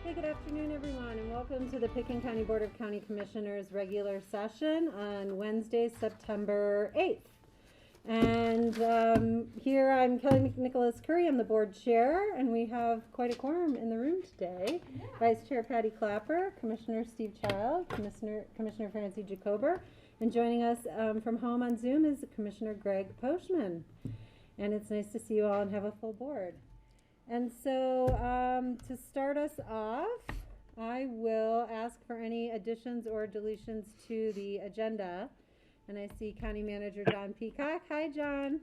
Hey, good afternoon, everyone, and welcome to the Pickens County Board of County Commissioners regular session on Wednesday, September 8th. And here I'm Kelly McNicholas Curry, I'm the board chair, and we have quite a quorum in the room today. Yeah. Vice Chair Patty Clapper, Commissioner Steve Child, Commissioner Francie Jacober, and joining us from home on Zoom is Commissioner Greg Poshman. And it's nice to see you all and have a full board. And so to start us off, I will ask for any additions or deletions to the agenda. And I see County Manager John Peacock. Hi, John.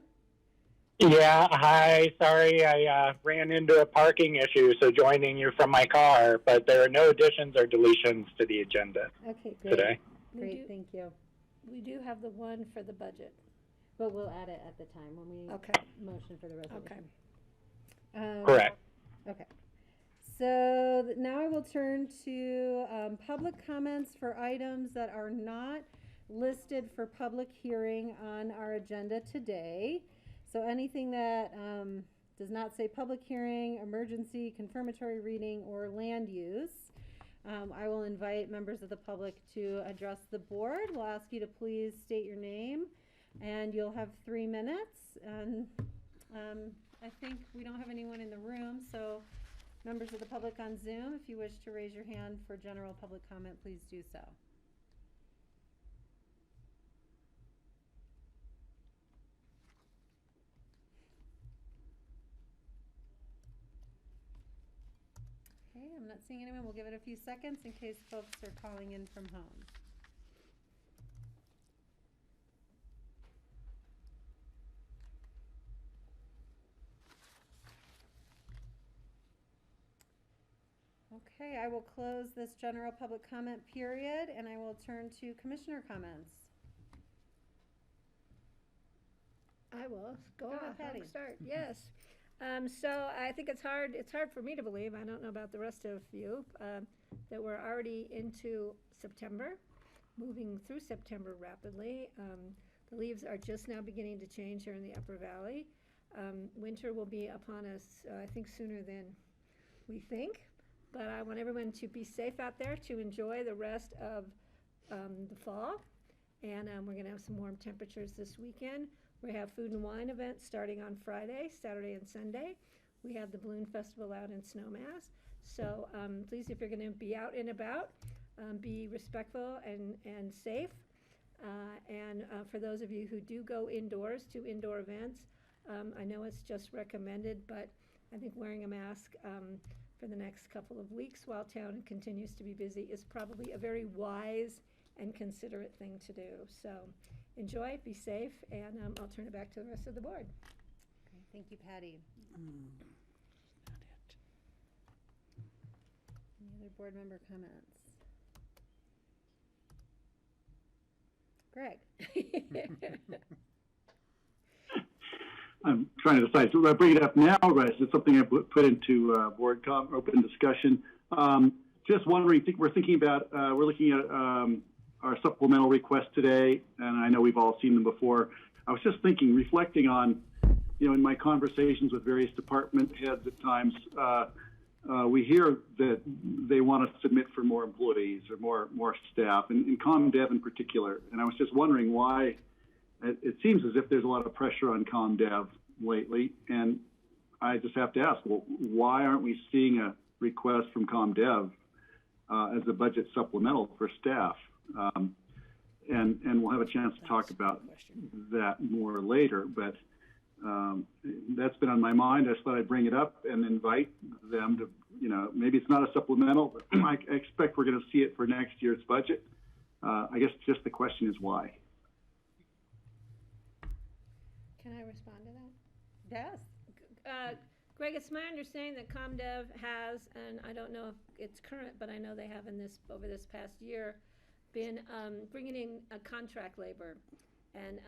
Yeah, hi. Sorry, I ran into a parking issue, so joining you from my car. But there are no additions or deletions to the agenda today. Great, thank you. We do have the one for the budget. But we'll add it at the time when we motion for the resolution. Okay. Correct. Okay. So now I will turn to public comments for items that are not listed for public hearing on our agenda today. So anything that does not say public hearing, emergency, confirmatory reading, or land use. I will invite members of the public to address the board. We'll ask you to please state your name, and you'll have 3 minutes. And I think we don't have anyone in the room, so members of the public on Zoom, if you wish to raise your hand for general public comment, please do so. Okay, I'm not seeing anyone. We'll give it a few seconds in case folks are calling in from home. Okay, I will close this general public comment period, and I will turn to commissioner comments. I will go Go ahead, off. Patty. I'll start. Yes. So I think it's hard for me to believe, I don't know about the rest of you, that we're already into September, moving through September rapidly. The leaves are just now beginning to change here in the Upper Valley. Winter will be upon us, I think, sooner than we think. But I want everyone to be safe out there, to enjoy the rest of the fall. And we're going to have some warm temperatures this weekend. We have food and wine events starting on Friday, Saturday, and Sunday. We have the Balloon Festival out in Snowmass. So please, if you're going to be out and about, be respectful and safe. And for those of you who do go indoors to indoor events, I know it's just recommended, but I think wearing a mask for the next couple of weeks while town continues to be busy is probably a very wise and considerate thing to do. So enjoy, be safe, and I'll turn it back to the rest of the board. Okay, thank you, Patty. Any other board member comments? Greg. I'm trying to decide. Do I bring it up now, or is it something I put into board open discussion? Just wondering, we're thinking about, we're looking at our supplemental requests today, and I know we've all seen them before. I was just thinking, reflecting on, in my conversations with various department heads at times, we hear that they want to submit for more employees or more staff, and ComDev in particular. And I was just wondering why. It seems as if there's a lot of pressure on ComDev lately, and I just have to ask, well, why aren't we seeing a request from ComDev as a budget supplemental for staff? And we'll have a chance to talk about that more later, but that's been on my mind. I just thought I'd bring it up and invite them to, maybe it's not a supplemental, but I expect we're going to see it for next year's budget. I guess just the question is why. Can I respond to that? Yes. Greg, it's my understanding that ComDev has, and I don't know if it's current, but I know they have over this past year, been bringing in a contract labor and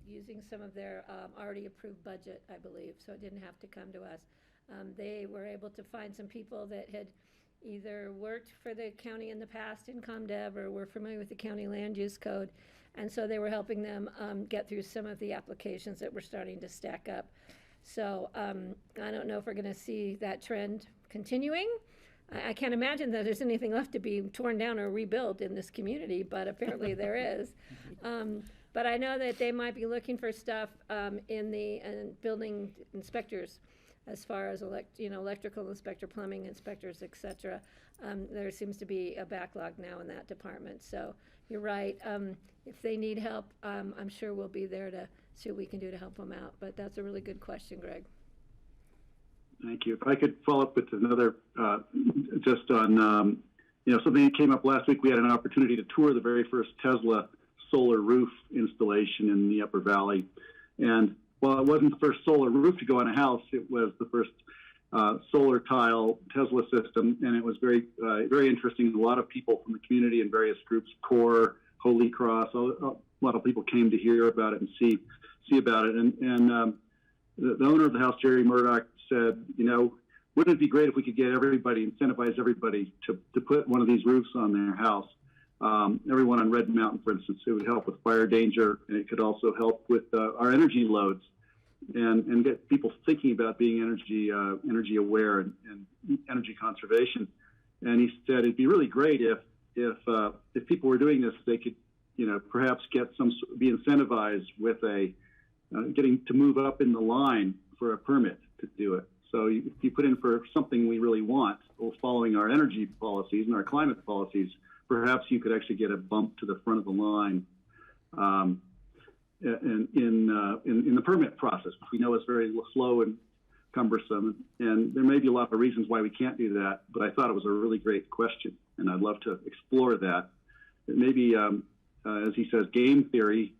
using some of their already approved budget, I believe, so it didn't have to come to us. They were able to find some people that had either worked for the county in the past in ComDev or were familiar with the county land use code, and so they were helping them get through some of the applications that were starting to stack up. So I don't know if we're going to see that trend continuing. I can't imagine that there's anything left to be torn down or rebuilt in this community, but apparently there is. But I know that they might be looking for stuff in the building inspectors, as far as electrical inspector, plumbing inspectors, et cetera. There seems to be a backlog now in that department. So you're right. If they need help, I'm sure we'll be there to see what we can do to help them out. But that's a really good question, Greg. Thank you. If I could follow up with another, just on, something that came up last week. We had an opportunity to tour the very first Tesla solar roof installation in the Upper Valley. And while it wasn't the first solar roof to go on a house, it was the first solar tile Tesla system, and it was very, very interesting. A lot of people from the community and various groups, CORE, Holy Cross, a lot of people came to hear about it and see about it. And the owner of the house, Jerry Murdoch, said, wouldn't it be great if we could get everybody, incentivize everybody to put one of these roofs on their house? Everyone on Red Mountain, for instance, it would help with fire danger, and it could also help with our energy loads. and get people thinking about being energy aware and energy conservation. And he said it'd be really great if people were doing this, they could, perhaps be incentivized with getting to move up in the line for a permit to do it. So if you put in for something we really want, following our energy policies and our climate policies, perhaps you could actually get a bump to the front of the line in the permit process, which we know is very slow and cumbersome. And there may be a lot of reasons why we can't do that, but I thought it was a really great question, and I'd love to explore that. Maybe, as he says, game theory,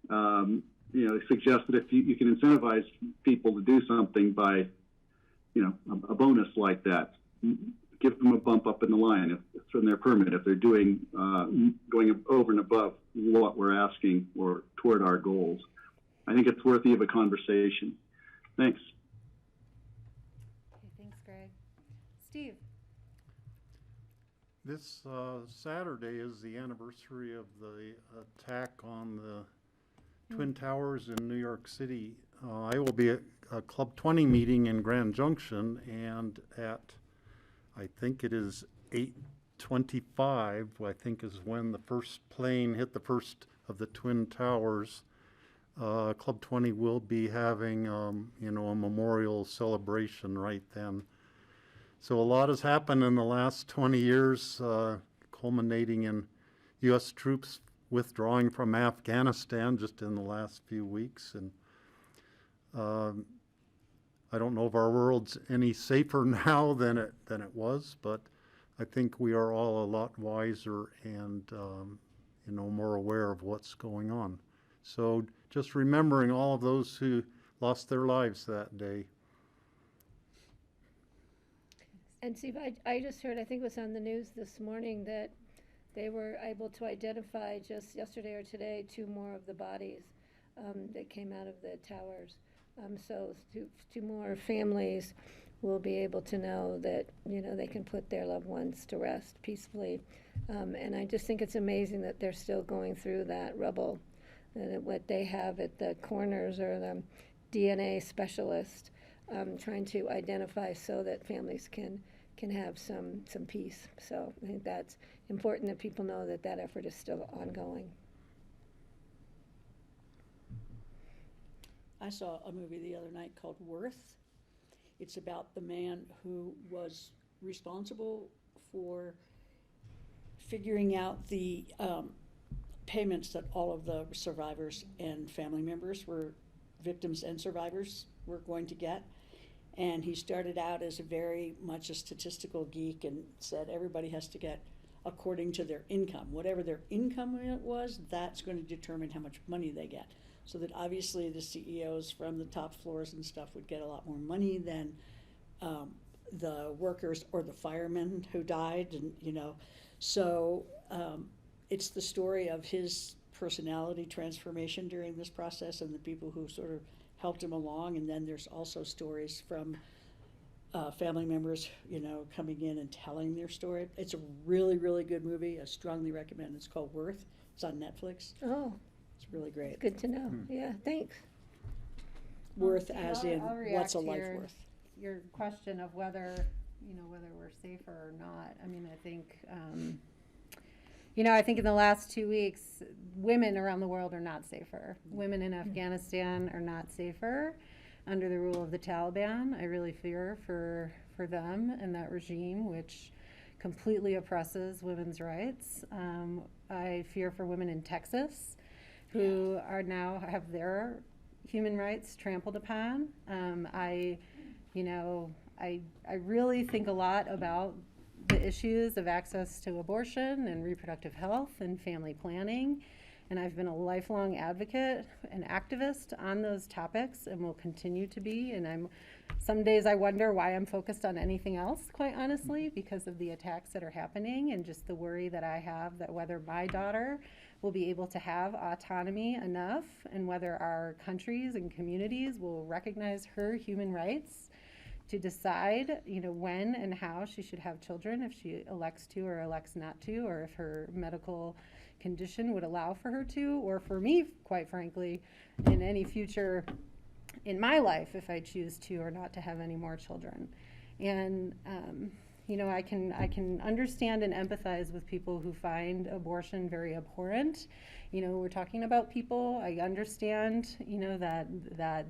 suggests that if you can incentivize people to do something by, a bonus like that, give them a bump up in the line from their permit if they're doing going over and above what we're asking or toward our goals. I think it's worthy of a conversation. Thanks. Okay, thanks, Greg. Steve. This Saturday is the anniversary of the attack on the Twin Towers in New York City. I will be at a Club 20 meeting in Grand Junction, and at, I think it is 8:25, I think is when the first plane hit the first of the Twin Towers. Club 20 will be having, a memorial celebration right then. So a lot has happened in the last 20 years, culminating in U.S. troops withdrawing from Afghanistan just in the last few weeks. And I don't know if our world's any safer now than it was, but I think we are all a lot wiser and more aware of what's going on. So just remembering all of those who lost their lives that day. And Steve, I just heard, I think it was on the news this morning, that they were able to identify just yesterday or today 2 more of the bodies that came out of the towers. So two more families will be able to know that, they can put their loved ones to rest peacefully. And I just think it's amazing that they're still going through that rubble. And what they have at the coroners or the DNA specialist trying to identify so that families can have some peace. So I think that's important that people know that that effort is still ongoing. I saw a movie the other night called Worth. It's about the man who was responsible for figuring out the payments that all of the survivors and family members victims and survivors were going to get. And he started out as very much a statistical geek and said everybody has to get according to their income. Whatever their income was, that's going to determine how much money they get. So that obviously the CEOs from the top floors and stuff would get a lot more money than the workers or the firemen who died. And, so it's the story of his personality transformation during this process and the people who sort of helped him along. And then there's also stories from family members, coming in and telling their story. It's a really, really good movie. I strongly recommend it. It's called Worth. It's on Netflix. Oh, it's really great. good to know. Yeah, thanks. Worth as in I'll what's a react life to worth. your question of whether we're safer or not. I mean, I think, I think in the last 2 weeks, women around the world are not safer. Women in Afghanistan are not safer under the rule of the Taliban. I really fear for them and that regime, which completely oppresses women's rights. I fear for women in Texas who are now have their human rights trampled upon. I really think a lot about the issues of access to abortion and reproductive health and family planning. And I've been a lifelong advocate and activist on those topics and will continue to be. And some days I wonder why I'm focused on anything else, quite honestly, because of the attacks that are happening and just the worry that I have that whether my daughter will be able to have autonomy enough and whether our countries and communities will recognize her human rights to decide, when and how she should have children, if she elects to or elects not to, or if her medical condition would allow for her to, or for me, quite frankly, in any future in my life if I choose to or not to have any more children. And you know, I can understand and empathize with people who find abortion very abhorrent. You know, we're talking about people. I understand, you know, that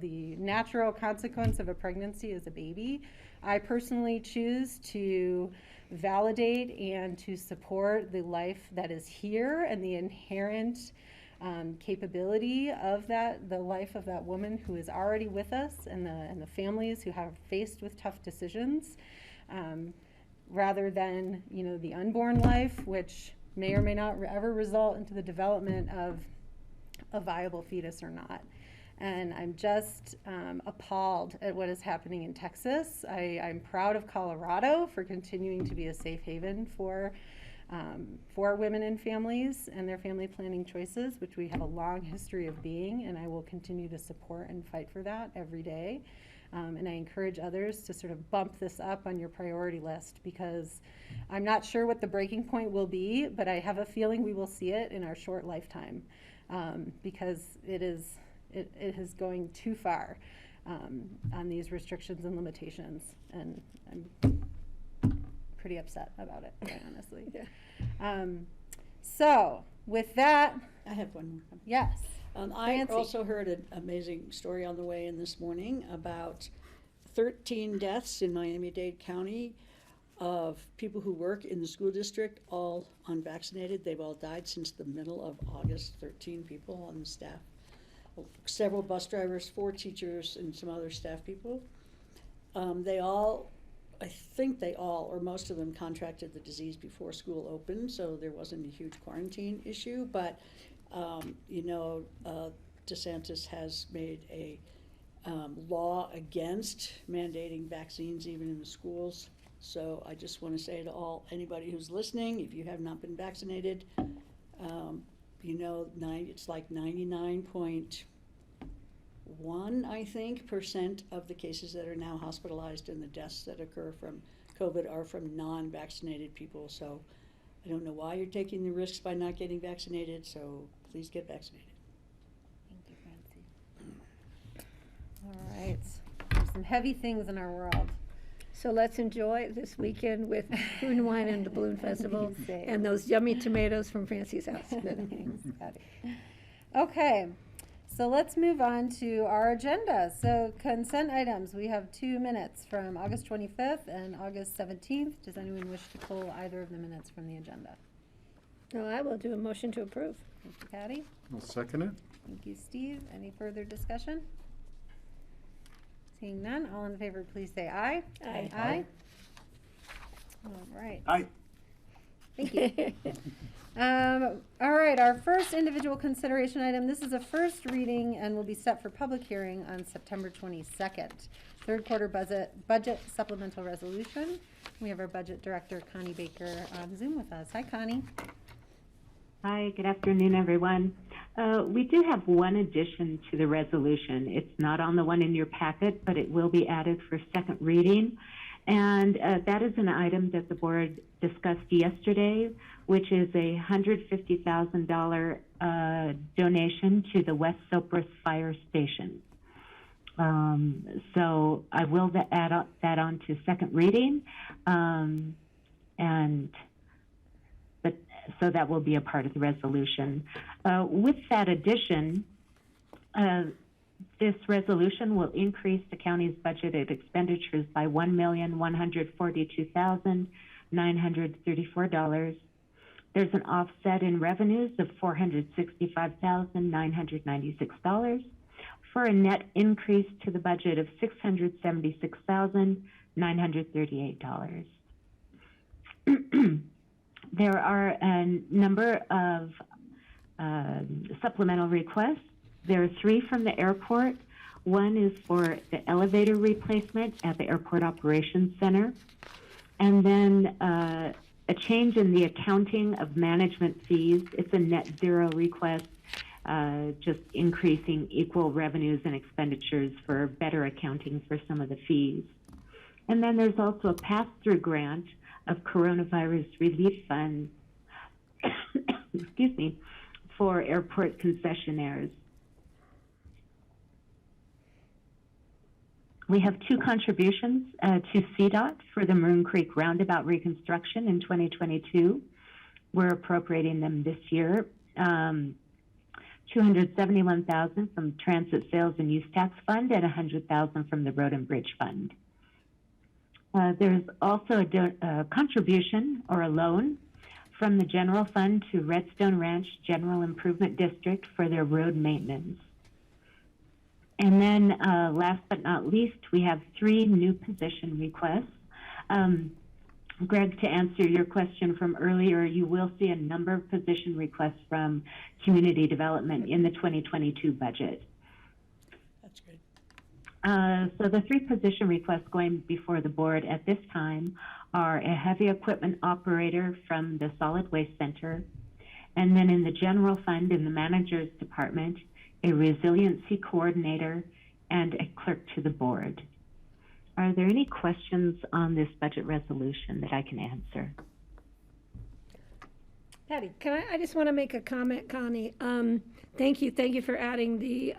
the natural consequence of a pregnancy is a baby. I personally choose to validate and to support the life that is here and the inherent capability of the life of that woman who is already with us, and the families who have faced with tough decisions, rather than, you know, the unborn life, which may or may not ever result into the development of a viable fetus or not. And I'm just appalled at what is happening in Texas. I'm proud of Colorado for continuing to be a safe haven for women and families and their family planning choices, which we have a long history of being, and I will continue to support and fight for that every day. And I encourage others to sort of bump this up on your priority list, because I'm not sure what the breaking point will be, but I have a feeling we will see it in our short lifetime, because it is going too far on these restrictions and limitations, and I'm pretty upset about it, quite honestly. Yeah. So with that, I have one more. yes. I Fancy. also heard an amazing story on the way in this morning about 13 deaths in Miami-Dade County of people who work in the school district, all unvaccinated. They've all died since the middle of August, 13 people on the staff. Several bus drivers, 4 teachers, and some other staff people. I think they all, or most of them, contracted the disease before school opened, so there wasn't a huge quarantine issue. But, you know, DeSantis has made a law against mandating vaccines even in the schools. So I just want to say to anybody who's listening, if you have not been vaccinated, you know, it's like 99.1%, I think, of the cases that are now hospitalized and the deaths that occur from COVID are from non-vaccinated people. So I don't know why you're taking the risks by not getting vaccinated, so please get vaccinated. Thank you, Francie. All right. There's some heavy things in our world. So let's enjoy this weekend with food and wine and the Balloon Festival and those yummy tomatoes from Francie's house. Thanks, Patty. Okay, so let's move on to our agenda. So consent items, we have 2 minutes from August 25th and August 17th. Does anyone wish to pull either of the minutes from the agenda? No, I will do a motion to approve. Thank you, Patty. I'll second it. Thank you, Steve. Any further discussion? Seeing none, all in favor, please say aye. Aye. Aye. All right. Aye. Thank you. All right, our first individual consideration item, this is a first reading and will be set for public hearing on September 22nd. Third quarter budget supplemental resolution. We have our budget director, Connie Baker, on Zoom with us. Hi, Connie. Hi, good afternoon, everyone. We do have one addition to the resolution. It's not on the one in your packet, but it will be added for second reading. And that is an item that the board discussed yesterday, which is a $150,000 donation to the West Sopris Fire Station. So I will add that on to second reading, so that will be a part of the resolution. With that addition, this resolution will increase the county's budgeted expenditures by $1,142,934. There's an offset in revenues of $465,996 for a net increase to the budget of $676,938. There are a number of supplemental requests. There are 3 from the airport. One is for the elevator replacement at the Airport Operations Center. And then a change in the accounting of management fees. It's a net zero request, just increasing equal revenues and expenditures for better accounting for some of the fees. And then there's also a pass-through grant of coronavirus relief funds, excuse me, for airport concessionaires. We have 2 contributions to CDOT for the Maroon Creek Roundabout reconstruction in 2022. We're appropriating them this year. $271,000 from Transit Sales and Use Tax Fund and $100,000 from the Road and Bridge Fund. There's also a contribution or a loan from the General Fund to Redstone Ranch General Improvement District for their road maintenance. And then last but not least, we have 3 new position requests. Greg, to answer your question from earlier, you will see a number of position requests from community development in the 2022 budget. That's good. So the 3 position requests going before the board at this time are a heavy equipment operator from the Solid Waste Center, and then in the general fund in the manager's department, a resiliency coordinator, and a clerk to the board. Are there any questions on this budget resolution that I can answer? Patty. I just want to make a comment, Connie. Thank you for adding the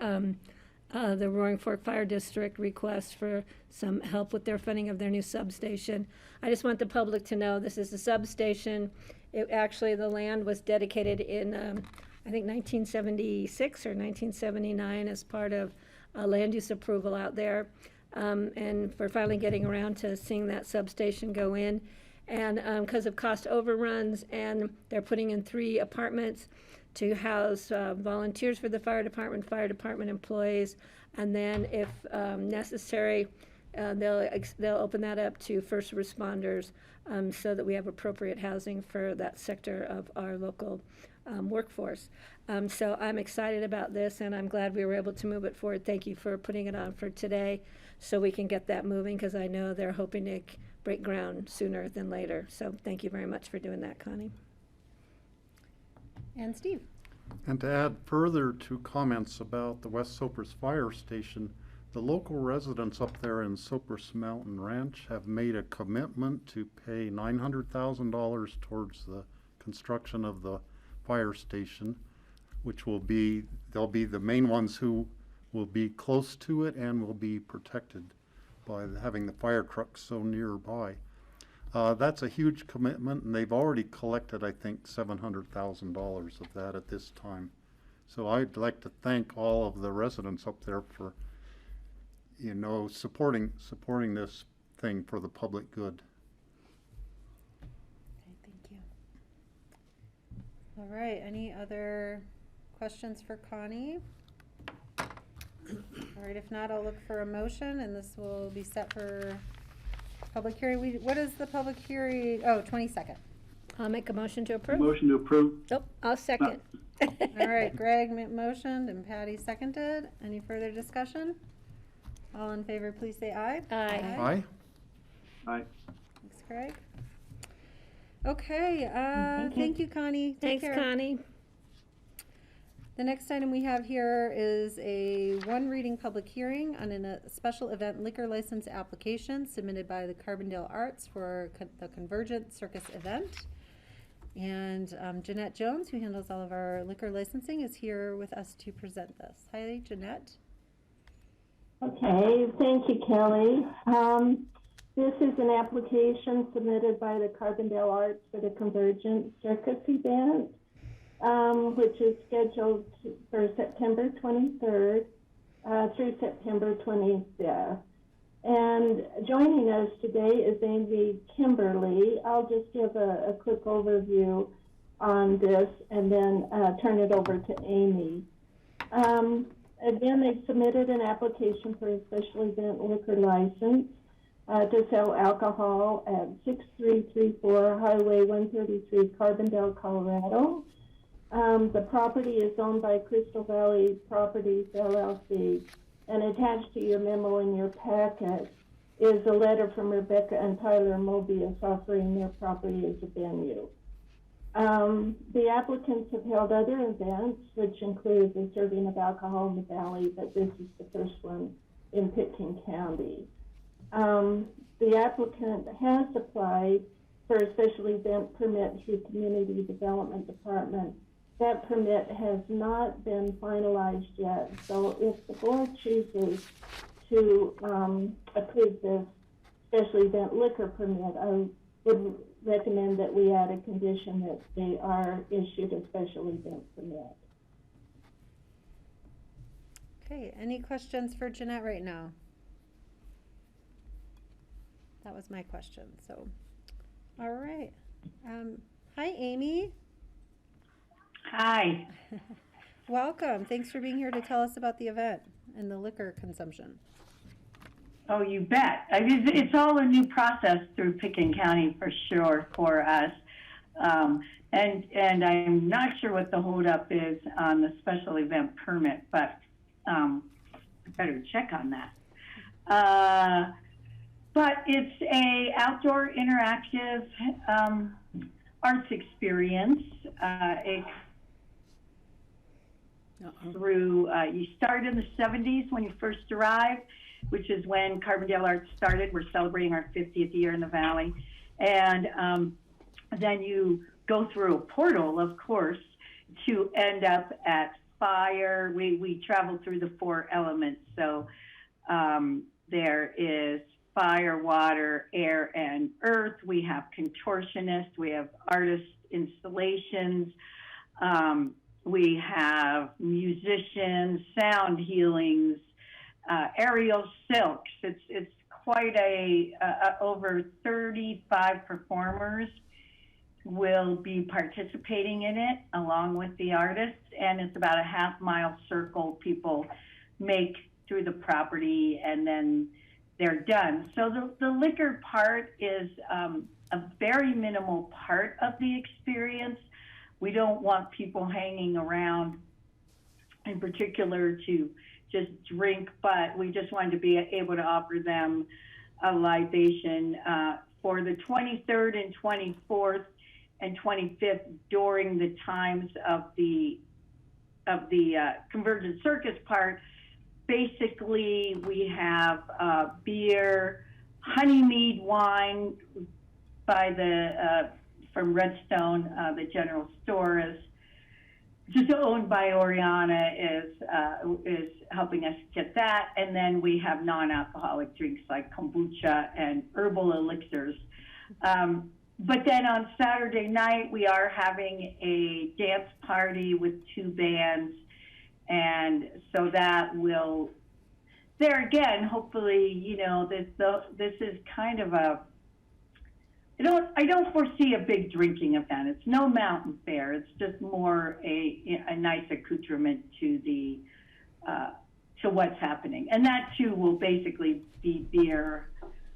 Roaring Fork Fire District request for some help with their funding of their new substation. I just want the public to know this is a substation. Actually, the land was dedicated in, I think, 1976 or 1979 as part of land use approval out there. And we're finally getting around to seeing that substation go in. And because of cost overruns, and they're putting in 3 apartments to house volunteers for the fire department employees, and then if necessary, they'll open that up to first responders so that we have appropriate housing for that sector of our local workforce. So I'm excited about this, and I'm glad we were able to move it forward. Thank you for putting it on for today so we can get that moving, because I know they're hoping to break ground sooner than later. So thank you very much for doing that, Connie. And Steve. And to add further to comments about the West Sopers Fire Station, the local residents up there in Sopers Mountain Ranch have made a commitment to pay $900,000 towards the construction of the fire station, which will be, they'll be the main ones who will be close to it and will be protected by having the fire trucks so nearby. That's a huge commitment, and they've already collected, I think, $700,000 of that at this time. So I'd like to thank all of the residents up there for, you know, supporting this thing for the public good. Okay, thank you. All right, any other questions for Connie? All right, if not, I'll look for a motion, and this will be set for public hearing. What is the public hearing? Oh, 22nd. I'll make a motion to approve. Motion to approve. Nope, I'll second. All right, Greg motioned and Patty seconded. Any further discussion? All in favor, please say aye. Aye. Aye. Aye. Thanks, Greg. Okay, thank you, Connie. Take Thanks, care. Connie. The next item we have here is a 1 reading public hearing on a special event liquor license application submitted by the Carbondale Arts for the Convergent Circus event. And Jeanette Jones, who handles all of our liquor licensing, is here with us to present this. Hi, Jeanette. Okay, thank you, Kelly. This is an application submitted by the Carbondale Arts for the Convergent Circus event, which is scheduled for September 23rd through September 25th. And joining us today is Amy Kimberly. I'll just give a quick overview on this and then turn it over to Amy. Again, they've submitted an application for a special event liquor license to sell alcohol at 6334 Highway 133, Carbondale, Colorado. The property is owned by Crystal Valley Properties, LLC, and attached to your memo in your packet is a letter from Rebecca and Tyler Mobius offering their property as a venue. The applicants have held other events, which include the serving of alcohol in the valley, but this is the first one in Pitkin County. The applicant has applied for a special event permit through Community Development Department. That permit has not been finalized yet, so if the board chooses to approve this special event liquor permit, I would recommend that we add a condition that they are issued a special event permit. Okay, any questions for Jeanette right now? That was my question, so, all right. Hi, Amy. Hi. Welcome. Thanks for being here to tell us about the event and the liquor consumption. Oh, you bet. I mean, it's all a new process through Pickens County for sure for us. And I'm not sure what the holdup is on the special event permit, but I better check on that. But it's a outdoor interactive arts experience. You start in the 70s when you first arrive, which is when Carbondale Arts started. We're celebrating our 50th year in the Valley. And then you go through a portal, of course, to end up at fire. We travel through the 4 elements. So there is fire, water, air, and earth. We have contortionists. We have artist installations. We have musicians, sound healings, aerial silks. It's quite over 35 performers will be participating in it along with the artists, and it's about a half-mile circle people make through the property, and then they're done. So the liquor part is a very minimal part of the experience. We don't want people hanging around in particular to just drink, but we just wanted to be able to offer them a libation for the 23rd and 24th and 25th during the times of the Convergent Circus part. Basically, we have beer, honey mead wine by from Redstone, the general store is just owned by Oriana, is helping us get that. And then we have non-alcoholic drinks like kombucha and herbal elixirs. But then on Saturday night, we are having a dance party with 2 bands. And so that will, there again, hopefully, you know, this is kind of I don't foresee a big drinking event. It's no mountain fair. It's just more a nice accoutrement to what's happening. And that too will basically be beer,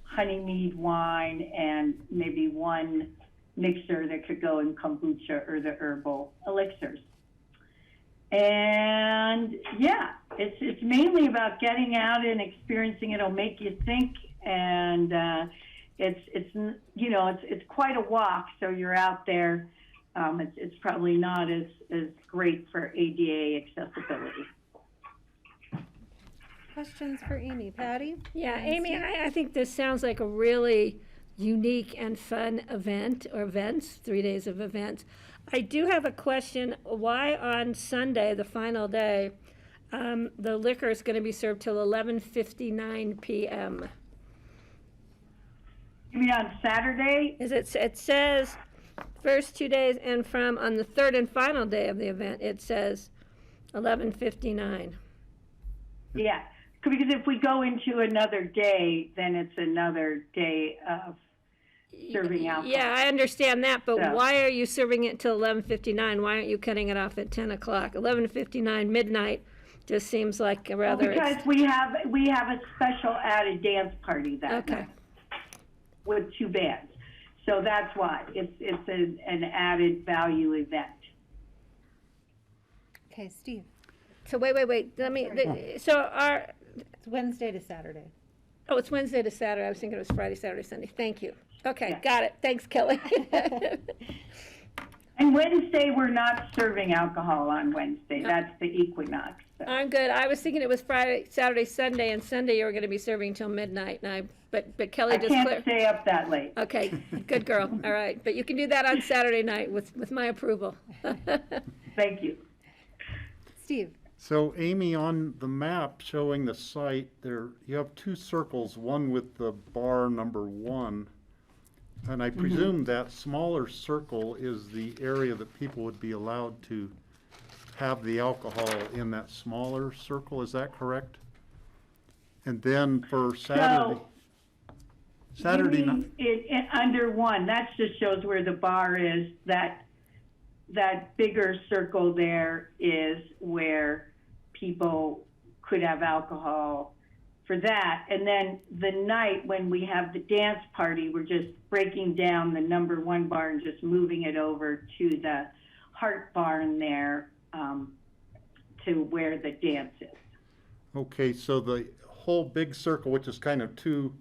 honey mead wine, and maybe one mixer that could go in kombucha or the herbal elixirs. And yeah, it's mainly about getting out and experiencing it. It'll make you think, and it's quite a walk. So you're out there. It's probably not as great for ADA accessibility. Questions for Amy? Patty? Yeah, Amy, I think this sounds like a really unique and fun event, or events, 3 days of events. I do have a question. Why on Sunday, the final day, the liquor is going to be served till 11:59 p.m.? You mean on Saturday? It says first 2 days, and from on the 3rd and final day of the event, it says 11:59. Yeah, because if we go into another day, then it's another day of serving alcohol. Yeah, I understand that, but So. why are you serving it till 11:59? Why aren't you cutting it off at 10 o'clock? 11:59, midnight, just seems like a rather... Because we have a special added dance party that night with 2 bands. So that's why. It's an added value event. Okay, Steve. So wait. It's Wednesday to Saturday. Oh, it's Wednesday to Saturday. I was thinking it was Friday, Saturday, Sunday. Thank you. Okay, Yeah. got it. Thanks, Kelly. And Wednesday, we're not serving alcohol on Wednesday. That's the equinox. So. I'm good. I was thinking it was Friday, Saturday, Sunday, and Sunday you were going to be serving till midnight. But Kelly I just can't stay up that late. Okay, good girl. All right, but you can do that on Saturday night with my approval. Thank you. Steve? So Amy, on the map showing the site, there you have two circles, one with the bar number 1. And I presume that smaller circle is the area that people would be allowed to have the alcohol in that smaller circle. Is that correct? And then for Saturday night. It under 1, that just shows where the bar is. That bigger circle there is where people could have alcohol for that. And then the night when we have the dance party, we're just breaking down the number 1 bar and just moving it over to the Heart Barn there, to where the dance is. Okay, so the whole big circle, which is kind of two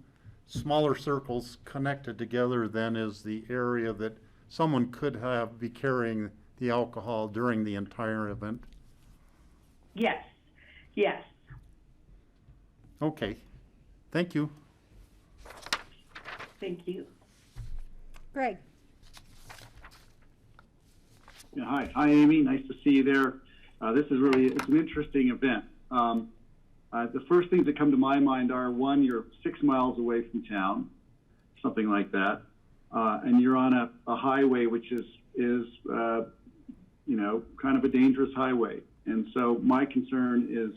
smaller circles connected together, then is the area that someone could be carrying the alcohol during the entire event? Yes, yes. Okay, thank you. Thank you. Greg. Yeah, hi, Amy. Nice to see you there. This is it's an interesting event. The first things that come to my mind are, one, you're 6 miles away from town, something like that, and you're on a highway which is kind of a dangerous highway. And so my concern is,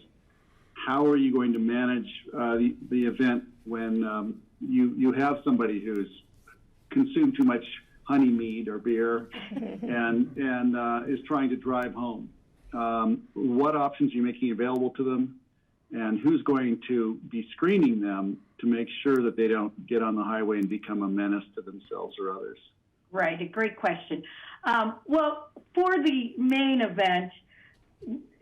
how are you going to manage the event when you have somebody who's consumed too much honey mead or beer and is trying to drive home? What options are you making available to them, and who's going to be screening them to make sure that they don't get on the highway and become a menace to themselves or others? Right, a great question. Well, for the main event,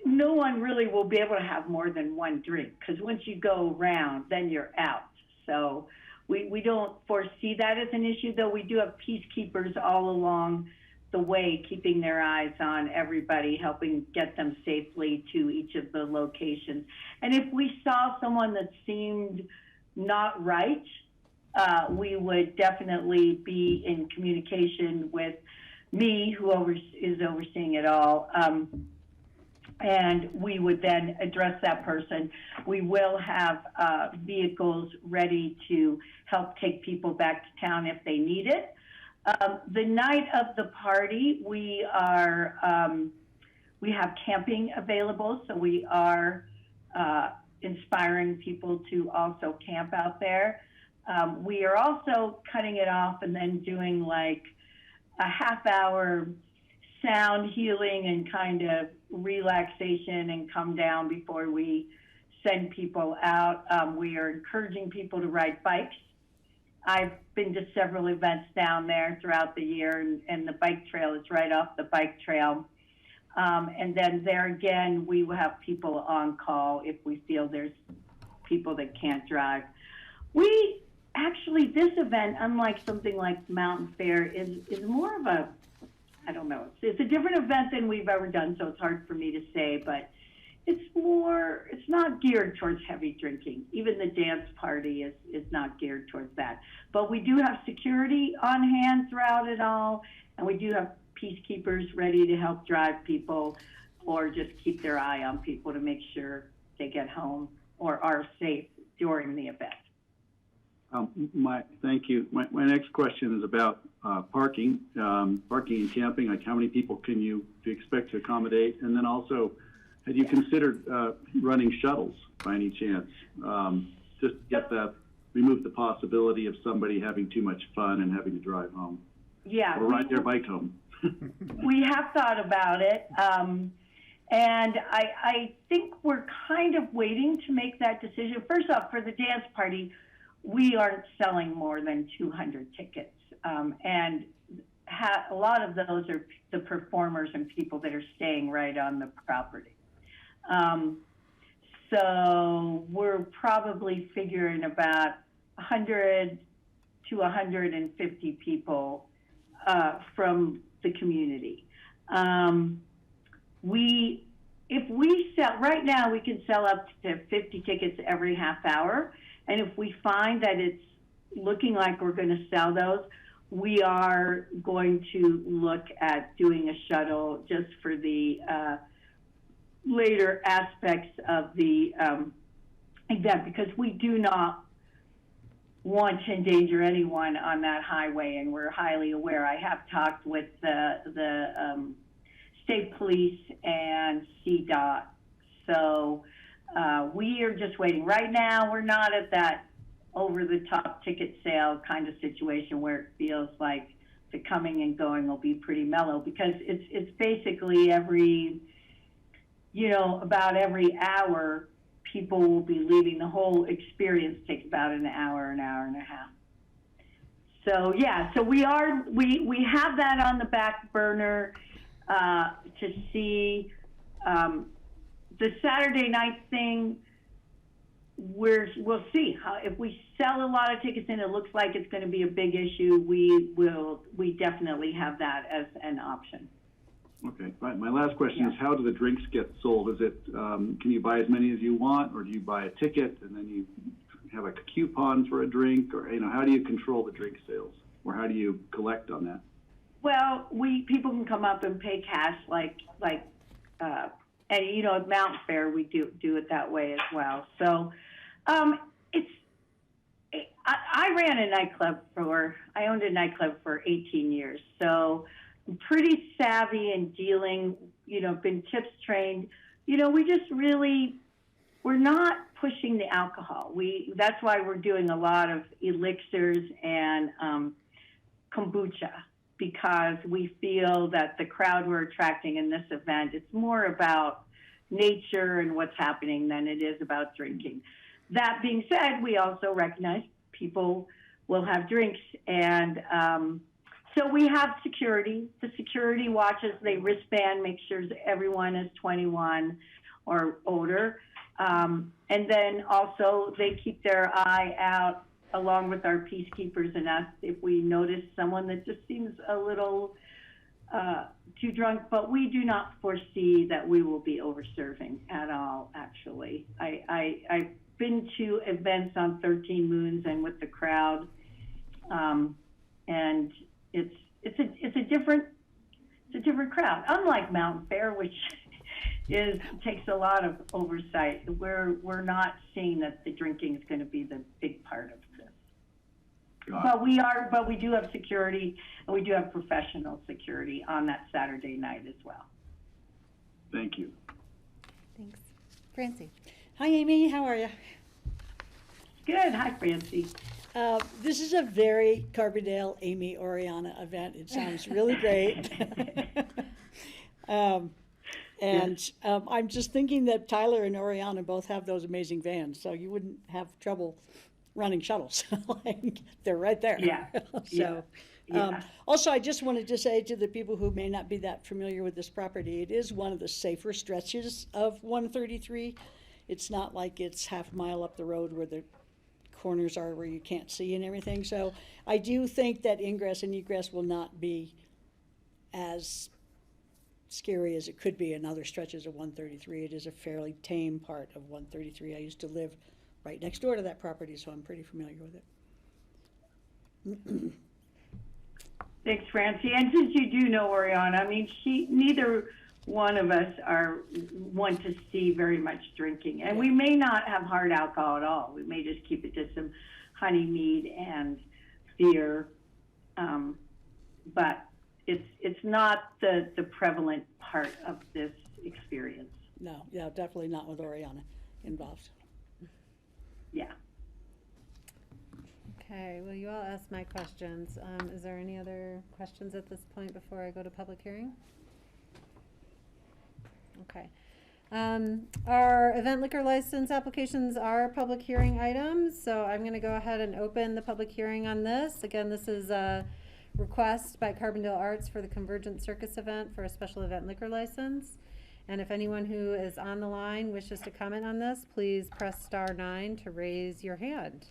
no one really will be able to have more than 1 drink, because once you go around, then you're out. So we don't foresee that as an issue, though we do have peacekeepers all along the way, keeping their eyes on everybody, helping get them safely to each of the locations. And if we saw someone that seemed not right, we would definitely be in communication with me, who is overseeing it all, and we would then address that person. We will have vehicles ready to help take people back to town if they need it. The night of the party, we have camping available, so we are inspiring people to also camp out there. We are also cutting it off and then doing like a half-hour sound healing and kind of relaxation and come down before we send people out. We are encouraging people to ride bikes. I've been to several events down there throughout the year, and the bike trail is right off the bike trail. And then there again, we will have people on call if we feel there's people that can't drive. Actually, this event, unlike something like Mountain Fair, is more of a, I don't know, it's a different event than we've ever done, so it's hard for me to say, but it's not geared towards heavy drinking. Even the dance party is not geared towards that. But we do have security on hand throughout it all, and we do have peacekeepers ready to help drive people or just keep their eye on people to make sure they get home or are safe during the event. Thank you. My next question is about parking and camping. Like, how many people do you expect to accommodate? And then also, have you considered running shuttles by any chance? Just to get remove the possibility of somebody having too much fun and having to drive home. Yeah. Or ride their bike home. We have thought about it. And I think we're kind of waiting to make that decision. First off, for the dance party, we aren't selling more than 200 tickets. And a lot of those are the performers and people that are staying right on the property. So we're probably figuring about 100 to 150 people from the community. If we sell, right now we can sell up to 50 tickets every half hour. And if we find that it's looking like we're going to sell those, we are going to look at doing a shuttle just for the later aspects of the event, because we do not want to endanger anyone on that highway, and we're highly aware. I have talked with the state police and CDOT, so we are just waiting. Right now, we're not at that over-the-top ticket sale kind of situation where it feels like the coming and going will be pretty mellow, because it's basically about every hour, people will be leaving. The whole experience takes about an hour and a half. So yeah, so we have that on the back burner to see. The Saturday night thing, we'll see how, if we sell a lot of tickets and it looks like it's going to be a big issue, we definitely have that as an option. Okay, right. My last question is, how do the drinks get sold? Is it, can you buy as many as you want, or do you buy a ticket and then you have a coupon for a drink, or, how do you control the drink sales, or how do you collect on that? Well, people can come up and pay cash, and at Mountain Fair we do it that way as well. So, I ran a nightclub I owned a nightclub for 18 years, so I'm pretty savvy in dealing, been tips trained. We just really, we're not pushing the alcohol. That's why we're doing a lot of elixirs and kombucha, because we feel that the crowd we're attracting in this event, it's more about nature and what's happening than it is about drinking. That being said, we also recognize people will have drinks, and so we have security. The security watches, they wristband, make sure everyone is 21 or older. And then also they keep their eye out, along with our peacekeepers and us, if we notice someone that just seems a little too drunk. But we do not foresee that we will be over-serving at all, actually. I've been to events on 13 Moons and with the crowd, and it's a different crowd. Unlike Mountain Fair, which takes a lot of oversight, we're not seeing that the drinking is going to be the big part of this. But we do have security, and we do have professional security on that Saturday night as well. Thank you. Thanks. Francie. Hi, Amy. How are you? Good. Hi, Francie. This is a very Carbondale Amy Oriana event. It sounds really great. I'm just thinking that Tyler and Oriana both have those amazing vans, so you wouldn't have trouble running shuttles. They're right there. Yeah. So, yeah. Also, I just wanted to say to the people who may not be that familiar with this property, it is one of the safer stretches of 133. It's not like it's half a mile up the road where the corners are where you can't see and everything. So I do think that ingress and egress will not be as scary as it could be in other stretches of 133. It is a fairly tame part of 133. I used to live right next door to that property, so I'm pretty familiar with it. Thanks, Francie. And since you do know Oriana, I mean, neither one of us want to see very much drinking. And we may not have hard alcohol at all. We may just keep it to some honey mead and beer. But it's not the prevalent part of this experience. No, yeah, definitely not with Oriana involved. Yeah. Okay, well, you all asked my questions. Is there any other questions at this point before I go to public hearing? Okay. Our event liquor license applications are public hearing items, so I'm going to go ahead and open the public hearing on this. Again, this is a request by Carbondale Arts for the Convergent Circus event for a special event liquor license. And if anyone who is on the line wishes to comment on this, please press *9 to raise your hand,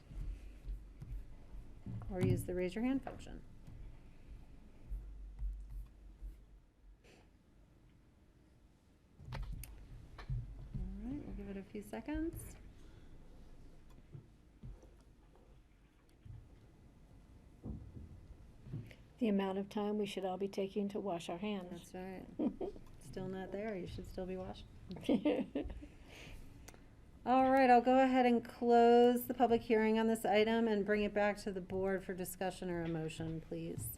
or use the raise your hand function. All right, we'll give it a few seconds. The amount of time we should all be taking to wash our hands. That's right. Still not there. You should still be All right, I'll go ahead and close the public hearing on this item and bring it back to the board for discussion or a motion, please.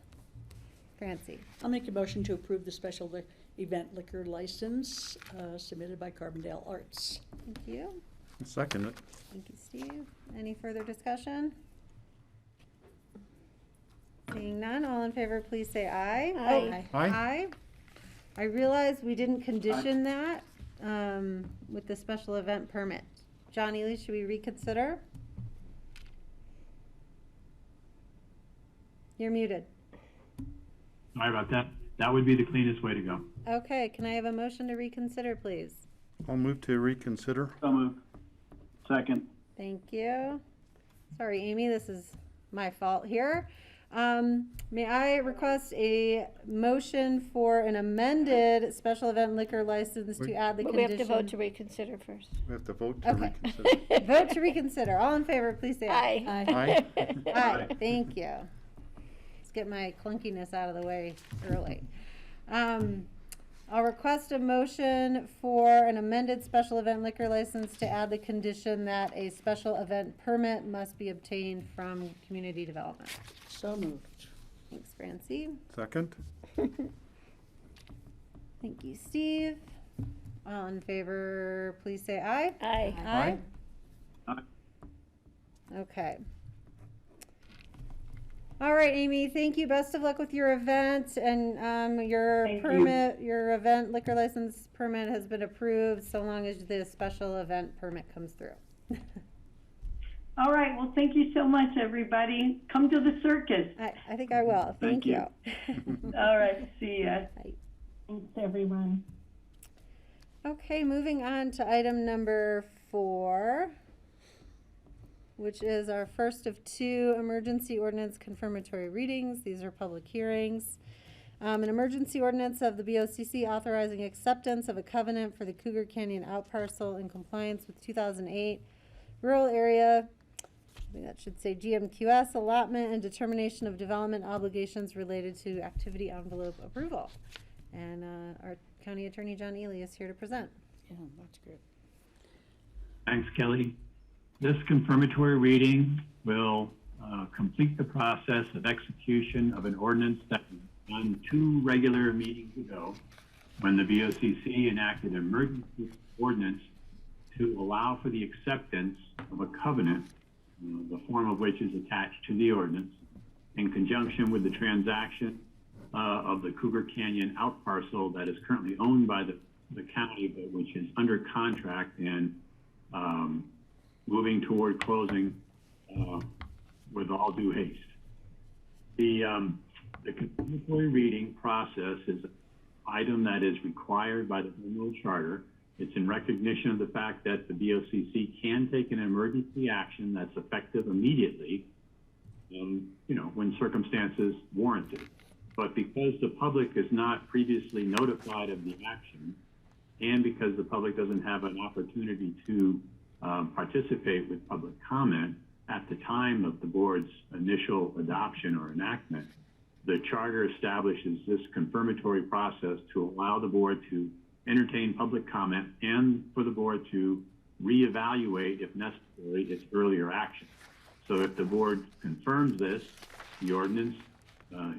Francie. I'll make a motion to approve the special event liquor license submitted by Carbondale Arts. Thank you. Second it. Thank you, Steve. Any further discussion? Seeing none, all in favor, please say aye. Aye. Oh, Aye. aye. I realize we didn't condition that with the special event permit. John Ely, should we reconsider? You're muted. Sorry about that. That would be the cleanest way to go. Okay, can I have a motion to reconsider, please? I'll move to reconsider. So moved. Second. Thank you. Sorry, Amy, this is my fault here. May I request a motion for an amended special event liquor license to add the But we condition? have to vote to reconsider first. We have to vote to Okay. reconsider. Vote to reconsider. All in favor, please say aye. Aye. Aye. Aye, thank you. Let's get my clunkiness out of the way early. I'll request a motion for an amended special event liquor license to add the condition that a special event permit must be obtained from community development. So moved. Thanks, Francie. Second. Thank you, Steve. All in favor, please say aye. Aye. Aye. Aye. Okay. All right, Amy, thank you. Best of luck with your event and your Thank you. permit, your event liquor license permit has been approved so long as the special event permit comes through. All right, well, thank you so much, everybody. Come to the circus. I think I will. Thank Thank you. All right, see ya. Thanks, everyone. Okay, moving on to item number 4, which is our first of 2 emergency ordinance confirmatory readings. These are public hearings. An emergency ordinance of the BOCC authorizing acceptance of a covenant for the Cougar Canyon outparcel in compliance with 2008 rural area, I think that should say GMQS allotment and determination of development obligations related to activity envelope approval. And our County Attorney John Ely is here to present. Yeah, that's good. Thanks, Kelly. This confirmatory reading will complete the process of execution of an ordinance that was done 2 regular meetings ago when the BOCC enacted an emergency ordinance to allow for the acceptance of a covenant, the form of which is attached to the ordinance, in conjunction with the transaction of the Cougar Canyon outparcel that is currently owned by the county, but which is under contract and moving toward closing with all due haste. The confirmatory reading process is an item that is required by the Home Rule Charter. It's in recognition of the fact that the BOCC can take an emergency action that's effective immediately, when circumstances warrant it. But because the public is not previously notified of the action, and because the public doesn't have an opportunity to participate with public comment at the time of the board's initial adoption or enactment, the charter establishes this confirmatory process to allow the board to entertain public comment and for the board to reevaluate, if necessary, its earlier action. So if the board confirms this, the ordinance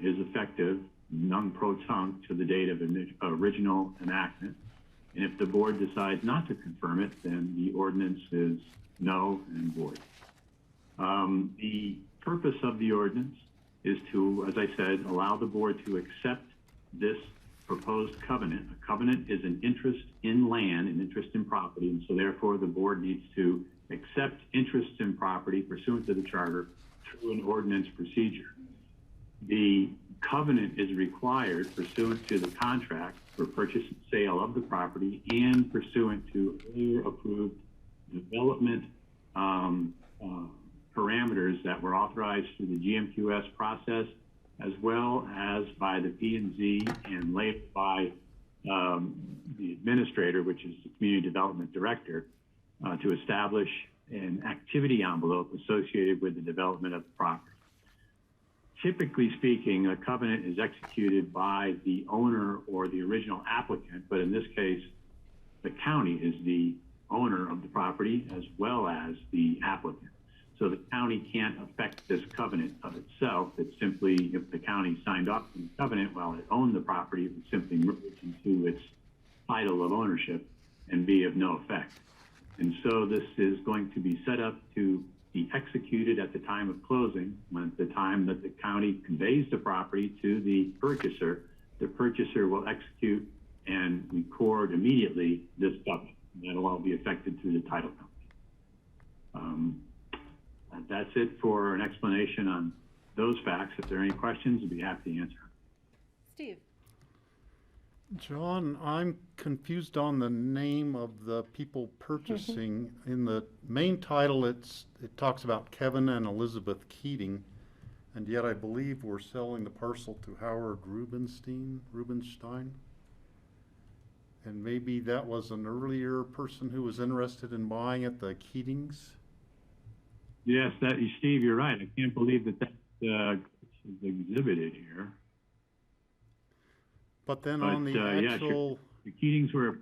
is effective non pro tunc to the date of original enactment. And if the board decides not to confirm it, then the ordinance is null and void. The purpose of the ordinance is to, as I said, allow the board to accept this proposed covenant. A covenant is an interest in land, an interest in property, and so therefore the board needs to accept interests in property pursuant to the charter through an ordinance procedure. The covenant is required pursuant to the contract for purchase and sale of the property and pursuant to earlier approved development parameters that were authorized through the GMQS process, as well as by the P&Z and later by the administrator, which is the community development director, to establish an activity envelope associated with the development of the property. Typically speaking, a covenant is executed by the owner or the original applicant, but in this case, the county is the owner of the property as well as the applicant. So the county can't affect this covenant of itself. It's simply, if the county signed off on the covenant while it owned the property, it would simply merge into its title of ownership and be of no effect. And so this is going to be set up to be executed at the time of closing. When at the time that the county conveys the property to the purchaser will execute and record immediately this covenant. That'll all be affected through the title company. That's it for an explanation on those facts. If there are any questions, I'd be happy to answer. Steve. John, I'm confused on the name of the people purchasing. In the main title, it talks about Kevin and Elizabeth Keating, and yet I believe we're selling the parcel to Howard Rubenstein. And maybe that was an earlier person who was interested in buying it, the Keatings. Yes, Steve, you're right. I can't believe that is exhibited here. But then on the actual... Yeah, sure. The Keatings were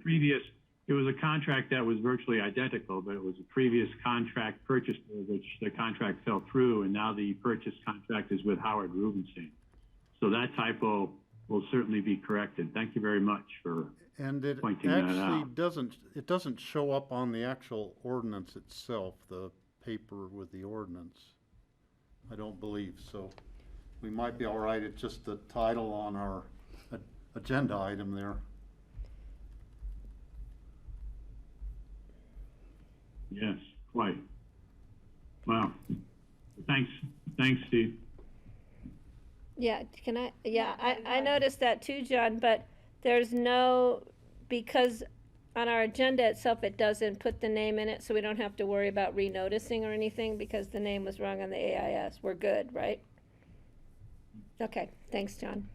it was a contract that was virtually identical, but it was a previous contract purchase for which the contract fell through, and now the purchase contract is with Howard Rubenstein. So that typo will certainly be corrected. Thank you very much for pointing that out. It doesn't show up on the actual ordinance itself, the paper with the ordinance. I don't believe so. We might be all right. It's just the title on our agenda item there. Yes, quite. Wow. Thanks, Steve. Yeah, I noticed that too, John, but there's because on our agenda itself, it doesn't put the name in it, so we don't have to worry about renoticing or anything because the name was wrong on the AIS. We're good, right? Okay, thanks, John.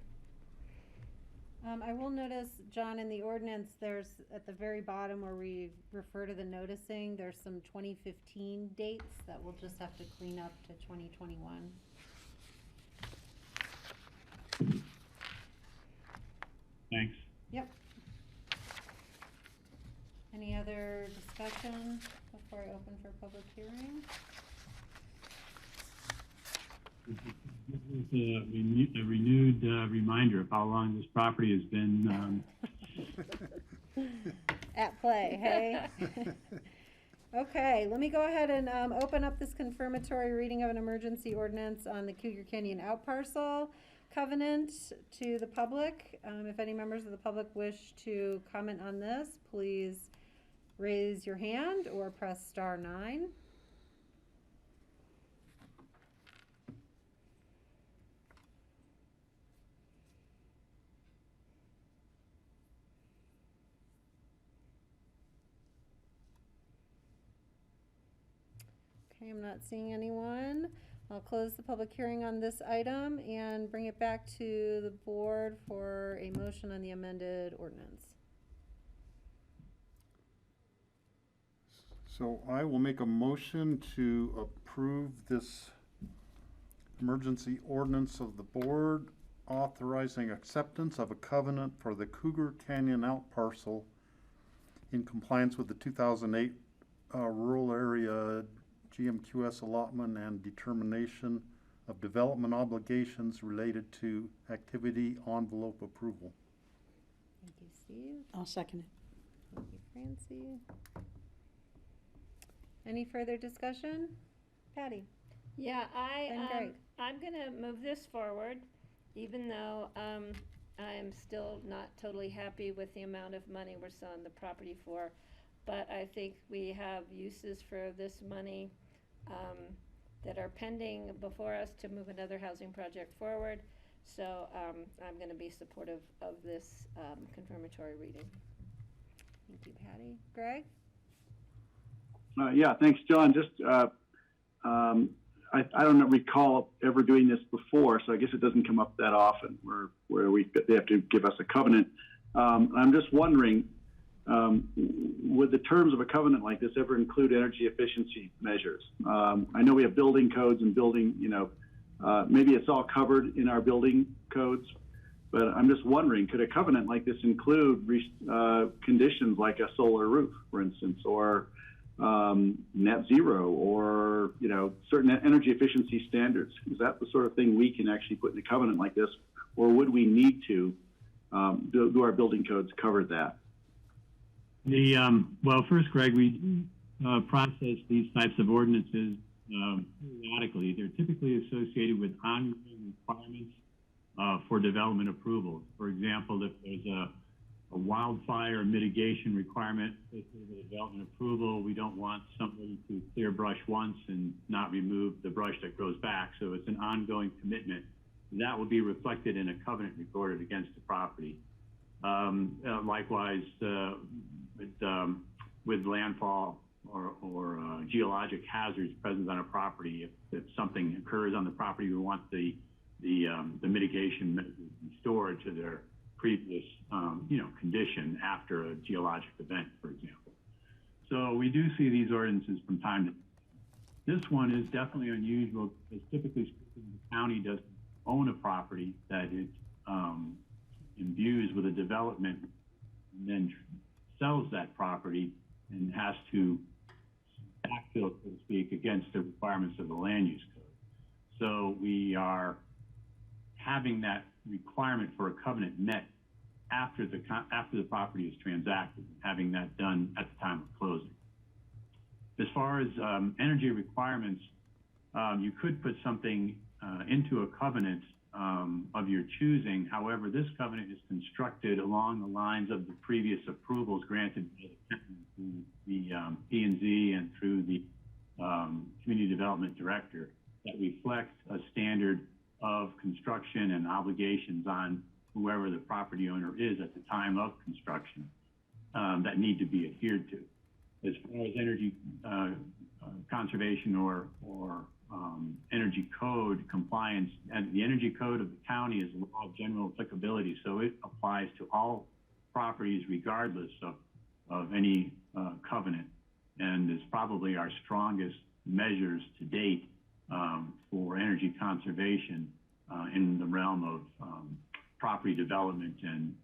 I will notice, John, in the ordinance, there's at the very bottom where we refer to the noticing, there's some 2015 dates that we'll just have to clean up to 2021. Thanks. Yep. Any other discussion before I open for public hearing? A renewed reminder of how long this property has been at play, hey? Okay, let me go ahead and open up this confirmatory reading of an emergency ordinance on the Cougar Canyon outparcel covenant to the public. If any members of the public wish to comment on this, please raise your hand or press *9. Okay, I'm not seeing anyone. I'll close the public hearing on this item and bring it back to the board for a motion on the amended ordinance. So I will make a motion to approve this emergency ordinance of the board authorizing acceptance of a covenant for the Cougar Canyon outparcel in compliance with the 2008 rural area GMQS allotment and determination of development obligations related to activity envelope approval. Thank you, Steve. I'll second it. Thank you, Francie. Any further discussion? Patty? Yeah, I'm gonna move this forward, even though I am still not totally happy with the amount of money we're selling the property for. But I think we have uses for this money that are pending before us to move another housing project forward. So I'm going to be supportive of this confirmatory reading. Thank you, Patty. Greg? Yeah, thanks, John. Just I don't recall ever doing this before, so I guess it doesn't come up that often where they have to give us a covenant. I'm just wondering, would the terms of a covenant like this ever include energy efficiency measures? I know we have building codes and building, maybe it's all covered in our building codes. But I'm just wondering, could a covenant like this include conditions like a solar roof, for instance, or net zero, or certain energy efficiency standards? Is that the sort of thing we can actually put in a covenant like this, or would we need to do our building codes cover that? Well, first, Greg, we process these types of ordinances periodically. They're typically associated with ongoing requirements for development approvals. For example, if there's a wildfire mitigation requirement with the development approval, we don't want somebody to clear brush once and not remove the brush that grows back. So it's an ongoing commitment. That will be reflected in a covenant recorded against the property. Likewise, with landfall or geologic hazards present on a property, if something occurs on the property, we want the mitigation restored to their previous condition after a geologic event, for example. So we do see these ordinances from time to time. This one is definitely unusual because typically speaking, the county doesn't own a property that it imbues with a development and then sells that property and has to backfill, so to speak, against the requirements of the land use code. So we are having that requirement for a covenant met after the property is transacted, having that done at the time of closing. As far as energy requirements, you could put something into a covenant of your choosing. However, this covenant is constructed along the lines of the previous approvals granted by the P&Z and through the Community Development Director that reflects a standard of construction and obligations on whoever the property owner is at the time of construction that need to be adhered to. As far as energy conservation or energy code compliance, and the energy code of the county is a law of general applicability, so it applies to all properties regardless of any covenant, and is probably our strongest measures to date for energy conservation in the realm of property development and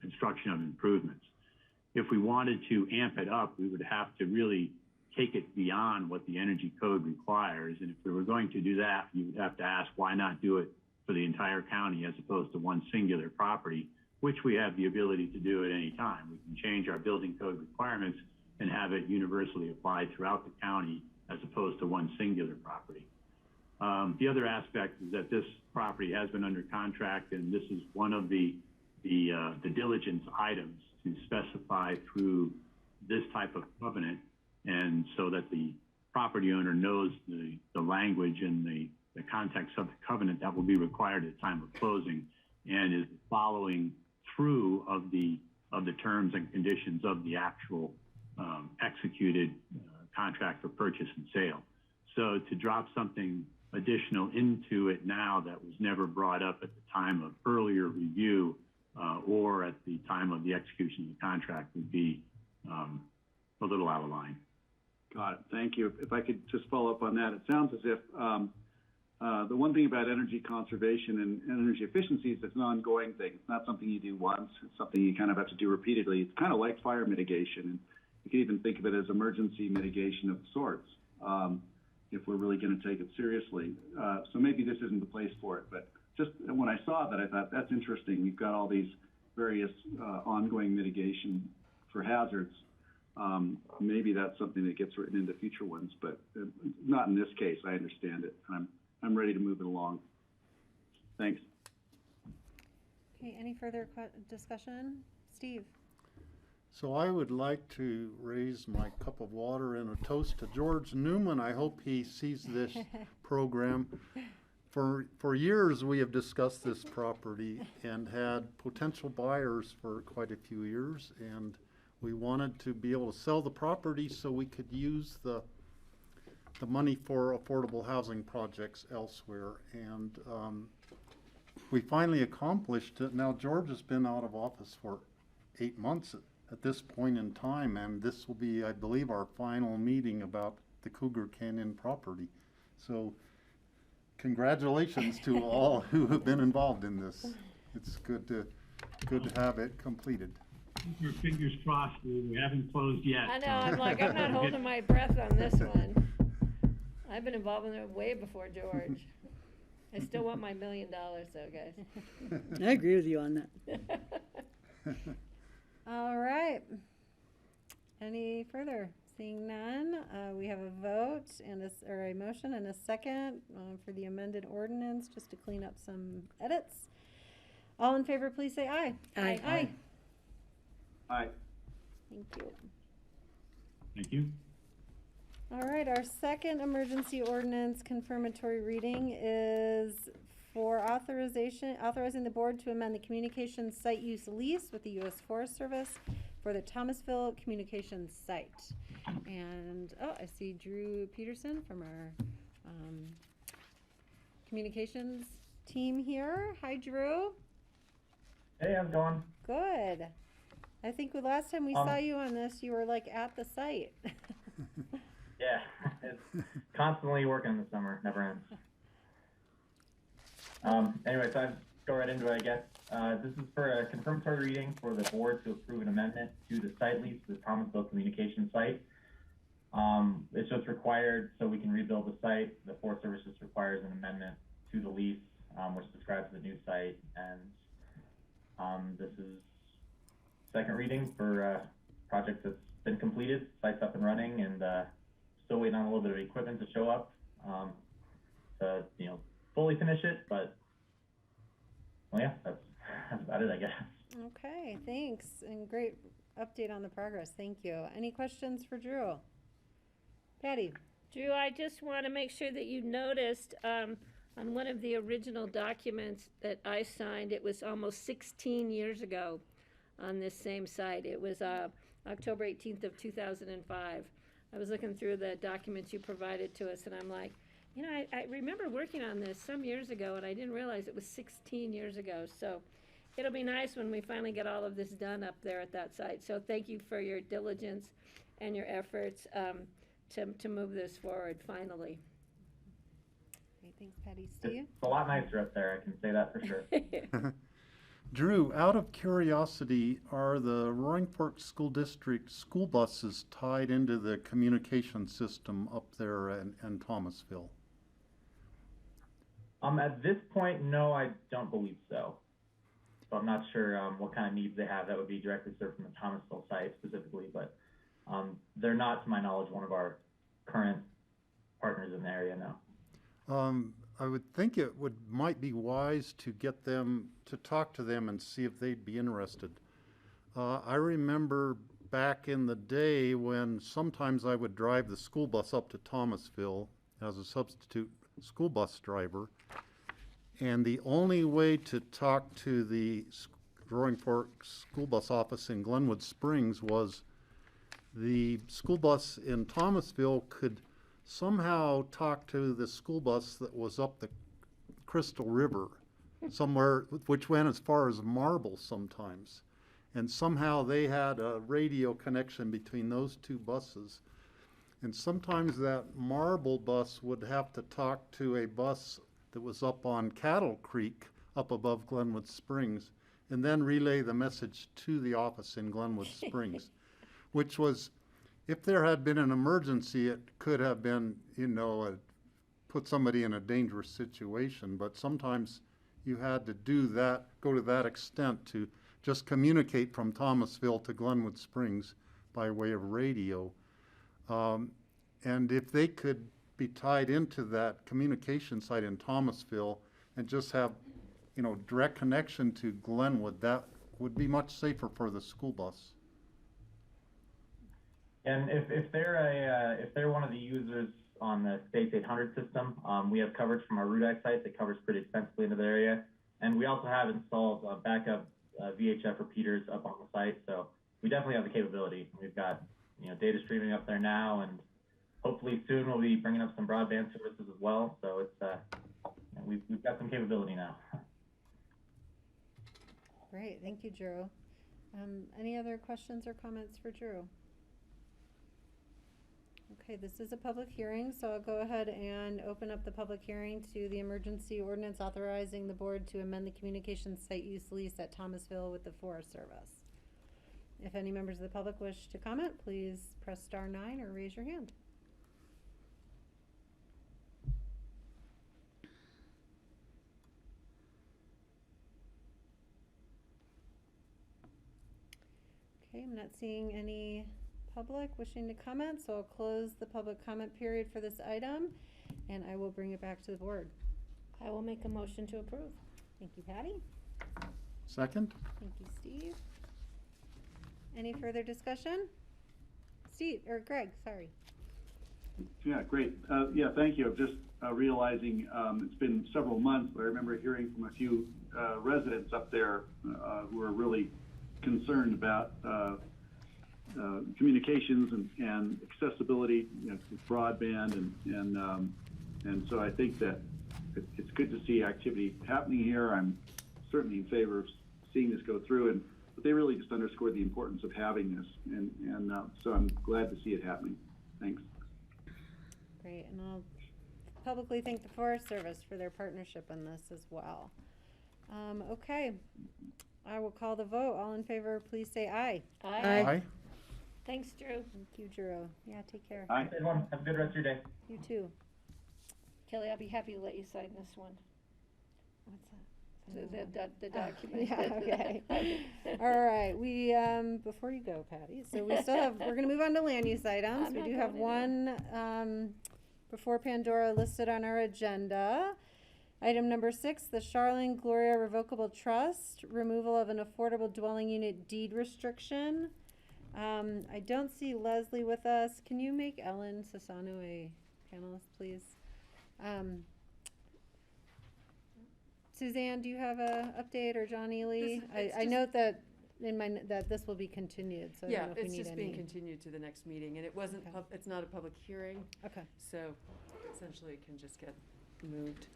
construction of improvements. If we wanted to amp it up, we would have to really take it beyond what the energy code requires. And if we were going to do that, you would have to ask, why not do it for the entire county as opposed to one singular property, which we have the ability to do at any time. We can change our building code requirements and have it universally applied throughout the county as opposed to one singular property. The other aspect is that this property has been under contract, and this is one of the diligence items to specify through this type of covenant, and so that the property owner knows the language and the context of the covenant that will be required at the time of closing, and is following through of the terms and conditions of the actual executed contract for purchase and sale. So to drop something additional into it now that was never brought up at the time of earlier review or at the time of the execution of the contract would be a little out of line. Got it. Thank you. If I could just follow up on that, it sounds as if the one thing about energy conservation and energy efficiency is it's an ongoing thing. It's not something you do once. It's something you kind of have to do repeatedly. It's kind of like fire mitigation. And you can even think of it as emergency mitigation of sorts if we're really going to take it seriously. So maybe this isn't the place for it. But just when I saw that, I thought, that's interesting. We've got all these various ongoing mitigation for hazards. Maybe that's something that gets written into future ones, but not in this case. I understand it. I'm ready to move it along. Thanks. Okay, any further discussion? Steve? So I would like to raise my cup of water and a toast to George Newman. I hope he sees this program. For years, we have discussed this property and had potential buyers for quite a few years, and we wanted to be able to sell the property so we could use the money for affordable housing projects elsewhere. And we finally accomplished it. Now, George has been out of office for 8 months at this point in time, and this will be, I believe, our final meeting about the Cougar Canyon property. So congratulations to all who have been involved in this. it's good to have it completed. Keep your fingers crossed. We haven't closed yet. I know, I'm like, I'm not holding my breath on this one. I've been involved in it way before George. I still want my $1 million though, guys. I agree with you on that. All right. Any further? Seeing none, we have a vote and a motion and a second for the amended ordinance, just to clean up some edits. All in favor, please say aye. Aye. Aye. Aye. Thank you. Thank you. All right, our second emergency ordinance confirmatory reading is for authorizing the board to amend the communications site use lease with the U.S. Forest Service for the Thomasville Communications Site. And, I see Drew Peterson from our communications team here. Hi, Drew. Hey, how's it going? Good. I think the last time we saw you on this, you were like at the site. Yeah, it's constantly working in the summer, never ends. Anyway, so I'll go right into it, I guess. This is for a confirmatory reading for the board to approve an amendment to the site lease for the Thomasville Communications Site. It's just required so we can rebuild the site. The Forest Service just requires an amendment to the lease, which describes the new site. And this is second reading for a project that's been completed, site's up and running, and still waiting on a little bit of equipment to show up to fully finish it. But well, yeah, that's about it, I guess. Okay, thanks, and great update on the progress. Thank you. Any questions for Drew? Patty? Drew, I just want to make sure that you noticed on one of the original documents that I signed, it was almost 16 years ago on this same site. It was October 18th of 2005. I was looking through the documents you provided to us, and I'm like, I remember working on this some years ago, and I didn't realize it was 16 years ago. So it'll be nice when we finally get all of this done up there at that site. So thank you for your diligence and your efforts to move this forward finally. Great, thanks, Patty. Steve? It's a lot nicer up there, I can say that for sure. Drew, out of curiosity, are the Roaring Fork School District school buses tied into the communication system up there in Thomasville? At this point, no, I don't believe so. So I'm not sure what kind of needs they have that would be directly served from the Thomasville site specifically, but they're not, to my knowledge, one of our current partners in the area now. I would think it might be wise to get them to talk to them and see if they'd be interested. I remember back in the day when sometimes I would drive the school bus up to Thomasville as a substitute school bus driver, and the only way to talk to the Roaring Fork school bus office in Glenwood Springs was the school bus in Thomasville could somehow talk to the school bus that was up the Crystal River somewhere, which went as far as Marble sometimes. And somehow they had a radio connection between those two buses. And sometimes that Marble bus would have to talk to a bus that was up on Cattle Creek up above Glenwood Springs and then relay the message to the office in Glenwood Springs, which was, if there had been an emergency, it could have been, put somebody in a dangerous situation. But sometimes you had to do that, go to that extent to just communicate from Thomasville to Glenwood Springs by way of radio. And if they could be tied into that communication site in Thomasville and just have, direct connection to Glenwood, that would be much safer for the school bus. And if they're one of the users on the Space 800 system, we have coverage from our RUDAC site that covers pretty extensively into the area, and we also have installed backup VHF repeaters up on the site, so we definitely have the capability. We've got data streaming up there now, and hopefully soon we'll be bringing up some broadband services as well. So it's we've got some capability now. Great, thank you, Drew. Any other questions or comments for Drew? Okay, this is a public hearing, so I'll go ahead and open up the public hearing to the emergency ordinance authorizing the board to amend the communications site use lease at Thomasville with the Forest Service. If any members of the public wish to comment, please press *9 or raise your hand. Okay, I'm not seeing any public wishing to comment, so I'll close the public comment period for this item, and I will bring it back to the board. I will make a motion to approve. Thank you, Patty. Second? Thank you, Steve. Any further discussion? Steve, or Greg, sorry. Yeah, great. Yeah, thank you. I'm just realizing it's been several months, but I remember hearing from a few residents up there who are really concerned about communications and accessibility, with broadband, and so I think that it's good to see activity happening here. I'm certainly in favor of seeing this go through, but they really just underscored the importance of having this, and so I'm glad to see it happening. Thanks. Great, and I'll publicly thank the Forest Service for their partnership in this as well. Okay, I will call the vote. All in favor, please say aye. Aye. Thanks, Drew. Thank you, Drew. Yeah, take care. Aye. Everyone, have a good rest of your day. You too. Kelly, I'll be happy to let you sign this one. What's that? The document. Yeah, okay. All right, we, before you go, Patty, so we still have, we're gonna move on to land use items. I'm We not do have going one, before Pandora listed on our agenda. Item number 6, the Charlene Gloria Revocable Trust, removal of an affordable dwelling unit deed restriction. I don't see Leslie with us. Can you make Ellen Sassano a panelist, please? Suzanne, do you have a update, or John Ely? I note that that this will be continued, so I don't know if we need any. Yeah, it's just being continued to the next meeting, and it wasn't, Okay. it's not a public hearing, Okay. so essentially it can just get moved.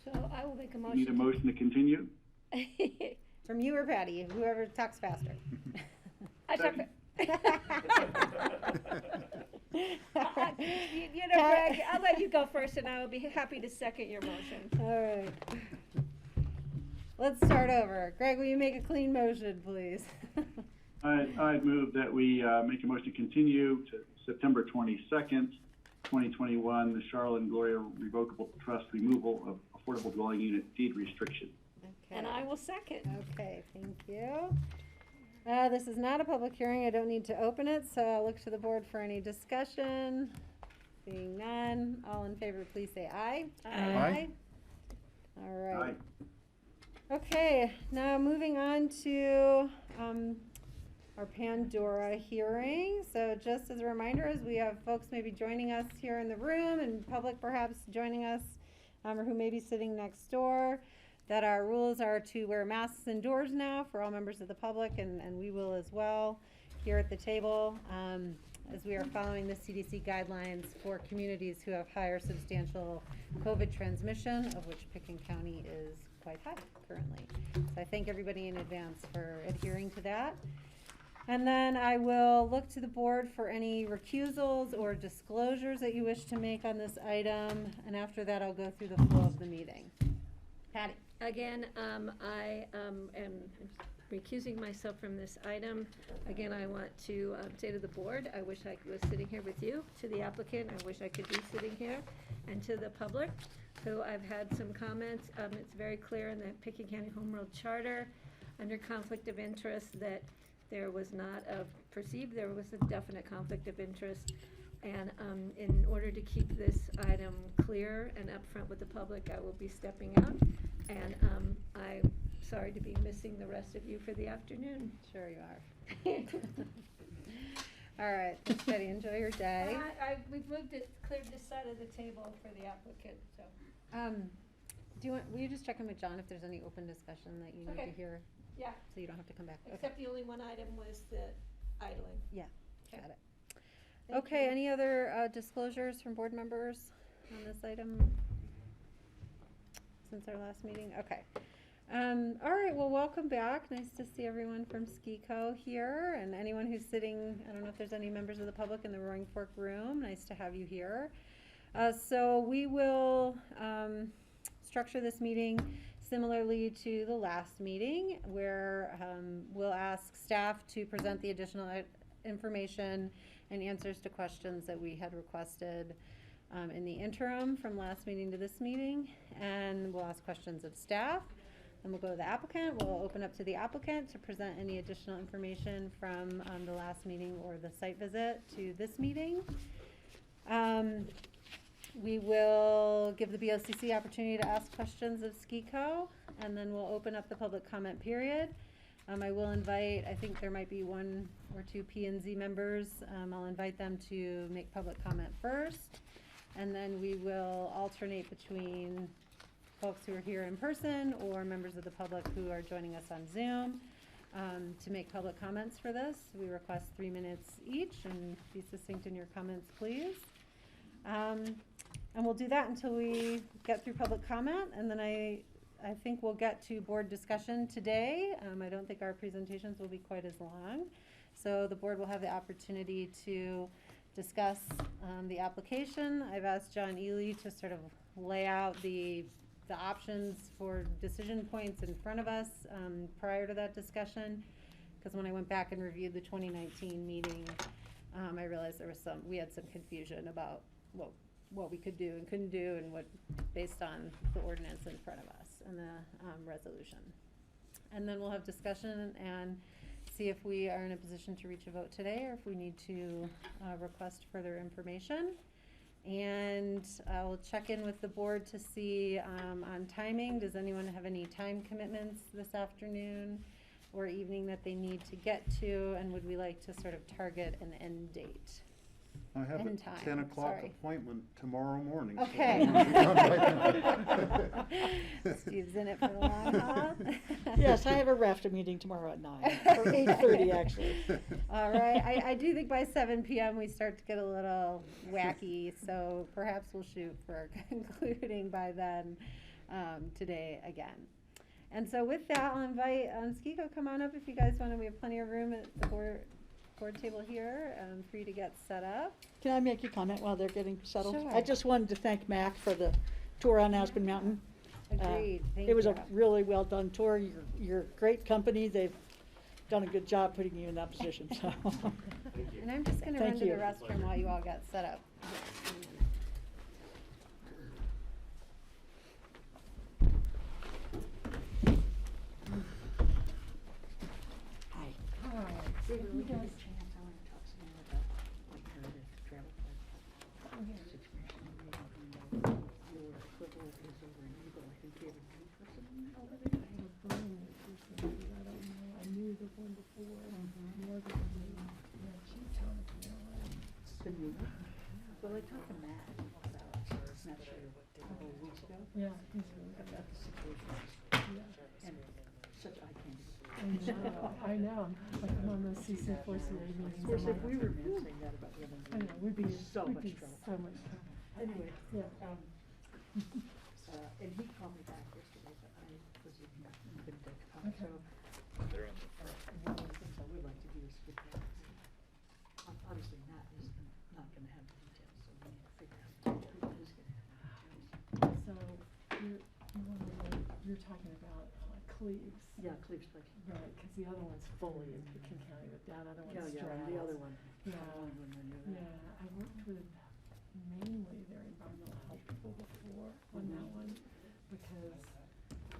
So I will make a You need a motion. motion to continue? From you or Patty, whoever talks faster. I talk Second. You know, Greg, I'll let you go first, and I will be happy to second your motion. All right. Let's start over. Greg, will you make a clean motion, please? I'd move that we make a motion to continue to September 22nd, 2021, the Charlene Gloria Revocable Trust removal of affordable dwelling unit deed restriction. Okay. And I will second. Okay, thank you. This is not a public hearing. I don't need to open it, so I'll look to the board for any discussion. Seeing none, all in favor, please say aye. Aye. All right. Aye. Okay, now moving on to our Pandora hearing. So just as a reminder, as we have folks maybe joining us here in the room and public perhaps joining us, or who may be sitting next door, that our rules are to wear masks indoors now for all members of the public, and we will as well here at the table, as we are following the CDC guidelines for communities who have higher substantial COVID transmission, of which Pickens County is quite high currently. So I thank everybody in advance for adhering to that. And then I will look to the board for any recusals or disclosures that you wish to make on this item, and after that I'll go through the flow of the meeting. Patty. Again, I am recusing myself from this item. Again, I want to say to the board, I wish I was sitting here with you. To the applicant, I wish I could be sitting here. And to the public, who I've had some comments, it's very clear in the Pickens County Home Rule Charter, under conflict of interest, that there was not there was a definite conflict of interest. And in order to keep this item clear and upfront with the public, I will be stepping out. And I'm sorry to be missing the rest of you for the afternoon. Sure you are. All right, thanks, Betty. Enjoy your day. We've moved it, cleared this side of the table for the applicant, so. Will you just check in with John if there's any open discussion that you need Okay. to hear? Yeah, So you don't have to come back? Okay. except the only one item was the idling. Yeah, Okay. got it. Thank Okay, you. any other disclosures from board members on this item since our last meeting? Okay. All right, well, welcome back. Nice to see everyone from SKICO here, and anyone who's sitting, I don't know if there's any members of the public in the Roaring Fork room. Nice to have you here. So we will structure this meeting similarly to the last meeting, where we'll ask staff to present the additional information and answers to questions that we had requested in the interim from last meeting to this meeting, and we'll ask questions of staff. Then we'll go to the applicant. We'll open up to the applicant to present any additional information from the last meeting or the site visit to this meeting. We will give the BOCC opportunity to ask questions of SKICO, and then we'll open up the public comment period. I will invite, I think there might be 1 or 2 P&Z members. I'll invite them to make public comment first, and then we will alternate between folks who are here in person or members of the public who are joining us on Zoom to make public comments for this. We request 3 minutes each, and be succinct in your comments, please. And we'll do that until we get through public comment, and then I think we'll get to board discussion today. I don't think our presentations will be quite as long. So the board will have the opportunity to discuss the application. I've asked John Ely to sort of lay out the options for decision points in front of us prior to that discussion, because when I went back and reviewed the 2019 meeting, I realized we had some confusion about what we could do and couldn't do, and what based on the ordinance in front of us and the resolution. And then we'll have discussion and see if we are in a position to reach a vote today, or if we need to request further information. And I'll check in with the board to see on timing. Does anyone have any time commitments this afternoon or evening that they need to get to? And would we like to sort of target an end date? I have a 10 o'clock appointment tomorrow morning. Okay. Steve's in it for the long haul. Yes, I have a RAFTA meeting tomorrow at 9, or 8:30 actually. All right, I do think by 7 p.m. we start to get a little wacky, so perhaps we'll shoot for concluding by then today again. And so with that, I'll invite SKICO, come on up if you guys want to. We have plenty of room at the board table here for you to get set up. Can I make a comment while they're getting settled? Sure. I just wanted to thank Mac for the tour on Aspen Mountain. Agreed. Thank it was you. a really well done tour. You're a great company. They've done a good job putting you in that position. So. And I'm just going to run to the restroom while you all get set up. David, we got a chance. I want to talk some more about like the travel situation. Your equivalent is over in Eagle. I think you have a new person over there. I have a brand new person. I don't know. I knew the one before. More than me. Yeah, she's telling me. The new one? Well, I talked to Matt about, not sure what, a couple of weeks ago. Yeah, he's really good. About the situation. Yeah. And such eye candy. I know. Like I'm on those CC4CA meetings. Of course, if we were saying that about the other I know, we'd be so much trouble. So much trouble. Anyway, Yeah. And he called me back yesterday, but I was in couldn't take the call. Okay. So, one of the things I would like to do is get that. Obviously, Matt is not gonna have the details, so we need to figure out who is gonna have the details. So you're talking about Cleves. Yeah, Cleves Place. Right, because the other one's fully in Pitkin County, but that other one's Yeah, and the other one. Yeah, I worked with mainly their environmental health people before on that one, because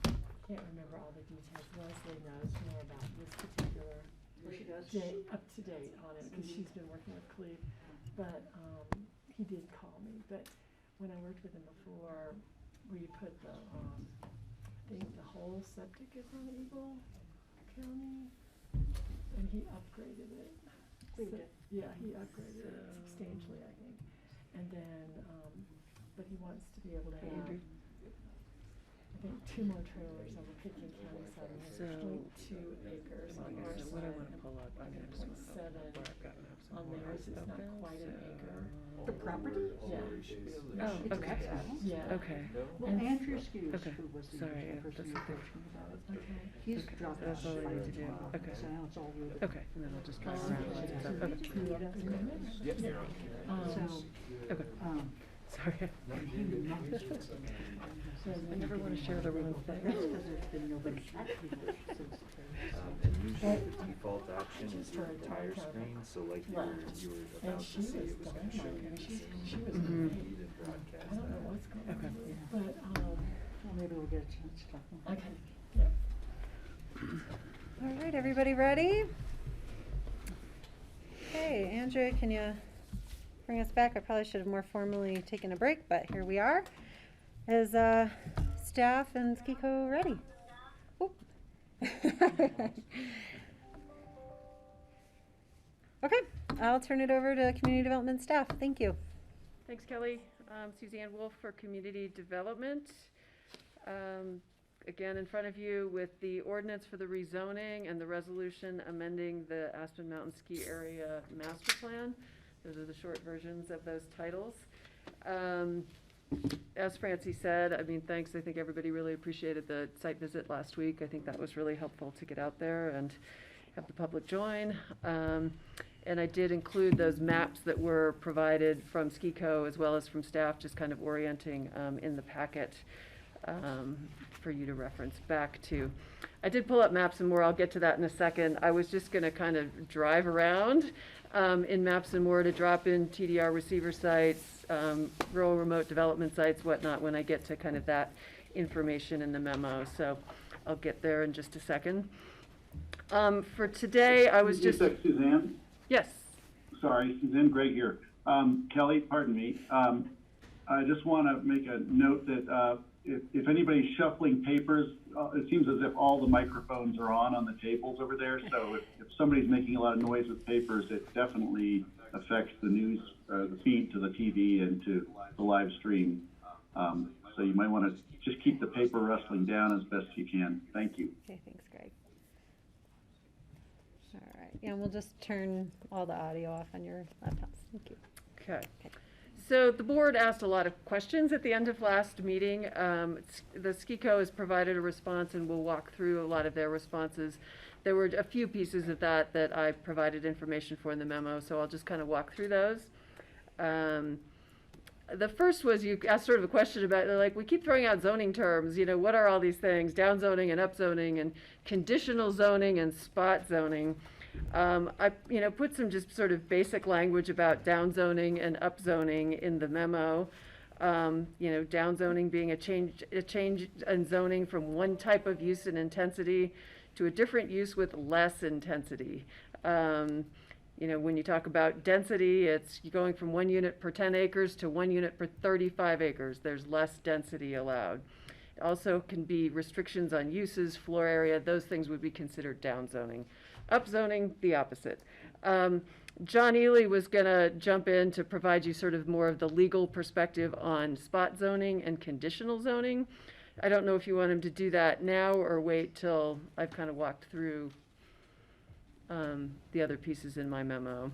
I can't remember all the details. Leslie knows more about this particular She does? up to date on it, because she's been working with Cleve. But he did call me, but when I worked with him before, we put the I think the whole septic is on Eagle County, and he upgraded it. Yeah, he upgraded it substantially, I think. And then, but he wants to be able to have, think 2 more trailers on the Pickens County side, and So, 0.2 acres on our so what I side, wanna pull up, I'm and just 0.7 where I've got maps on theirs. It's not open, quite an so- acre. The property? Yeah. Oh, okay. Yeah. Okay. Well, And- Andrew Skews, Okay. who was the Sorry, original person that's you okay. approached me about it, Okay. he's Okay, dropped that's out all I need to as do. well. Okay. So now it's all wood. Okay, and then I'll just drive Okay. around and stuff. Okay. Do you have agreement? So, Okay. Sorry. I never want to share the wrong That's thing. because there's been nobody since And usually the default option is your For a entire time screen, so like left. you were And about she to see, was it was going to show you the same. she was Mhm. great. You didn't broadcast I don't know that. what's going Okay. on, but, well, maybe we'll get a chance to talk more. okay, yeah. All right, everybody ready? Okay, Andrea, can you bring us back? I probably should have more formally taken a break, but here we are. Is staff and SKICO ready? Oop. Okay, I'll turn it over to community development staff. Thank you. Thanks, Kelly. Suzanne Wolf for Community Development. Again, in front of you with the ordinance for the rezoning and the resolution amending the Aspen Mountain Ski Area Master Plan. Those are the short versions of those titles. As Francie said, I mean, thanks. I think everybody really appreciated the site visit last week. I think that was really helpful to get out there and have the public join. And I did include those maps that were provided from SKICO as well as from staff, just kind of orienting in the packet for you to reference back to. I did pull up maps and more. I'll get to that in a second. I was just going to kind of drive around in maps and more to drop in TDR receiver sites, rural remote development sites, whatnot, when I get to kind of that information in the memo. So I'll get there in just a second. For today, I was just... Suzanne? Yes. Sorry, Suzanne, Greg here. Kelly, pardon me. I just want to make a note that if anybody's shuffling papers, it seems as if all the microphones are on the tables over there. So if somebody's making a lot of noise with papers, it definitely affects the news, the feed to the TV and to the live stream. So you might want to just keep the paper rustling down as best you can. Thank you. Okay, thanks, Greg. All right, yeah, and we'll just turn all the audio off on your laptops. Thank you. Okay. So the board asked a lot of questions at the end of last meeting. The SKICO has provided a response and we'll walk through a lot of their responses. There were a few pieces of that I provided information for in the memo, so I'll just kind of walk through those. The first was you asked sort of a question about, like, we keep throwing out zoning terms, you know, what are all these things? Down zoning and up zoning and conditional zoning and spot zoning. I put some just sort of basic language about down zoning and up zoning in the memo. Down zoning being a change in zoning from one type of use and intensity to a different use with less intensity. When you talk about density, it's going from 1 unit per 10 acres to 1 unit per 35 acres. There's less density allowed. It also can be restrictions on uses, floor area, those things would be considered down zoning. Upzoning, the opposite. John Ely was going to jump in to provide you sort of more of the legal perspective on spot zoning and conditional zoning. I don't know if you want him to do that now or wait till I've kind of walked through the other pieces in my memo.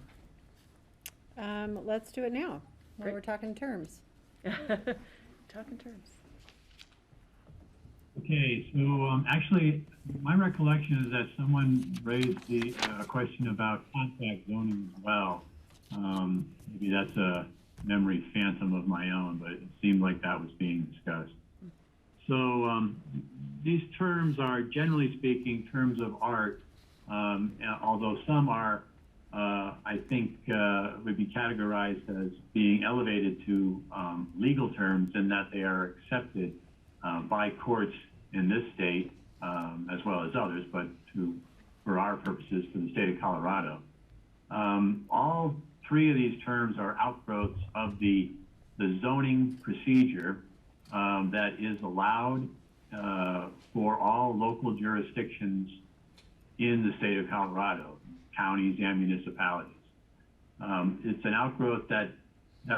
Let's do it now, while Great. we're talking terms. Talking terms. Okay, so actually, my recollection is that someone raised a question about contract zoning as well. Maybe that's a memory phantom of my own, but it seemed like that was being discussed. So these terms are, generally speaking, terms of art, although some are, I think, would be categorized as being elevated to legal terms in that they are accepted by courts in this state, as well as others, but for our purposes, for the state of Colorado. All three of these terms are outgrowths of the zoning procedure that is allowed for all local jurisdictions in the state of Colorado, counties and municipalities. It's an outgrowth that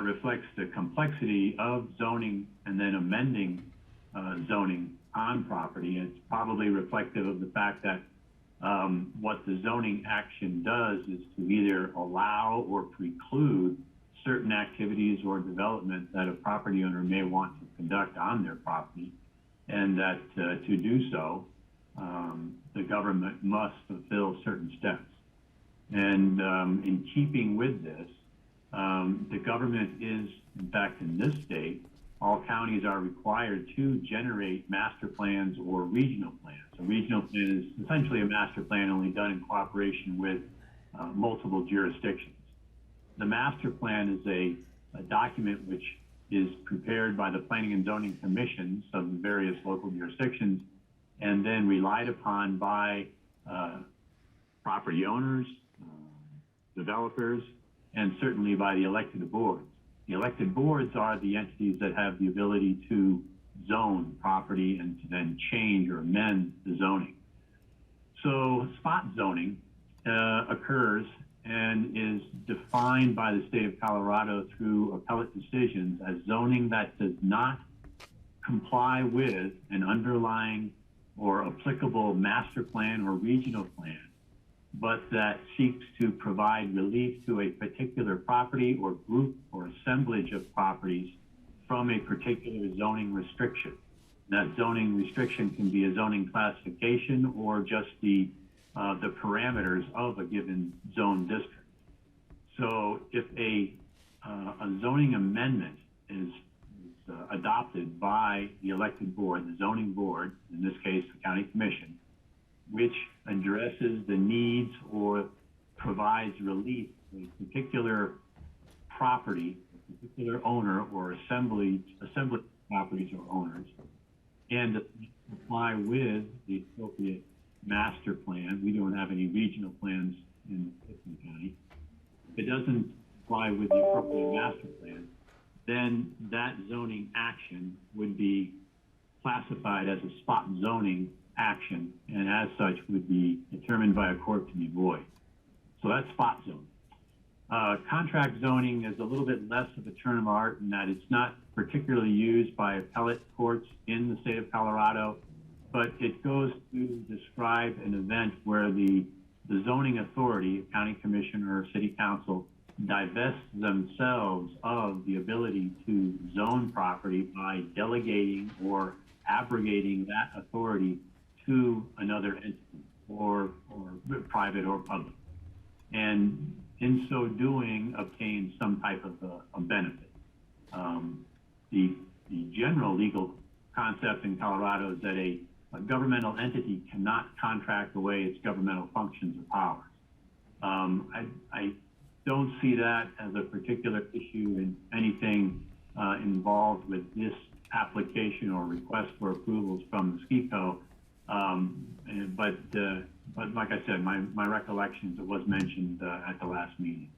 reflects the complexity of zoning and then amending zoning on property. It's probably reflective of the fact that what the zoning action does is to either allow or preclude certain activities or development that a property owner may want to conduct on their property, and that to do so, the government must fulfill certain steps. And in keeping with this, the government is, in fact, in this state, all counties are required to generate master plans or regional plans. A regional plan is essentially a master plan only done in cooperation with multiple jurisdictions. The master plan is a document which is prepared by the planning and zoning commissions of the various local jurisdictions and then relied upon by property owners, developers, and certainly by the elected boards. The elected boards are the entities that have the ability to zone property and to then change or amend the zoning. So spot zoning occurs and is defined by the state of Colorado through appellate decisions as zoning that does not comply with an underlying or applicable master plan or regional plan, but that seeks to provide relief to a particular property or group or assemblage of properties from a particular zoning restriction. That zoning restriction can be a zoning classification or just the parameters of a given zone district. So if a zoning amendment is adopted by the elected board, the zoning board, in this case, the county commission, which addresses the needs or provides relief to a particular property, a particular owner or assembly properties or owners, and to comply with the appropriate master plan. We don't have any regional plans in Clifton County. If it doesn't comply with the appropriate master plan, then that zoning action would be classified as a spot zoning action, and as such would be determined by a court to be void. So that's spot zoning. Contract zoning is a little bit less of a term of art in that it's not particularly used by appellate courts in the state of Colorado, but it goes to describe an event where the zoning authority, county commission or city council, divests themselves of the ability to zone property by delegating or abrogating that authority to another entity or private or public, and in so doing obtain some type of a benefit. The general legal concept in Colorado is that a governmental entity cannot contract away its governmental functions or powers. I don't see that as a particular issue in anything involved with this application or request for approvals from the SCICO. But like I said, my recollection is it was mentioned at the last meeting.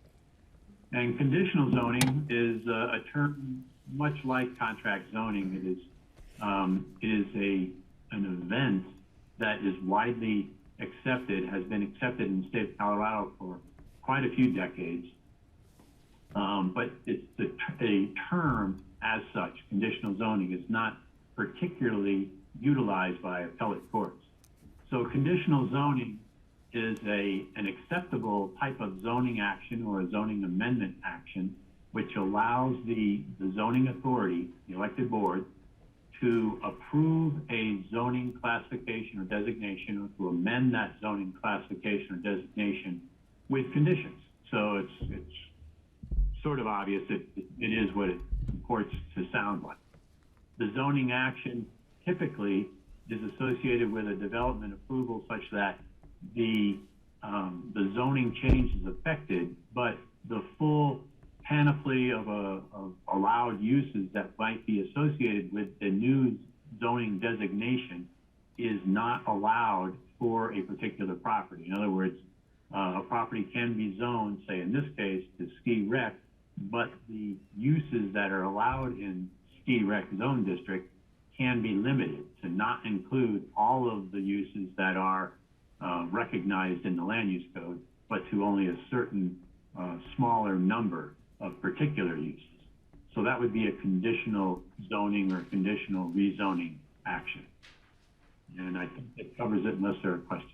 And conditional zoning is a term much like contract zoning. It is an event that is widely accepted, has been accepted in the state of Colorado for quite a few decades. But it's a term as such. Conditional zoning is not particularly utilized by appellate courts. So conditional zoning is an acceptable type of zoning action or a zoning amendment action, which allows the zoning authority, the elected board, to approve a zoning classification or designation or to amend that zoning classification or designation with conditions. So it's sort of obvious that it is what it purports to sound like. The zoning action typically is associated with a development approval such that the zoning change is affected, but the full panoply of allowed uses that might be associated with the new zoning designation is not allowed for a particular property. In other words, a property can be zoned, say in this case, to ski rec, but the uses that are allowed in ski rec zone district can be limited to not include all of the uses that are recognized in the land use code, but to only a certain smaller number of particular uses. So that would be a conditional zoning or conditional rezoning action. And I think that covers it unless there are questions.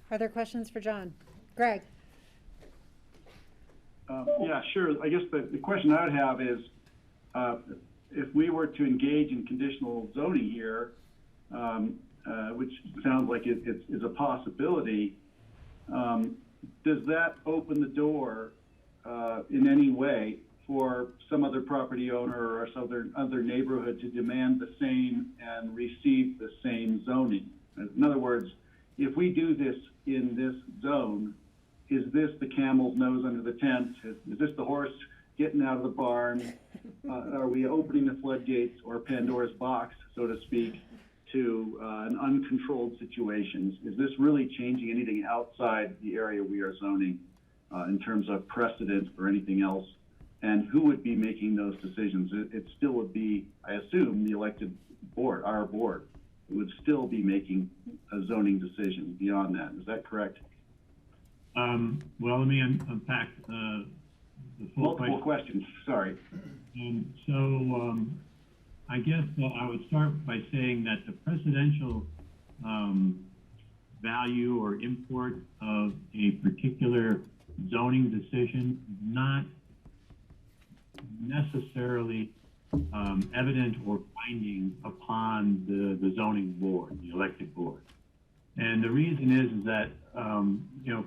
Are there questions for John? Greg? Yeah, sure. I guess the question I would have is, if we were to engage in conditional zoning here, which sounds like it is a possibility, does that open the door in any way for some other property owner or some other neighborhood to demand the same and receive the same zoning? In other words, if we do this in this zone, is this the camel's nose under the tent? Is this the horse getting out of the barn? Are we opening the floodgates or Pandora's box, so to speak, to an uncontrolled situation? Is this really changing anything outside the area we are zoning in terms of precedent or anything else? And who would be making those decisions? It still would be, I assume, the elected board, our board, would still be making a zoning decision beyond that. Is that correct? Well, let me unpack the full multiple questions. Sorry. I guess I would start by saying that the presidential value or import of a particular zoning decision is not necessarily evident or binding upon the zoning board, the elected board. And the reason is that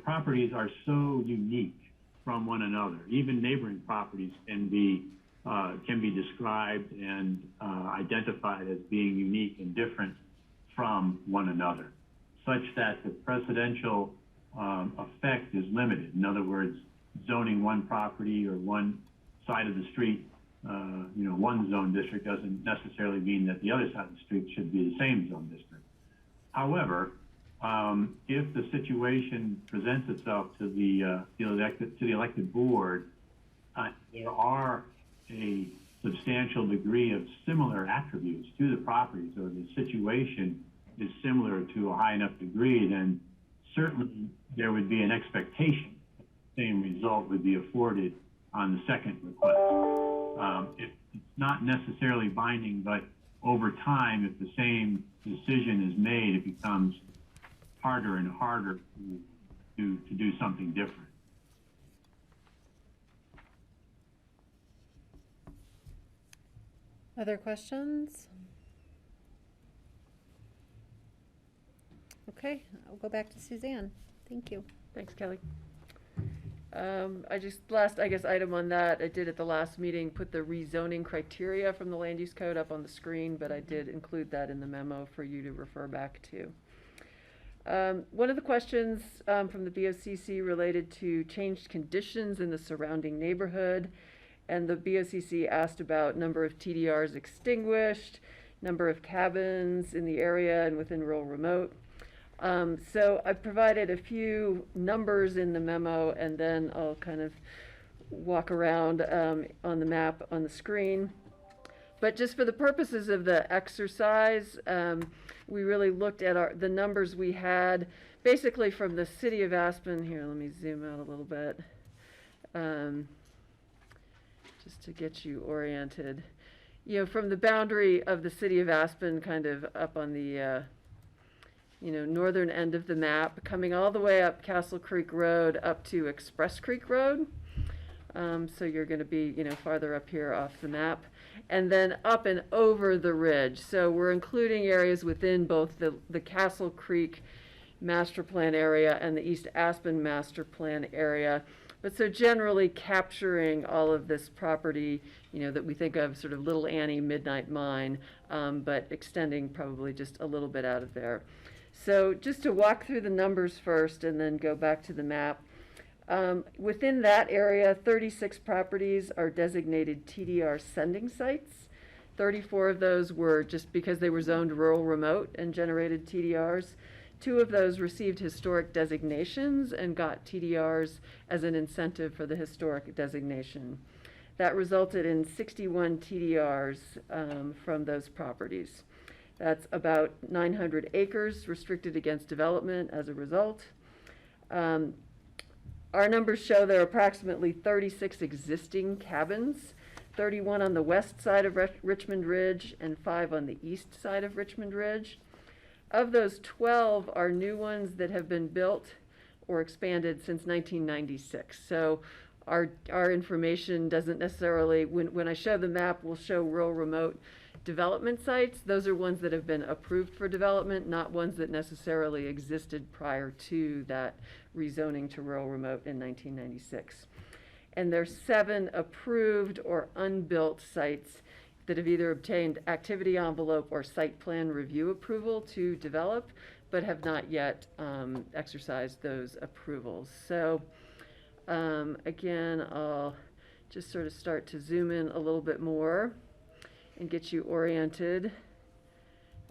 properties are so unique from one another. Even neighboring properties can be described and identified as being unique and different from one another, such that the precedential effect is limited. In other words, zoning one property or one side of the street, one zone district doesn't necessarily mean that the other side of the street should be the same zone district. However, if the situation presents itself to the elected board, there are a substantial degree of similar attributes to the properties, or the situation is similar to a high enough degree, then certainly there would be an expectation that the same result would be afforded on the second request. It's not necessarily binding, but over time, if the same decision is made, it becomes harder and harder to do something different. Other questions? Okay, I'll go back to Suzanne. Thank you. Thanks, Kelly. I guess item on that, I did at the last meeting put the rezoning criteria from the land use code up on the screen, but I did include that in the memo for you to refer back to. One of the questions from the BOCC related to changed conditions in the surrounding neighborhood, and the BOCC asked about number of TDRs extinguished, number of cabins in the area and within rural remote. So I provided a few numbers in the memo, and then I'll kind of walk around on the map on the screen. But just for the purposes of the exercise, we really looked at the numbers we had basically from the city of Aspen. Here, let me zoom out a little bit just to get you oriented. From the boundary of the city of Aspen, kind of up on the northern end of the map, coming all the way up Castle Creek Road up to Express Creek Road. So you're going to be, farther up here off the map, and then up and over the ridge. So we're including areas within both the Castle Creek master plan area and the East Aspen master plan area. But so generally capturing all of this property, that we think of sort of Little Annie Midnight Mine, but extending probably just a little bit out of there. So just to walk through the numbers first and then go back to the map. Within that area, 36 properties are designated TDR sending sites. 34 of those were just because they were zoned rural remote and generated TDRs. 2 of those received historic designations and got TDRs as an incentive for the historic designation. That resulted in 61 TDRs from those properties. That's about 900 acres restricted against development as a result. Our numbers show there are approximately 36 existing cabins 31 on the west side of Richmond Ridge and 5 on the east side of Richmond Ridge. Of those, 12 are new ones that have been built or expanded since 1996. So our information doesn't necessarily, when I show the map, we'll show rural remote development sites. Those are ones that have been approved for development, not ones that necessarily existed prior to that rezoning to rural remote in 1996. And there's 7 approved or unbuilt sites that have either obtained activity envelope or site plan review approval to develop, but have not yet exercised those approvals. So again, I'll just sort of start to zoom in a little bit more and get you oriented.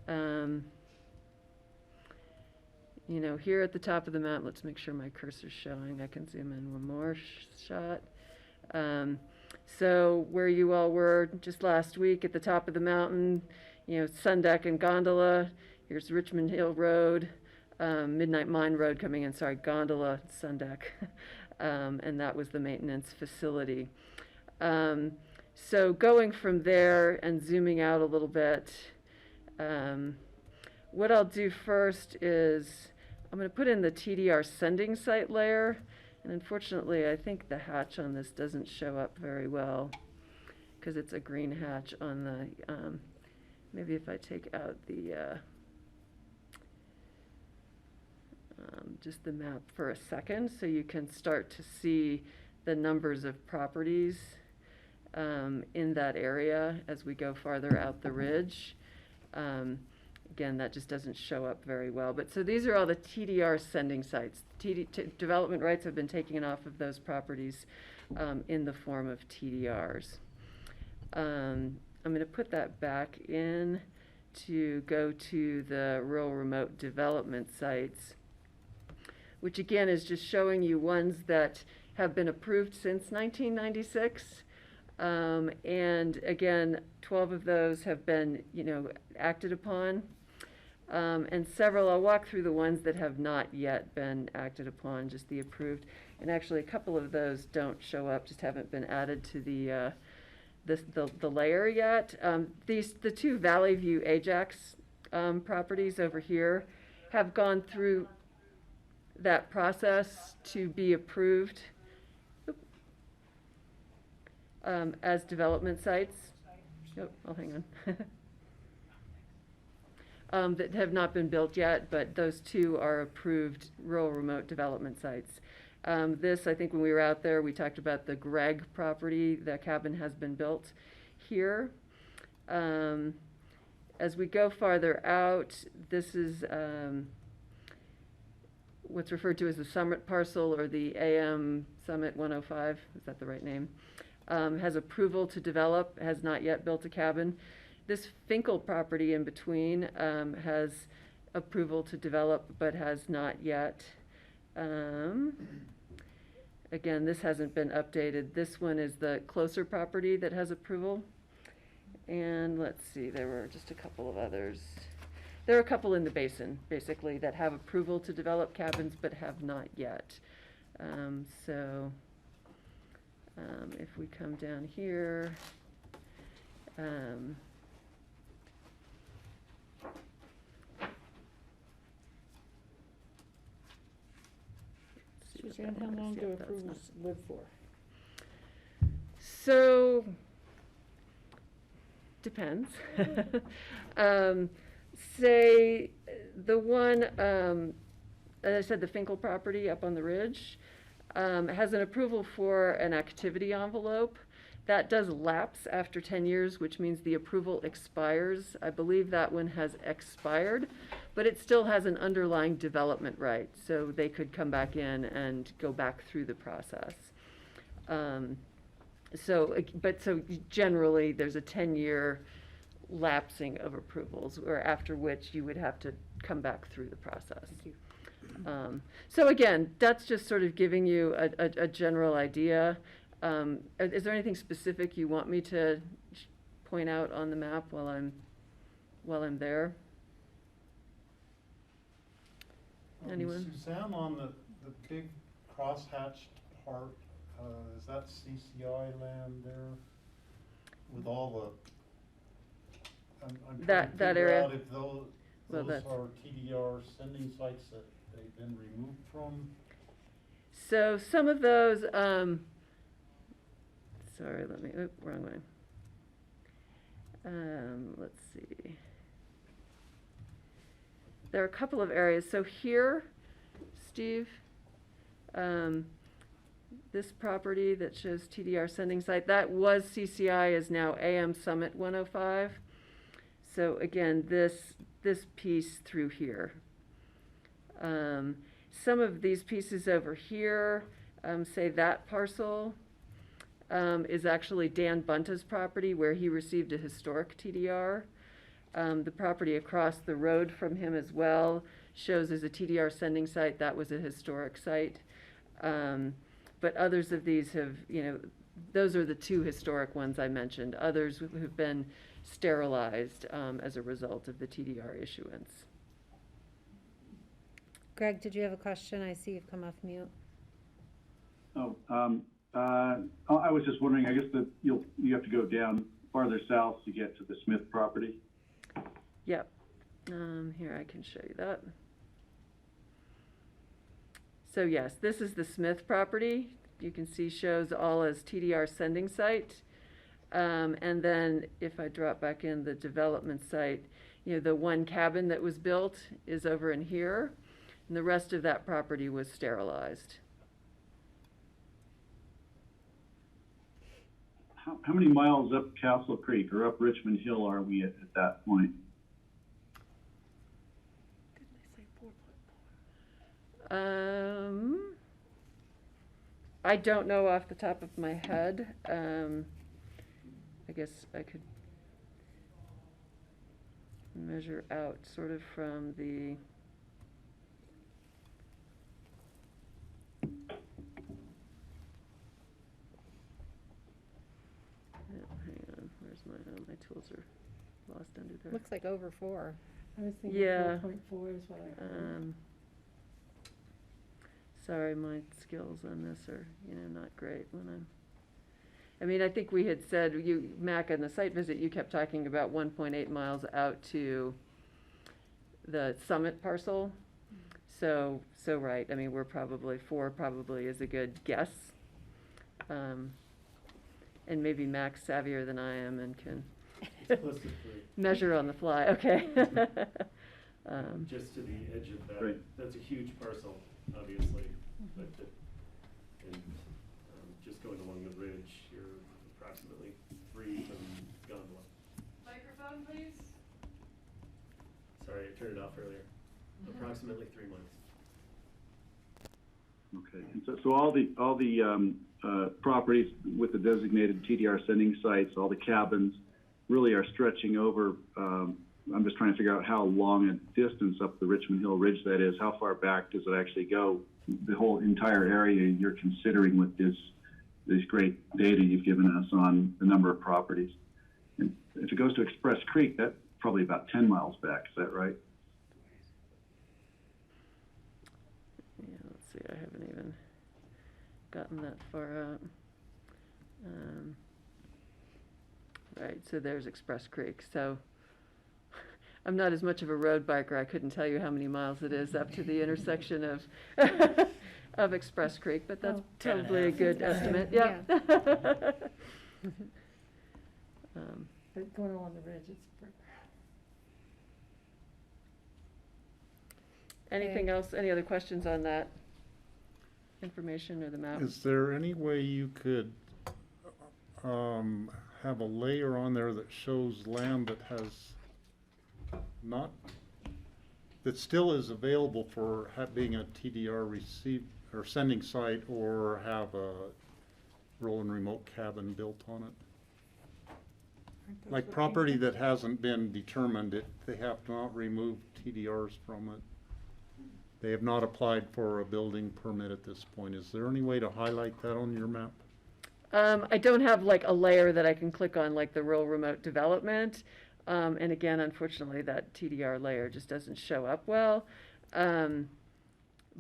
You know, here at the top of the mountain, let's make sure my cursor's showing. I can zoom in one more shot. So where you all were just last week at the top of the mountain, you know, Sun Deck and Gondola. Here's Richmond Hill Road, Midnight Mine Road coming in, sorry, Gondola, Sun Deck. And that was the maintenance facility. So going from there and zooming out a little bit, what I'll do first is I'm going to put in the TDR sending site layer. And unfortunately, I think the hatch on this doesn't show up very well because it's a green hatch on the, maybe if I take out the, just the map for a second so you can start to see the numbers of properties in that area as we go farther out the ridge. Again, that just doesn't show up very well. But so these are all the TDR sending sites. Development rights have been taken off of those properties in the form of TDRs. I'm going to put that back in to go to the rural remote development sites, which again is just showing you ones that have been approved since 1996. And again, 12 of those have been, you know, acted upon. And several, I'll walk through the ones that have not yet been acted upon, just the approved. And actually a couple of those don't show up, just haven't been added to the layer yet. The 2 Valley View Ajax properties over here have gone through that process to be approved as development sites. Oh, hang on. That have not been built yet, but those 2 are approved rural remote development sites. This, I think when we were out there, we talked about the Gregg property. The cabin has been built here. As we go farther out, this is what's referred to as the Summit parcel, or the AM Summit 105, is that the right name? Has approval to develop, has not yet built a cabin. This Finkel property in between has approval to develop, but has not yet. Again, this hasn't been updated. This one is the closer property that has approval. And let's see, there were just a couple of others. There are a couple in the basin, basically, that have approval to develop cabins, but have not yet. If we come down here, Suzanne, how long do approvals live for? So, depends. Say the one, as I said, the Finkel property up on the ridge has an approval for an activity envelope. That does lapse after 10 years, which means the approval expires. I believe that one has expired, but it still has an underlying development right, so they could come back in and go back through the process. So generally, there's a 10-year lapsing of approvals, or after which you would have to come back through the process. So again, that's just sort of giving you a general idea. Is there anything specific you want me to point out on the map while I'm there? Anyone? Suzanne, on the big crosshatched part, is that CCI land there? with all I'm That trying to figure area. out if those Well, that's- are TDR sending sites that they've been removed from. So some of those, sorry, wrong one. Let's see. There are a couple of areas. So here, Steve, this property that shows TDR sending site, that was CCI, is now AM Summit 105. So again, this piece through here. Some of these pieces over here, say that parcel, is actually Dan Bunta's property where he received a historic TDR. The property across the road from him as well shows as a TDR sending site. That was a historic site. But others of these have, those are the two historic ones I mentioned. Others have been sterilized as a result of the TDR issuance. Greg, did you have a question? I see you've come off mute. I was just wondering, I guess that you have to go down farther south to get to the Smith property. Yep. Here, I can show you that. So yes, this is the Smith property. You can see shows all as TDR sending site. And then if I drop back in the development site, the one cabin that was built is over in here, and the rest of that property was sterilized. How many miles up Castle Creek or up Richmond Hill are we at that point? I don't know off the top of my head. I guess I could measure out sort of from the hang on, where's my tools are lost under there. Looks like over 4. I was thinking Yeah. 4.4 is what I heard. Sorry, my skills on this are, not great when I think we had said, Mac, on the site visit, you kept talking about 1.8 miles out to the Summit parcel. So right, we're probably 4 probably is a good guess. And maybe Mac's savvier than I am and can measure on the fly, okay. Just to the edge of that, Right. That's a huge parcel, obviously, but just going along the ridge, you're approximately 3 from Gondola. Microphone, please. Sorry, I turned it off earlier. Approximately 3 miles. Okay, and so all the properties with the designated TDR sending sites, all the cabins, really are stretching over. I'm just trying to figure out how long a distance up the Richmond Hill Ridge that is. How far back does it actually go? The whole entire area you're considering with this great data you've given us on the number of properties. And if it goes to Express Creek, that's probably about 10 miles back. Is that right? Yeah, let's see, I haven't even gotten that far out. Right, so there's Express Creek. So I'm not as much of a road biker. I couldn't tell you how many miles it is up to the intersection of of Express Creek, but that's probably a good estimate. Yeah. But going along the ridge, it's Anything else? Any other questions on that information or the map? Is there any way you could have a layer on there that shows land that has not, that still is available for being a TDR receive or sending site, or have a rolling remote cabin built on it? Like property that hasn't been determined, they have not removed TDRs from it. They have not applied for a building permit at this point. Is there any way to highlight that on your map? I don't have like a layer that I can click on like the rural remote development. And again, unfortunately, that TDR layer just doesn't show up well.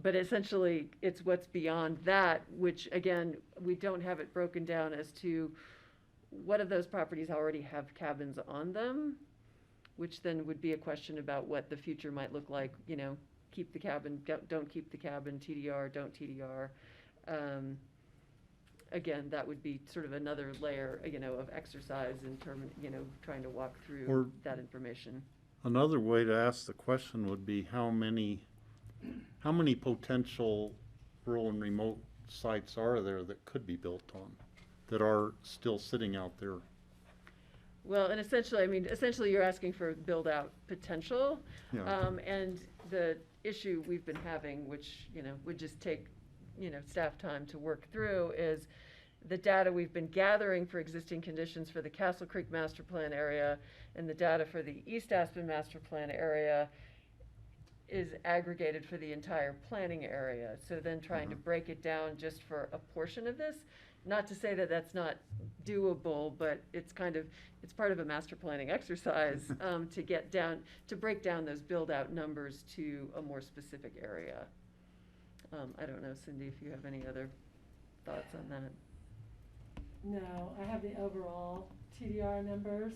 But essentially, it's what's beyond that, which again, we don't have it broken down as to what of those properties already have cabins on them? Which then would be a question about what the future might look like, you know, keep the cabin, don't keep the cabin, TDR, don't TDR. Again, that would be sort of another layer, you know, of exercise in terms, you know, trying to walk through that information. Another way to ask the question would be how many potential rural and remote sites are there that could be built on, that are still sitting out there? Well, and essentially you're asking for build-out potential. Yeah. And the issue we've been having, which, you know, would just take, you know, staff time to work through, is the data we've been gathering for existing conditions for the Castle Creek Master Plan area and the data for the East Aspen Master Plan area is aggregated for the entire planning area. So then trying to break it down just for a portion of this, not to say that that's not doable, but it's part of a master planning exercise to break down those build-out numbers to a more specific area. I don't know, Cindy, if you have any other thoughts on that. No, I have the overall TDR numbers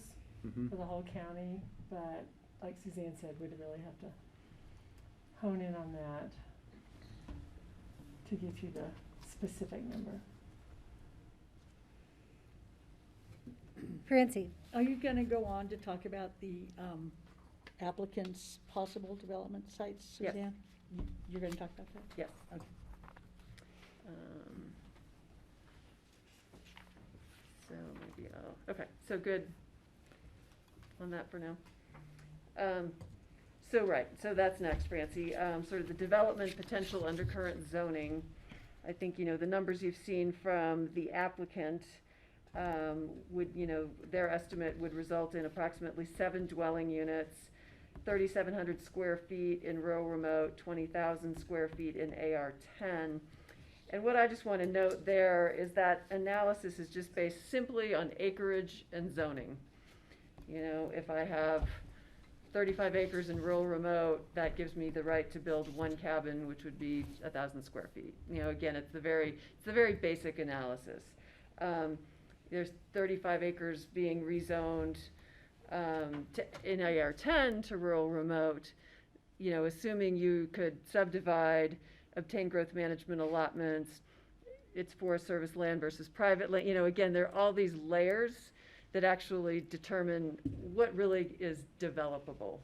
for the whole county, but like Suzanne said, we'd really have to hone in on that to give you the specific number. Francie. Are you going to go on to talk about the applicants' possible development sites, Suzanne? Yes. You're going to talk about that? Yes. Okay. So maybe okay, so good on that for now. So that's next, Francie. Sort of the development potential under current zoning. I think, you know, the numbers you've seen from the applicant would, you know, their estimate would result in approximately 7 dwelling units, 3,700 square feet in rural remote, 20,000 square feet in AR10. And what I just want to note there is that analysis is just based simply on acreage and zoning. You know, if I have 35 acres in rural remote, that gives me the right to build one cabin, which would be 1,000 square feet. You know, again, it's the very basic analysis. There's 35 acres being rezoned in AR10 to rural remote. You know, assuming you could subdivide, obtain growth management allotments, it's Forest Service land versus private land. You know, again, there are all these layers that actually determine what really is developable.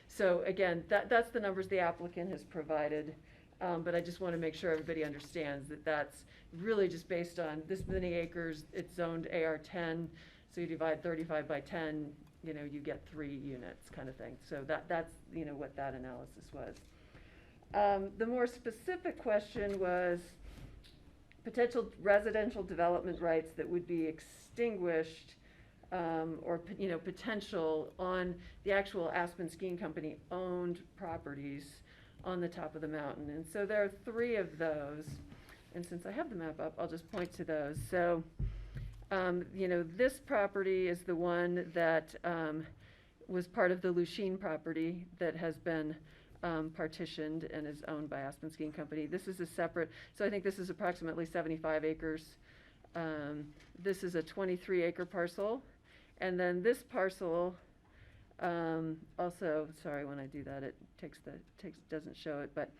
So again, that's the numbers the applicant has provided, but I just want to make sure everybody understands that that's really just based on this many acres. It's zoned AR10, so you divide 35 by 10, you know, you get 3 units kind of thing. So that's, you know, what that analysis was. The more specific question was potential residential development rights that would be extinguished or, you know, potential on the actual Aspen Skiing Company owned properties on the top of the mountain. And so there are 3 of those. And since I have the map up, I'll just point to those. So, you know, this property is the one that was part of the Lucene property that has been partitioned and is owned by Aspen Skiing Company. This is a separate, so I think this is approximately 75 acres. This is a 23-acre parcel. And then this parcel also, sorry, when I do that, it doesn't show it, but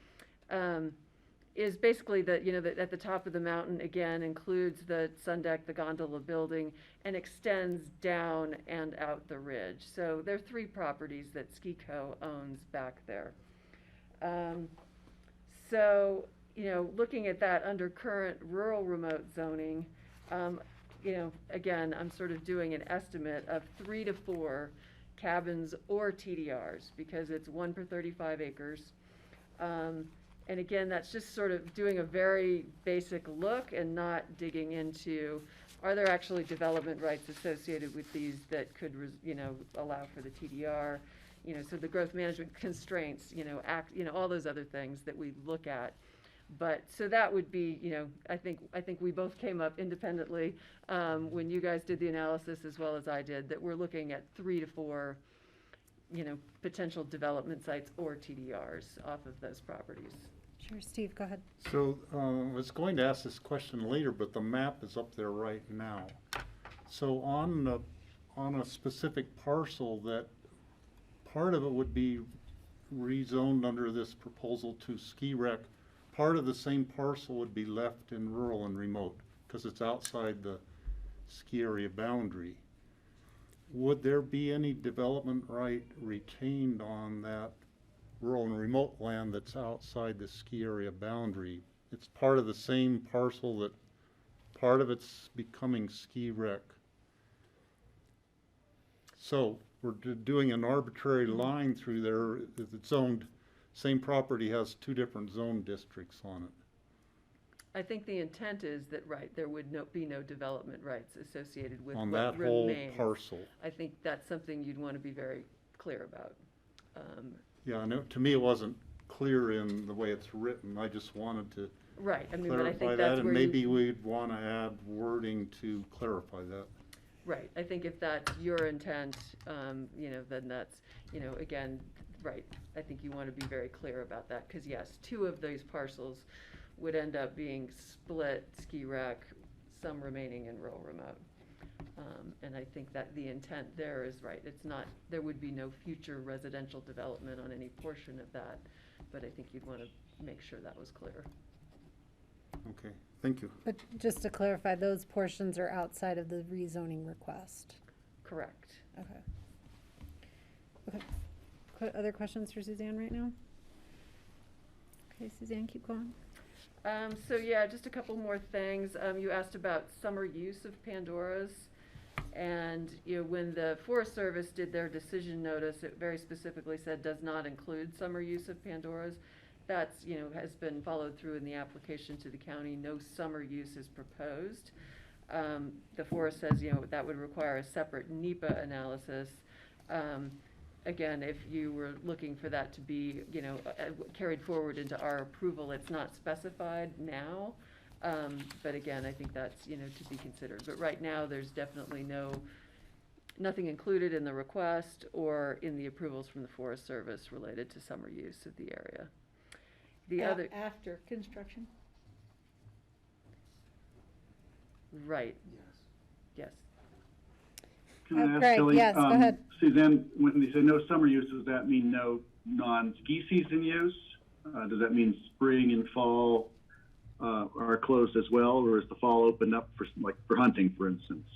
is basically the, you know, at the top of the mountain, again, includes the sun deck, the gondola building, and extends down and out the ridge. So there are 3 properties that SkiCo owns back there. So, you know, looking at that under current rural remote zoning, you know, again, I'm sort of doing an estimate of 3 to 4 cabins or TDRs because it's 1 per 35 acres. And again, that's just sort of doing a very basic look and not digging into, are there actually development rights associated with these that could, you know, allow for the TDR? You know, so the growth management constraints, you know, all those other things that we look at. But so that would be, you know, I think we both came up independently when you guys did the analysis as well as I did, that we're looking at 3 to 4, you know, potential development sites or TDRs off of those properties. Sure, Steve, go ahead. So I was going to ask this question later, but the map is up there right now. So on a specific parcel, that part of it would be rezoned under this proposal to ski rec. Part of the same parcel would be left in rural and remote, because it's outside the ski area boundary. Would there be any development right retained on that rural and remote land that's outside the ski area boundary? It's part of the same parcel that part of it's becoming ski rec. So we're doing an arbitrary line through there. If it's zoned, same property has two different zone districts on it. I think the intent is that, right, there would be no development rights associated with On what that whole remains. parcel. I think that's something you'd want to be very clear about. Yeah, I know, to me it wasn't clear in the way it's written. I just wanted to Right, I mean, but I clarify think that, that's and where maybe you, we'd want to add wording to clarify that. right, I think if that's your intent, you know, then that's, you know, again, right, I think you want to be very clear about that, because yes, two of those parcels would end up being split ski rec, some remaining in rural remote. And I think that the intent there is right. It's not, there would be no future residential development on any portion of that, but I think you'd want to make sure that was clear. Okay, thank you. But just to clarify, those portions are outside of the rezoning request. Correct. Okay. Okay. Other questions for Suzanne right now? Okay, Suzanne, keep going. So yeah, just a couple more things. You asked about summer use of Pandoras. And, you know, when the Forest Service did their decision notice, it very specifically said does not include summer use of Pandoras. That's, you know, has been followed through in the application to the county. No summer use is proposed. The forest says, you know, that would require a separate NEPA analysis. Again, if you were looking for that to be, you know, carried forward into our approval, it's not specified now. But again, I think that's, you know, to be considered. But right now, there's definitely nothing included in the request or in the approvals from the Forest Service related to summer use of the area. The other, After construction? right, yes. Can I ask Greg, Shelley, yes, go ahead. Suzanne, when you say no summer use, does that mean no non-ski season use? Does that mean spring and fall are closed as well, or is the fall opened up for hunting, for instance?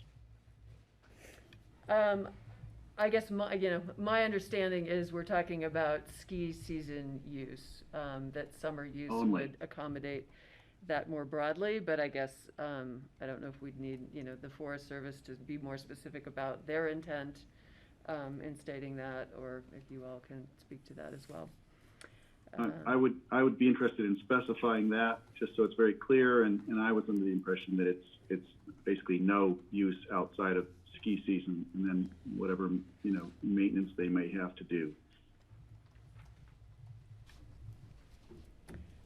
I guess my understanding is we're talking about ski season use, that summer use Only. would accommodate that more broadly, but I guess, I don't know if we'd need, you know, the Forest Service to be more specific about their intent, in stating that, or if you all can speak to that as well. I would be interested in specifying that, just so it's very clear, and I was under the impression that it's basically no use outside of ski season, and then whatever, you know, maintenance they may have to do.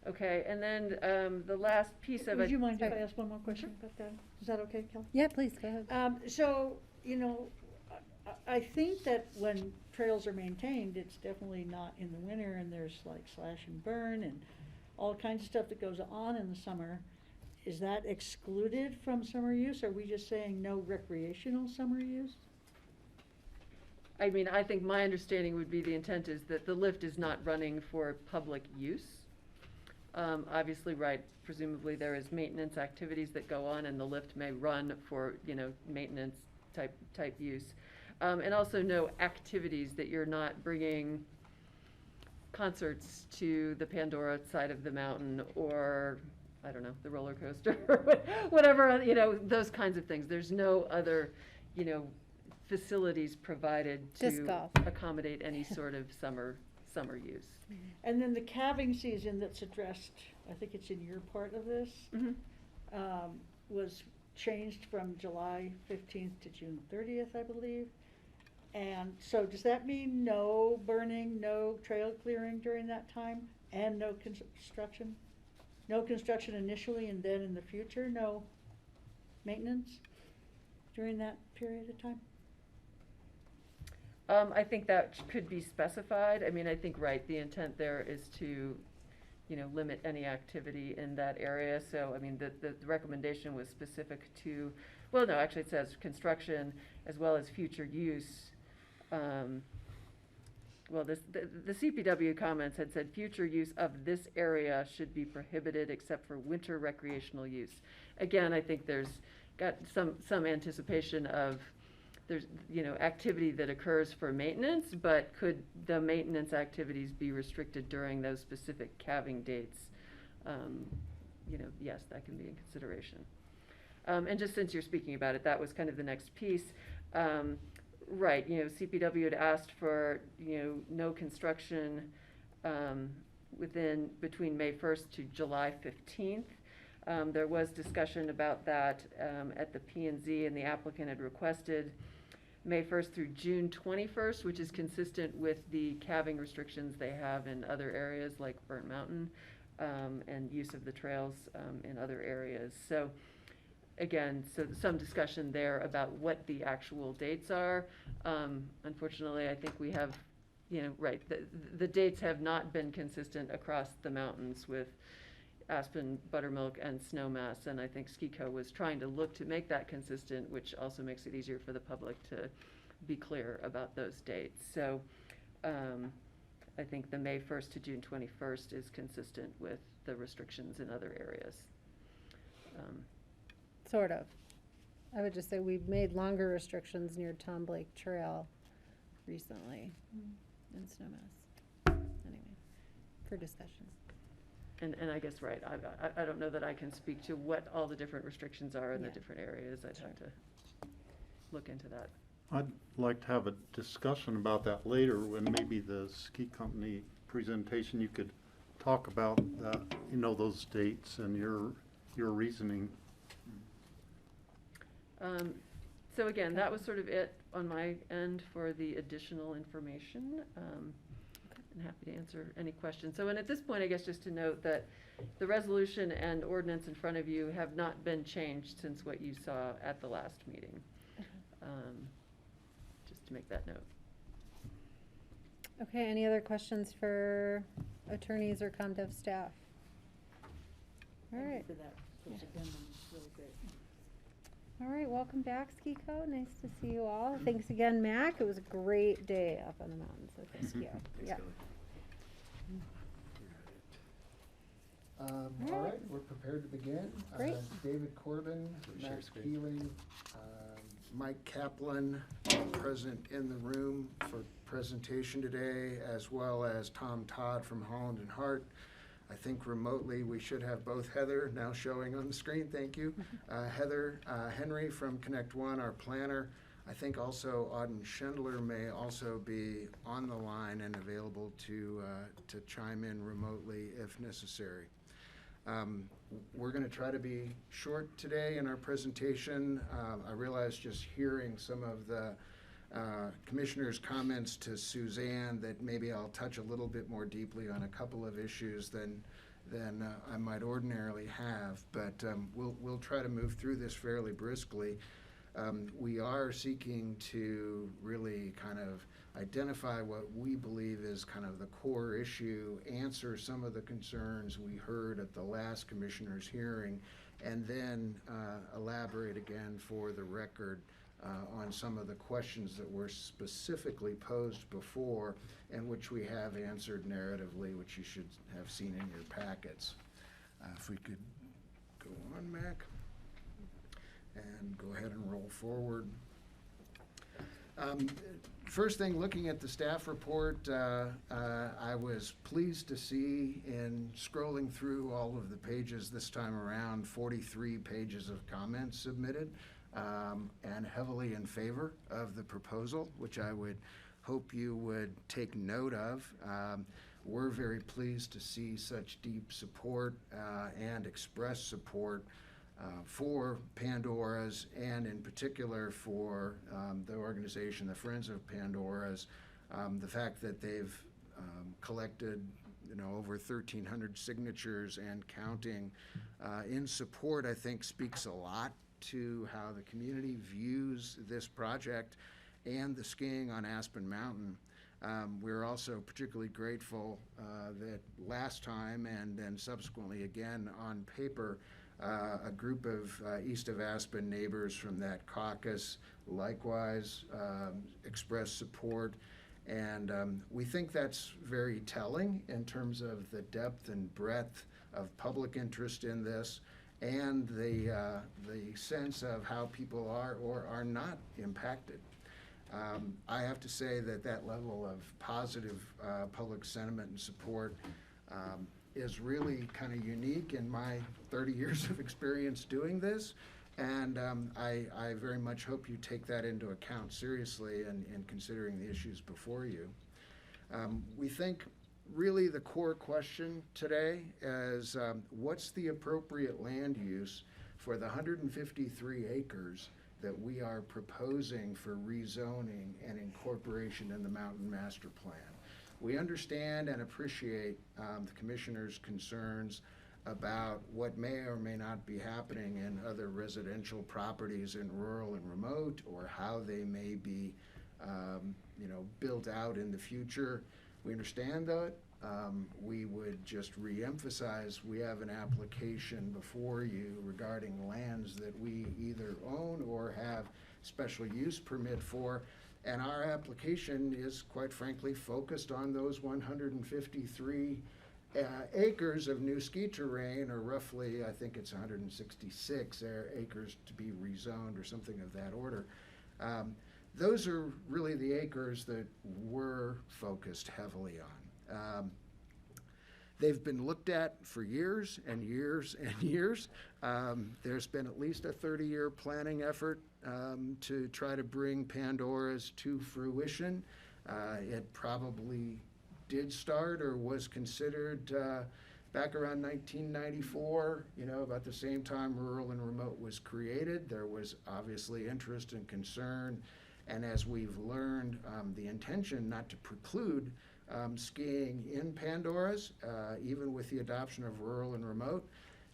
Okay, and then, the last piece of it. Would you mind if I ask one more question about that? Is that okay, Kelly? Yeah, please, go ahead. So, you know, I think that when trails are maintained, it's definitely not in the winter, and there's like slash and burn and all kinds of stuff that goes on in the summer. Is that excluded from summer use? Are we just saying no recreational summer use? I mean, I think my understanding would be the intent is that the lift is not running for public use. Obviously, right, presumably there is maintenance activities that go on, and the lift may run for, you know, maintenance type use. And also no activities that you're not bringing concerts to the Pandora side of the mountain, or, I don't know, the roller coaster, or whatever, you know, those kinds of things. There's no other, you know, facilities provided to accommodate any sort of summer use. And then the calving season that's addressed, I think it's in your part of this, was changed from July 15th to June 30th, I believe. And so does that mean no burning, no trail clearing during that time, and no construction? No construction initially, and then in the future, no maintenance during that period of time? I think that could be specified. I mean, I think, right, the intent there is to limit any activity in that area. So, I mean, the recommendation was specific to, well, no, actually it says construction as well as future use. Well, the CPW comments had said future use of this area should be prohibited except for winter recreational use. Again, I think there's got some anticipation of there's, activity that occurs for maintenance, but could the maintenance activities be restricted during those specific calving dates? Yes, that can be in consideration. And just since you're speaking about it, that was kind of the next piece. Right, CPW had asked for, no construction between May 1st to July 15th. There was discussion about that at the P&Z, and the applicant had requested May 1st through June 21st, which is consistent with the calving restrictions they have in other areas like Burnt Mountain, and use of the trails in other areas. So again, some discussion there about what the actual dates are. Unfortunately, I think we have, right, the dates have not been consistent across the mountains with Aspen, Buttermilk, and Snowmass, and I think SKICO was trying to look to make that consistent, which also makes it easier for the public to be clear about those dates. So I think the May 1st to June 21st is consistent with the restrictions in other areas. Sort of. I would just say we've made longer restrictions near Tom Blake Trail recently in Snowmass. Anyway, for discussion. And I guess, right, I don't know that I can speak to what all the different restrictions are in the different areas. I'd have to look into that. I'd like to have a discussion about that later when maybe the ski company presentation, you could talk about that, those dates and your reasoning. So again, that was sort of it on my end for the additional information. I'm happy to answer any questions. So, and at this point, I guess just to note that the resolution and ordinance in front of you have not been changed since what you saw at the last meeting. Just to make that note. Okay, any other questions for attorneys or ComDev staff? All right. Thank you for that. Those addendums, really great. All right, welcome back, SKICO. Nice to see you all. Thanks again, Mac. It was a great day up on the mountains with this ski. Yeah. All right, we're prepared to begin. Great. David Corbin, Matt Keeling, Mike Kaplan, present in the room for presentation today, as well as Tom Todd from Holland and Hart. I think remotely we should have both Heather now showing on the screen. Thank you. Heather Henry from Connect One, our planner. I think also Auden Schindler may also be on the line and available to chime in remotely if necessary. We're going to try to be short today in our presentation. I realize just hearing some of the Commissioner's comments to Suzanne that maybe I'll touch a little bit more deeply on a couple of issues than I might ordinarily have, but we'll try to move through this fairly briskly. We are seeking to really kind of identify what we believe is kind of the core issue, answer some of the concerns we heard at the last Commissioner's hearing, and then elaborate again for the record on some of the questions that were specifically posed before and which we have answered narratively, which you should have seen in your packets. If we could go on, Mac, and go ahead and roll forward. First thing, looking at the staff report, I was pleased to see in scrolling through all of the pages this time around, 43 pages of comments submitted. And heavily in favor of the proposal, which I would hope you would take note of. We're very pleased to see such deep support and express support for Pandora's, and in particular for the organization, the Friends of Pandora's. The fact that they've collected over 1,300 signatures and counting in support, I think speaks a lot to how the community views this project and the skiing on Aspen Mountain. We're also particularly grateful that last time and then subsequently again on paper, a group of east of Aspen neighbors from that caucus likewise expressed support. And we think that's very telling in terms of the depth and breadth of public interest in this and the sense of how people are or are not impacted. I have to say that that level of positive public sentiment and support is really kind of unique in my 30 years of experience doing this. And I very much hope you take that into account seriously in considering the issues before you. We think really the core question today is what's the appropriate land use for the 153 acres that we are proposing for rezoning and incorporation in the Mountain Master Plan. We understand and appreciate the Commissioner's concerns about what may or may not be happening in other residential properties in rural and remote, or how they may be, built out in the future. We understand that. We would just reemphasize we have an application before you regarding lands that we either own or have special use permit for. And our application is, quite frankly, focused on those 153 acres of new ski terrain, or roughly, I think it's 166 acres to be rezoned or something of that order. Those are really the acres that we're focused heavily on. They've been looked at for years and years and years. There's been at least a 30-year planning effort to try to bring Pandora's to fruition. It probably did start or was considered back around 1994, about the same time rural and remote was created. There was obviously interest and concern, and as we've learned, the intention not to preclude skiing in Pandora's, even with the adoption of rural and remote.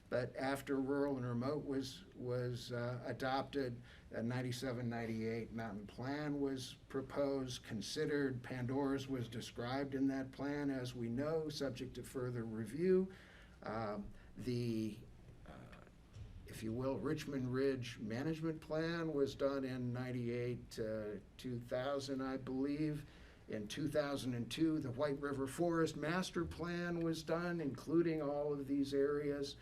But after rural and remote was adopted, a 97-98 mountain plan was proposed, considered. Pandora's was described in that plan, as we know, subject to further review. If you will, Richmond Ridge Management Plan was done in 98 to 2000, I believe. In 2002, the White River Forest Master Plan was done, including all of these areas.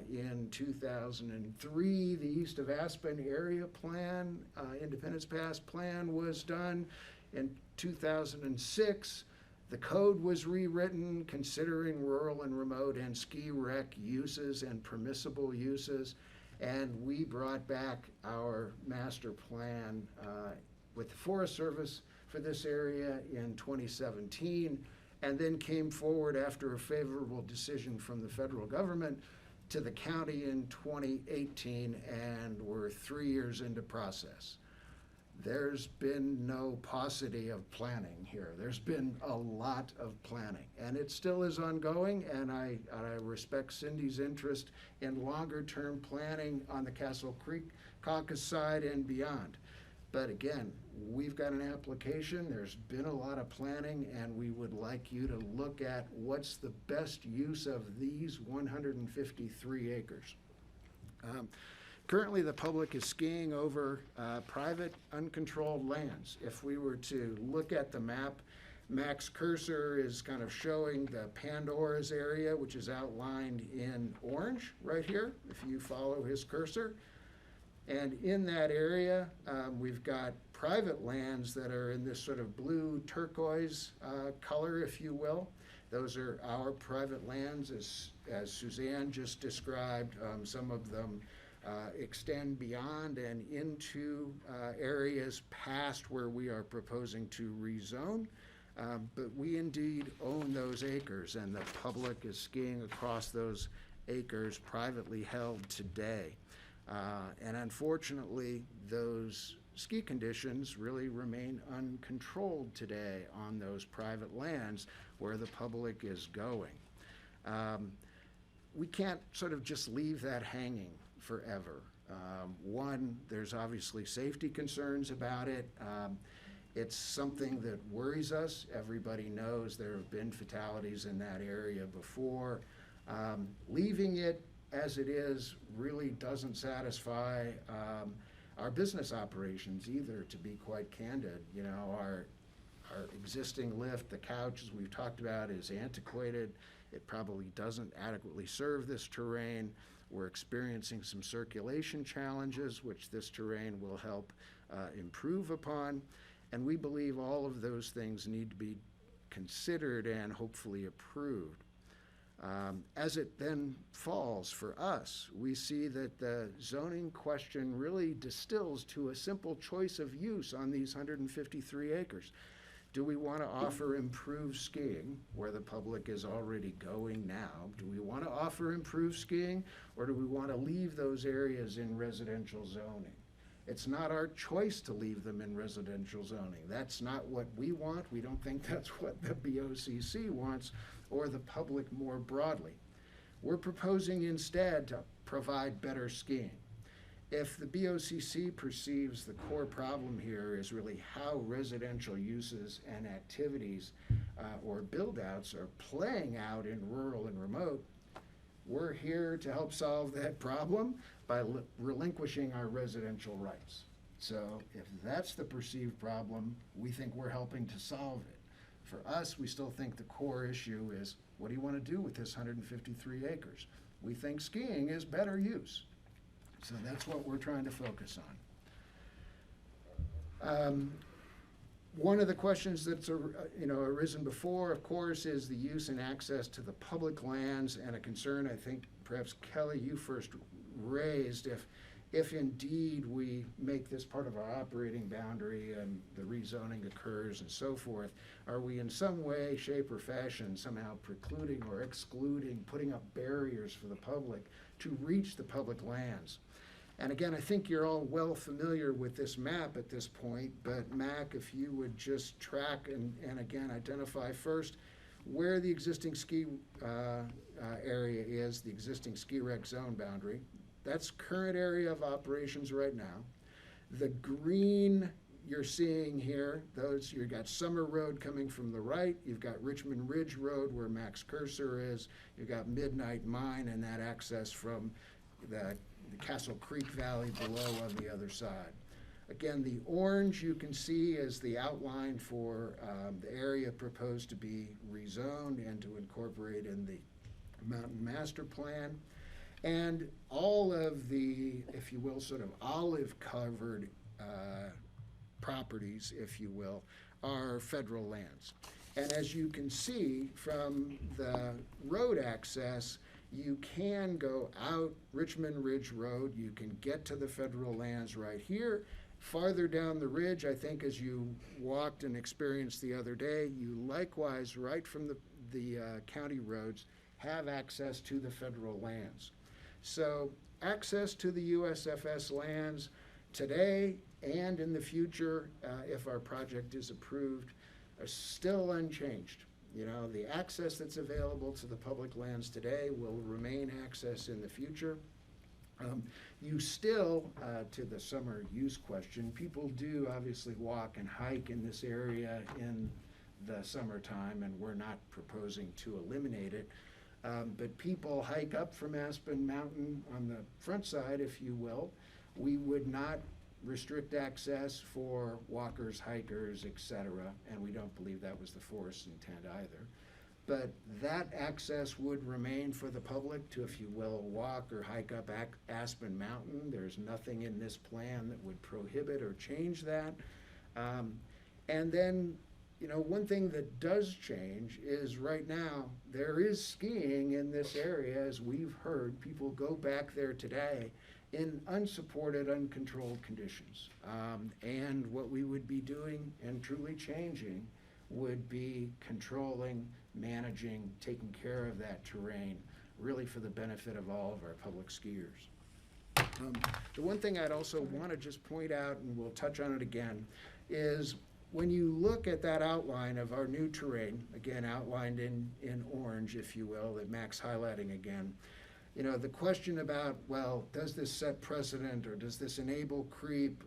In 2003, the East of Aspen Area Plan, Independence Pass Plan was done. In 2006, the code was rewritten, considering rural and remote and ski rec uses and permissible uses. And we brought back our master plan with the Forest Service for this area in 2017, and then came forward after a favorable decision from the federal government to the county in 2018, and we're 3 years into process. There's been no paucity of planning here. There's been a lot of planning, and it still is ongoing, and I respect Cindy's interest in longer-term planning on the Castle Creek Caucus side and beyond. But again, we've got an application, there's been a lot of planning, and we would like you to look at what's the best use of these 153 acres. Currently, the public is skiing over private, uncontrolled lands. If we were to look at the map, Mac's cursor is kind of showing the Pandora's area, which is outlined in orange right here, if you follow his cursor. And in that area, we've got private lands that are in this sort of blue turquoise color, if you will. Those are our private lands, as Suzanne just described. Some of them extend beyond and into areas past where we are proposing to rezone. But we indeed own those acres, and the public is skiing across those acres privately held today. And unfortunately, those ski conditions really remain uncontrolled today on those private lands where the public is going. We can't sort of just leave that hanging forever. One, there's obviously safety concerns about it. It's something that worries us. Everybody knows there have been fatalities in that area before. Leaving it as it is really doesn't satisfy our business operations either, to be quite candid. You know, our existing lift, the couch, as we've talked about, is antiquated. It probably doesn't adequately serve this terrain. We're experiencing some circulation challenges, which this terrain will help improve upon. And we believe all of those things need to be considered and hopefully approved. As it then falls for us, we see that the zoning question really distills to a simple choice of use on these 153 acres. Do we want to offer improved skiing where the public is already going now? Do we want to offer improved skiing, or do we want to leave those areas in residential zoning? It's not our choice to leave them in residential zoning. That's not what we want. We don't think that's what the BOCC wants or the public more broadly. We're proposing instead to provide better skiing. If the BOCC perceives the core problem here is really how residential uses and activities or build-outs are playing out in rural and remote, we're here to help solve that problem by relinquishing our residential rights. So if that's the perceived problem, we think we're helping to solve it. For us, we still think the core issue is, what do you want to do with this 153 acres? We think skiing is better use. So that's what we're trying to focus on. One of the questions that's arisen before, of course, is the use and access to the public lands, and a concern I think perhaps Kelly, you first raised, if indeed we make this part of our operating boundary and the rezoning occurs and so forth, are we in some way, shape, or fashion somehow precluding or excluding, putting up barriers for the public to reach the public lands? And again, I think you're all well familiar with this map at this point, but Mac, if you would just track and again identify first where the existing ski area is, the existing ski rec zone boundary. That's current area of operations right now. The green you're seeing here, you've got Summer Road coming from the right, you've got Richmond Ridge Road where Mac's cursor is, you've got Midnight Mine and that access from the Castle Creek Valley below on the other side. Again, the orange you can see is the outline for the area proposed to be rezoned and to incorporate in the Mountain Master Plan. And all of the, if you will, sort of olive-covered properties, if you will, are federal lands. And as you can see from the road access, you can go out Richmond Ridge Road, you can get to the federal lands right here. Farther down the ridge, I think as you walked and experienced the other day, you likewise, right from the county roads, have access to the federal lands. So access to the USFS lands today and in the future, if our project is approved, are still unchanged. You know, the access that's available to the public lands today will remain access in the future. You still, to the summer use question, people do obviously walk and hike in this area in the summertime, and we're not proposing to eliminate it. But people hike up from Aspen Mountain on the front side, if you will. We would not restrict access for walkers, hikers, etc., and we don't believe that was the forest's intent either. But that access would remain for the public to, if you will, walk or hike up Aspen Mountain. There's nothing in this plan that would prohibit or change that. And then, you know, one thing that does change is right now there is skiing in this area, as we've heard. People go back there today in unsupported, uncontrolled conditions. And what we would be doing and truly changing would be controlling, managing, taking care of that terrain, really for the benefit of all of our public skiers. The one thing I'd also want to just point out, and we'll touch on it again, is when you look at that outline of our new terrain, again outlined in orange, if you will, that Mac's highlighting again, you know, the question about, well, does this set precedent or does this enable creep?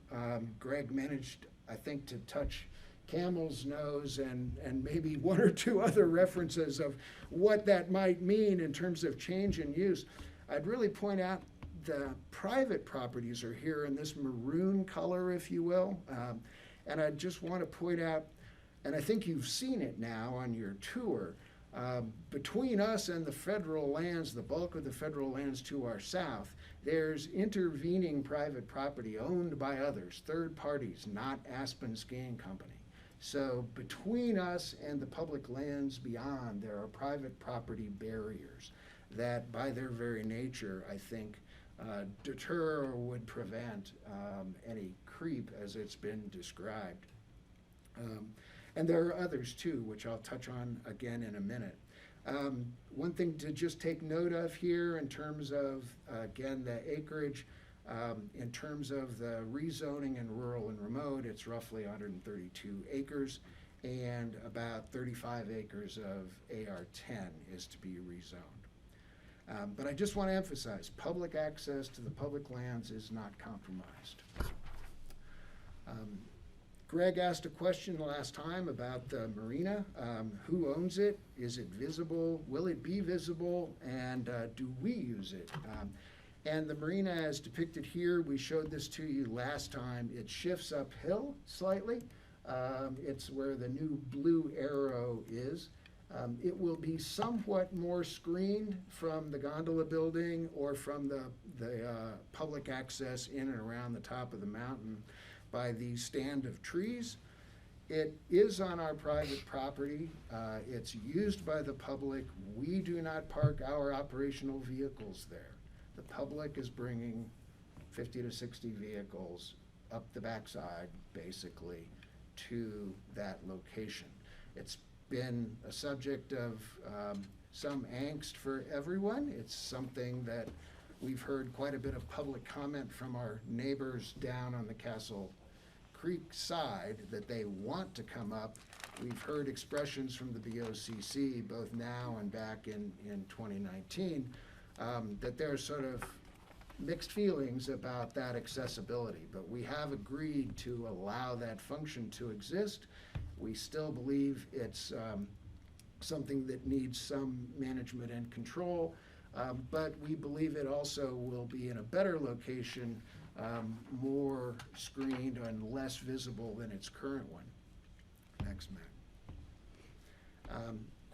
Greg managed, I think, to touch camel's nose and maybe one or two other references of what that might mean in terms of change in use, I'd really point out the private properties are here in this maroon color, if you will. And I just want to point out, and I think you've seen it now on your tour, between us and the federal lands, the bulk of the federal lands to our south, there's intervening private property owned by others, third parties, not Aspen Skiing Company. So between us and the public lands beyond, there are private property barriers that by their very nature, I think, deter or would prevent any creep as it's been described. And there are others too, which I'll touch on again in a minute. One thing to just take note of here in terms of, again, the acreage, in terms of the rezoning in rural and remote, it's roughly 132 acres, and about 35 acres of AR10 is to be rezoned. But I just want to emphasize, public access to the public lands is not compromised. Greg asked a question last time about the marina. Who owns it? Is it visible? Will it be visible? And do we use it? And the marina as depicted here, we showed this to you last time. It shifts uphill slightly. It's where the new blue arrow is. It will be somewhat more screened from the gondola building or from the public access in and around the top of the mountain by the stand of trees. It is on our private property. It's used by the public. We do not park our operational vehicles there. The public is bringing 50 to 60 vehicles up the backside, basically, to that location. It's been a subject of some angst for everyone. It's something that we've heard quite a bit of public comment from our neighbors down on the Castle Creek side that they want to come up. We've heard expressions from the BOCC, both now and back in 2019, that there's sort of mixed feelings about that accessibility, but we have agreed to allow that function to exist. We still believe it's something that needs some management and control, but we believe it also will be in a better location, more screened and less visible than its current one. Next, Matt.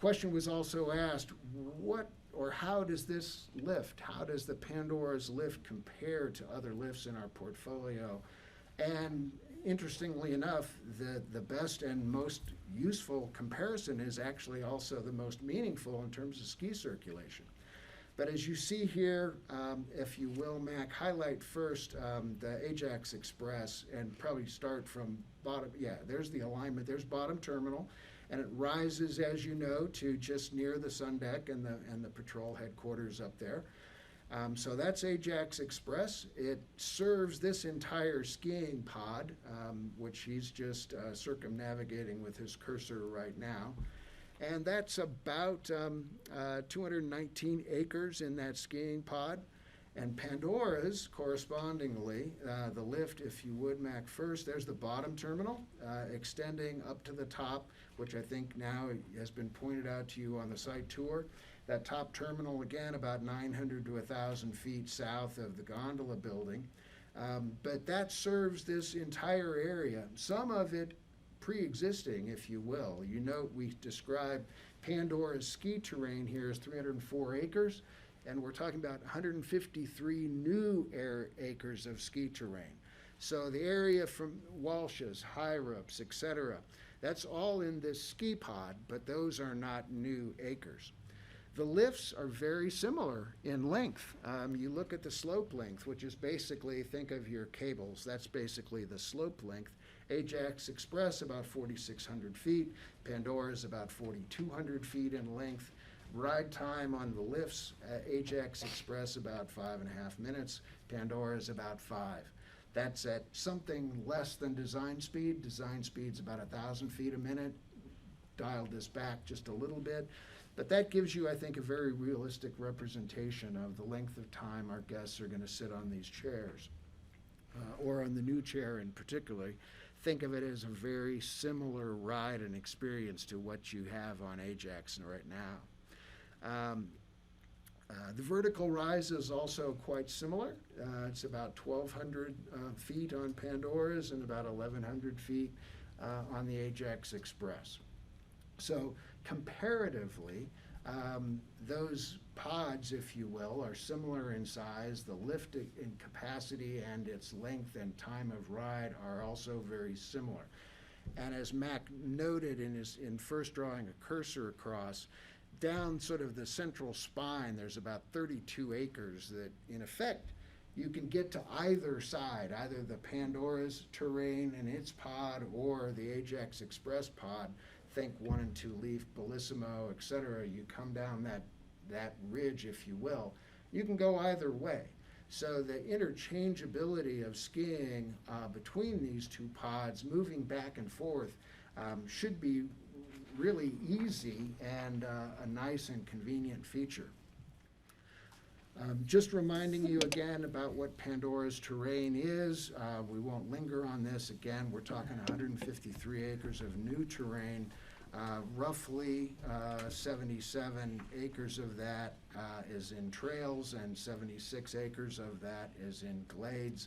Question was also asked, what or how does this lift, how does the Pandora's lift compare to other lifts in our portfolio? And interestingly enough, the best and most useful comparison is actually also the most meaningful in terms of ski circulation. But as you see here, if you will, Mac, highlight first the Ajax Express and probably start from bottom. Yeah, there's the alignment. There's bottom terminal, and it rises, as you know, to just near the sun deck and the patrol headquarters up there. So that's Ajax Express. It serves this entire skiing pod, which he's just circumnavigating with his cursor right now. And that's about 219 acres in that skiing pod. And Pandora's, correspondingly, the lift, if you would, Mac, first, there's the bottom terminal extending up to the top, which I think now has been pointed out to you on the site tour. That top terminal, again, about 900 to 1,000 feet south of the gondola building. But that serves this entire area, some of it pre-existing, if you will. You note we describe Pandora's ski terrain here as 304 acres, and we're talking about 153 new acres of ski terrain. So the area from Walsh's, Hyrups, etc., that's all in this ski pod, but those are not new acres. The lifts are very similar in length. You look at the slope length, which is basically, think of your cables, that's basically the slope length. Ajax Express about 4,600 feet, Pandora is about 4,200 feet in length. Ride time on the lifts, Ajax Express about 5.5 minutes, Pandora is about 5. That's at something less than design speed. Design speed's about 1,000 feet a minute. Dialed this back just a little bit. But that gives you, I think, a very realistic representation of the length of time our guests are going to sit on these chairs, or on the new chair in particular. think of it as a very similar ride and experience to what you have on Ajax right now. The vertical rise is also quite similar. It's about 1,200 feet on Pandora's and about 1,100 feet on the Ajax Express. So comparatively, those pods, if you will, are similar in size. The lift in capacity and its length and time of ride are also very similar. And as Mac noted in first drawing a cursor across, down sort of the central spine, there's about 32 acres that, in effect, you can get to either side, either the Pandora's terrain and its pod or the Ajax Express pod. Think 1 and 2 Leaf, Bellissimo, et cetera. You come down that ridge, if you will. You can go either way. So the interchangeability of skiing between these two pods, moving back and forth, should be really easy and a nice and convenient feature. Just reminding you again about what Pandora's terrain is. We won't linger on this. Again, we're talking 153 acres of new terrain. Roughly 77 acres of that is in trails and 76 acres of that is in glades.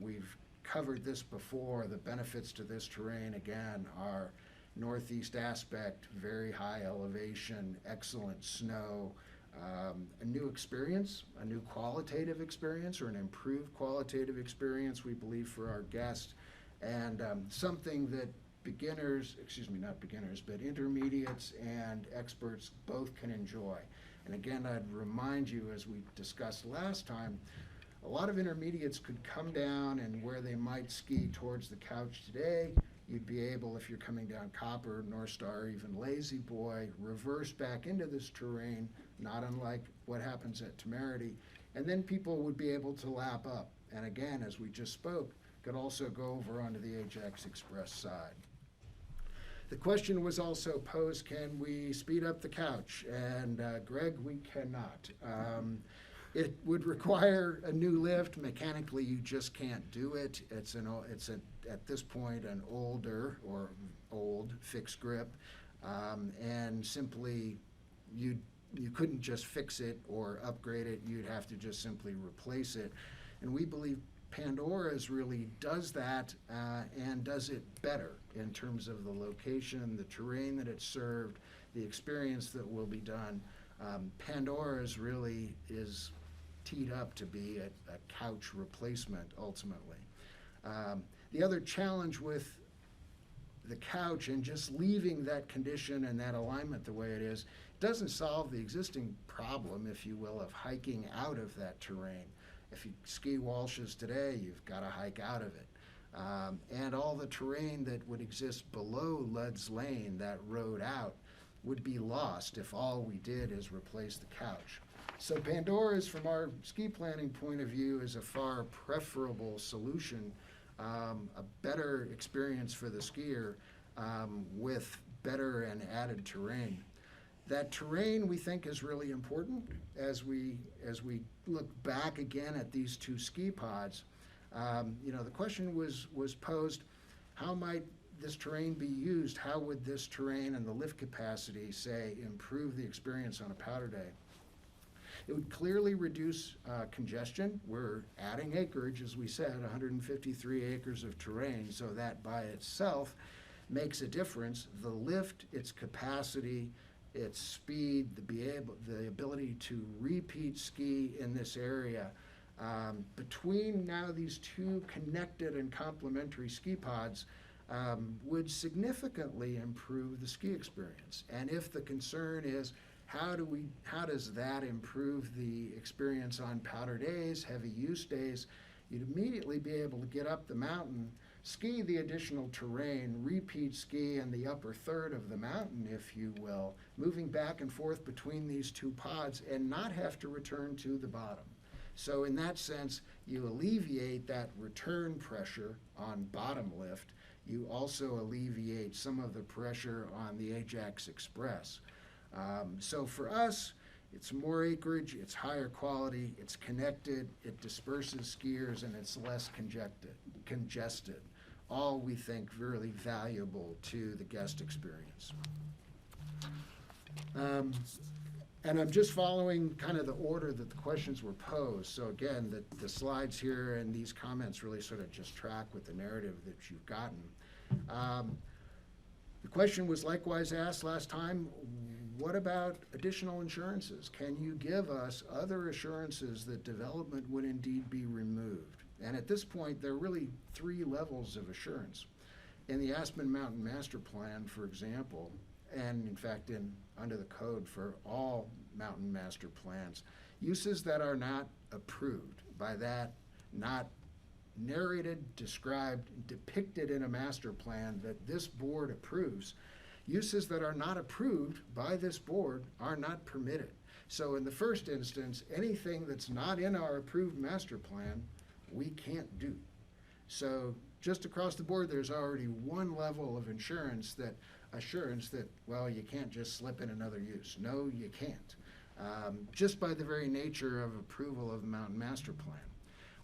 We've covered this before. The benefits to this terrain, again, are northeast aspect, very high elevation, excellent snow, a new experience, a new qualitative experience or an improved qualitative experience, we believe, for our guests, and something that not beginners, but intermediates and experts both can enjoy. And again, I'd remind you, as we discussed last time, a lot of intermediates could come down and where they might ski towards the Couch today, you'd be able, if you're coming down Copper, North Star, even Lazy Boy, reverse back into this terrain, not unlike what happens at Temerity, and then people would be able to lap up. And again, as we just spoke, could also go over onto the Ajax Express side. The question was also posed, can we speed up the Couch? And Greg, we cannot. It would require a new lift. Mechanically, you just can't do it. It's at this point an old fixed grip, and simply you couldn't just fix it or upgrade it. You'd have to just simply replace it. And we believe Pandora's really does that and does it better in terms of the location, the terrain that it's served, the experience that will be done. Pandora's really is teed up to be a Couch replacement ultimately. The other challenge with the Couch and just leaving that condition and that alignment the way it is doesn't solve the existing problem, if you will, of hiking out of that terrain. If you ski Walsh's today, you've got to hike out of it. And all the terrain that would exist below Ludd's Lane, that road out, would be lost if all we did is replace the Couch. So Pandora's, from our ski planning point of view, is a far preferable solution, a better experience for the skier with better and added terrain. That terrain, we think, is really important as we look back again at these two ski pods. The question was posed, how might this terrain be used? How would this terrain and the lift capacity, say, improve the experience on a powder day? It would clearly reduce congestion. We're adding acreage, as we said, 153 acres of terrain, so that by itself makes a difference. The lift, its capacity, its speed, the ability to repeat ski in this area. Between now these two connected and complementary ski pods would significantly improve the ski experience. And if the concern is how does that improve the experience on powder days, heavy use days, you'd immediately be able to get up the mountain, ski the additional terrain, repeat ski in the upper third of the mountain, if you will, moving back and forth between these two pods and not have to return to the bottom. So in that sense, you alleviate that return pressure on bottom lift. You also alleviate some of the pressure on the Ajax Express. So for us, it's more acreage, it's higher quality, it's connected, it disperses skiers, and it's less congested. all we think really valuable to the guest experience. And I'm just following kind of the order that the questions were posed. So again, the slides here and these comments really sort of just track with the narrative that you've gotten. The question was likewise asked last time, what about additional assurances? Can you give us other assurances that development would indeed be removed? And at this point, there are really 3 levels of assurance. In the Aspen Mountain Master Plan, for example, and in fact under the code for all mountain master plans, uses that are not approved, by that not narrated, described, depicted in a master plan that this board approves, uses that are not approved by this board are not permitted. So in the first instance, anything that's not in our approved master plan, we can't do. So just across the board, there's already one level of assurance that, well, you can't just slip in another use. No, you can't. Just by the very nature of approval of the Mountain Master Plan.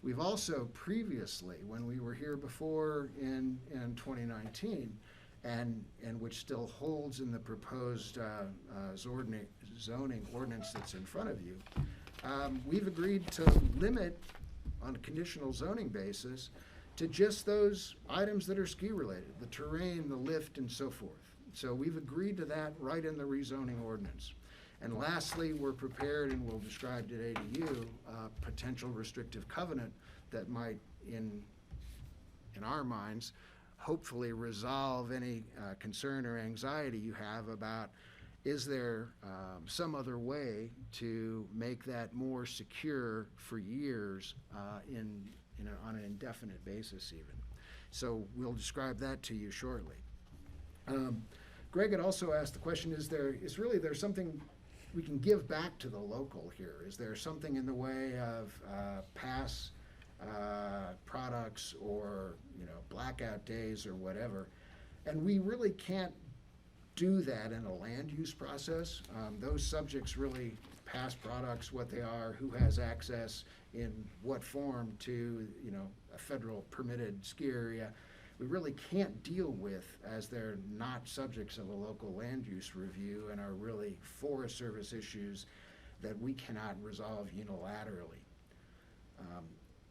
We've also previously, when we were here before in 2019, and which still holds in the proposed zoning ordinance that's in front of you, we've agreed to limit on a conditional zoning basis to just those items that are ski related, the terrain, the lift, and so forth. So we've agreed to that right in the rezoning ordinance. And lastly, we're prepared, and we'll describe today to you, a potential restrictive covenant that might, in our minds, hopefully resolve any concern or anxiety you have about, is there some other way to make that more secure for years on an indefinite basis even. So we'll describe that to you shortly. Greg had also asked the question, is there something we can give back to the local here? Is there something in the way of pass products or blackout days or whatever? And we really can't do that in a land use process. Those subjects really, pass products, what they are, who has access in what form to a federal permitted ski area, we really can't deal with, as they're not subjects of a local land use review and are really Forest Service issues that we cannot resolve unilaterally.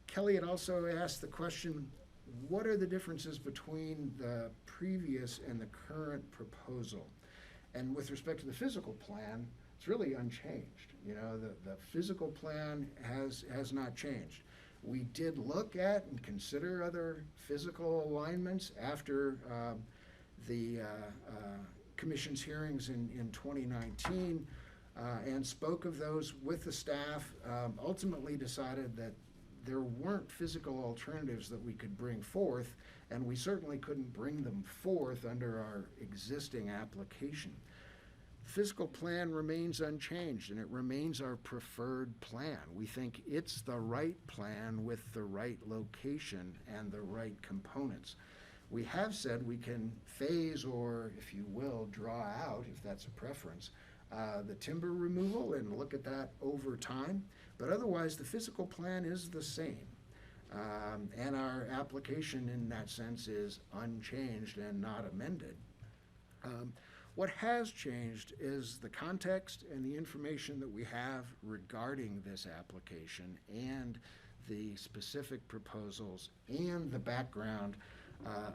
Kelly had also asked the question, what are the differences between the previous and the current proposal? And with respect to the physical plan, it's really unchanged. The physical plan has not changed. We did look at and consider other physical alignments after the Commission's hearings in 2019 and spoke of those with the staff, ultimately decided that there weren't physical alternatives that we could bring forth, and we certainly couldn't bring them forth under our existing application. The physical plan remains unchanged, and it remains our preferred plan. We think it's the right plan with the right location and the right components. We have said we can phase, or if you will, draw out, if that's a preference, the timber removal and look at that over time. But otherwise, the physical plan is the same. And our application in that sense is unchanged and not amended. What has changed is the context and the information that we have regarding this application and the specific proposals and the background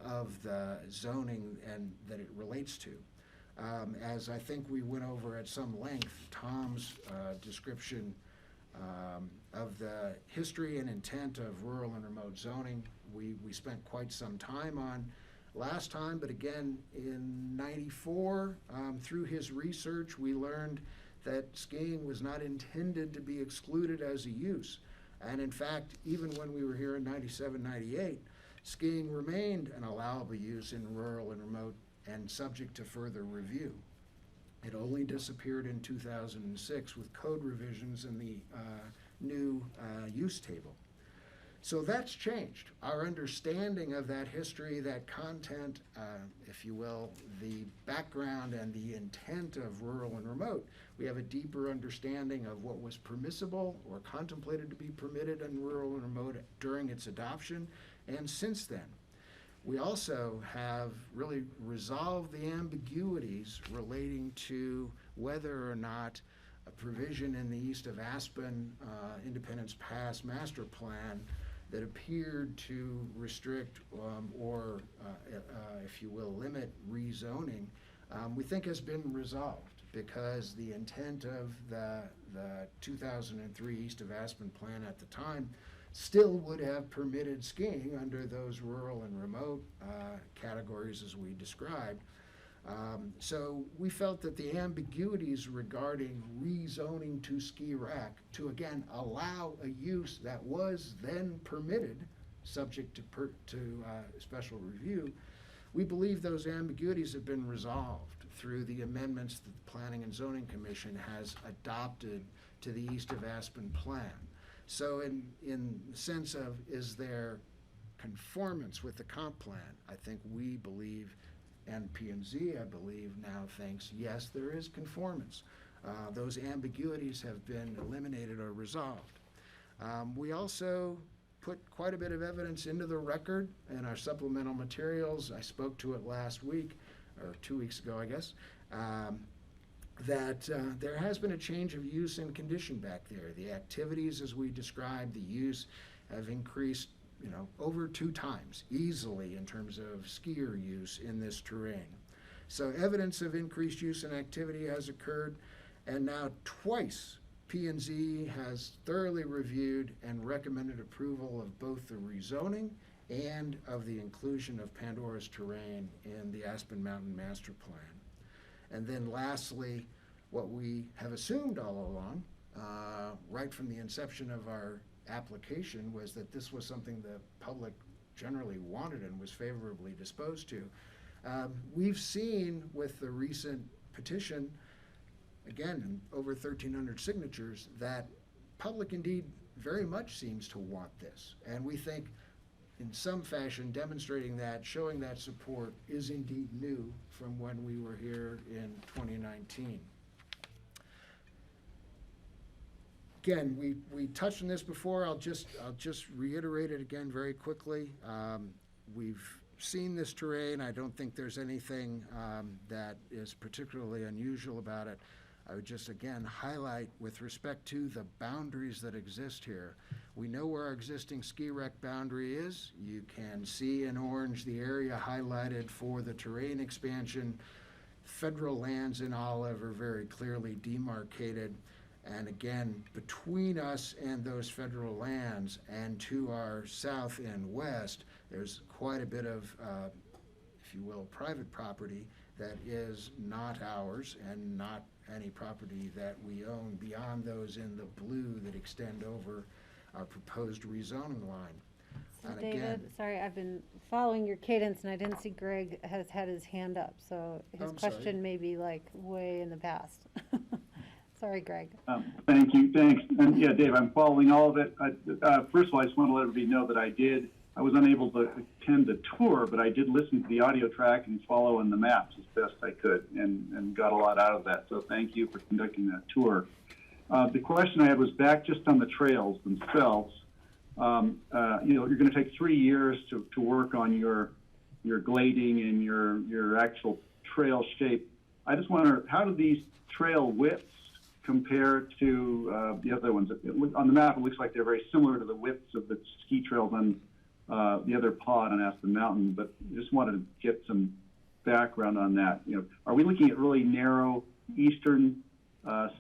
of the zoning and that it relates to. As I think we went over at some length, Tom's description of the history and intent of rural and remote zoning, we spent quite some time on last time, but again in '94, through his research, we learned that skiing was not intended to be excluded as a use. And in fact, even when we were here in '97, '98, skiing remained an allowable use in rural and remote and subject to further review. It only disappeared in 2006 with code revisions in the new use table. So that's changed. Our understanding of that history, that content, if you will, the background and the intent of rural and remote, we have a deeper understanding of what was permissible or contemplated to be permitted in rural and remote during its adoption and since then. We also have really resolved the ambiguities relating to whether or not a provision in the east of Aspen Independence Pass master plan that appeared to restrict or, if you will, limit rezoning, we think has been resolved, because the intent of the 2003 East of Aspen plan at the time still would have permitted skiing under those rural and remote categories as we described. So we felt that the ambiguities regarding rezoning to ski rack to, again, allow a use that was then permitted, subject to special review, we believe those ambiguities have been resolved through the amendments that the Planning and Zoning Commission has adopted to the East of Aspen plan. So in the sense of, is there conformance with the comp plan, I think we believe, and P&Z, I believe, now thinks, yes, there is conformance. Those ambiguities have been eliminated or resolved. We also put quite a bit of evidence into the record in our supplemental materials. I spoke to it last week, or 2 weeks ago, I guess, that there has been a change of use and condition back there. The activities, as we described, the use have increased, over 2 times easily in terms of skier use in this terrain. So evidence of increased use and activity has occurred, and now twice P&Z has thoroughly reviewed and recommended approval of both the rezoning and of the inclusion of Pandora's terrain in the Aspen Mountain Master Plan. And then lastly, what we have assumed all along, right from the inception of our application, was that this was something the public generally wanted and was favorably disposed to. We've seen with the recent petition, again, over 1,300 signatures, that public indeed very much seems to want this. And we think in some fashion demonstrating that, showing that support is indeed new from when we were here in 2019. Again, we touched on this before. I'll just reiterate it again very quickly. We've seen this terrain. I don't think there's anything that is particularly unusual about it. I would just again highlight with respect to the boundaries that exist here. We know where our existing ski rec boundary is. You can see in orange the area highlighted for the terrain expansion. Federal lands in olive are very clearly demarcated. And again, between us and those federal lands and to our south and west, there's quite a bit of, if you will, private property that is not ours and not any property that we own beyond those in the blue that extend over our proposed rezoning line. So And David, again, sorry, I've been following your cadence and I didn't see Greg has had his hand up, so his I'm sorry. question may be like way in the past. Sorry, Greg. Thank you, thanks. And yeah, Dave, I'm following all of it. First of all, I just want to let everybody know that I was unable to attend the tour, but I did listen to the audio track and follow in the maps as best I could and got a lot out of that. So thank you for conducting that tour. The question I had was back just on the trails themselves. You're going to take 3 years to work on your glading and your actual trail shape. I just wonder, how do these trail widths compare to the other ones? On the map, it looks like they're very similar to the widths of the ski trails on the other pod on Aspen Mountain, but just wanted to get some background on that. Are we looking at really narrow eastern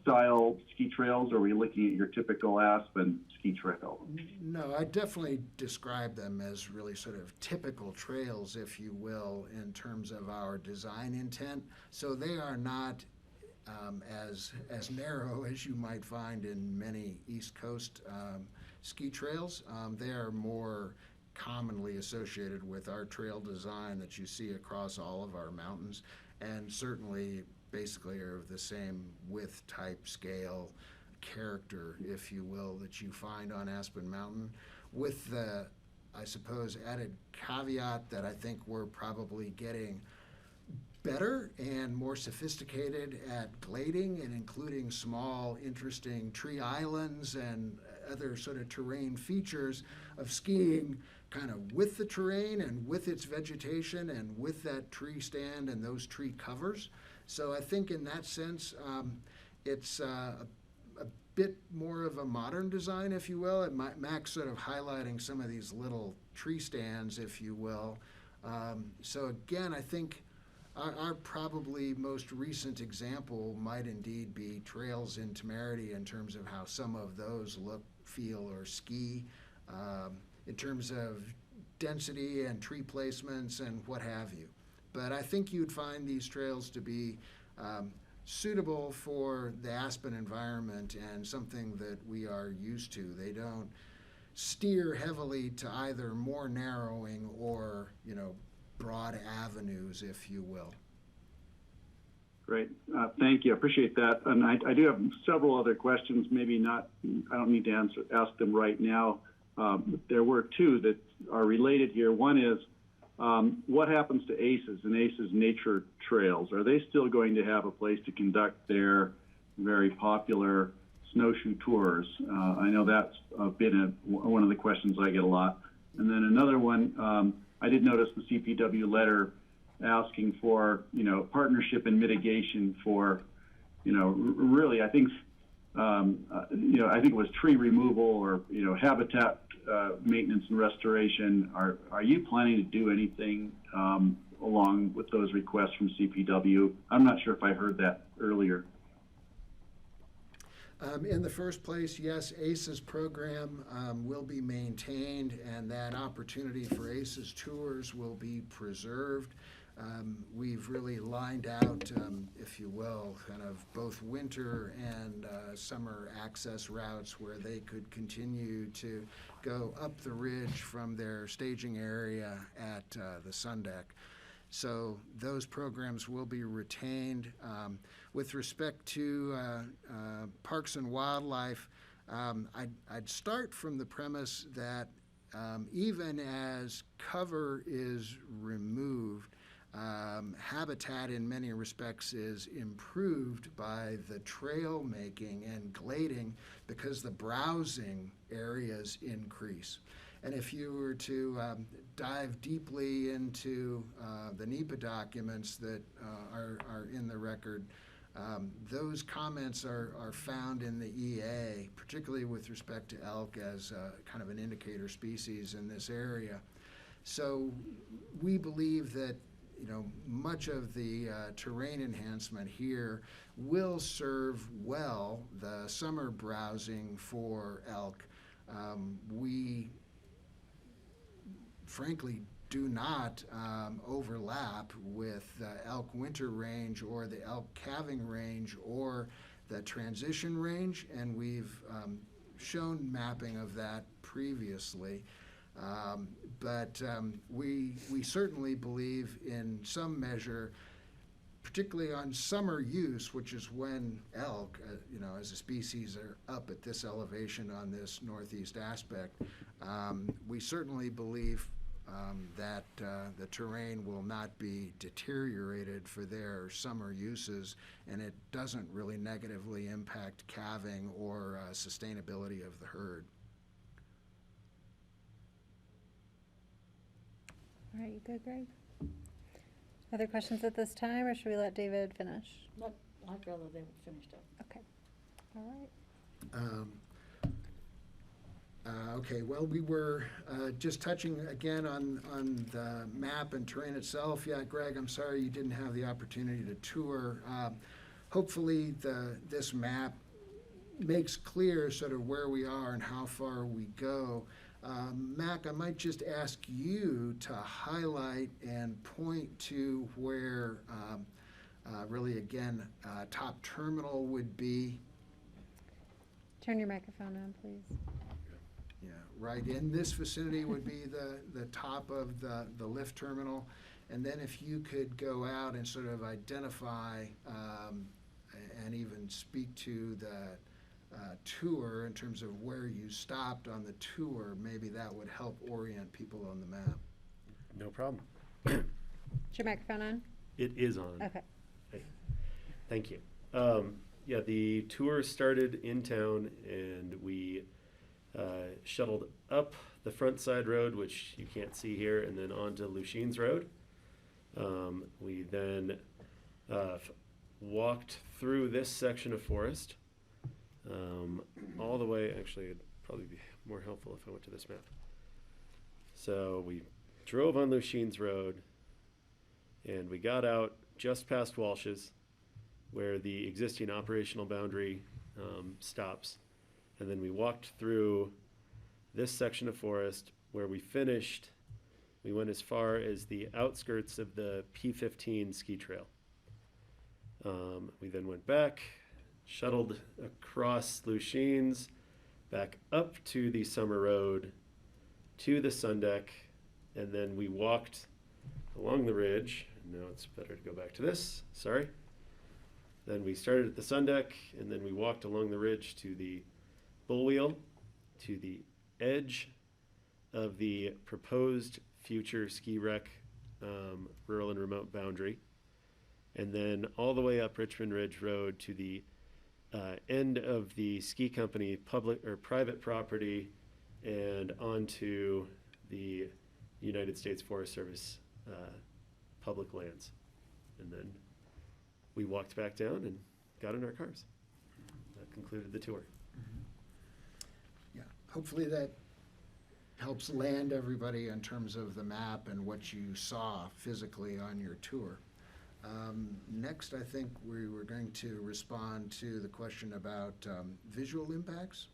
style ski trails, or are we looking at your typical Aspen ski trail? No, I definitely describe them as really sort of typical trails, if you will, in terms of our design intent. So they are not as narrow as you might find in many East Coast ski trails. They are more commonly associated with our trail design that you see across all of our mountains, and certainly basically are of the same width, type, scale, character, if you will, that you find on Aspen Mountain, with the, I suppose, added caveat that I think we're probably getting better and more sophisticated at glading and including small, interesting tree islands and other sort of terrain features of skiing kind of with the terrain and with its vegetation and with that tree stand and those tree covers. So I think in that sense, it's a bit more of a modern design, if you will. And Mac's sort of highlighting some of these little tree stands, if you will. So again, I think our probably most recent example might indeed be Trails in Temerity in terms of how some of those look, feel, or ski, in terms of density and tree placements and what have you. But I think you'd find these trails to be suitable for the Aspen environment and something that we are used to. They don't steer heavily to either more narrowing or, broad avenues, if you will. Great. Thank you. I appreciate that. And I do have several other questions. Maybe not, I don't need to ask them right now. There were two that are related here. One is, what happens to ACES and ACES Nature Trails? Are they still going to have a place to conduct their very popular snowshoe tours? I know that's been one of the questions I get a lot. And then another one, I did notice the CPW letter asking for, partnership and mitigation for, really, I think, I think it was tree removal or, habitat maintenance and restoration. Are you planning to do anything along with those requests from CPW? I'm not sure if I heard that earlier. In the first place, yes, ACES program will be maintained, and that opportunity for ACES tours will be preserved. We've really lined out, if you will, kind of both winter and summer access routes where they could continue to go up the ridge from their staging area at the Sun Deck. So those programs will be retained. With respect to Parks and Wildlife, I'd start from the premise that even as cover is removed, habitat in many respects is improved by the trail making and glading because the browsing areas increase. And if you were to dive deeply into the NEPA documents that are in the record, those comments are found in the EA, particularly with respect to elk as kind of an indicator species in this area. So we believe that much of the terrain enhancement here will serve well the summer browsing for elk. We frankly do not overlap with the elk winter range or the elk calving range or the transition range, and we've shown mapping of that previously. But we certainly believe in some measure, particularly on summer use, which is when elk, as a species are up at this elevation on this northeast aspect, we certainly believe that the terrain will not be deteriorated for their summer uses, and it doesn't really negatively impact calving or sustainability of the herd. All right, you good, Greg? Other questions at this time, or should we let David finish? No, I'd rather they finished up. Okay. All right. Okay, well, we were just touching again on the map and terrain itself. Yeah, Greg, I'm sorry you didn't have the opportunity to tour. Hopefully this map makes clear sort of where we are and how far we go. Mac, I might just ask you to highlight and point to where really, again, top terminal would be. Turn your microphone on, please. Yeah, right in this vicinity would be the top of the lift terminal. And then if you could go out and sort of identify and even speak to the tour in terms of where you stopped on the tour, maybe that would help orient people on the map. No problem. Is your microphone on? It is on. Okay. Hey. Thank you. Yeah, the tour started in town, and we shuttled up the front side road, which you can't see here, and then onto Lucien's Road. We then walked through this section of forest all the way. Actually, it'd probably be more helpful if I went to this map. So we drove on Lucien's Road, and we got out just past Walsh's, where the existing operational boundary stops. And then we walked through this section of forest where we finished. We went as far as the outskirts of the P15 ski trail. We then went back, shuttled across Lucien's, back up to the Summer Road, to the Sun Deck, and then we walked along the ridge. Now it's better to go back to this, sorry. Then we started at the Sun Deck, and then we walked along the ridge to the Bull Wheel, to the edge of the proposed future ski rec rural and remote boundary, and then all the way up Richmond Ridge Road to the end of the ski company public or private property and onto the United States Forest Service public lands. And then we walked back down and got in our cars. That concluded the tour. Yeah, hopefully that helps land everybody in terms of the map and what you saw physically on your tour. Next, I think we were going to respond to the question about visual impacts.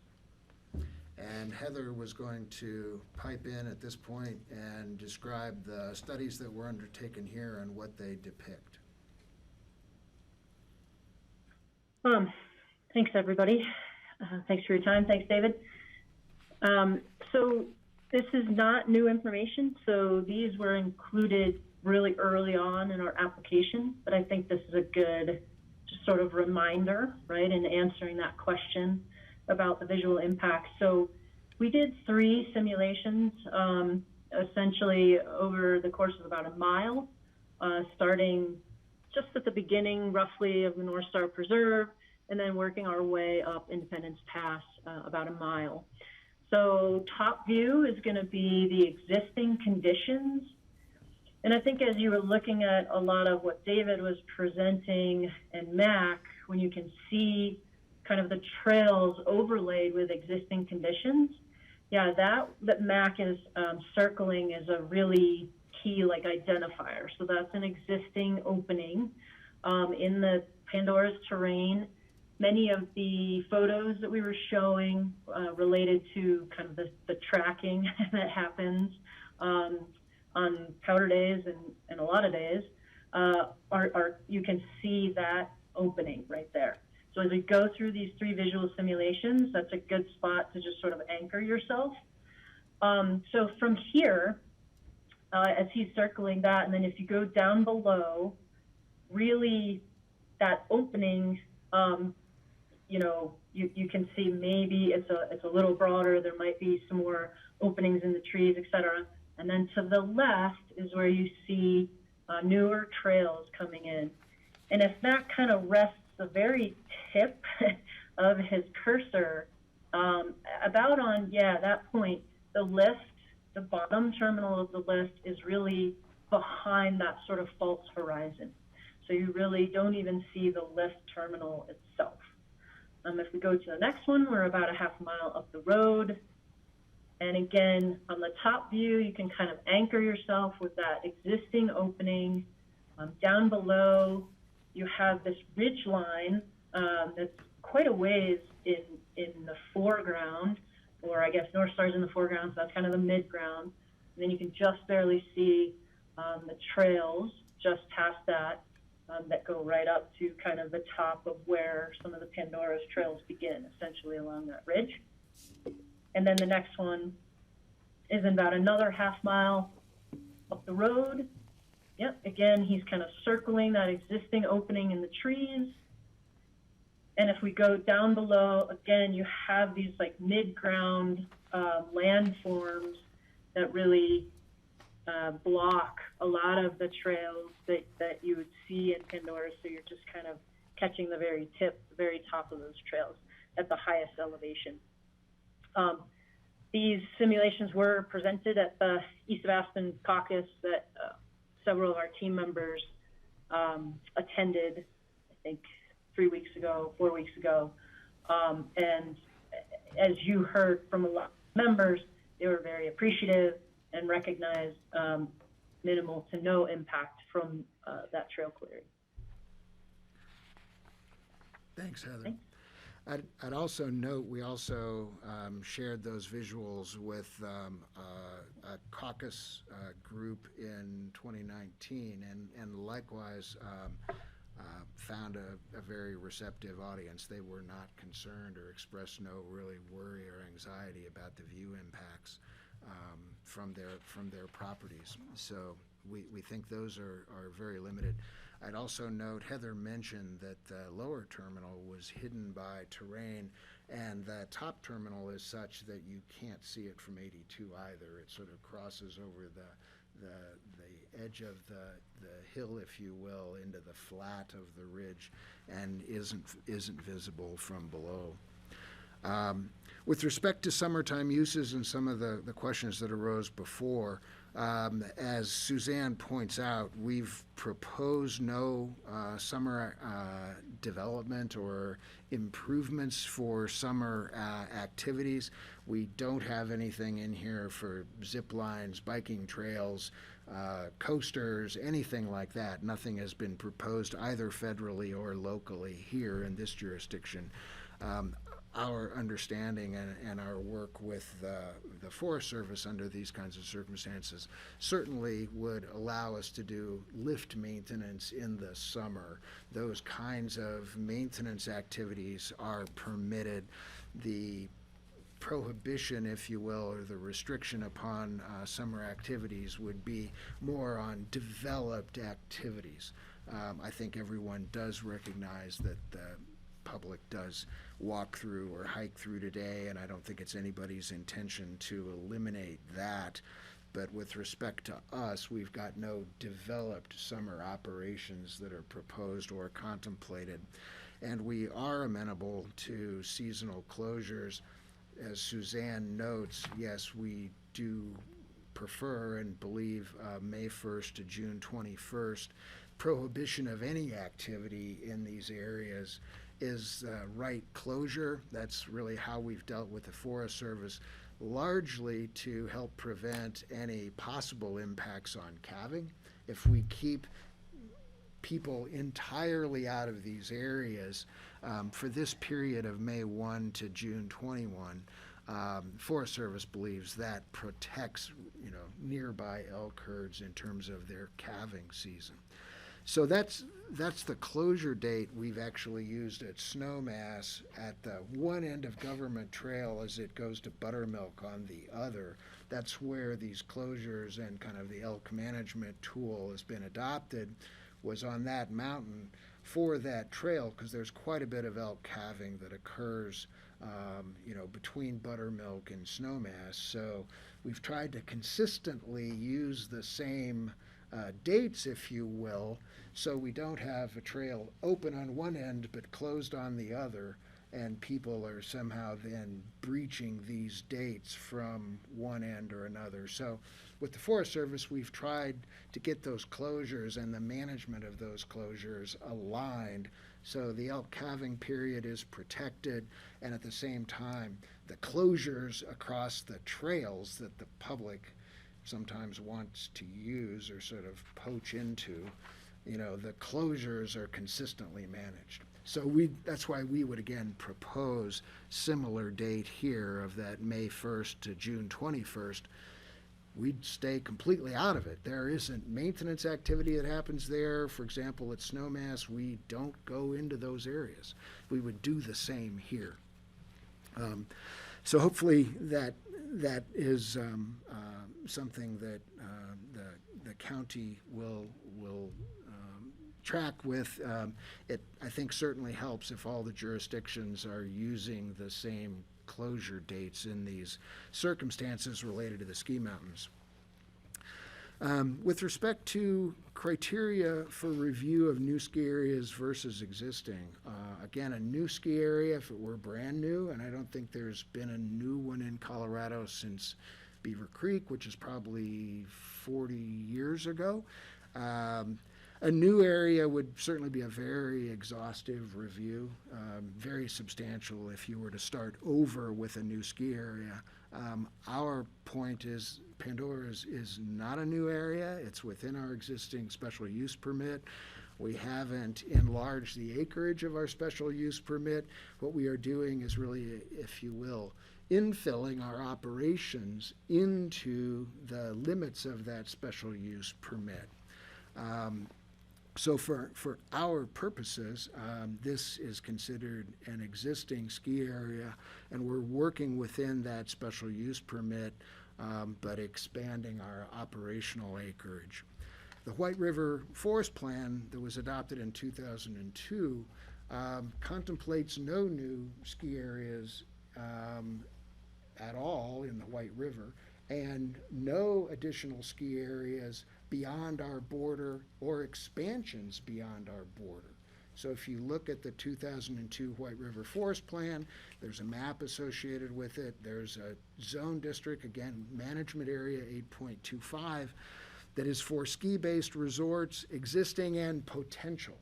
And Heather was going to pipe in at this point and describe the studies that were undertaken here and what they depict. Thanks, everybody. Thanks for your time. Thanks, David. So this is not new information. So these were included really early on in our application, but I think this is a good just sort of reminder, right, in answering that question about the visual impact. So we did 3 simulations, essentially over the course of about a mile, starting just at the beginning, roughly, of the North Star Preserve, and then working our way up Independence Pass about a mile. So top view is going to be the existing conditions. And I think as you were looking at a lot of what David was presenting and Mac, when you can see kind of the trails overlaid with existing conditions, yeah, that Mac is circling is a really key like identifier. So that's an existing opening in the Pandora's terrain. Many of the photos that we were showing related to kind of the tracking that happens on powder days and a lot of days are you can see that opening right there. So as we go through these 3 visual simulations, that's a good spot to just sort of anchor yourself. So from here, as he's circling that, and then if you go down below, really that opening, you know, you can see maybe it's a little broader. There might be some more openings in the trees, etc. And then to the left is where you see newer trails coming in. And if that kind of rests the very tip of his cursor, about on, that point, the lift, the bottom terminal of the lift is really behind that sort of false horizon. So you really don't even see the lift terminal itself. If we go to the next one, we're about a half mile up the road. And again, on the top view, you can kind of anchor yourself with that existing opening. Down below, you have this ridge line that's quite a ways in the foreground, or I guess North Star's in the foreground, so that's kind of the mid-ground. And then you can just barely see the trails just past that that go right up to kind of the top of where some of the Pandora's trails begin, essentially along that ridge. And then the next one is about another half mile up the road. Yep, again, he's kind of circling that existing opening in the trees. And if we go down below, again, you have these like mid-ground landforms that really block a lot of the trails that you would see in Pandora. So you're just kind of catching the very tip, the very top of those trails at the highest elevation. these simulations were presented at the East of Aspen caucus that several of our team members attended, I think 4 weeks ago. And as you heard from a lot of members, they were very appreciative and recognized minimal to no impact from that trail clearing. Thanks, Heather. Thanks. I'd also note we also shared those visuals with a caucus group in 2019, and likewise found a very receptive audience. They were not concerned or expressed no really worry or anxiety about the view impacts from their properties. So we think those are very limited. I'd also note Heather mentioned that the lower terminal was hidden by terrain, and the top terminal is such that you can't see it from 82 either. It sort of crosses over the edge of the hill, if you will, into the flat of the ridge, and isn't visible from below. With respect to summertime uses and some of the questions that arose before, as Suzanne points out, we've proposed no summer development or improvements for summer activities. We don't have anything in here for zip lines, biking trails, coasters, anything like that. Nothing has been proposed either federally or locally here in this jurisdiction. Our understanding and our work with the Forest Service under these kinds of circumstances certainly would allow us to do lift maintenance in the summer. Those kinds of maintenance activities are permitted. The prohibition, if you will, or the restriction upon summer activities would be more on developed activities. I think everyone does recognize that the public does walk through or hike through today, and I don't think it's anybody's intention to eliminate that. But with respect to us, we've got no developed summer operations that are proposed or contemplated. And we are amenable to seasonal closures. As Suzanne notes, yes, we do prefer and believe May 1st to June 21st. Prohibition of any activity in these areas is right closure. That's really how we've dealt with the Forest Service, largely to help prevent any possible impacts on calving. If we keep people entirely out of these areas for this period of May 1 to June 21, Forest Service believes that protects, nearby elk herds in terms of their calving season. So that's the closure date we've actually used at Snowmass at the one end of Government Trail as it goes to Buttermilk on the other. That's where these closures and kind of the elk management tool has been adopted, was on that mountain for that trail, because there's quite a bit of elk calving that occurs between Buttermilk and Snowmass. So we've tried to consistently use the same dates, if you will, so we don't have a trail open on one end but closed on the other, and people are somehow then breaching these dates from one end or another. So with the Forest Service, we've tried to get those closures and the management of those closures aligned so the elk calving period is protected, and at the same time the closures across the trails that the public sometimes wants to use or sort of poach into, the closures are consistently managed. So that's why we would again propose similar date here of that May 1st to June 21st. We'd stay completely out of it. There isn't maintenance activity that happens there. For example, at Snowmass, we don't go into those areas. We would do the same here. So hopefully that is something that the county will track with. It, I think, certainly helps if all the jurisdictions are using the same closure dates in these circumstances related to the ski mountains. With respect to criteria for review of new ski areas versus existing, again, a new ski area, if it were brand new, and I don't think there's been a new one in Colorado since Beaver Creek, which is probably 40 years ago. A new area would certainly be a very exhaustive review, very substantial if you were to start over with a new ski area. Our point is Pandora is not a new area. It's within our existing special use permit. We haven't enlarged the acreage of our special use permit. What we are doing is really, if you will, infilling our operations into the limits of that special use permit. So for our purposes, this is considered an existing ski area, and we're working within that special use permit, but expanding our operational acreage. The White River Forest Plan that was adopted in 2002 contemplates no new ski areas at all in the White River, and no additional ski areas beyond our border or expansions beyond our border. So if you look at the 2002 White River Forest Plan, there's a map associated with it. There's a zone district, again, management area 8.25, that is for ski-based resorts, existing and potential.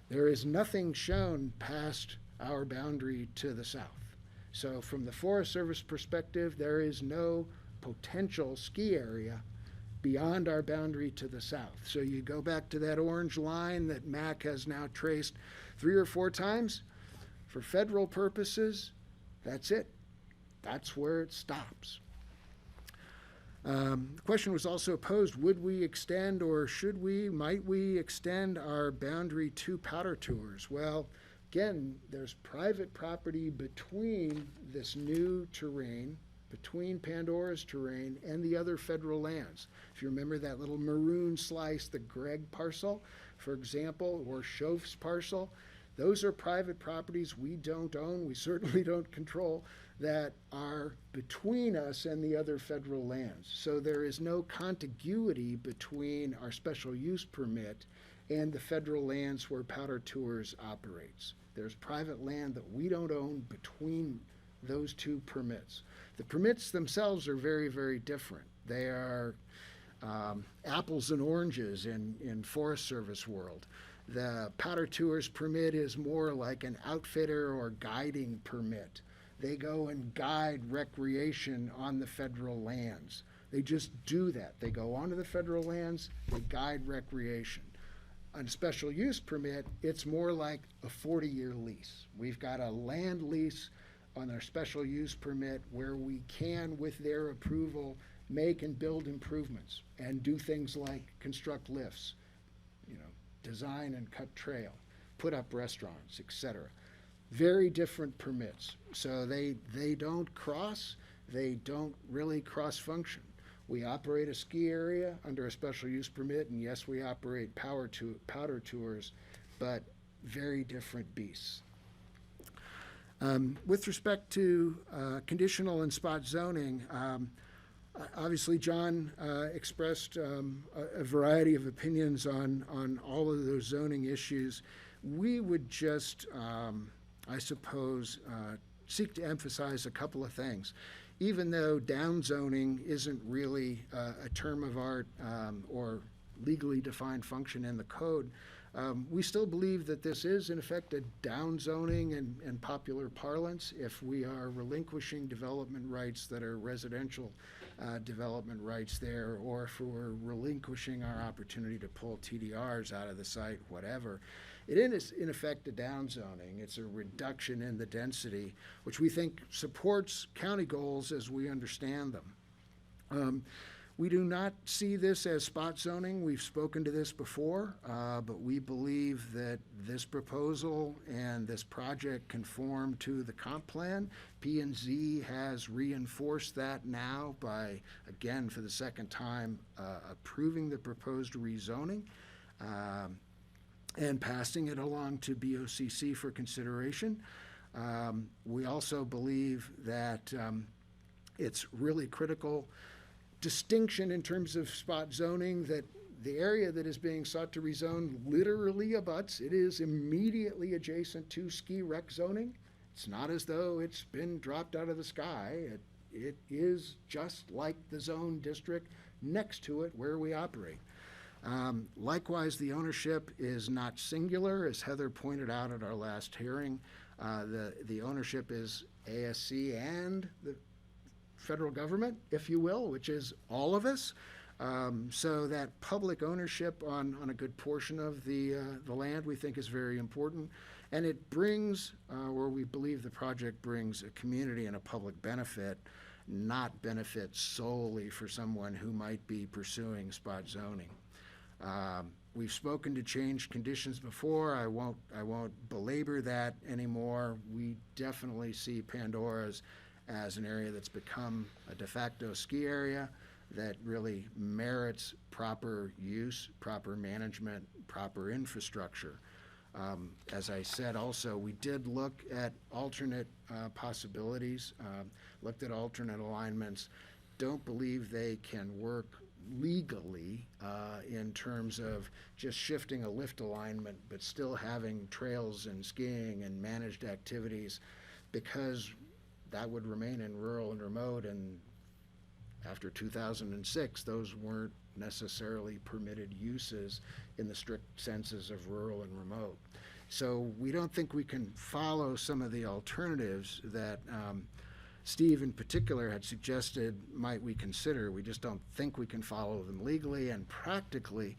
There is nothing shown past our boundary to the south. So from the Forest Service perspective, there is no potential ski area beyond our boundary to the south. So you go back to that orange line that MAC has now traced 3 or 4 times. For federal purposes, that's it. That's where it stops. The question was also posed, would we extend, or might we extend our boundary to powder tours? Well, again, there's private property between this new terrain, between Pandora's terrain and the other federal lands. If you remember that little maroon slice, the Gregg parcel, for example, or Schoaf's parcel, those are private properties we don't own, we certainly don't control, that are between us and the other federal lands. So there is no contiguity between our special use permit and the federal lands where Powder Tours operates. There's private land that we don't own between those two permits. The permits themselves are very, very different. They are apples and oranges in Forest Service world. The Powder Tours permit is more like an outfitter or guiding permit. They go and guide recreation on the federal lands. They just do that. They go onto the federal lands, they guide recreation. On a special use permit, it's more like a 40-year lease. We've got a land lease on our special use permit where we can, with their approval, make and build improvements and do things like construct lifts, design and cut trail, put up restaurants, etc. Very different permits. So they don't cross, they don't really cross-function. We operate a ski area under a special use permit, and yes, we operate powder tours, but very different beasts. With respect to conditional and spot zoning, obviously John expressed a variety of opinions on all of those zoning issues. We would just, I suppose, seek to emphasize a couple of things. Even though downzoning isn't really a term of art or legally defined function in the code, we still believe that this is, in effect, a downzoning in popular parlance if we are relinquishing development rights that are residential development rights there, or if we're relinquishing our opportunity to pull TDRs out of the site, whatever. It is, in effect, a downzoning. It's a reduction in the density, which we think supports county goals as we understand them. We do not see this as spot zoning. We've spoken to this before, but we believe that this proposal and this project conform to the comp plan. P&Z has reinforced that now by, again, for the second time, approving the proposed rezoning and passing it along to BOCC for consideration. We also believe that it's really critical distinction in terms of spot zoning that the area that is being sought to rezone literally abuts. It is immediately adjacent to ski rec zoning. It's not as though it's been dropped out of the sky. It is just like the zone district next to it where we operate. Likewise, the ownership is not singular, as Heather pointed out at our last hearing. The ownership is ASC and the federal government, if you will, which is all of us. So that public ownership on a good portion of the land we think is very important. And it brings, or we believe the project brings, a community and a public benefit, not benefit solely for someone who might be pursuing spot zoning. We've spoken to change conditions before. I won't belabor that anymore. We definitely see Pandora's as an area that's become a de facto ski area that really merits proper use, proper management, proper infrastructure. As I said also, we did look at alternate possibilities, looked at alternate alignments. Don't believe they can work legally in terms of just shifting a lift alignment but still having trails and skiing and managed activities, because that would remain in rural and remote, and after 2006 those weren't necessarily permitted uses in the strict senses of rural and remote. So we don't think we can follow some of the alternatives that Steve in particular had suggested might we consider. We just don't think we can follow them legally, and practically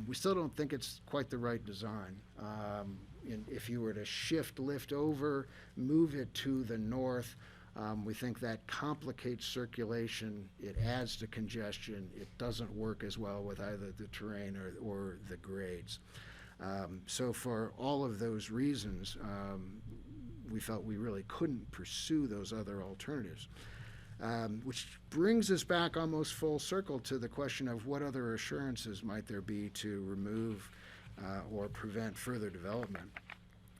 we still don't think it's quite the right design. If you were to shift lift over, move it to the north, we think that complicates circulation, it adds to congestion, it doesn't work as well with either the terrain or the grades. So for all of those reasons, we felt we really couldn't pursue those other alternatives. Which brings us back almost full circle to the question of what other assurances might there be to remove or prevent further development.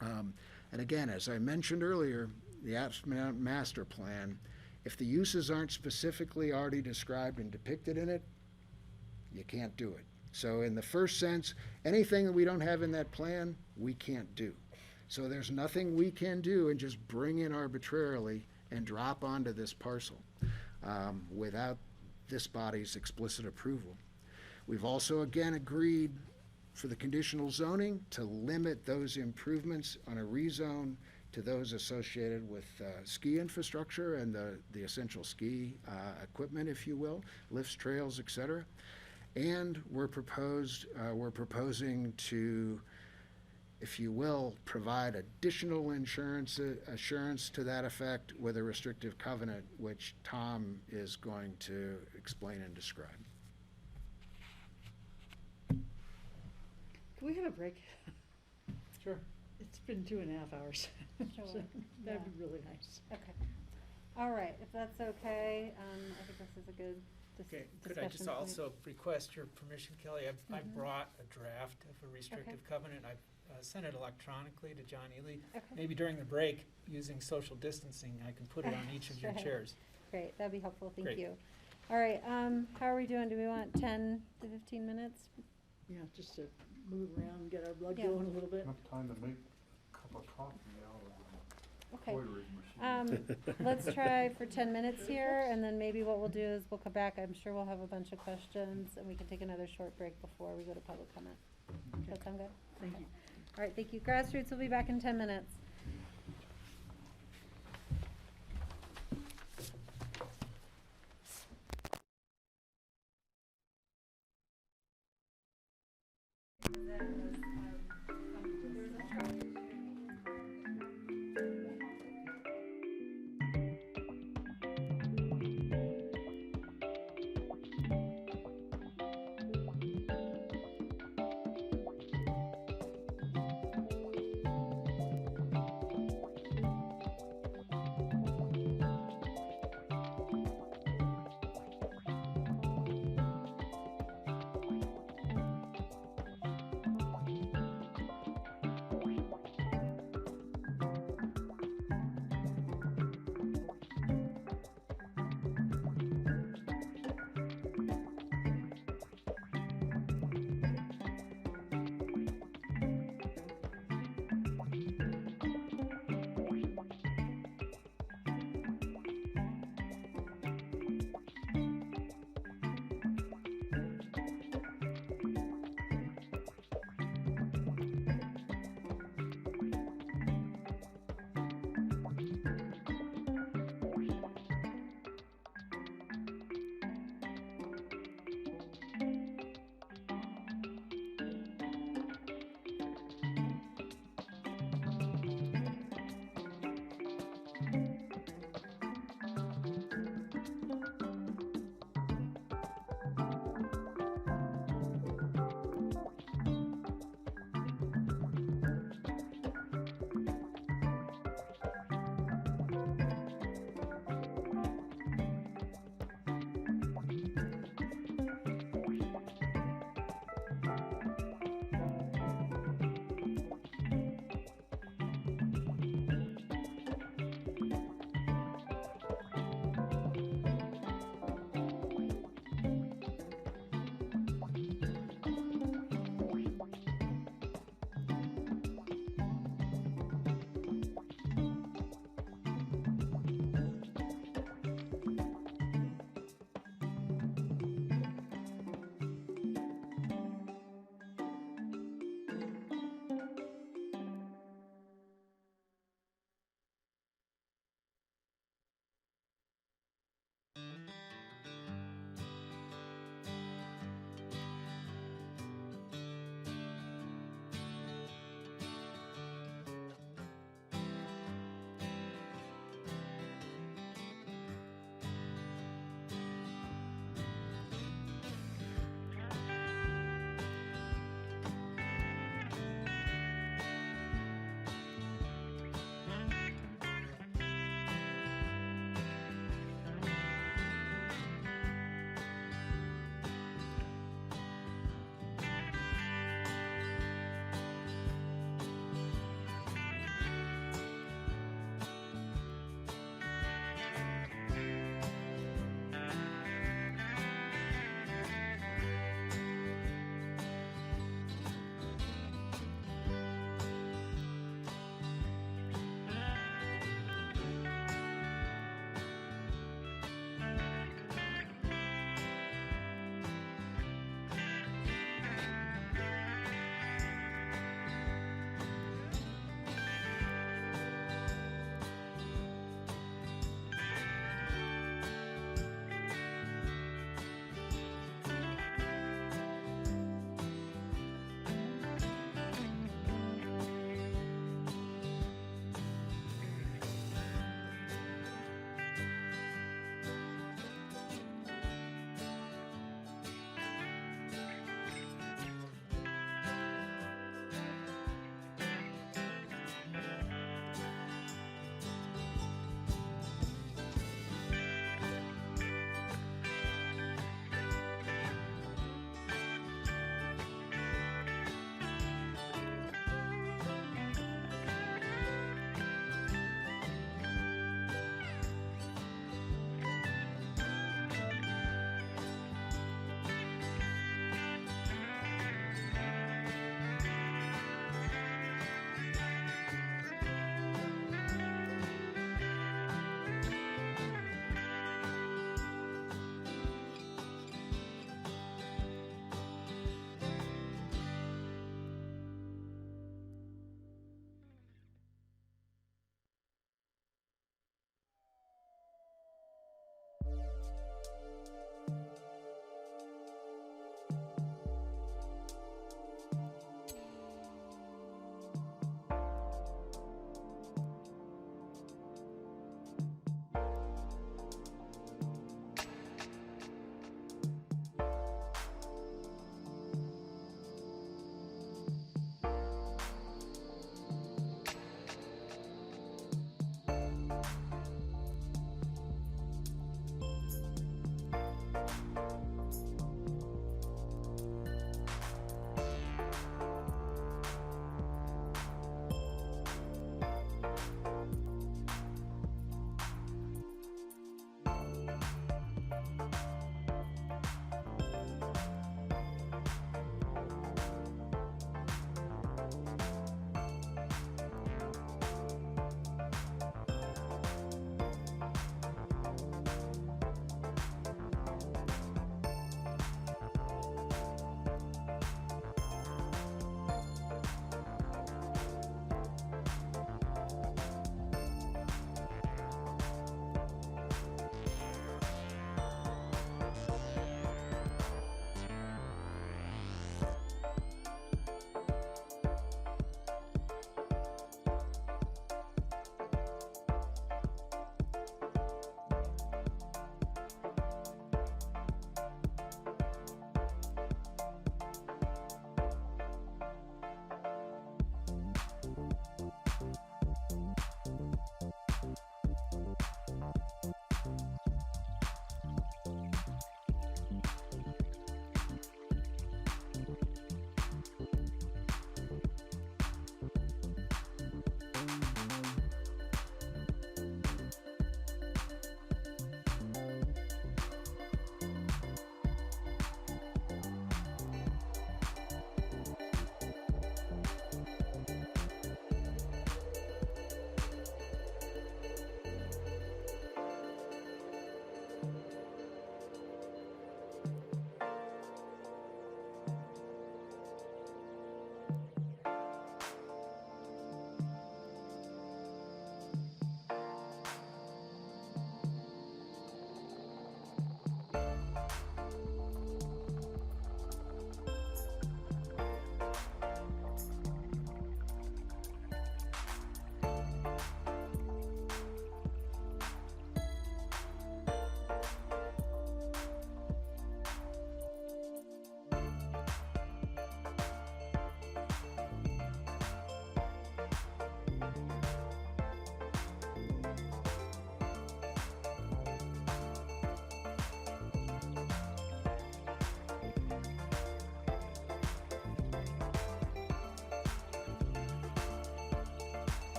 And again, as I mentioned earlier, the master plan, if the uses aren't specifically already described and depicted in it, you can't do it. So in the first sense, anything that we don't have in that plan, we can't do. So there's nothing we can do and just bring in arbitrarily and drop onto this parcel without this body's explicit approval. We've also again agreed for the conditional zoning to limit those improvements on a rezone to those associated with ski infrastructure and the essential ski equipment, if you will, lifts, trails, et cetera. And we're proposing to, if you will, provide additional assurance to that effect with a restrictive covenant, which Tom is going to explain and describe. Can we have a break? Sure. It's been 2.5 hours. Sure. So that'd Yeah. be really nice. Okay. All right, if that's okay, I think this is a good Okay, could discussion I just point. also request your permission, Kelly? I Mhm. brought a draft of a restrictive covenant. I sent it electronically to John Ely. Okay. Maybe during the break, using social distancing, I can put it on each of your Sure. chairs. Great, that'd be helpful, thank Great. you. All right, how are we doing? Do we want 10 to 15 minutes? Yeah, just to move around and get our blood Yeah. going a little bit. Enough time to make a cup of coffee out of the Okay. embroidery machine. Let's try for 10 minutes here, and then maybe what we'll do is we'll come back. I'm sure we'll have a bunch of questions, and we can take another short break before we go to public comment. Does that sound good? Thank you. All right, thank you. Grassroots will be back in 10 minutes.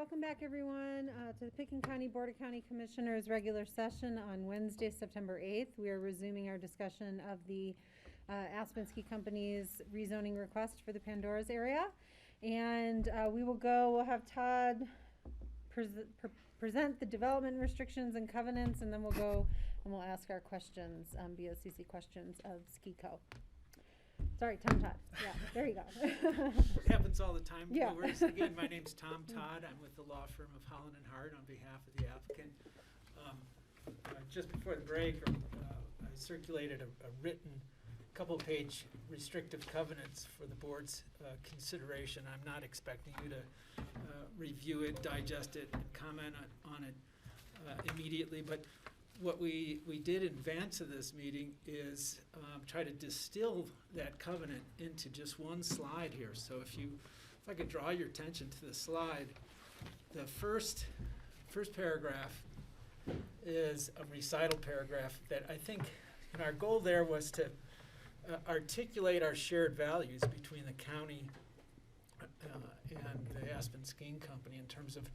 welcome back everyone to the Pickens County Board of County Commissioners regular session on Wednesday, September 8th. We are resuming our discussion of the Aspen Ski Company's rezoning request for the Pandora's area. And we'll have Todd present the development restrictions and covenants, and then we'll go and we'll ask our questions, BOCC questions of SkiCo. Sorry, Tom Todd. Yeah, there you go. It happens all the time. Yeah. No worries. Again, my name's Tom Todd. I'm with the law firm of Holland and Hart on behalf of the applicant. Just before the break, I circulated a written couple-page restrictive covenants for the board's consideration. I'm not expecting you to review it, digest it, and comment on it immediately, but what we did in advance of this meeting is try to distill that covenant into just one slide here. So if I could draw your attention to the slide, the first paragraph is a recital paragraph that I think, and our goal there was to articulate our shared values between the county and the Aspen Skiing Company in terms of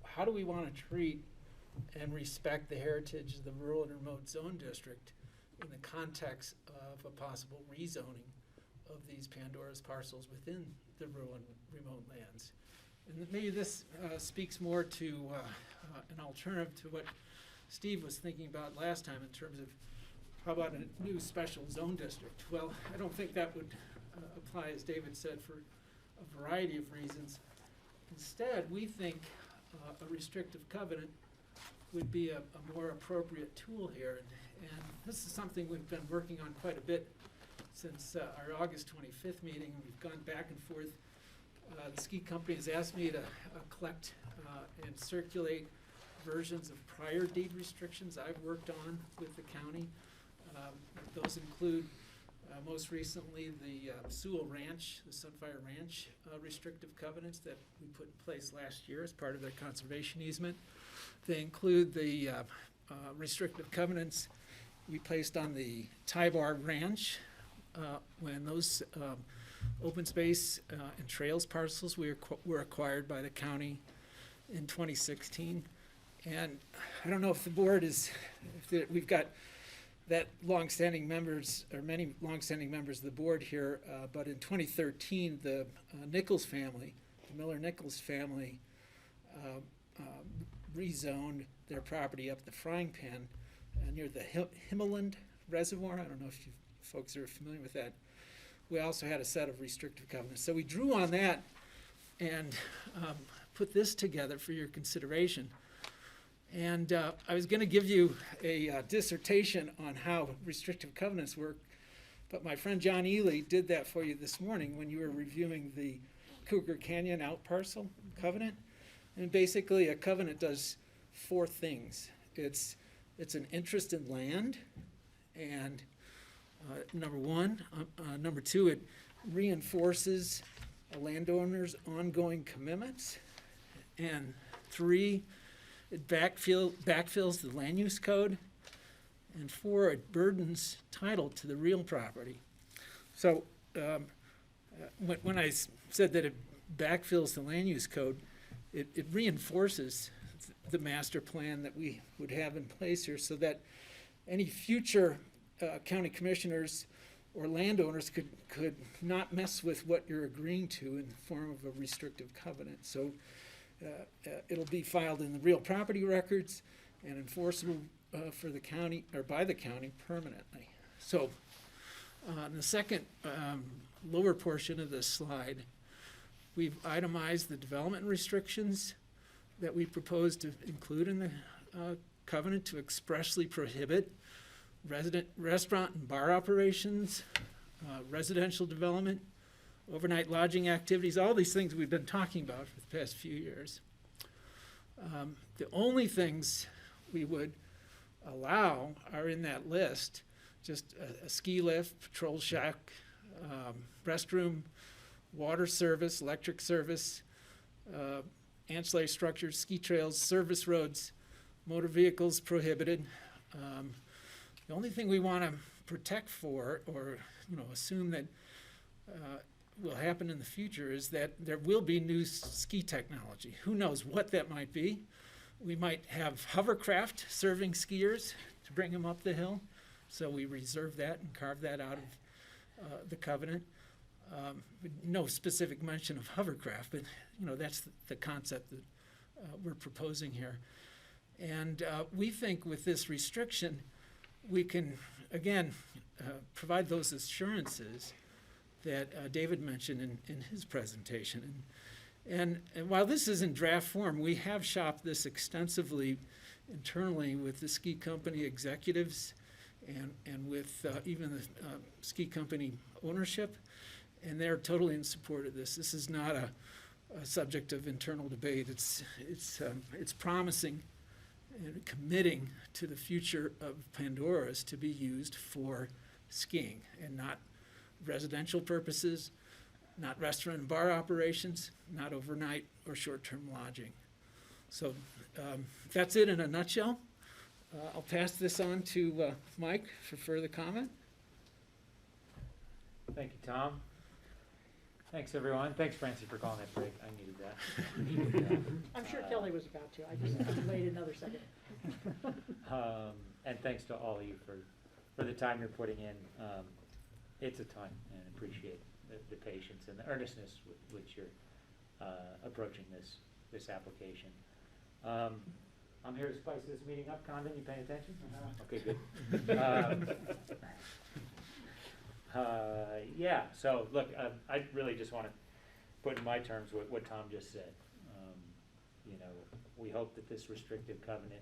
how do we want to treat and respect the heritage of the rural and remote zone district in the context of a possible rezoning of these Pandora's parcels within the rural and remote lands. And maybe this speaks more to an alternative to what Steve was thinking about last time in terms of how about a new special zone district? Well, I don't think that would apply, as David said, for a variety of reasons. Instead, we think a restrictive covenant would be a more appropriate tool here. And this is something we've been working on quite a bit since our August 25th meeting. We've gone back and forth. The ski company has asked me to collect and circulate versions of prior deed restrictions I've worked on with the county. Those include most recently the Sewell Ranch, the Sunfire Ranch restrictive covenants that we put in place last year as part of their conservation easement. They include the restrictive covenants we placed on the Tybar Ranch when those open space and trails parcels were acquired by the county in 2016. And I don't know if the board we've got that longstanding members, or many longstanding members of the board here, but in 2013, the Nichols family, the Miller-Nichols family, rezoned their property up the Frying Pan near the Himmeland Reservoir. I don't know if you folks are familiar with that. We also had a set of restrictive covenants. So we drew on that and put this together for your consideration. And I was going to give you a dissertation on how restrictive covenants work, but my friend John Ely did that for you this morning when you were reviewing the Cougar Canyon outparcel covenant. And basically, a covenant does four things. It's an interest in land, and number one. Number two, it reinforces a landowner's ongoing commitments. And three, it backfills the land use code. And four, it burdens title to the real property. So when I said that it backfills the land use code, it reinforces the master plan that we would have in place here so that any future county commissioners or landowners could not mess with what you're agreeing to in the form of a restrictive covenant. So it'll be filed in the real property records and enforceable for the county or by the county permanently. So in the second lower portion of this slide, we've itemized the development restrictions that we propose to include in the covenant to expressly prohibit restaurant and bar operations, residential development, overnight lodging activities, all these things we've been talking about for the past few years. The only things we would allow are in that list, just a ski lift, patrol shack, restroom, water service, electric service, ancillary structures, ski trails, service roads, motor vehicles prohibited. The only thing we want to protect for, or assume that will happen in the future is that there will be new ski technology. Who knows what that might be? We might have hovercraft serving skiers to bring them up the hill. So we reserve that and carve that out of the covenant. No specific mention of hovercraft, but that's the concept that we're proposing here. And we think with this restriction, we can, again, provide those assurances that David mentioned in his presentation. And while this is in draft form, we have shopped this extensively internally with the ski company executives and with even the ski company ownership, and they're totally in support of this. This is not a subject of internal debate. It's promising and committing to the future of Pandora's to be used for skiing and not residential purposes, not restaurant and bar operations, not overnight or short-term lodging. So that's it in a nutshell. I'll pass this on to Mike for further comment. Thank you, Tom. Thanks, everyone. Thanks, Francie, for calling that break. I needed that. I'm sure Kelly was about to. I just waited another second. And thanks to all of you for the time you're putting in. It's a ton, and appreciate the patience and the earnestness with which you're approaching this application. I'm here to spice this meeting up. Condon, you paying attention? Okay, good. Yeah, so look, I really just want to put in my terms what Tom just said. We hope that this restrictive covenant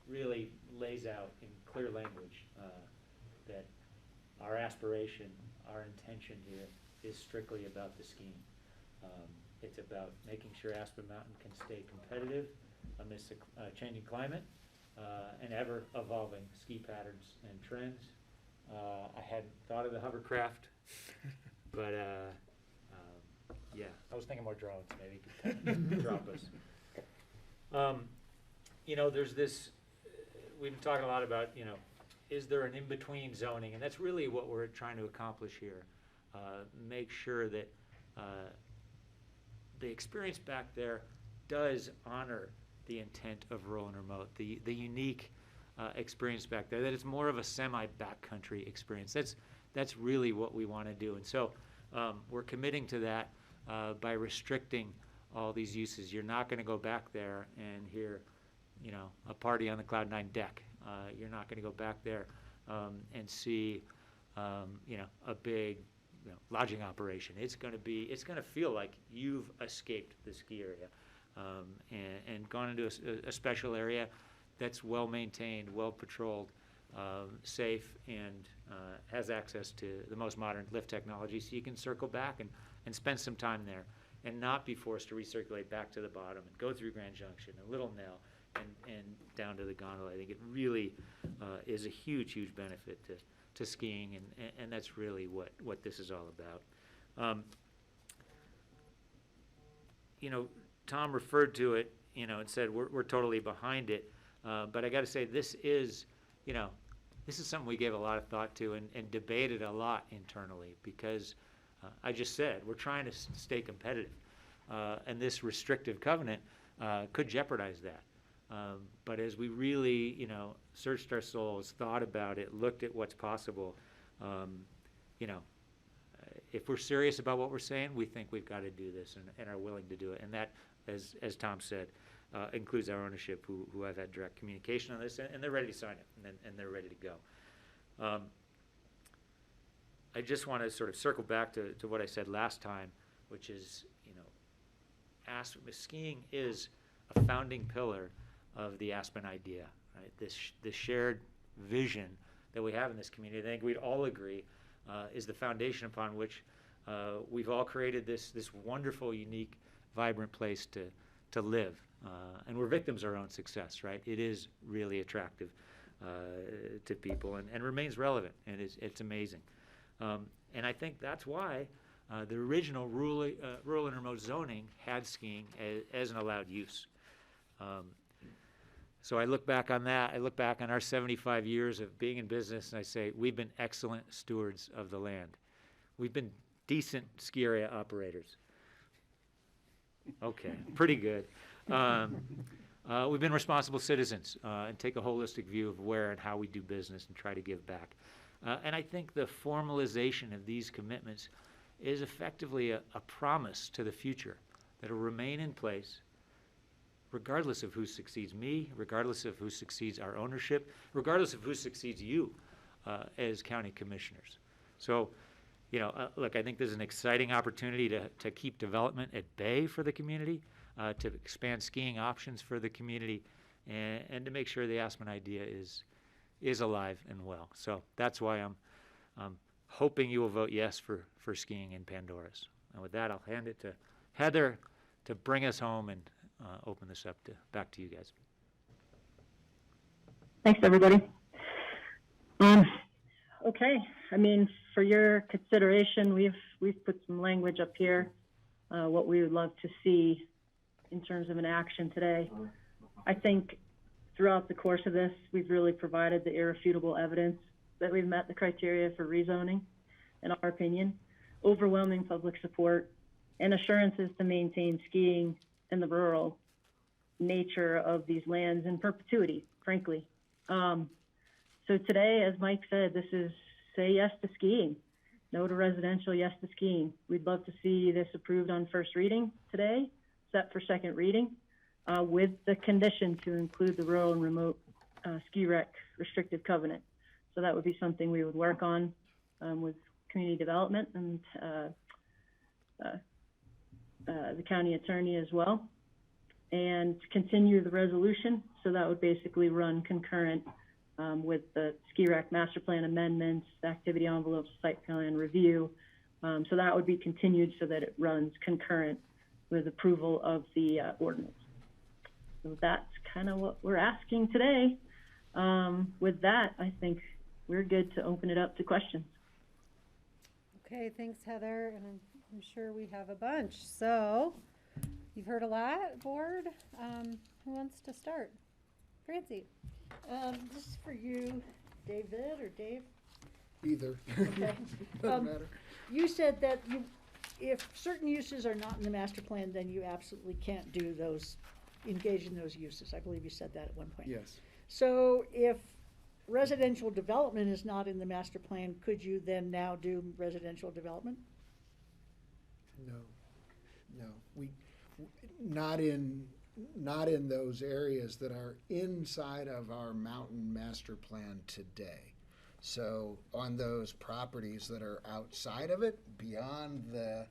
really lays out in clear language that our aspiration, our intention here is strictly about the skiing. It's about making sure Aspen Mountain can stay competitive amidst a changing climate and ever-evolving ski patterns and trends. I hadn't thought of the hovercraft, but yeah, I was thinking more drones, maybe could drop us. There's this, we've been talking a lot about, is there an in-between zoning? And that's really what we're trying to accomplish here. Make sure that the experience back there does honor the intent of rural and remote, the unique experience back there, that it's more of a semi-backcountry experience. That's really what we want to do. And so we're committing to that by restricting all these uses. You're not going to go back there and hear, a party on the Cloud 9 deck. You're not going to go back there and see, a big lodging operation. It's going to feel like you've escaped the ski area and gone into a special area that's well maintained, well patrolled, safe, and has access to the most modern lift technology, so you can circle back and spend some time there and not be forced to recirculate back to the bottom and go through Grand Junction and Little Nell and down to the gondola. I think it really is a huge, huge benefit to skiing, and that's really what this is all about. Tom referred to it, and said we're totally behind it. But I got to say, this is something we gave a lot of thought to and debated a lot internally, because I just said we're trying to stay competitive, and this restrictive covenant could jeopardize that. But as we really, searched our souls, thought about it, looked at what's possible, if we're serious about what we're saying, we think we've got to do this and are willing to do it. And that, as Tom said, includes our ownership, who I've had direct communication on this, and they're ready to sign it, and they're ready to go. I just want to sort of circle back to what I said last time, which is, skiing is a founding pillar of the Aspen idea, right? This shared vision that we have in this community, I think we'd all agree, is the foundation upon which we've all created this wonderful, unique, vibrant place to live. And we're victims of our own success, right? It is really attractive to people and remains relevant, and it's amazing. And I think that's why the original rural and remote zoning had skiing as an allowed use. So I look back on that, I look back on our 75 years of being in business, and I say, we've been excellent stewards of the land. We've been decent ski area operators. Okay, pretty good. We've been responsible citizens and take a holistic view of where and how we do business and try to give back. And I think the formalization of these commitments is effectively a promise to the future that will remain in place regardless of who succeeds me, regardless of who succeeds our ownership, regardless of who succeeds you as county commissioners. So, you know, look, I think there's an exciting opportunity to keep development at bay for the community, to expand skiing options for the community, and to make sure the Aspen idea is alive and well. So that's why I'm hoping you will vote yes for skiing in Pandora's. And with that, I'll hand it to Heather to bring us home and open this up back to you guys. Thanks, everybody. Okay, I mean, for your consideration, we've put some language up here, what we would love to see in terms of an action today. I think throughout the course of this, we've really provided the irrefutable evidence that we've met the criteria for rezoning, in our opinion, overwhelming public support, and assurances to maintain skiing in the rural nature of these lands in perpetuity, frankly. So today, as Mike said, this is say yes to skiing, no to residential, yes to skiing. We'd love to see this approved on first reading today, set for second reading, with the condition to include the rural and remote ski rec restrictive covenant. So that would be something we would work on with community development and the county attorney as well, and continue the resolution. So that would basically run concurrent with the ski rec master plan amendments, the activity envelopes, site plan review. So that would be continued so that it runs concurrent with approval of the ordinance. So that's kind of what we're asking today. With that, I think we're good to open it up to questions. Okay, thanks, Heather, and I'm sure we have a bunch. So you've heard a lot, board. Who wants to start? Francie. This is for you, David or Dave. Either. Okay. Doesn't matter. You said that if certain uses are not in the master plan, then you absolutely can't do those, engage in those uses. I believe you said that at one point. Yes. So if residential development is not in the master plan, could you then now do residential development? No, not in those areas that are inside of our mountain master plan today. So on those properties that are outside of it, beyond the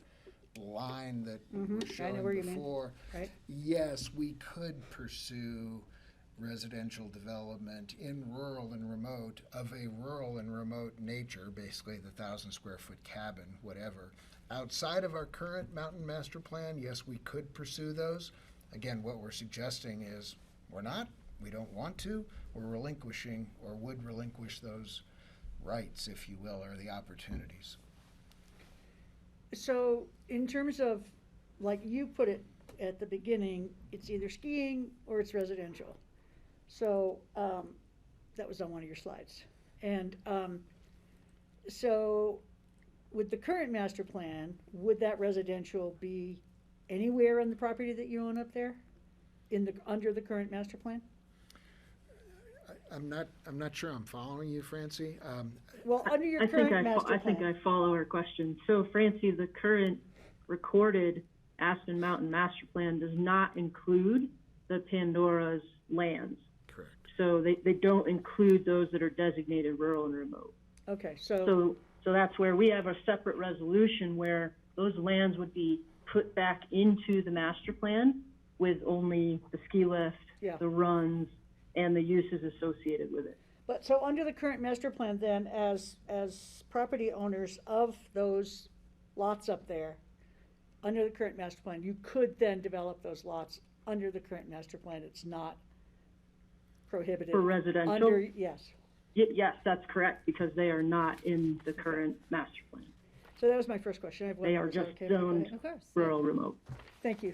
line that was shown before, right? Yes, we could pursue residential development in rural and remote, of a rural and remote nature, basically the 1,000 square foot cabin, whatever. Outside of our current mountain master plan, yes, we could pursue those. Again, what we're suggesting is we don't want to, we're relinquishing or would relinquish those rights, if you will, or the opportunities. So in terms of, like you put it at the beginning, it's either skiing or it's residential. So that was on one of your slides. And so with the current master plan, would that residential be anywhere in the property that you own up there, under the current master plan? I'm not sure I'm following you, Francie. Well, under your current master plan. I think I follow her question. So, Francie, the current recorded Aspen Mountain Master Plan does not include the Pandora's lands. Correct. So they don't include those that are designated rural and remote. Okay, so that's where we have a separate resolution where those lands would be put back into the master plan with only the ski lift, the runs, and the uses associated with it. But so under the current master plan then, as property owners of those lots up there, under the current master plan, you could then develop those lots under the current master plan. It's not prohibited. For residential? Yes. Yes, that's correct, because they are not in the current master plan. So that was my first question. I have one They more. are Is that just okay? zoned Of course. rural remote. Thank you.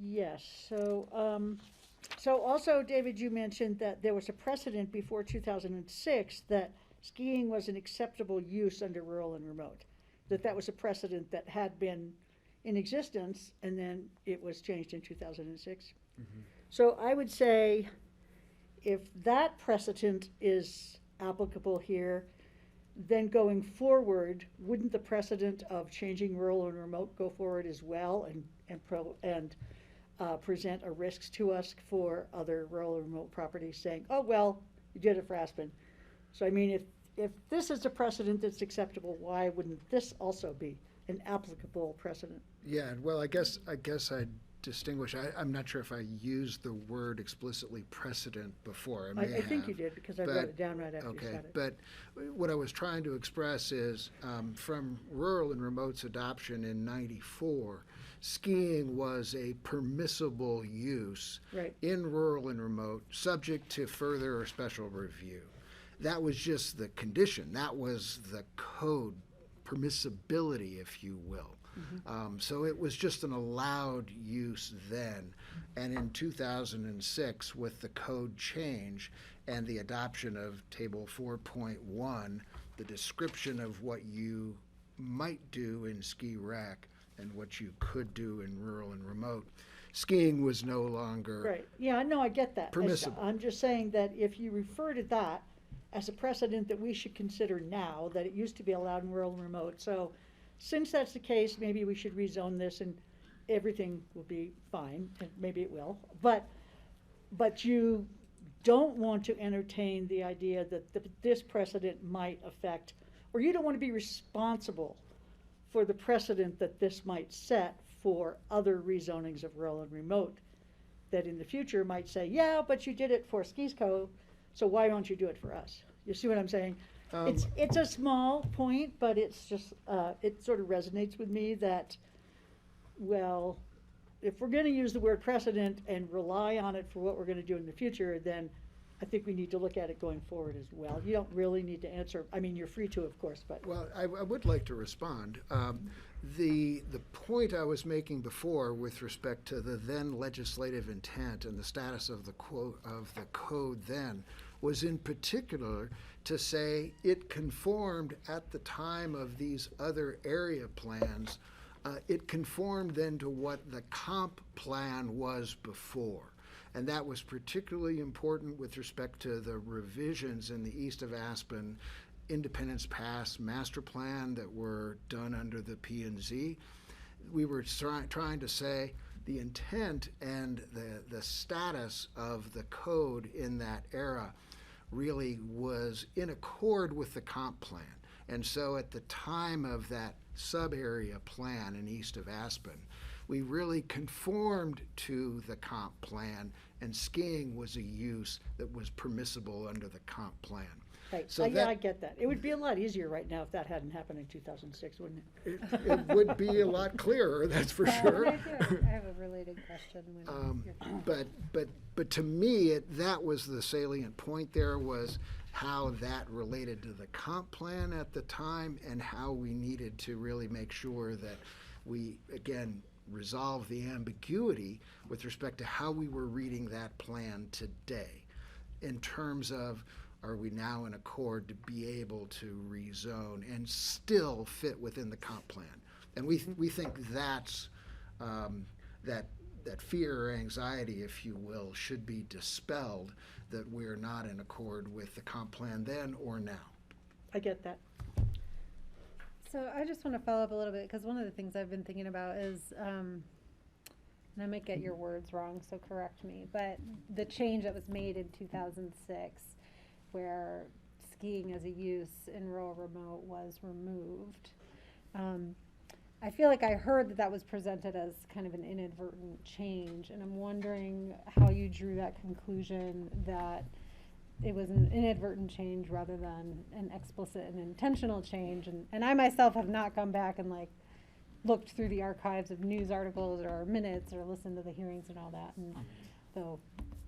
Yes, so So also, David, you mentioned that there was a precedent before 2006 that skiing was an acceptable use under rural and remote. That was a precedent that had been in existence, and then it was changed in 2006. So I would say if that precedent is applicable here, then going forward, wouldn't the precedent of changing rural and remote go forward as well and present a risk to us for other rural and remote properties saying, oh, well, you did it for Aspen. So I mean, if this is a precedent that's acceptable, why wouldn't this also be an applicable precedent? Yeah, well, I guess I'd distinguish. I'm not sure if I used the word explicitly precedent before. I think you did, because I wrote it down right after you said it. But what I was trying to express is from rural and remote's adoption in '94, skiing was a permissible use in rural and remote, subject to further or special review. That was just the condition. That was the code permissibility, if you will. So it was just an allowed use then. And in 2006, with the code change and the adoption of Table 4.1, the description of what you might do in ski rec and what you could do in rural and remote, skiing was no longer Right. Yeah, no, I get that. permissible. I'm just saying that if you refer to that as a precedent that we should consider now, that it used to be allowed in rural and remote. So since that's the case, maybe we should rezone this and everything will be fine, and maybe it will. But you don't want to entertain the idea that this precedent might affect, or you don't want to be responsible for the precedent that this might set for other rezonings of rural and remote, that in the future might say, yeah, but you did it for Skis Co., so why won't you do it for us? You see what I'm saying? It's a small point, but it's just, it sort of resonates with me that, well, if we're gonna use the word precedent and rely on it for what we're gonna do in the future, then I think we need to look at it going forward as well. You don't really need to answer, I mean, you're free to, of course, but. Well, I would like to respond. The point I was making before with respect to the then legislative intent and the status of the code then was in particular to say it conformed at the time of these other area plans. It conformed then to what the comp plan was before. And that was particularly important with respect to the revisions in the east of Aspen Independence Pass master plan that were done under the P&Z. We were trying to say the intent and the status of the code in that era really was in accord with the comp plan. And so at the time of that sub-area plan in east of Aspen, we really conformed to the comp plan, and skiing was a use that was permissible under the comp plan. Right, So yeah, I get that. It would be a lot easier right now if that hadn't happened in 2006, wouldn't it? It would be a lot clearer, that's for sure. I have a related question. But to me, that was the salient point there, was how that related to the comp plan at the time and how we needed to really make sure that we, again, resolve the ambiguity with respect to how we were reading that plan today in terms of, are we now in accord to be able to rezone and still fit within the comp plan? And we think that's that fear or anxiety, if you will, should be dispelled, that we're not in accord with the comp plan then or now. I get that. So I just want to follow up a little bit, because one of the things I've been thinking about is, and I might get your words wrong, so correct me, but the change that was made in 2006, where skiing as a use in rural remote was removed. I feel like I heard that was presented as kind of an inadvertent change, and I'm wondering how you drew that conclusion that it was an inadvertent change rather than an explicit and intentional change. And I myself have not gone back and like looked through the archives of news articles or minutes or listened to the hearings and all that, and though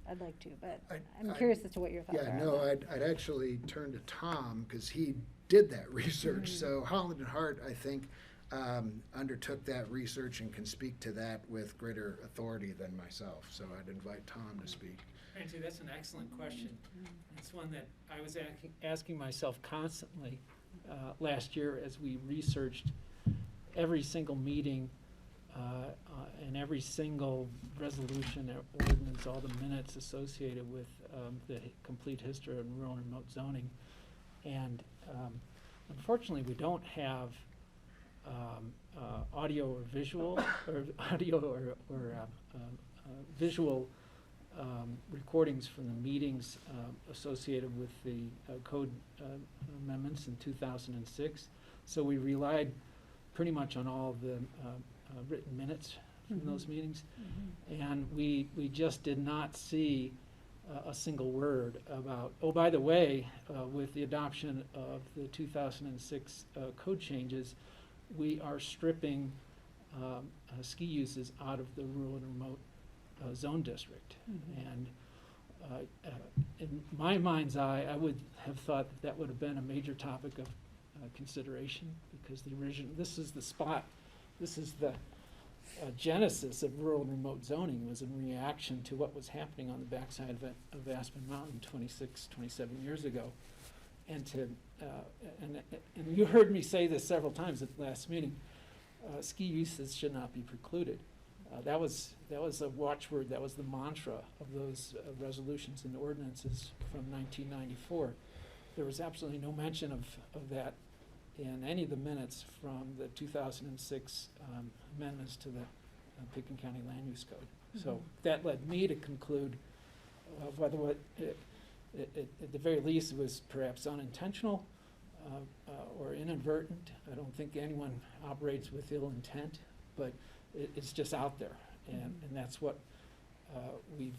I'd like to, but I'm curious as to what your thoughts are. Yeah, no, I'd actually turn to Tom, because he did that research. So Holland and Hart, I think, undertook that research and can speak to that with greater authority than myself. So I'd invite Tom to speak. Francie, that's an excellent question. It's one that I was asking myself constantly last year as we researched every single meeting and every single resolution or ordinance, all the minutes associated with the complete history of rural and remote zoning. And unfortunately, we don't have audio or visual, or audio or visual recordings from the meetings associated with the code amendments in 2006. So we relied pretty much on all of the written minutes from those meetings. And we just did not see a single word about, oh, by the way, with the adoption of the 2006 code changes, we are stripping ski uses out of the rural and remote zone district. And in my mind's eye, I would have thought that would have been a major topic of consideration, because the original, this is the spot, this is the genesis of rural and remote zoning, was in reaction to what was happening on the backside of Aspen Mountain 27 years ago. And to and you heard me say this several times at the last meeting, ski uses should not be precluded. That was a watchword, that was the mantra of those resolutions and ordinances from 1994. There was absolutely no mention of that in any of the minutes from the 2006 amendments to the Pickens County Land Use Code. So that led me to conclude whether what at the very least it was perhaps unintentional or inadvertent. I don't think anyone operates with ill intent, but it's just out there, and that's what we've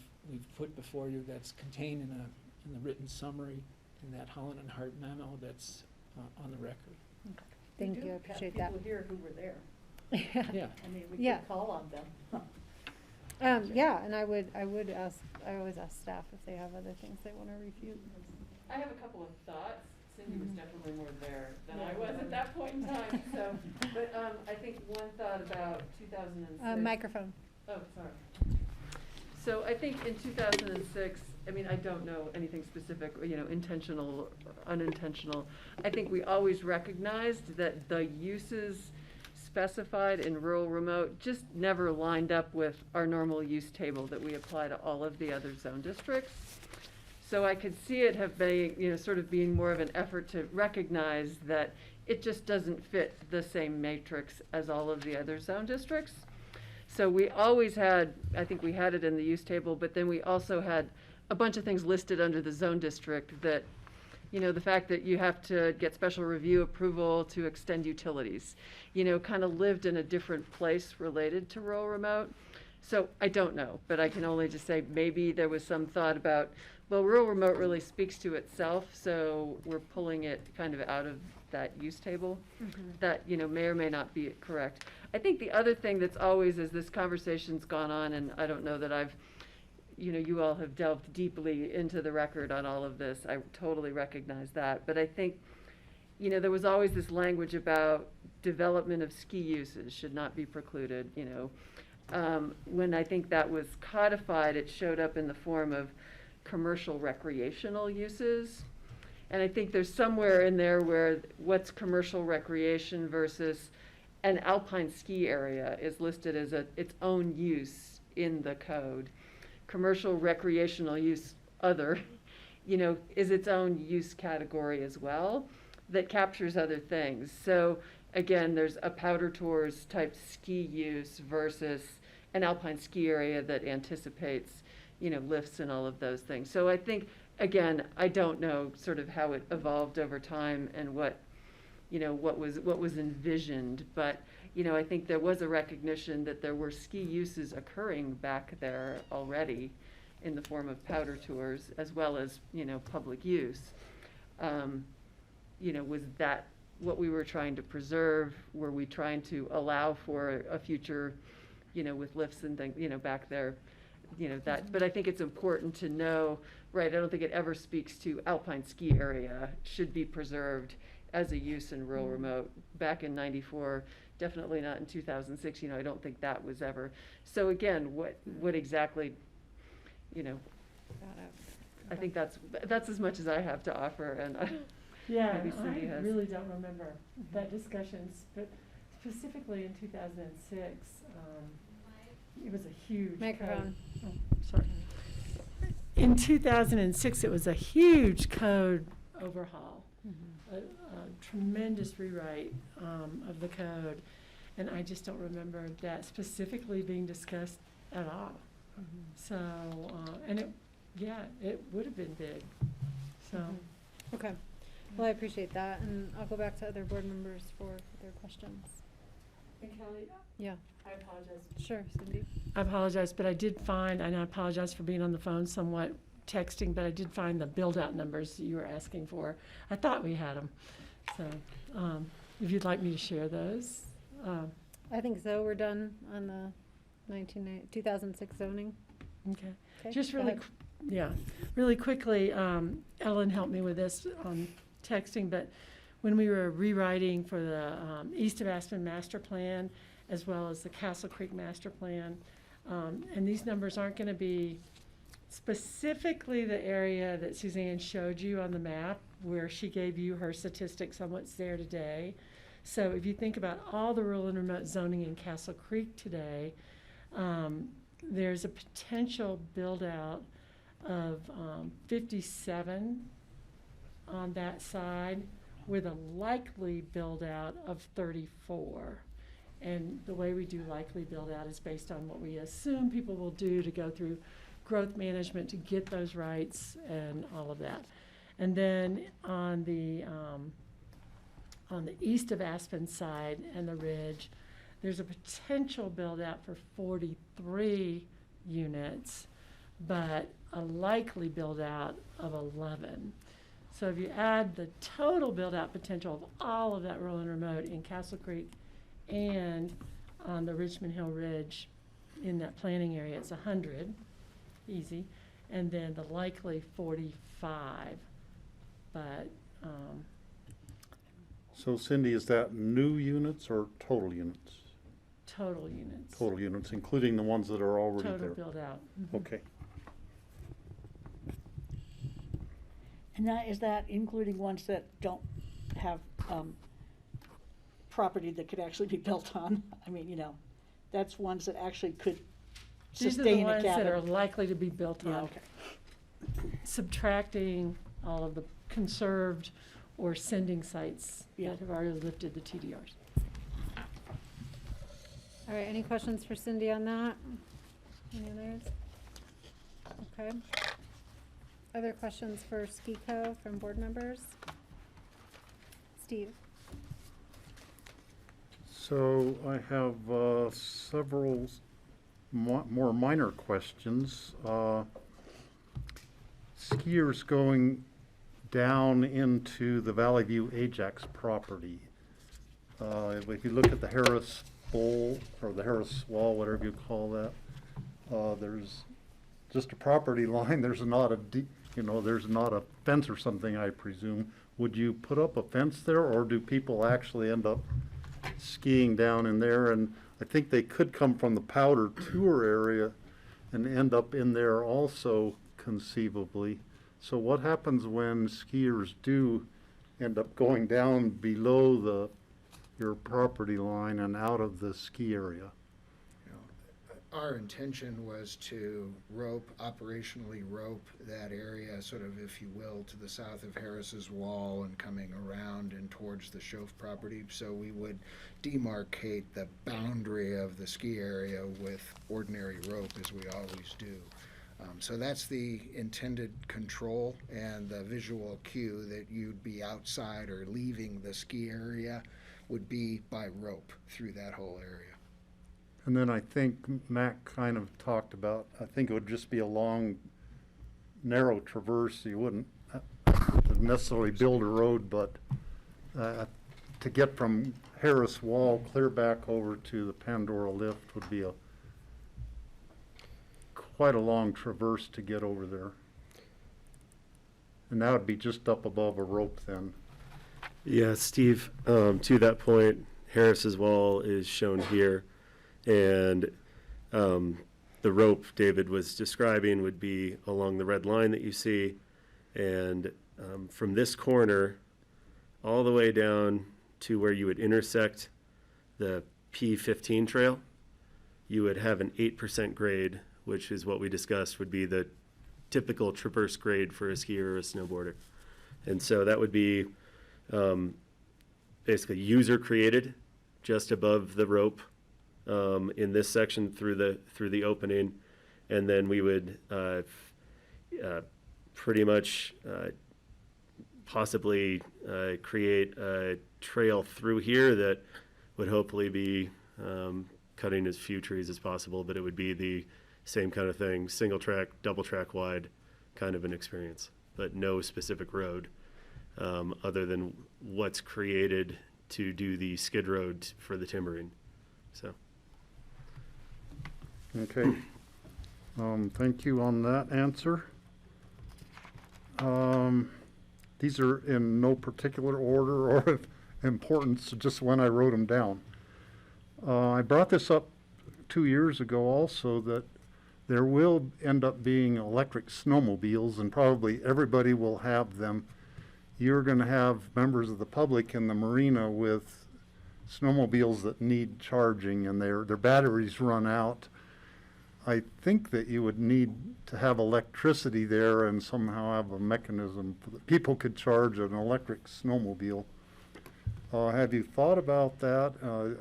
put before you. That's contained in the written summary in that Holland and Hart memo that's on the record. Okay. Thank you. I appreciate that. People here who were there. Yeah. I mean, we Yeah. could call on them. Yeah, and I always ask staff if they have other things they want to refute. I have a couple of thoughts. Cindy was definitely more there than I was at that point in time, so, but I think one thought about 2006. Microphone. Oh, sorry. So I think in 2006, I mean, I don't know anything specific, intentional, unintentional. I think we always recognized that the uses specified in rural remote just never lined up with our normal use table that we apply to all of the other zone districts. So I could see it have been, sort of being more of an effort to recognize that it just doesn't fit the same matrix as all of the other zone districts. So we always had, I think we had it in the use table, but then we also had a bunch of things listed under the zone district that, the fact that you have to get special review approval to extend utilities, kind of lived in a different place related to rural remote. So I don't know, but I can only just say maybe there was some thought about, well, rural remote really speaks to itself, so we're pulling it kind of out of that use table. That, may or may not be correct. I think the other thing that's always, as this conversation's gone on, and I don't know that I've, you all have delved deeply into the record on all of this. I totally recognize that. But I think, there was always this language about development of ski uses should not be precluded, When I think that was codified, it showed up in the form of commercial recreational uses. And I think there's somewhere in there where what's commercial recreation versus an alpine ski area is listed as its own use in the code. Commercial recreational use other, is its own use category as well that captures other things. So again, there's a powder tours type ski use versus an alpine ski area that anticipates, lifts and all of those things. So I think, again, I don't know sort of how it evolved over time and what was envisioned, but I think there was a recognition that there were ski uses occurring back there already in the form of powder tours as well as public use. Was that what we were trying to preserve? Were we trying to allow for a future, with lifts and things, back there? That, but I think it's important to know, right, I don't think it ever speaks to alpine ski area should be preserved as a use in rural remote. Back in 94, definitely not in 2006, I don't think that was ever. So again, what exactly, I think that's as much as I have to offer, and Yeah, maybe Cindy I has. really don't remember that discussion, but specifically in 2006, it was a huge Microphone. code. Oh, sorry. In 2006, it was a huge code overhaul, a tremendous rewrite of the code, and I just don't remember that specifically being discussed at all. So, and it would have been big. So, Okay. Well, I appreciate that, and I'll go back to other board members for their questions. And Kelly, Yeah. I apologize. Sure, Cindy. I apologize, but I did find, and I apologize for being on the phone somewhat texting, but I did find the build-out numbers that you were asking for. I thought we had them. So if you'd like me to share those. I think so. We're done on the 2006 zoning. Okay. Okay, Just go really, ahead. really quickly, Ellen helped me with this on texting, but when we were rewriting for the East of Aspen Master Plan, as well as the Castle Creek Master Plan, and these numbers aren't going to be specifically the area that Suzanne showed you on the map, where she gave you her statistics on what's there today. So if you think about all the rural and remote zoning in Castle Creek today, there's a potential build-out of 57 on that side, with a likely build-out of 34. And the way we do likely build-out is based on what we assume people will do to go through growth management to get those rights and all of that. And then on the east of Aspen side and the ridge, there's a potential build-out for 43 units, but a likely build-out of 11. So if you add the total build-out potential of all of that rural and remote in Castle Creek and on the Richmond Hill Ridge in that planning area, it's 100, easy, and then the likely 45. But So Cindy, is that new units or total units? total units. Total units, including the ones that are already there? Total build-out. Okay. And is that including ones that don't have property that could actually be built on? I mean, that's ones that actually could These are the sustain a ones that cabin. are likely to be built on. Yeah, okay. Subtracting all of the conserved or sending sites Yeah. that have already lifted the TDRs. All right, any questions for Cindy on that? Any others? Okay. Other questions for SKICO from board members? Steve? So I have several more minor questions. Skiers going down into the Valley View Ajax property. If you look at the Harris Bowl or the Harris Wall, whatever you call that, there's just a property line. There's not a there's not a fence or something, I presume. Would you put up a fence there, or do people actually end up skiing down in there? And I think they could come from the Powder Tour area and end up in there also, conceivably. So what happens when skiers do end up going down below your property line and out of the ski area? Our intention was to operationally rope that area, sort of, if you will, to the south of Harris's Wall and coming around and towards the Shoaf property. So we would demarcate the boundary of the ski area with ordinary rope, as we always do. So that's the intended control, and the visual cue that you'd be outside or leaving the ski area would be by rope through that whole area. And then I think Mac kind of talked about, I think it would just be a long, narrow traverse. You wouldn't necessarily build a road, but to get from Harris Wall clear back over to the Pandora Lift would be quite a long traverse to get over there. And that would be just up above a rope then. Yeah, Steve, to that point, Harris's wall is shown here, and the rope David was describing would be along the red line that you see, and from this corner all the way down to where you would intersect the P15 trail, you would have an 8% grade, which is what we discussed would be the typical traverse grade for a skier or a snowboarder. And so that would be basically user created just above the rope in this section through the opening, and then we would pretty much possibly create a trail through here that would hopefully be cutting as few trees as possible, but it would be the same kind of thing, single track, double track wide kind of an experience, but no specific road other than what's created to do the skid road for the timbering. So. Okay. Thank you on that answer. These are in no particular order or importance, just when I wrote them down. I brought this up 2 years ago also, that there will end up being electric snowmobiles, and probably everybody will have them. You're going to have members of the public in the marina with snowmobiles that need charging, and their batteries run out. I think that you would need to have electricity there and somehow have a mechanism that people could charge an electric snowmobile. Have you thought about that?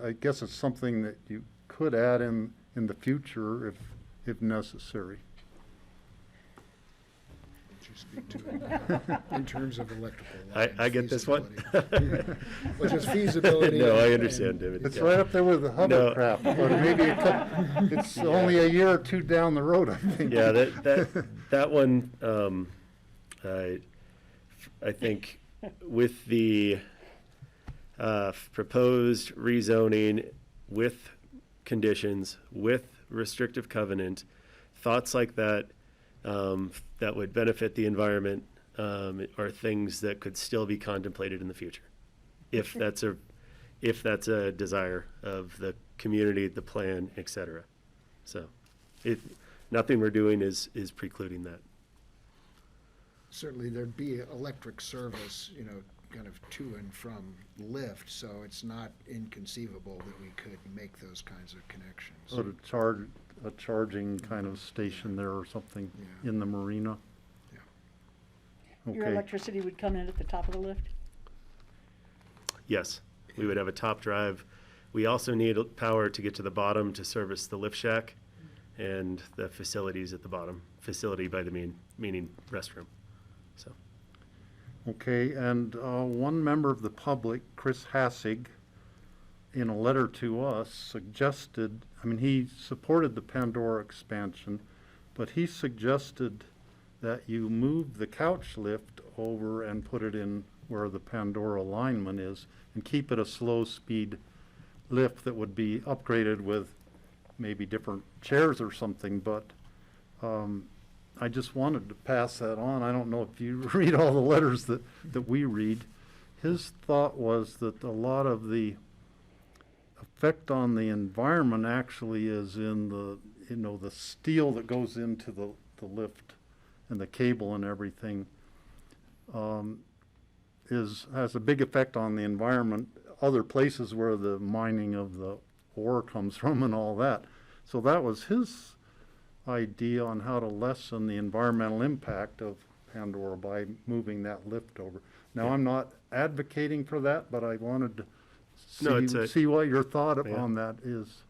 I guess it's something that you could add in the future if necessary. Would you speak to it in terms of electrical? I get this one. Well, just feasibility. No, I understand, David. It's right up there with the hovercraft, but maybe it's only a year or two down the road, I think. Yeah, that one, I think with the proposed rezoning with conditions, with restrictive covenant, thoughts like that that would benefit the environment are things that could still be contemplated in the future, if that's a desire of the community, the plan, etc. So, nothing we're doing is precluding that. Certainly, there'd be electric service, kind of to and from lift, so it's not inconceivable that we could make those kinds of connections. So a charging kind of station there or something in the marina? Yeah. Your Okay. electricity would come in at the top of the lift? Yes, we would have a top drive. We also need power to get to the bottom to service the lift shack and the facilities at the bottom. Facility by the meaning restroom. So. Okay, and one member of the public, Chris Hassig, in a letter to us suggested, he supported the Pandora expansion, but he suggested that you move the couch lift over and put it in where the Pandora alignment is and keep it a slow speed lift that would be upgraded with maybe different chairs or something, but I just wanted to pass that on. I don't know if you read all the letters that we read. His thought was that a lot of the effect on the environment actually is in the steel that goes into the lift and the cable and everything has a big effect on the environment. Other places where the mining of the ore comes from and all that. So that was his idea on how to lessen the environmental impact of Pandora by moving that lift over. Now, I'm not advocating for that, but I wanted to see what your thought on that is.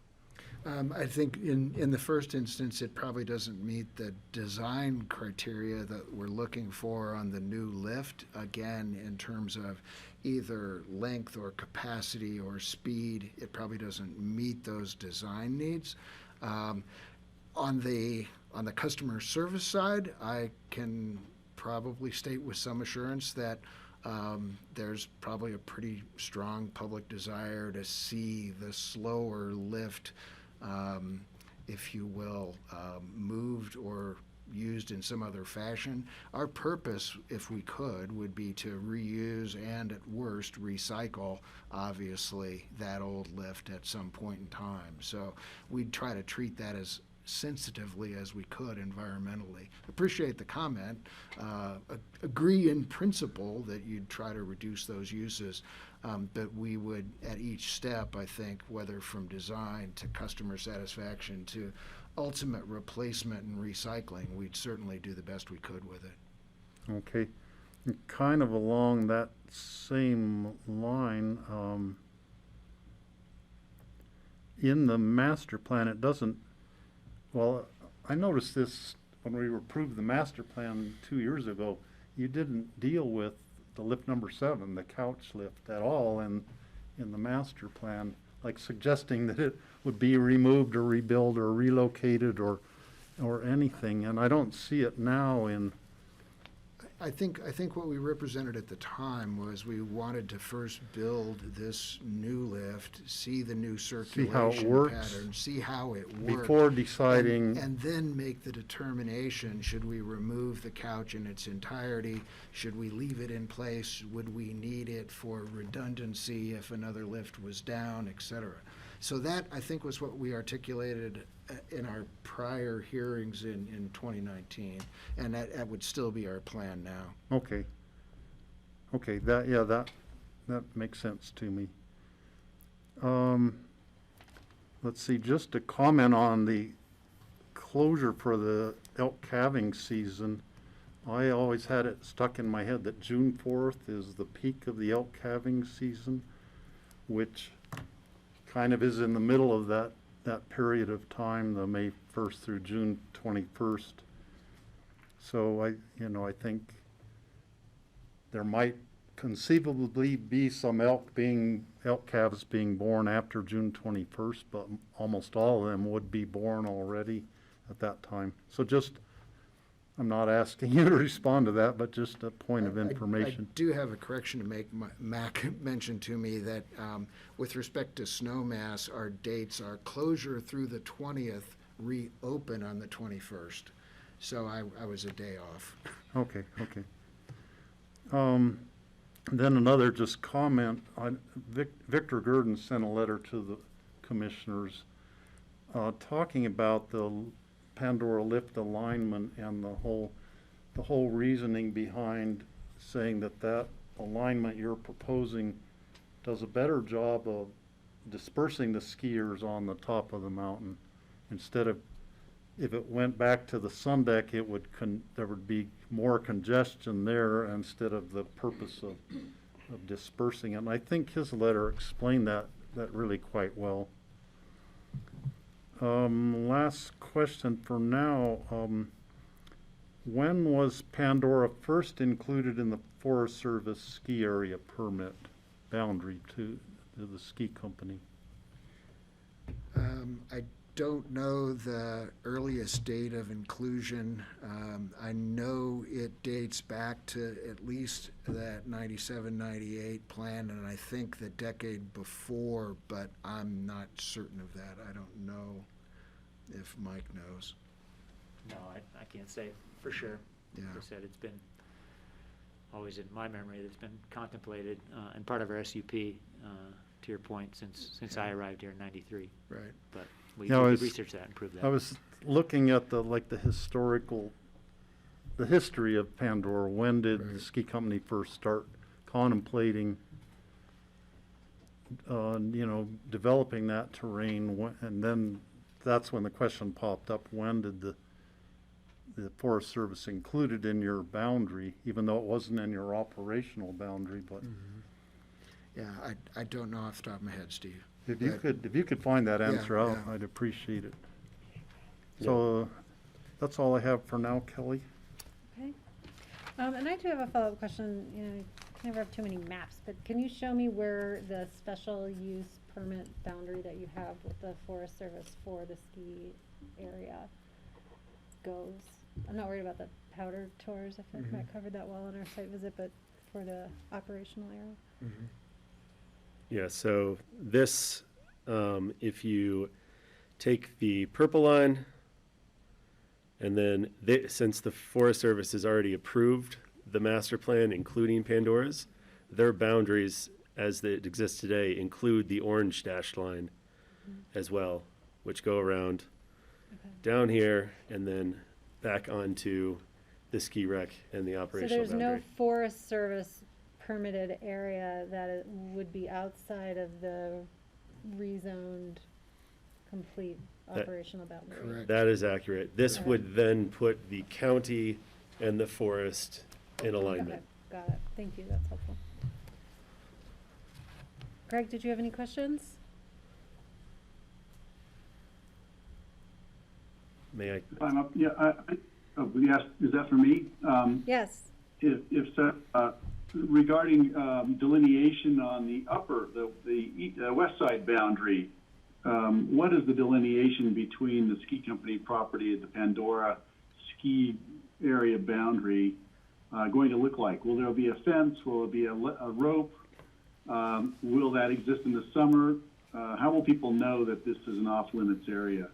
I think in the first instance, it probably doesn't meet the design criteria that we're looking for on the new lift. Again, in terms of either length or capacity or speed, it probably doesn't meet those design needs. On the customer service side, I can probably state with some assurance that there's probably a pretty strong public desire to see the slower lift, if you will, moved or used in some other fashion. Our purpose, if we could, would be to reuse and at worst recycle, obviously, that old lift at some point in time. So we'd try to treat that as sensitively as we could environmentally. Appreciate the comment. Agree in principle that you'd try to reduce those uses, but we would, at each step, I think, whether from design to customer satisfaction to ultimate replacement and recycling, we'd certainly do the best we could with it. Okay. And kind of along that same line, in the master plan, it doesn't, well, I noticed this when we approved the master plan 2 years ago. You didn't deal with the lift number 7, the couch lift, at all in the master plan, like suggesting that it would be removed or rebuilt or relocated or anything. And I don't see it now in. I think what we represented at the time was we wanted to first build this new lift, see the new circulation pattern, see how it works before deciding, and then make the determination: should we remove the couch in its entirety? Should we leave it in place? Would we need it for redundancy if another lift was down, et cetera? So that, I think, was what we articulated in our prior hearings in 2019, and that would still be our plan now. Okay. Okay, that makes sense to me. Let's see, just to comment on the closure for the elk calving season, I always had it stuck in my head that June 4th is the peak of the elk calving season, which kind of is in the middle of that period of time, the May 1st through June 21st. So I think there might conceivably be some elk calves being born after June 21st, but almost all of them would be born already at that time. So just, I'm not asking you to respond to that, but just a point of information. I do have a correction to make. Mac mentioned to me that with respect to snowmass, our dates are closure through the 20th, reopen on the 21st. So I was a day off. Okay. Then another just comment. Victor Gurdon sent a letter to the commissioners talking about the Pandora lift alignment and the whole reasoning behind saying that alignment you're proposing does a better job of dispersing the skiers on the top of the mountain. Instead of, if it went back to the sun deck, there would be more congestion there instead of the purpose of dispersing it. And I think his letter explained that really quite well. Last question for now. When was Pandora first included in the Forest Service ski area permit boundary to the ski company? I don't know the earliest date of inclusion. I know it dates back to at least that 97, 98 plan, and I think the decade before, but I'm not certain of that. I don't know if Mike knows. No, I can't say for sure. Yeah. Like I said, it's been always in my memory that it's been contemplated and part of our SUP, to your point, since I arrived here in '93. Right. But we could research that and prove that. I was looking at the history of Pandora. When did the ski company first start contemplating developing that terrain, and then that's when the question popped up: when did the Forest Service include it in your boundary, even though it wasn't in your operational boundary? But yeah, I don't know off the top of my head, Steve. If you could find that answer out, I'd appreciate it. So that's all I have for now, Kelly. Okay. And I do have a follow-up question. You can never have too many maps, but can you show me where the special use permit boundary that you have with the Forest Service for the ski area goes? I'm not worried about the powder tours. I feel like Matt covered that well on our site visit, but for the operational area. Yeah, so this, if you take the purple line And then since the Forest Service has already approved the master plan, including Pandora's, their boundaries as it exists today include the orange dashed line as well, which go around down here and then back onto the ski rec and the So operational there's boundary. no Forest Service permitted area that it would be outside of the rezoned complete operational boundary? That is accurate. This Okay. would then put the county and the forest in alignment. Okay, got it. Thank you, that's helpful. Greg, did you have any questions? May I? I'm up, yeah, yes, is that for me? Yes. If so, regarding delineation on the west side boundary, what is the delineation between the ski company property and the Pandora ski area boundary going to look like? Will there be a fence? Will there be a rope? Will that exist in the summer? How will people know that this is an off-limits area?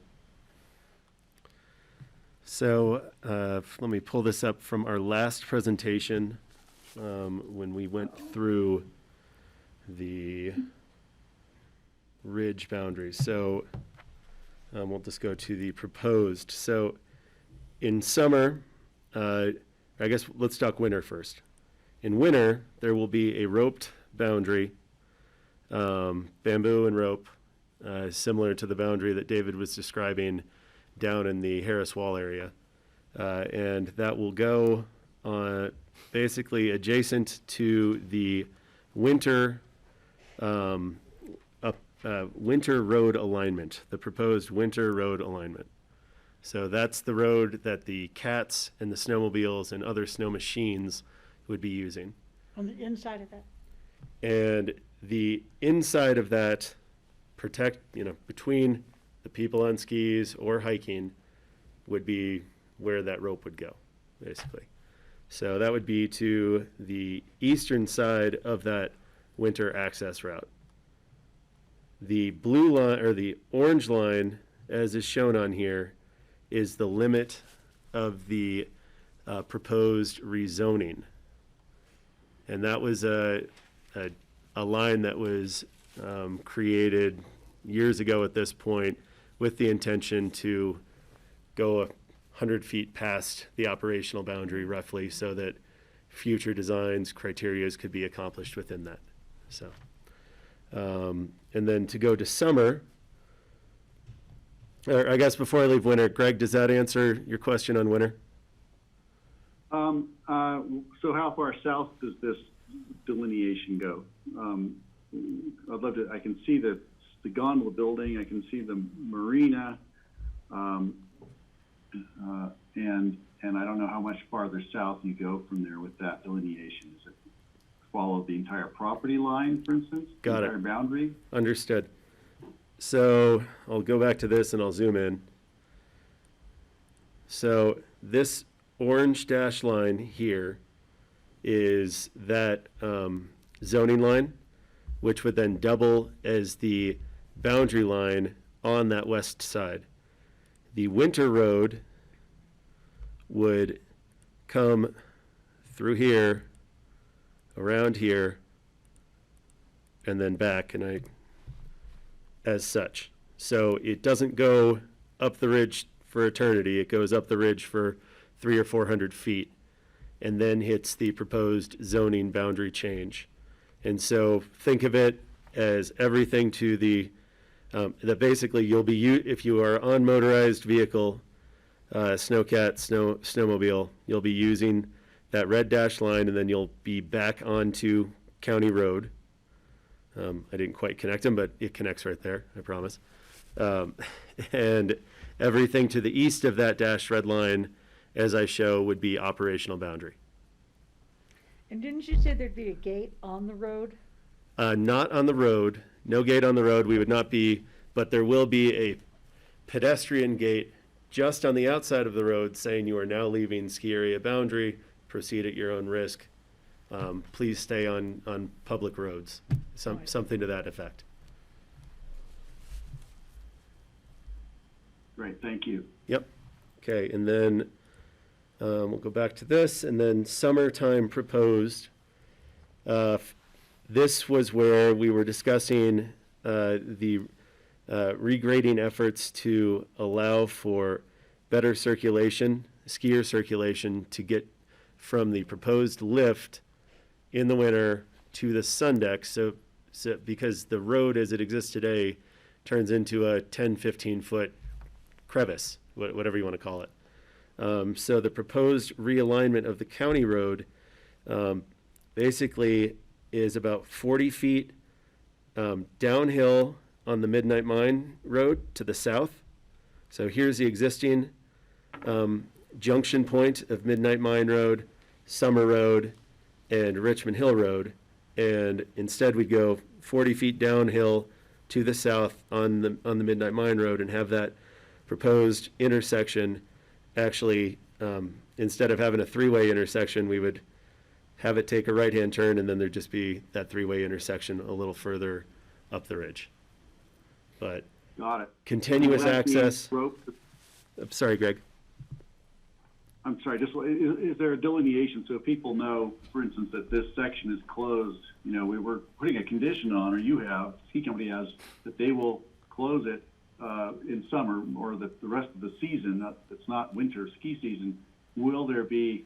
So let me pull this up from our last presentation when we went through the ridge boundaries. So we'll just go to the proposed. So in summer, I guess let's talk winter first. In winter, there will be a roped boundary, bamboo and rope, similar to the boundary that David was describing down in the Harris Wall area. And that will go basically adjacent to the winter winter road alignment, the proposed winter road alignment. So that's the road that the cats and the snowmobiles and other snow machines would be using. On the inside of that? And the inside of that between the people on skis or hiking would be where that rope would go, basically. So that would be to the eastern side of that winter access route. The blue line, or the orange line, as is shown on here, is the limit of the proposed rezoning. And that was a line that was created years ago at this point with the intention to go 100 feet past the operational boundary roughly so that future designs, criterias could be accomplished within that. So, and then to go to summer, or I guess before I leave winter, Greg, does that answer your question on winter? So how far south does this delineation go? I'd love to, I can see the gondola building, I can see the marina, and I don't know how much farther south you go from there with that delineation. Is it follow the entire property line, for instance? Got it. Entire boundary? Understood. So I'll go back to this and I'll zoom in. So this orange dash line here is that zoning line, which would then double as the boundary line on that west side. The winter road would come through here, around here, and then back, and as such. So it doesn't go up the ridge for eternity, it goes up the ridge for 300 or 400 feet, and then hits the proposed zoning boundary change. And so think of it as everything to the, that basically you'll be, if you are on motorized vehicle, snowcat, snowmobile, you'll be using that red dash line, and then you'll be back onto County Road. I didn't quite connect them, but it connects right there, I promise. And everything to the east of that dashed red line, as I show, would be operational boundary. And didn't you say there'd be a gate on the road? Not on the road, no gate on the road, we would not be, but there will be a pedestrian gate just on the outside of the road saying you are now leaving ski area boundary, proceed at your own risk. Please stay on public roads, something to that effect. Great, thank you. Yep, Okay, and then we'll go back to this, and then summertime proposed. This was where we were discussing the regrading efforts to allow for better circulation, skier circulation, to get from the proposed lift in the winter to the sun deck. So because the road as it exists today turns into a 10, 15 foot crevice, whatever you want to call it. So the proposed realignment of the county road basically is about 40 feet downhill on the Midnight Mine Road to the south. So here's the existing junction point of Midnight Mine Road, Summer Road, and Richmond Hill Road. And instead we'd go 40 feet downhill to the south on the Midnight Mine Road and have that proposed intersection actually, instead of having a three-way intersection, we would have it take a right-hand turn, and then there'd just be that three-way intersection a little further up the ridge. But got it. Continuous Will that be access. roped? I'm sorry, Greg. I'm sorry, just, is there a delineation, so people know, for instance, that this section is closed? You know, we were putting a condition on, or you have, ski company has, that they will close it in summer, or the rest of the season, it's not winter ski season. Will there be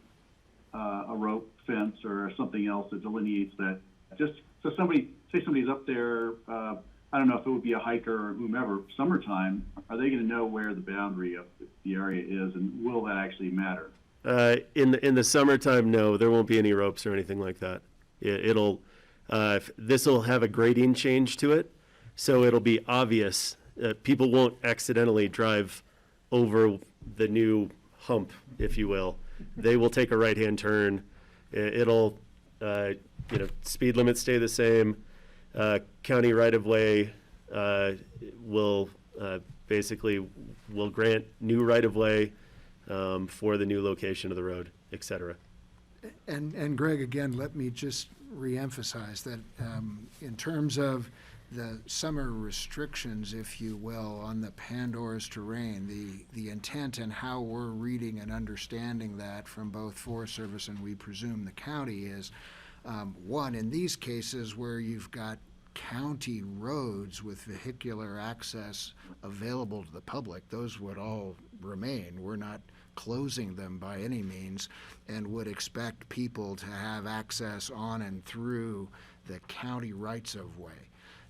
a rope fence or something else that delineates that? Just so somebody's up there, I don't know if it would be a hiker or whomever, summertime, are they going to know where the boundary of the area is, and will that actually matter? In the summertime, no, there won't be any ropes or anything like that. This will have a grading change to it, so it'll be obvious. People won't accidentally drive over the new hump, if you will. They will take a right-hand turn. It'll, speed limits stay the same. County right-of-way will grant new right-of-way for the new location of the road, et cetera. And Greg, again, let me just reemphasize that in terms of the summer restrictions, if you will, on the Pandora's terrain, the intent and how we're reading and understanding that from both Forest Service and we presume the county is, one, in these cases where you've got county roads with vehicular access available to the public, those would all remain. We're not closing them by any means and would expect people to have access on and through the county rights of way.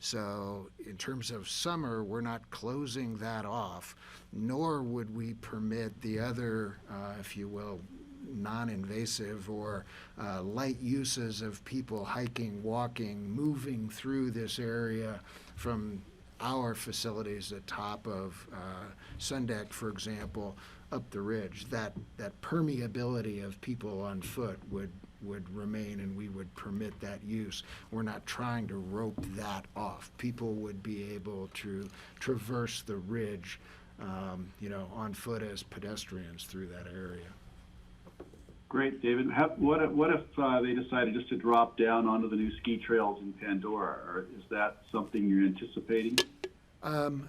So in terms of summer, we're not closing that off, nor would we permit the other, if you will, non-invasive or light uses of people hiking, walking, moving through this area from our facilities at top of Sundeck, for example, up the ridge. That permeability of people on foot would remain, and we would permit that use. We're not trying to rope that off. People would be able to traverse the ridge, on foot as pedestrians through that area. Great, David. What if they decided just to drop down onto the new ski trails in Pandora? Or is that something you're anticipating?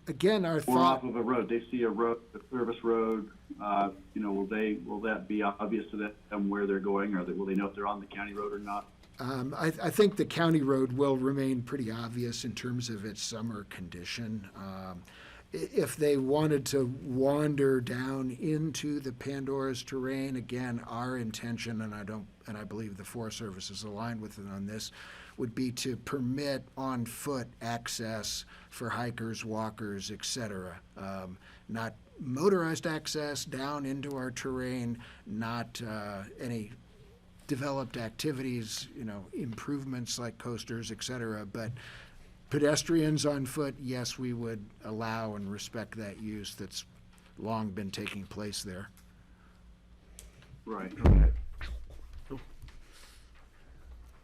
Again, our or thought. Off of a road, they see a road, a service road. Will that be obvious to them where they're going, or will they know if they're on the county road or not? I think the county road will remain pretty obvious in terms of its summer condition. If they wanted to wander down into the Pandora's terrain, again, our intention, and I believe the Forest Service is aligned with it on this, would be to permit on-foot access for hikers, walkers, et cetera. Not motorized access down into our terrain, not any developed activities, improvements like coasters, et cetera, but pedestrians on foot, yes, we would allow and respect that use that's long been taking place there. Right, okay.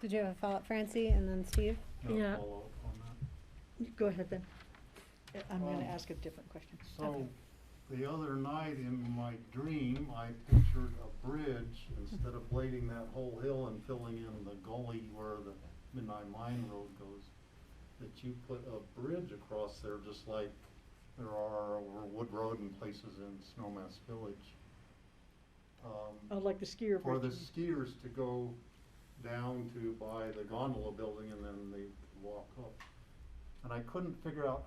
Did you have a follow-up, Francie, and then Steve? Yeah. Go ahead then. I'm going to ask a different question. So the other night in my dream, I pictured a bridge instead of blading that whole hill and filling in the gully where the Midnight Mine Road goes, that you put a bridge across there just like there are over Wood Road and places in Snowmass Village. Oh, like the skier for the bridge. skiers to go down to by the gondola building and then they walk up. And I couldn't figure out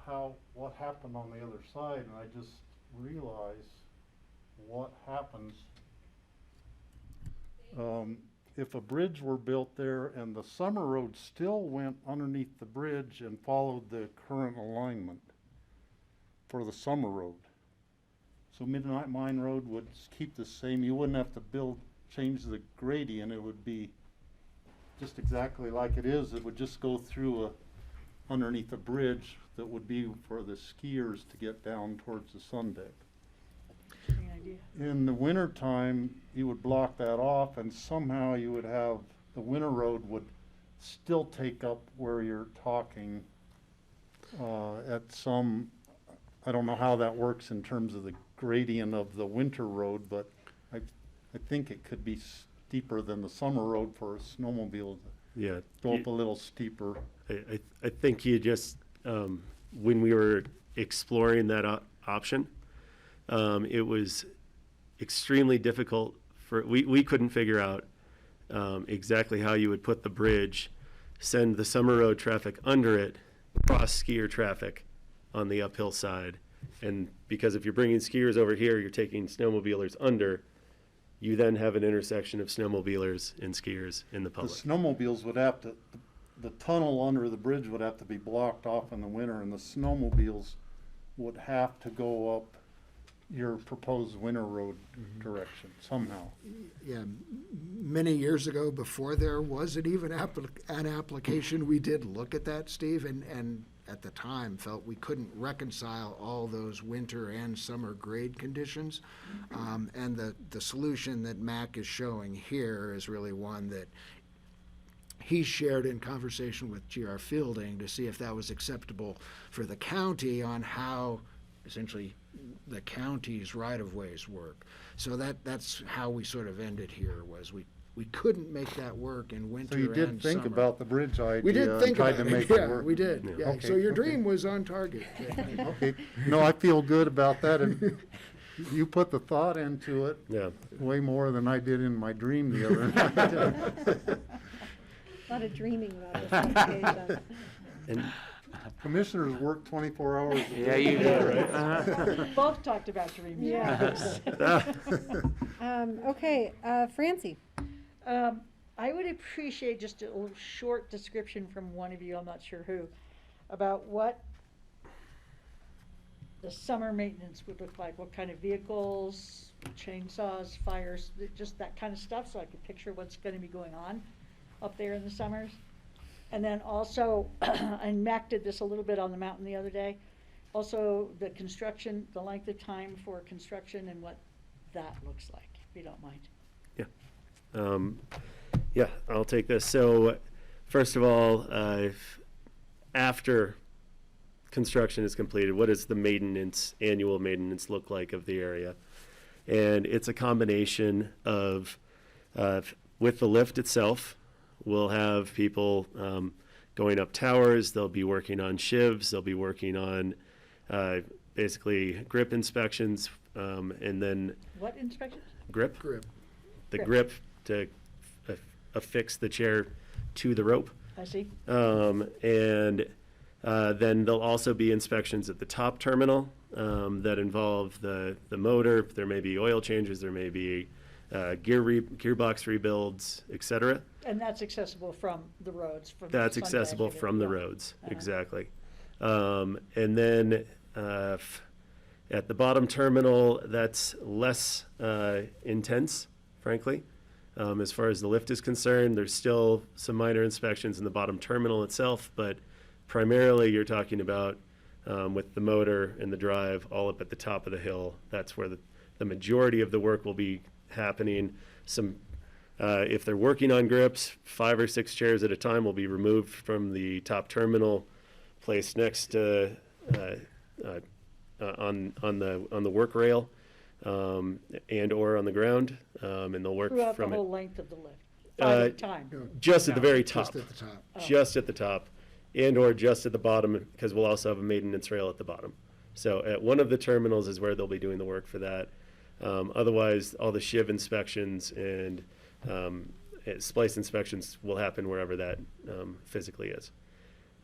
what happened on the other side, and I just realized what happens if a bridge were built there and the summer road still went underneath the bridge and followed the current alignment for the summer road. So Midnight Mine Road would keep the same. You wouldn't have to change the gradient. It would be just exactly like it is. It would just go through underneath a bridge that would be for the skiers to get down towards the sun deck. In the winter time, you would block that off, and somehow you would have the winter road would still take up where you're talking at some. I don't know how that works in terms of the gradient of the winter road, but I think it could be steeper than the summer road for a snowmobile. Yeah. Go up a little steeper. I think you just, when we were exploring that option, it was extremely difficult we couldn't figure out exactly how you would put the bridge, send the summer road traffic under it, cross skier traffic on the uphill side. And because if you're bringing skiers over here, you're taking snowmobilers under, you then have an intersection of snowmobilers and skiers in the public. The snowmobiles would have to, the tunnel under the bridge would have to be blocked off in the winter, and the snowmobiles would have to go up your proposed winter road direction somehow. Yeah, many years ago, before there was even an application, we did look at that, Steve, and at the time felt we couldn't reconcile all those winter and summer grade conditions. And the solution that Mac is showing here is really one that he shared in conversation with G.R. Fielding to see if that was acceptable for the county on how essentially the county's right-of-ways work. So that's how we sort of ended here, was we couldn't make that work in winter So you did and think summer. about the bridge idea. We did think tried about to it, make yeah, it work. we did. Yeah. Okay, So your okay. dream was on target. Okay, no, I feel good about that, and you put the thought into it. Yeah. Way more than I did in my dream the other night. A lot of dreaming about this application. And commissioners work 24 hours a Yeah, day. you do. Right? Both talked about dreams. Yes. Okay, Francie. I would appreciate just a little short description from one of you, I'm not sure who, about what the summer maintenance would look like. What kind of vehicles, chainsaws, fires, just that kind of stuff, so I could picture what's going to be going on up there in the summers. And then also, and Mac did this a little bit on the mountain the other day, also the construction, the length of time for construction and what that looks like, if you don't mind. Yeah, I'll take this. So, first of all, after construction is completed, what does the annual maintenance look like of the area? And it's a combination of, with the lift itself, we'll have people going up towers, they'll be working on shivs, they'll be working on basically grip inspections, and then... What inspections? Grip. Grip. The Grip. grip to affix the chair to the rope. I see. And then there'll also be inspections at the top terminal that involve the motor. There may be oil changes, there may be gearbox rebuilds, etc. And that's accessible from the roads? From That's Sunday, accessible maybe, from the yeah. roads, exactly. And then at the bottom terminal, that's less intense, frankly. As far as the lift is concerned, there's still some minor inspections in the bottom terminal itself, but primarily you're talking about with the motor and the drive all up at the top of the hill. That's where the majority of the work will be happening. If they're working on grips, 5 or 6 chairs at a time will be removed from the top terminal, placed next to on the work rail and or on the ground, and they'll work Throughout from the it. whole length of the lift? 5 at a time? Just at the very top. Just at the top. Oh. Just at the top, and or just at the bottom, because we'll also have a maintenance rail at the bottom. So at one of the terminals is where they'll be doing the work for that. Otherwise, all the shiv inspections and splice inspections will happen wherever that physically is.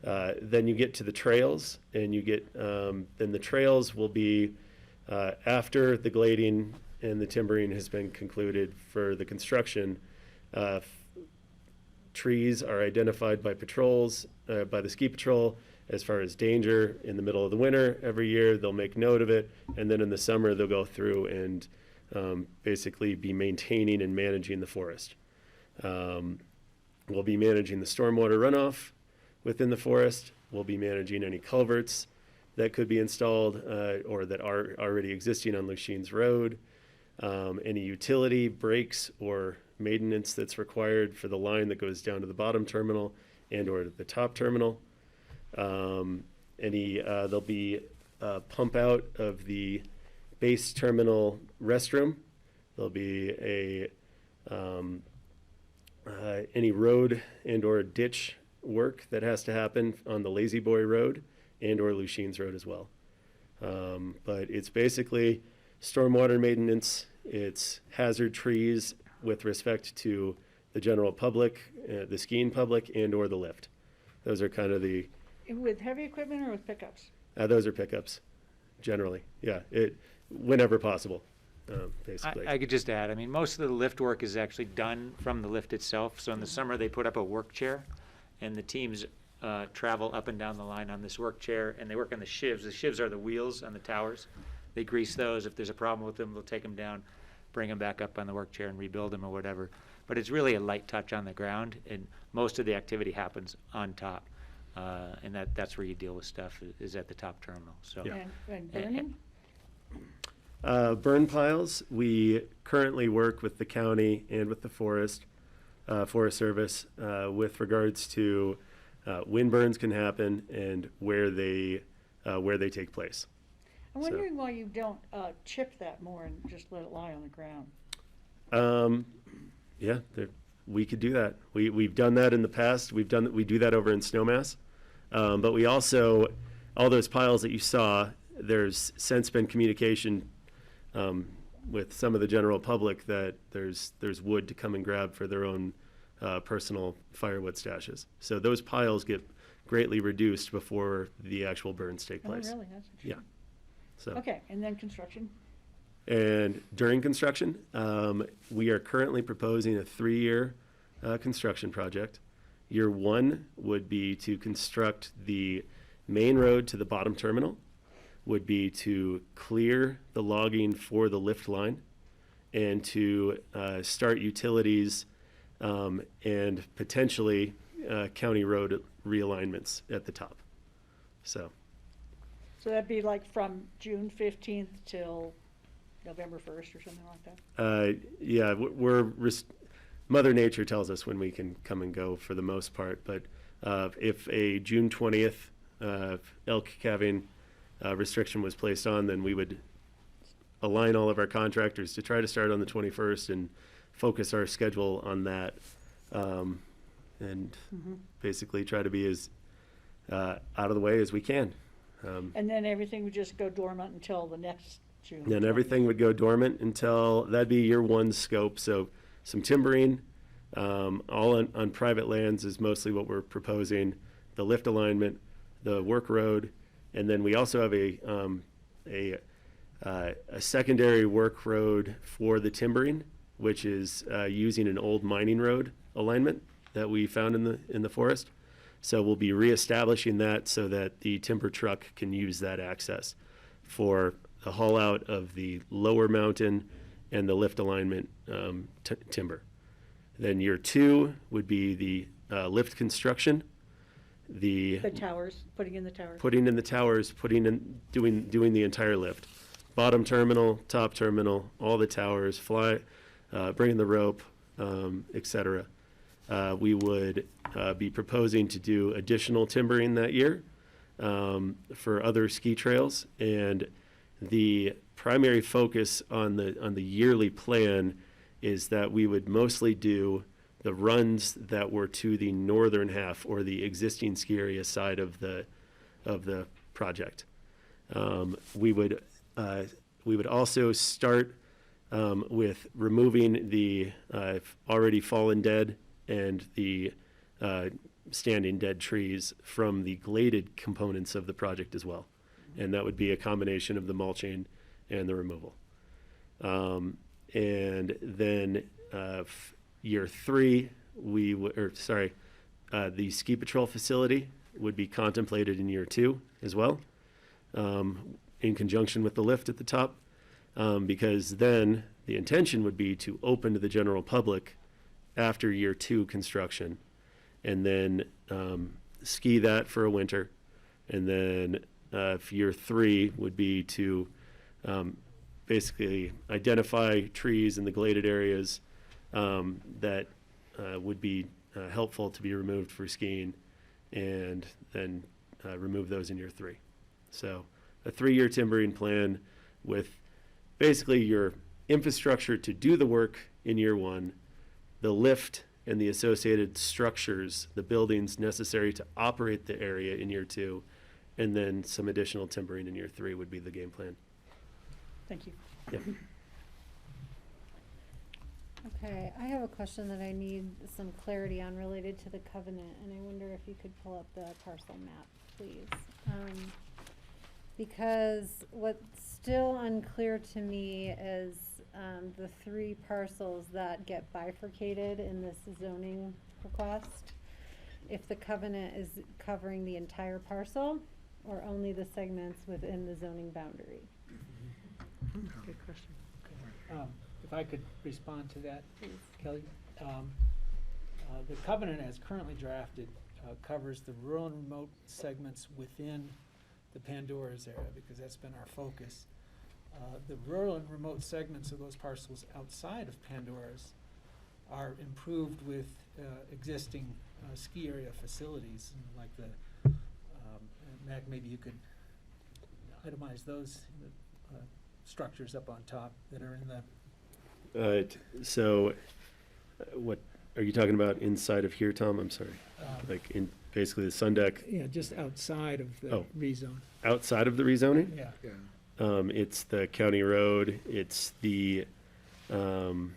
Then you get to the trails, and you get then the trails will be after the grading and the timbering has been concluded for the construction. Trees are identified by patrols, by the ski patrol, as far as danger in the middle of the winter. Every year they'll make note of it, and then in the summer they'll go through and basically be maintaining and managing the forest. We'll be managing the stormwater runoff within the forest. We'll be managing any culverts that could be installed or that are already existing on Lachines Road. Any utility breaks or maintenance that's required for the line that goes down to the bottom terminal and or to the top terminal. There'll be a pump out of the base terminal restroom. There'll be any road and or ditch work that has to happen on the Lazy Boy Road and or Lachines Road as well. But it's basically stormwater maintenance, it's hazard trees with respect to the general public, the skiing public, and or the lift. Those are kind of the... With heavy equipment or with pickups? Those are pickups, generally. Yeah, whenever possible, basically. I could just add, I mean, most of the lift work is actually done from the lift itself. So in the summer, they put up a work chair, and the teams travel up and down the line on this work chair, and they work on the shivs. The shivs are the wheels on the towers. They grease those. If there's a problem with them, they'll take them down, bring them back up on the work chair and rebuild them or whatever. But it's really a light touch on the ground, and most of the activity happens on top. And that's where you deal with stuff, is at the top terminal. So. Yeah. And burning? Burn piles, we currently work with the county and with the Forest Service with regards to when burns can happen and where they take place. I'm wondering why you don't chip that more and just let it lie on the ground. Yeah, we could do that. We've done that in the past. We do that over in Snowmass. But we also, all those piles that you saw, there's since been communication with some of the general public that there's wood to come and grab for their own personal firewood stashes. So those piles get greatly reduced before the actual burns take place. Oh, really? That's interesting. Yeah. So. Okay, and then construction? And during construction, we are currently proposing a 3-year construction project. Year 1 would be to construct the main road to the bottom terminal, would be to clear the logging for the lift line, and to start utilities and potentially county road realignments at the top. So that'd be like from June 15th till November 1st or something like that? Yeah, Mother Nature tells us when we can come and go for the most part, but if a June 20th elk calving restriction was placed on, then we would align all of our contractors to try to start on the 21st and focus our schedule on that, and basically try to be as out of the way as we can. And then everything would just go dormant until the next June. Then everything would go dormant until, that'd be year 1 scope. So some timbering, all on private lands is mostly what we're proposing. The lift alignment, the work road, and then we also have a secondary work road for the timbering, which is using an old mining road alignment that we found in the forest. So we'll be reestablishing that so that the timber truck can use that access for the haul out of the lower mountain and the lift alignment timber. Then year 2 would be the lift construction. The towers, putting in the towers. Putting in the towers, doing the entire lift. Bottom terminal, top terminal, all the towers, bringing the rope, etc. We would be proposing to do additional timbering that year for other ski trails, and the primary focus on the yearly plan is that we would mostly do the runs that were to the northern half or the existing ski area side of the project. We would also start with removing the already fallen dead and the standing dead trees from the gladed components of the project as well. And that would be a combination of the mulching and the removal. And then year 3, the ski patrol facility would be contemplated in year 2 as well, in conjunction with the lift at the top, because then the intention would be to open to the general public after year 2 construction, and then ski that for a winter, and then year 3 would be to basically identify trees in the gladed areas that would be helpful to be removed for skiing, and then remove those in year 3. So a 3-year timbering plan with basically your infrastructure to do the work in year 1, the lift and the associated structures, the buildings necessary to operate the area in year 2, and then some additional timbering in year 3 would be the game plan. Thank you. Yeah. Okay, I have a question that I need some clarity on related to the covenant, and I wonder if you could pull up the parcel map, please. Because what's still unclear to me is the 3 parcels that get bifurcated in this zoning request. If the covenant is covering the entire parcel or only the segments within the zoning boundary. Good question. If I could respond to that, Kelly. The covenant as currently drafted covers the rural and remote segments within the Pandora's area, because that's been our focus. The rural and remote segments of those parcels outside of Pandora's are improved with existing ski area facilities, like the, Mac, maybe you could itemize those structures up on top that are in the. So what are you talking about inside of here, Tom? I'm sorry. Like in basically the sun deck? Yeah, just outside of the rezone. Outside of the rezoning? Yeah. It's the county road. It's the, to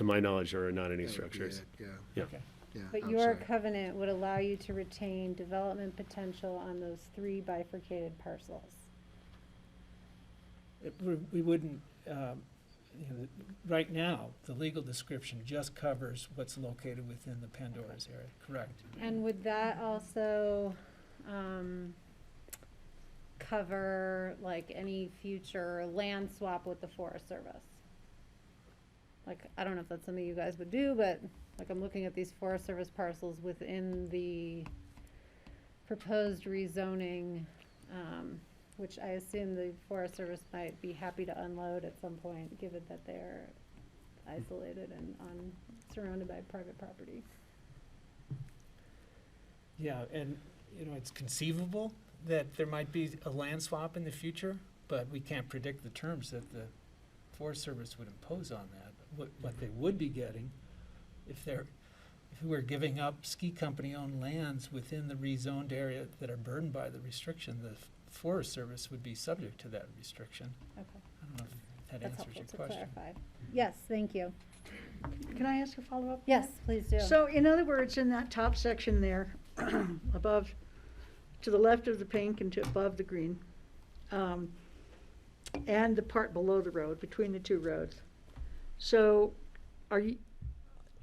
my knowledge, there are not any structures. Yeah. Okay. Yeah, But your covenant would allow you to retain development potential on those 3 bifurcated parcels. We wouldn't, right now, the legal description just covers what's located within the Pandora's area, correct? And would that also cover like any future land swap with the Forest Service? Like, I don't know if that's something you guys would do, but like I'm looking at these Forest Service parcels within the proposed rezoning, which I assume the Forest Service might be happy to unload at some point, given that they're isolated and surrounded by private property. Yeah, and, it's conceivable that there might be a land swap in the future, but we can't predict the terms that the Forest Service would impose on that. What they would be getting, if we were giving up ski company-owned lands within the rezoned area that are burdened by the restriction, the Forest Service would be subject to that restriction. Okay. I don't know if that That's answers your helpful to question. clarify. Yes, thank you. Can I ask a follow-up? Yes, please do. So in other words, in that top section there, above, to the left of the pink and to above the green, and the part below the road, between the 2 roads. So I'm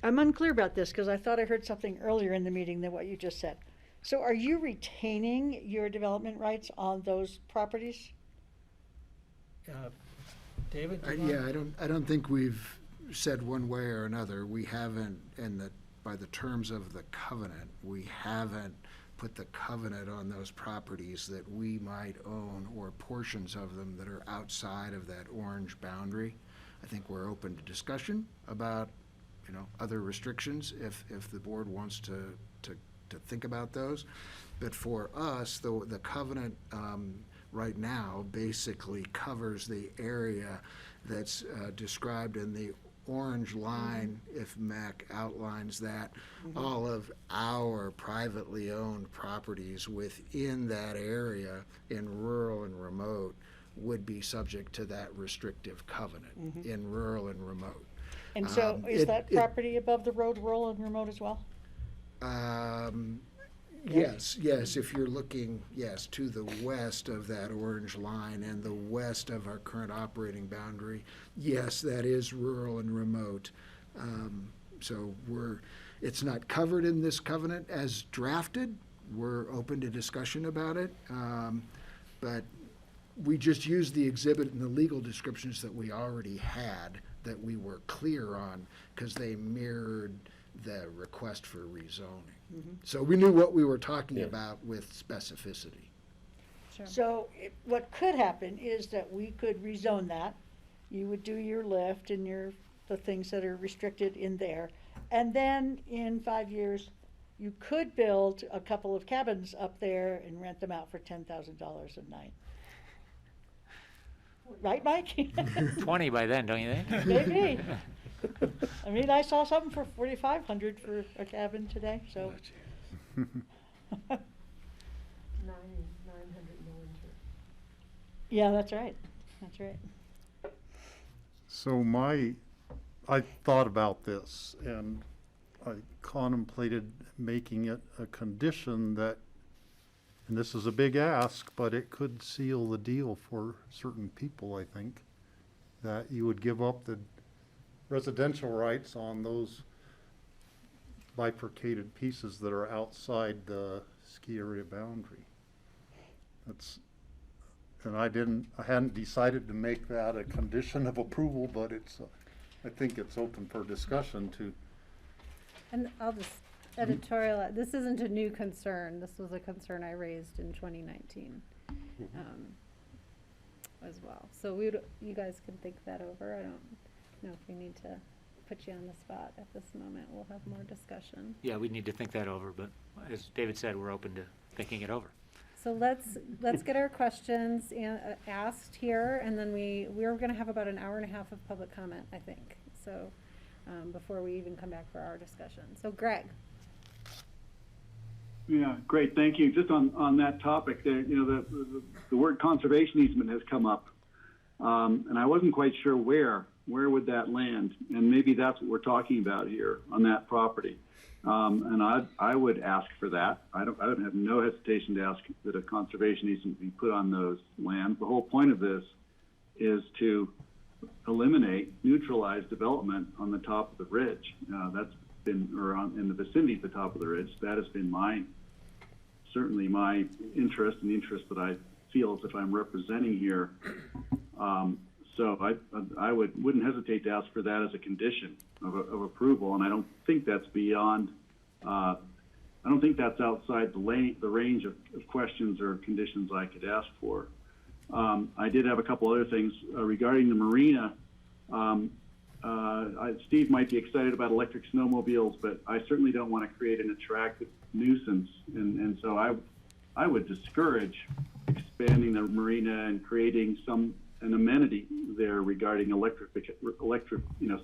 unclear about this because I thought I heard something earlier in the meeting than what you just said. So are you retaining your development rights on those properties? David? I don't think we've said one way or another. We haven't, by the terms of the covenant, we haven't put the covenant on those properties that we might own or portions of them that are outside of that orange boundary. I think we're open to discussion about, other restrictions if the board wants to think about those. But for us, the covenant right now basically covers the area that's described in the orange line, if Mac outlines that, all of our privately owned properties within that area in rural and remote would be subject to that restrictive covenant Mhm. in rural and remote. And so is It- that it- property above the road rural and remote as well? Yes, if you're looking, yes, to the west of that orange line and the west of our current operating boundary, yes, that is rural and remote. So it's not covered in this covenant as drafted. We're open to discussion about it. But we just used the exhibit and the legal descriptions that we already had that we were clear on because they mirrored the request for rezoning. So we knew what we were talking about with specificity. So what could happen is that we could rezone that. You would do your lift and the things that are restricted in there. And then in 5 years, you could build a couple of cabins up there and rent them out for $10,000 a night. Right, Mike? 20 by then, don't you think? Maybe. I mean, I saw something for $4,500 for a cabin today, so. 900 in the winter. Yeah, that's right. That's right. So I thought about this and I contemplated making it a condition that, and this is a big ask, but it could seal the deal for certain people, I think, that you would give up the residential rights on those bifurcated pieces that are outside the ski area boundary. And I hadn't decided to make that a condition of approval, but I think it's open for discussion to. And I'll just editorial, this isn't a new concern. This was a concern I raised in 2019 as well. So you guys can think that over. I don't know if we need to put you on the spot at this moment. We'll have more discussion. Yeah, we need to think that over, but as David said, we're open to thinking it over. So let's get our questions asked here, and then we're going to have about an hour and a half of public comment, I think. So before we even come back for our discussion. So Greg. Yeah, great, thank you. Just on that topic, there, the word conservation easement has come up, and I wasn't quite sure where would that land, and maybe that's what we're talking about here on that property. And I would ask for that. I would have no hesitation to ask that a conservation easement be put on those lands. The whole point of this is to neutralize development on the top of the ridge. That's been, in the vicinity of the top of the ridge. That has been certainly my interest and the interest that I feel as if I'm representing here. So I wouldn't hesitate to ask for that as a condition of approval, and I don't think that's beyond. I don't think that's outside the range of questions or conditions I could ask for. I did have a couple other things regarding the marina. Steve might be excited about electric snowmobiles, but I certainly don't want to create an attractive nuisance, and so I would discourage expanding the marina and creating an amenity there regarding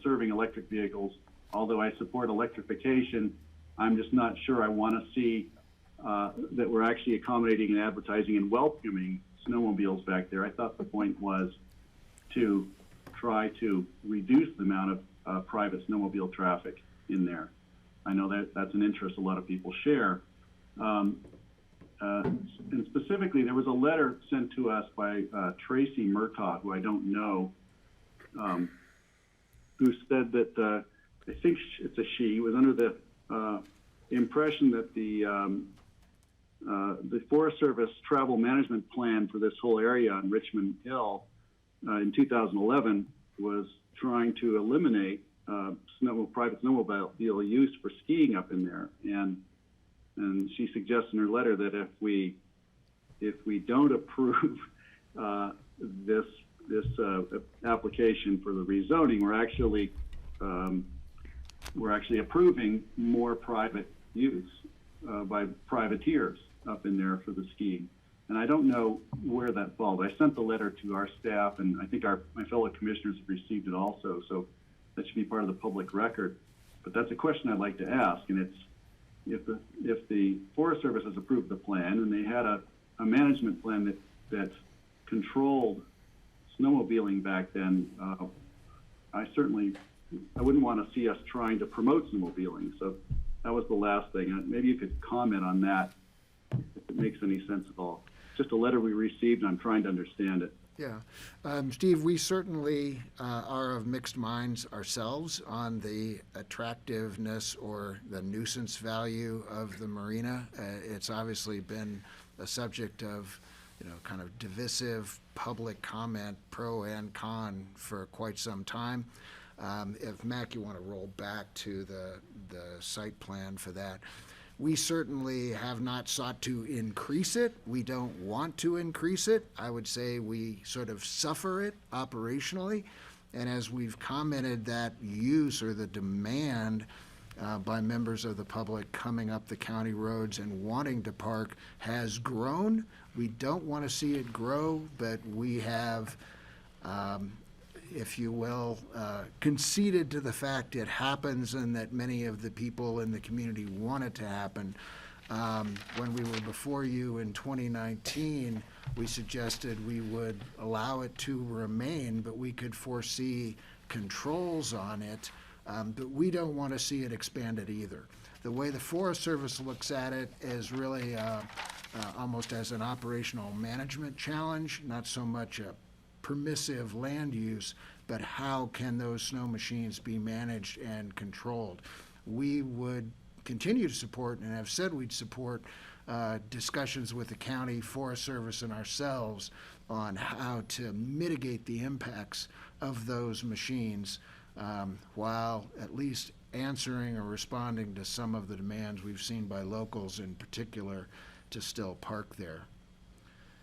serving electric vehicles. Although I support electrification, I'm just not sure I want to see that we're actually accommodating and advertising and welcoming snowmobiles back there. I thought the point was to try to reduce the amount of private snowmobile traffic in there. I know that's an interest a lot of people share. And specifically, there was a letter sent to us by Tracy Murtaugh, who I don't know, who said that I think it's a she, was under the impression that the Forest Service travel management plan for this whole area on Richmond Hill in 2011 was trying to eliminate private snowmobile use for skiing up in there, and she suggests in her letter that if we don't approve this application for the rezoning, we're actually approving more private use by privateers up in there for the skiing. And I don't know where that falls. I sent the letter to our staff, and I think my fellow commissioners have received it also, so that should be part of the public record. But that's a question I'd like to ask, and it's if the Forest Service has approved the plan and they had a management plan that controlled snowmobiling back then, I wouldn't want to see us trying to promote snowmobiling. So that was the last thing. Maybe you could comment on that, if it makes any sense at all. Just a letter we received, and I'm trying to understand it. Yeah. Steve, we certainly are of mixed minds ourselves on the attractiveness or the nuisance value of the marina. It's obviously been a subject of, kind of divisive public comment, pro and con, for quite some time. If, Mac, you want to roll back to the site plan for that. We certainly have not sought to increase it. We don't want to increase it. I would say we sort of suffer it operationally. And as we've commented, that use or the demand by members of the public coming up the county roads and wanting to park has grown. We don't want to see it grow, but we have, if you will, conceded to the fact it happens and that many of the people in the community want it to happen. When we were before you in 2019, we suggested we would allow it to remain, but we could foresee controls on it. But we don't want to see it expanded either. The way the Forest Service looks at it is really almost as an operational management challenge, not so much a permissive land use, but how can those snow machines be managed and controlled? We would continue to support and have said we'd support discussions with the county, Forest Service, and ourselves on how to mitigate the impacts of those machines while at least answering or responding to some of the demands we've seen by locals in particular to still park there.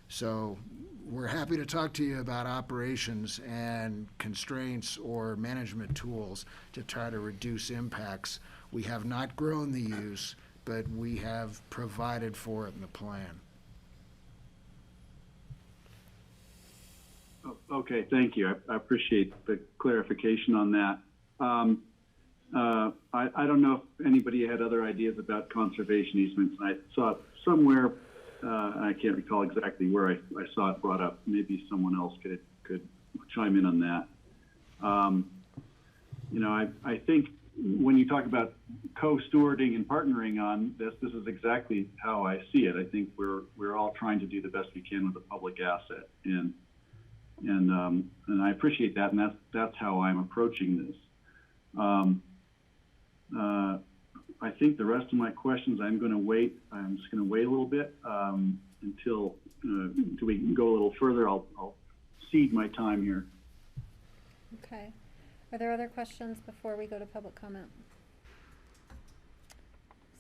So we're happy to talk to you about operations and constraints or management tools to try to reduce impacts. We have not grown the use, but we have provided for it in the plan. Okay, thank you. I appreciate the clarification on that. I don't know if anybody had other ideas about conservation easements. I saw it somewhere. I can't recall exactly where I saw it brought up. Maybe someone else could chime in on that. I think when you talk about co-stewarding and partnering on this is exactly how I see it. I think we're all trying to do the best we can with a public asset, and I appreciate that, and that's how I'm approaching this. I think the rest of my questions, I'm just going to wait a little bit until we can go a little further. I'll cede my time here. Okay. Are there other questions before we go to public comment?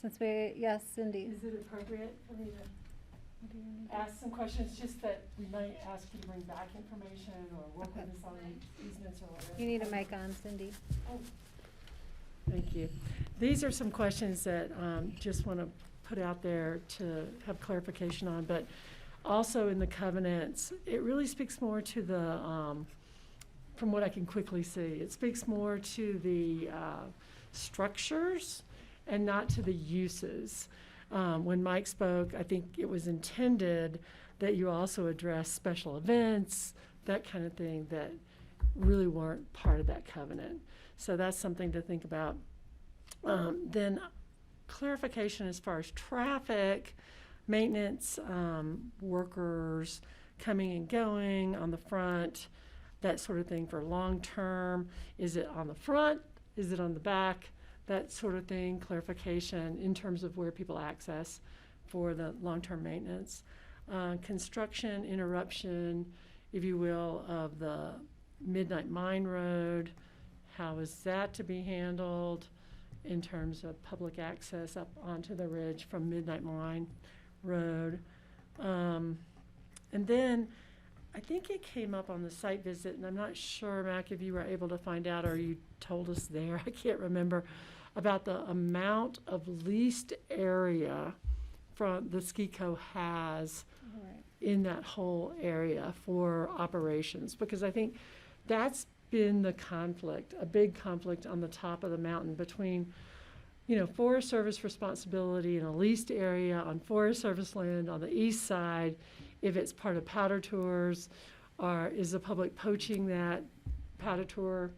Yes, Cindy. Is it appropriate for me to ask some questions, just that we might ask you to bring back information or work with us on easements or whatever? You need a mic on, Cindy. Oh. Thank you. These are some questions that just want to put out there to have clarification on, but also in the covenants, it really speaks more to the, from what I can quickly see, it speaks more to the structures and not to the uses. When Mike spoke, I think it was intended that you also address special events, that kind of thing that really weren't part of that covenant. So that's something to think about. Then clarification as far as traffic, maintenance, workers coming and going on the front, that sort of thing for long term. Is it on the front? Is it on the back? That sort of thing, clarification in terms of where people access for the long-term maintenance. Construction interruption, if you will, of the Midnight Mine Road. How is that to be handled in terms of public access up onto the ridge from Midnight Mine Road? And then I think it came up on the site visit, and I'm not sure, Mac, if you were able to find out or you told us there, I can't remember, about the amount of leased area from the SKICO has in that whole area for operations, because I think that's been the conflict, a big conflict on the top of the mountain between, Forest Service responsibility in a leased area on Forest Service land on the east side, if it's part of Powder Tours, is the public poaching that powder tour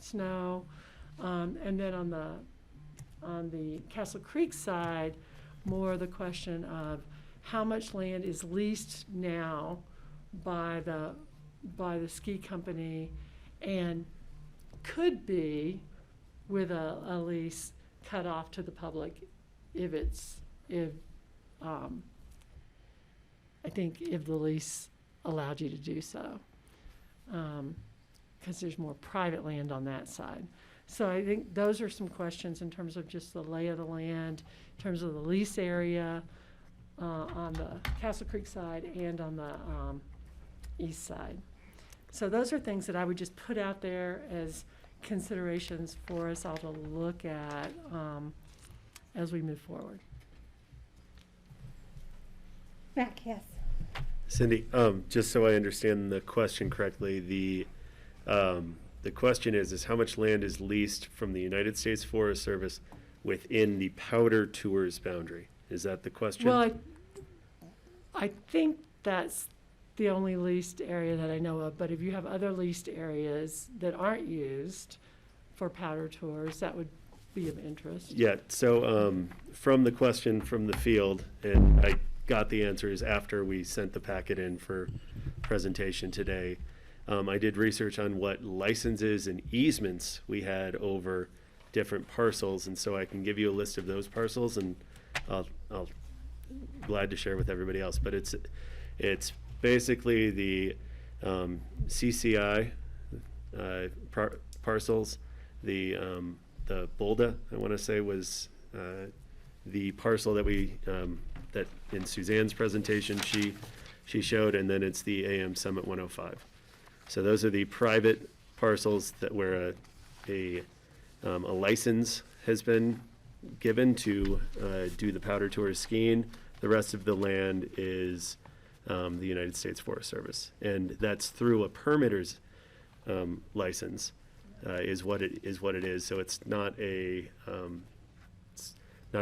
snow? And then on the Castle Creek side, more the question of how much land is leased now by the ski company and could be with a lease cut off to the public if I think if the lease allowed you to do so, because there's more private land on that side. So I think those are some questions in terms of just the lay of the land, in terms of the lease area on the Castle Creek side and on the east side. So those are things that I would just put out there as considerations for us all to look at as we move forward. Mac, yes. Cindy, just so I understand the question correctly, the question is how much land is leased from the United States Forest Service within the Powder Tours boundary? Is that the question? Well, I think that's the only leased area that I know of, but if you have other leased areas that aren't used for powder tours, that would be of interest. Yeah, so from the question from the field, and I got the answers after we sent the packet in for presentation today, I did research on what licenses and easements we had over different parcels, and so I can give you a list of those parcels, and I'll glad to share with everybody else. But it's basically the CCI parcels, the Bolda, I want to say, was the parcel that we that in Suzanne's presentation she showed, and then it's the AM Summit 105. So those are the private parcels that where a license has been given to do the powder tour skiing. The rest of the land is the United States Forest Service, and that's through a permitter's license is what it is. So it's not a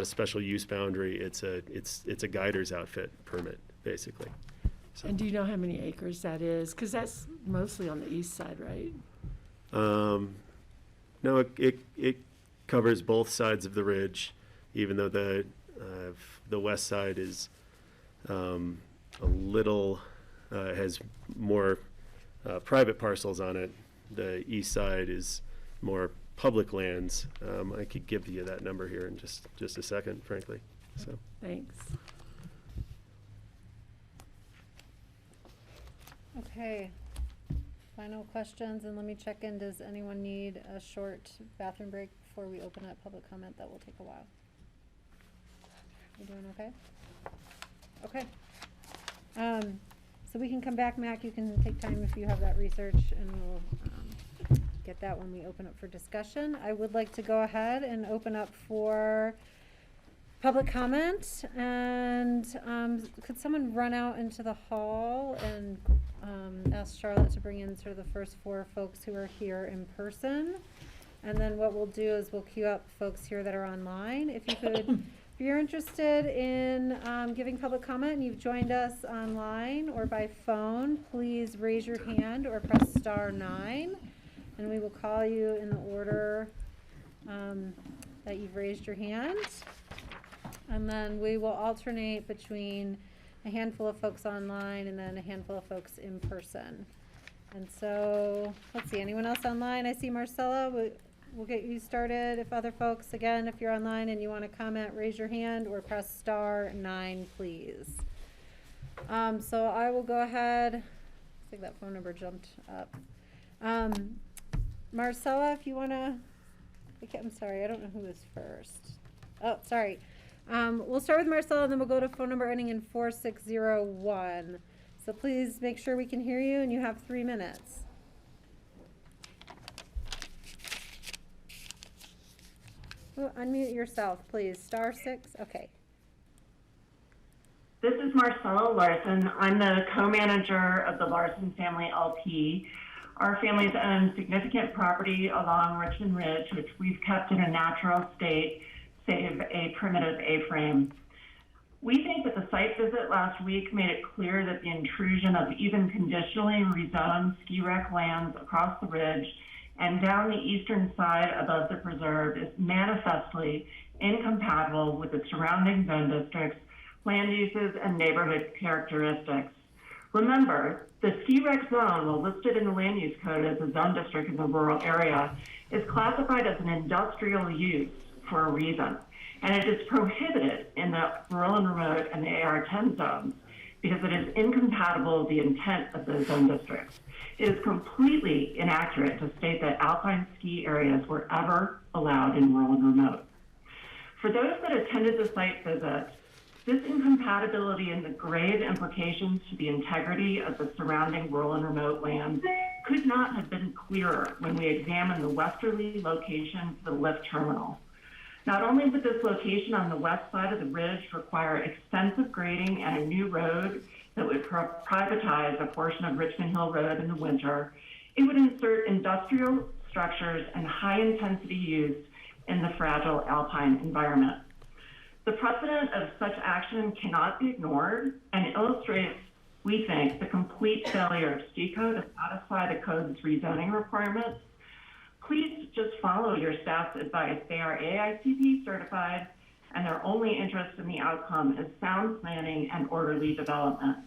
special use boundary. It's a guider's outfit permit, basically. So. And do you know how many acres that is? Because that's mostly on the east side, right? No, it covers both sides of the ridge, even though the west side is a little has more private parcels on it. The east side is more public lands. I could give you that number here in just a second, frankly. So thanks. Okay. Final questions, and let me check in. Does anyone need a short bathroom break before we open up public comment? That will take a while. You doing okay? Okay. So we can come back, Mac. You can take time if you have that research, and we'll get that when we open up for discussion. I would like to go ahead and open up for public comment, and could someone run out into the hall and ask Charlotte to bring in sort of the first 4 folks who are here in person, and then what we'll do is we'll queue up folks here that are online. If you could, if you're interested in giving public comment and you've joined us online or by phone, please raise your hand or press *9, and we will call you in the order that you've raised your hand. And then we will alternate between a handful of folks online and then a handful of folks in person. And so, let's see, anyone else online? I see Marcella. We'll get you started. If other folks, again, if you're online and you want to comment, raise your hand or press *9, please. So I will go ahead. I think that phone number jumped up. Marcella, if you want to, I'm sorry, I don't know who is first. Oh, sorry. We'll start with Marcella, and then we'll go to phone number ending in 4601. So please make sure we can hear you, and you have 3 minutes. Oh, unmute yourself, please. *6. Okay. This is Marcella Larson. I'm the co-manager of the Larson Family LP. Our families own significant property along Richmond Ridge, which we've kept in a natural state, save a primitive A-frame. We think that the site visit last week made it clear that the intrusion of even conditionally rezoned ski rec lands across the ridge and down the eastern side above the preserve is manifestly incompatible with the surrounding zone districts, land uses, and neighborhood characteristics. Remember, the ski rec zone, while listed in the land use code as a zone district in the rural area, is classified as an industrial use for a reason. And it is prohibited in the rural and remote and the AR10 zones because it is incompatible with the intent of those zone districts. It is completely inaccurate to state that alpine ski areas were ever allowed in rural and remote. For those that attended the site visit, this incompatibility and the grave implications to the integrity of the surrounding rural and remote lands could not have been clearer when we examined the westerly location for the lift terminal. Not only would this location on the west side of the ridge require extensive grading and a new road that would privatize a portion of Richmond Hill Road in the winter, it would insert industrial structures and high-intensity use in the fragile alpine environment. The precedent of such action cannot be ignored and illustrates, we think, the complete failure of STICO to satisfy the code's rezoning requirements. Please just follow your staff's advice. They are AICP certified, and their only interest in the outcome is sound planning and orderly development.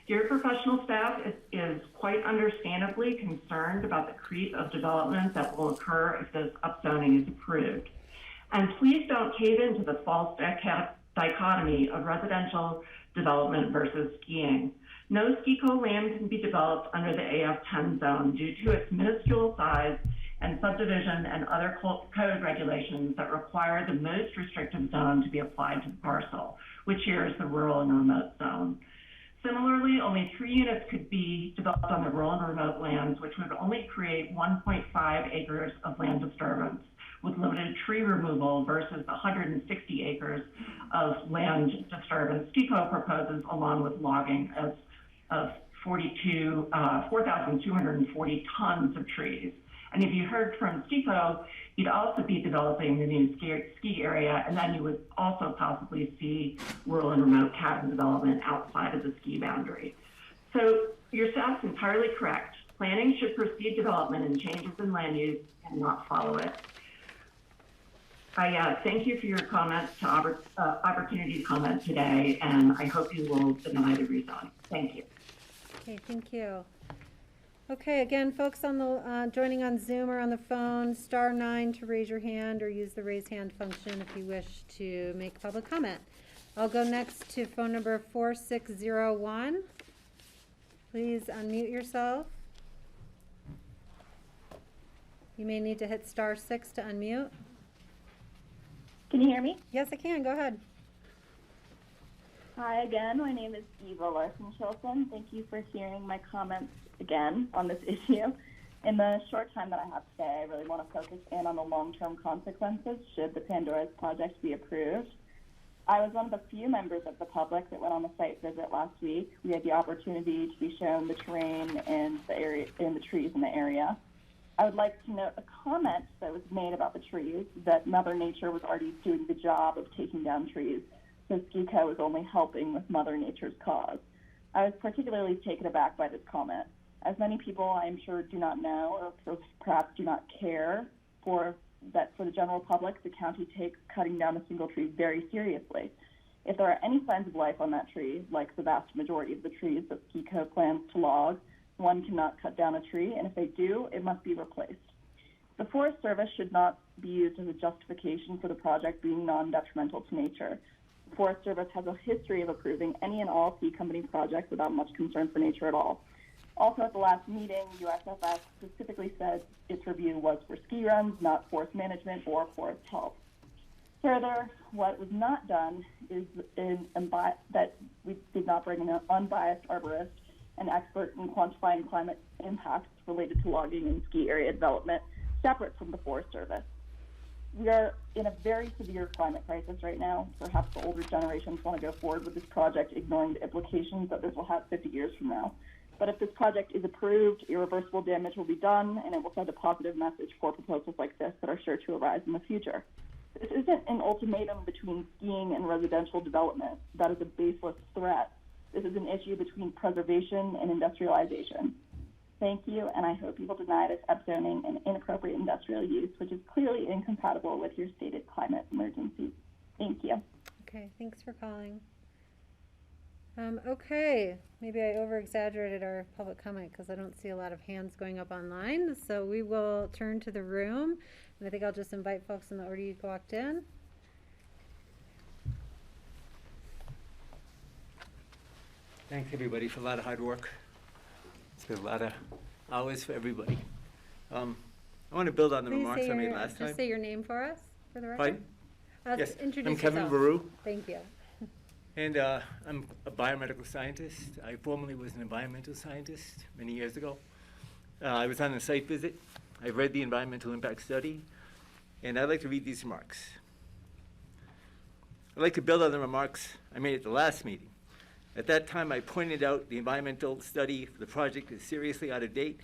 Your professional staff is quite understandably concerned about the creep of development that will occur if this upzoning is approved. And please don't cave into the false dichotomy of residential development versus skiing. No ski-co land can be developed under the AF10 zone due to its minuscule size and subdivision and other code regulations that require the most restrictive zone to be applied to the parcel, which here is the rural and remote zone. Similarly, only 3 units could be developed on the rural and remote lands, which would only create 1.5 acres of land disturbance with limited tree removal versus the 160 acres of land disturbance STICO proposes, along with logging of 4,240 tons of trees. And if you heard from STICO, you'd also be developing the new ski area, and then you would also possibly see rural and remote cabin development outside of the ski boundary. So your staff's entirely correct. Planning should precede development, and changes in land use and not follow it. I thank you for your comments, opportunity to comment today, and I hope you will deny the rezoning. Thank you. Okay, thank you. Okay, again, folks on the joining on Zoom or on the phone, *9 to raise your hand or use the raise hand function if you wish to make public comment. I'll go next to phone number 4601. Please unmute yourself. You may need to hit *6 to unmute. Can you hear me? Yes, I can. Go ahead. Hi again. My name is Eva Larson-Chilson. Thank you for hearing my comments again on this issue. In the short time that I have today, I really want to focus in on the long-term consequences should the Pandora's project be approved. I was one of the few members of the public that went on the site visit last week. We had the opportunity to be shown the terrain and the area and the trees in the area. I would like to note a comment that was made about the trees, that Mother Nature was already doing the job of taking down trees, so STICO was only helping with Mother Nature's cause. I was particularly taken aback by this comment. As many people I'm sure do not know, or perhaps do not care, for the general public, the county takes cutting down a single tree very seriously. If there are any signs of life on that tree, like the vast majority of the trees that STICO plans to log, one cannot cut down a tree, and if they do, it must be replaced. The Forest Service should not be used as a justification for the project being non-detrimental to nature. The Forest Service has a history of approving any and all ski company projects without much concern for nature at all. Also, at the last meeting, USFS specifically said its review was for ski runs, not forest management or forest health. Further, what was not done is that we did not bring an unbiased arborist, an expert in quantifying climate impacts related to logging and ski area development, separate from the Forest Service. We are in a very severe climate crisis right now. Perhaps the older generations want to go forward with this project, ignoring the implications that this will have 50 years from now. But if this project is approved, irreversible damage will be done, and it will send a positive message for proposals like this that are sure to arise in the future. This isn't an ultimatum between skiing and residential development. That is a baseless threat. This is an issue between preservation and industrialization. Thank you, and I hope you will deny this upzoning and inappropriate industrial use, which is clearly incompatible with your stated climate emergency. Thank you. Okay, thanks for calling. Okay, maybe I over-exaggerated our public comment because I don't see a lot of hands going up online. So we will turn to the room, and I think I'll just invite folks in the order you walked in. Thanks everybody for a lot of hard work. It's been a lot of hours for everybody. I want to build on the Please remarks say I made your- last time. Just say your name for us, for the record. Pardon? Yes, Introduce I'm Kevin yourself. Baru. Thank you. And I'm a biomedical scientist. I formerly was an environmental scientist many years ago. I was on a site visit. I read the environmental impact study, and I'd like to read these remarks. I'd like to build on the remarks I made at the last meeting. At that time, I pointed out the environmental study for the project is seriously out of date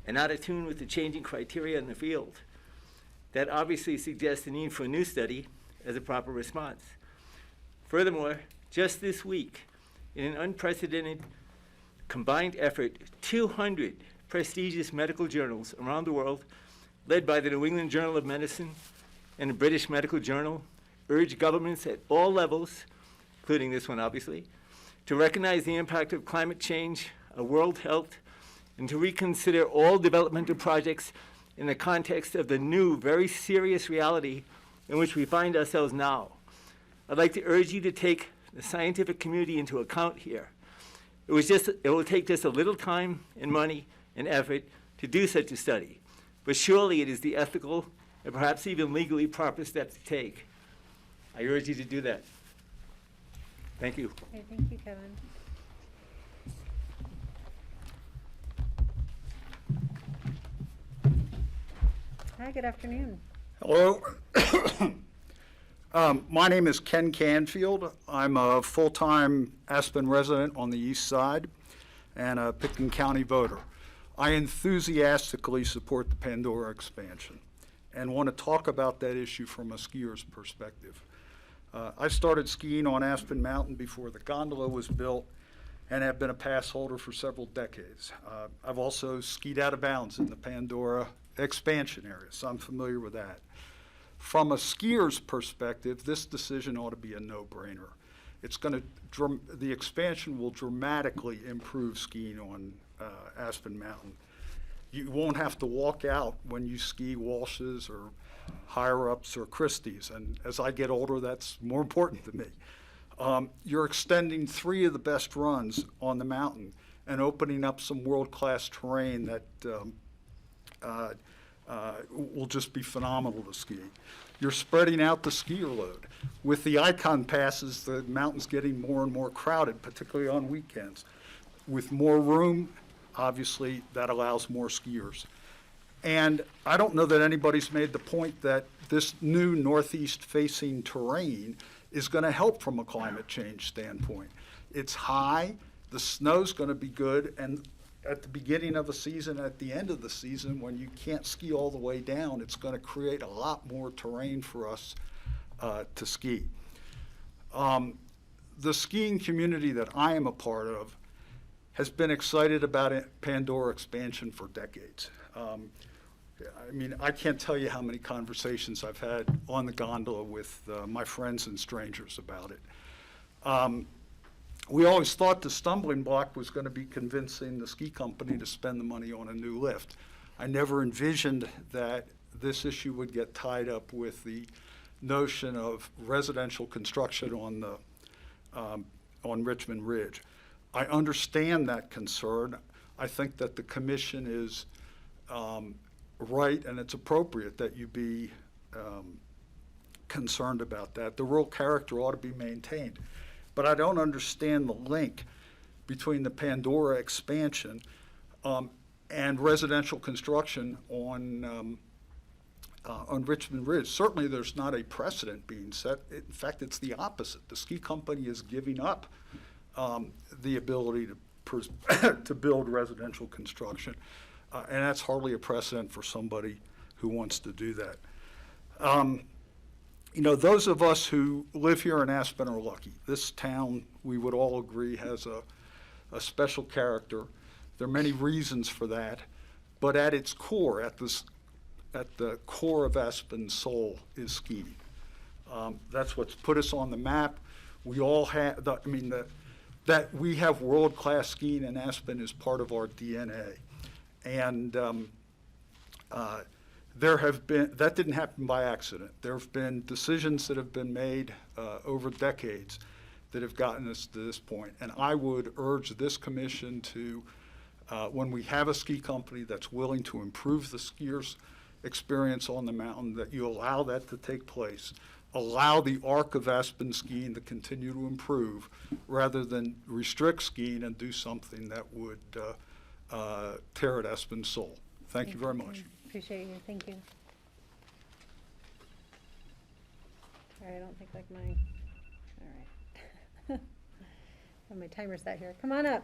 and out of tune with the changing criteria in the field. That obviously suggests the need for a new study as a proper response. Furthermore, just this week, in an unprecedented combined effort, 200 prestigious medical journals around the world, led by the New England Journal of Medicine and the British Medical Journal, urged governments at all levels, including this one obviously, to recognize the impact of climate change on world health and to reconsider all developmental projects in the context of the new, very serious reality in which we find ourselves now. I'd like to urge you to take the scientific community into account here. It will take just a little time and money and effort to do such a study, but surely it is the ethical and perhaps even legally proper step to take. I urge you to do that. Thank you. Okay, thank you, Kevin. Hi, good afternoon. Hello. My name is Ken Canfield. I'm a full-time Aspen resident on the east side and a Pitkin County voter. I enthusiastically support the Pandora expansion and want to talk about that issue from a skier's perspective. I started skiing on Aspen Mountain before the gondola was built and have been a pass holder for several decades. I've also skied out of bounds in the Pandora expansion area, so I'm familiar with that. From a skier's perspective, this decision ought to be a no-brainer. The expansion will dramatically improve skiing on Aspen Mountain. You won't have to walk out when you ski Walsh's or higher ups or Christie's, and as I get older, that's more important to me. You're extending 3 of the best runs on the mountain and opening up some world-class terrain that will just be phenomenal to ski. You're spreading out the skier load. With the icon passes, the mountain's getting more and more crowded, particularly on weekends. With more room, obviously, that allows more skiers. And I don't know that anybody's made the point that this new northeast-facing terrain is going to help from a climate change standpoint. It's high, the snow's going to be good, and at the beginning of a season, at the end of the season, when you can't ski all the way down, it's going to create a lot more terrain for us to ski. The skiing community that I am a part of has been excited about Pandora expansion for decades. I mean, I can't tell you how many conversations I've had on the gondola with my friends and strangers about it. We always thought the stumbling block was going to be convincing the ski company to spend the money on a new lift. I never envisioned that this issue would get tied up with the notion of residential construction on Richmond Ridge. I understand that concern. I think that the commission is right, and it's appropriate that you be concerned about that. The rural character ought to be maintained. But I don't understand the link between the Pandora expansion and residential construction on Richmond Ridge. Certainly there's not a precedent being set. In fact, it's the opposite. The ski company is giving up the ability to build residential construction. And that's hardly a precedent for somebody who wants to do that. you know, those of us who live here in Aspen are lucky. This town, we would all agree, has a special character. There are many reasons for that, but at its core, at the core of Aspen's soul is skiing. That's what's put us on the map. We all have, that we have world-class skiing in Aspen is part of our DNA. And that didn't happen by accident. There have been decisions that have been made over decades that have gotten us to this point. And I would urge this commission to, when we have a ski company that's willing to improve the skiers' experience on the mountain, that you allow that to take place. Allow the arc of Aspen skiing to continue to improve rather than restrict skiing and do something that would tear at Aspen's soul. Thank you very much. Appreciate you. Thank you. Sorry, I don't think like mine. All right. Have my timer set here. Come on up.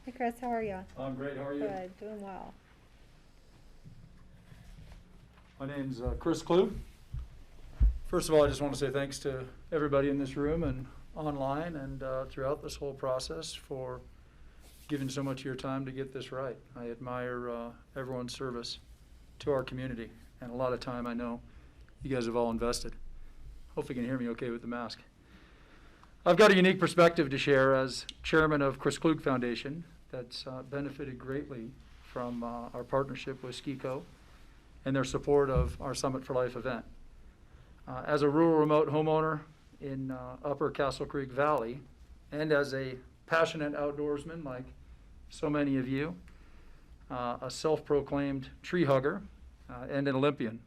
Hey, Chris, how are you? I'm great. How are you? Good. Doing well. My name's Chris Klug. First of all, I just want to say thanks to everybody in this room and online and throughout this whole process for giving so much of your time to get this right. I admire everyone's service to our community, and a lot of time I know you guys have all invested. Hopefully you can hear me okay with the mask. I've got a unique perspective to share as chairman of Chris Klug Foundation that's benefited greatly from our partnership with SkiCo and their support of our Summit for Life event. As a rural remote homeowner in Upper Castle Creek Valley, and as a passionate outdoorsman like so many of you, a self-proclaimed tree hugger and an Olympian.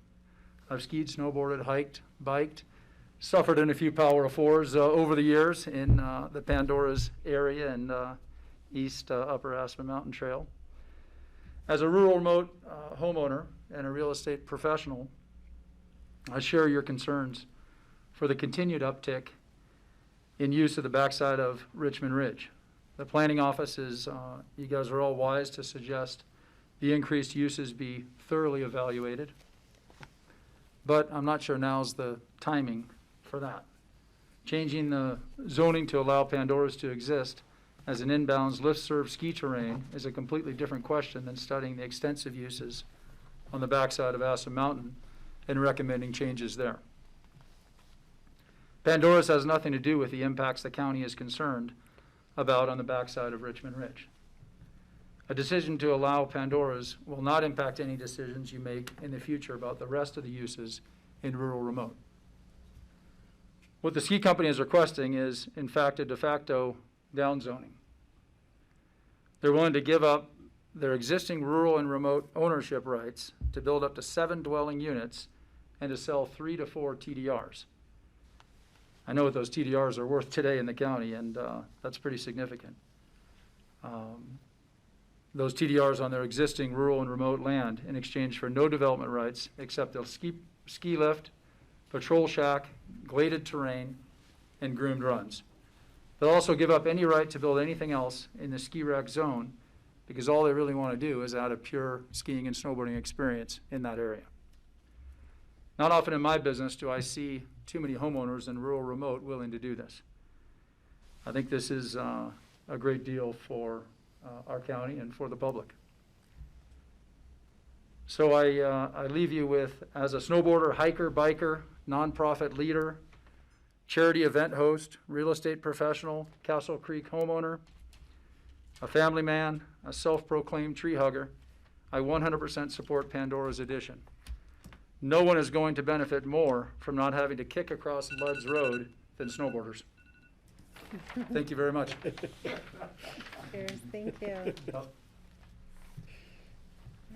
I've skied, snowboarded, hiked, biked, suffered in a few Power of Fours over the years in the Pandora's area and East Upper Aspen Mountain Trail. As a rural remote homeowner and a real estate professional, I share your concerns for the continued uptick in use of the backside of Richmond Ridge. The planning office is, you guys are all wise to suggest the increased uses be thoroughly evaluated, but I'm not sure now's the timing for that. Changing the zoning to allow Pandoras to exist as an inbounds lift-serve ski terrain is a completely different question than studying the extensive uses on the backside of Aspen Mountain and recommending changes there. Pandoras has nothing to do with the impacts the county is concerned about on the backside of Richmond Ridge. A decision to allow Pandoras will not impact any decisions you make in the future about the rest of the uses in rural remote. What the ski company is requesting is, in fact, a de facto downzoning. They're willing to give up their existing rural and remote ownership rights to build up to 7 dwelling units and to sell 3 to 4 TDRs. I know what those TDRs are worth today in the county, and that's pretty significant. Those TDRs on their existing rural and remote land in exchange for no development rights except a ski lift, patrol shack, graded terrain, and groomed runs. They'll also give up any right to build anything else in the ski rack zone because all they really want to do is add a pure skiing and snowboarding experience in that area. Not often in my business do I see too many homeowners in rural remote willing to do this. I think this is a great deal for our county and for the public. So I leave you with, as a snowboarder, hiker, biker, nonprofit leader, charity event host, real estate professional, Castle Creek homeowner, a family man, a self-proclaimed tree hugger, I 100% support Pandora's addition. No one is going to benefit more from not having to kick across Ludd's Road than snowboarders. Thank you very much. Cheers. Thank you. All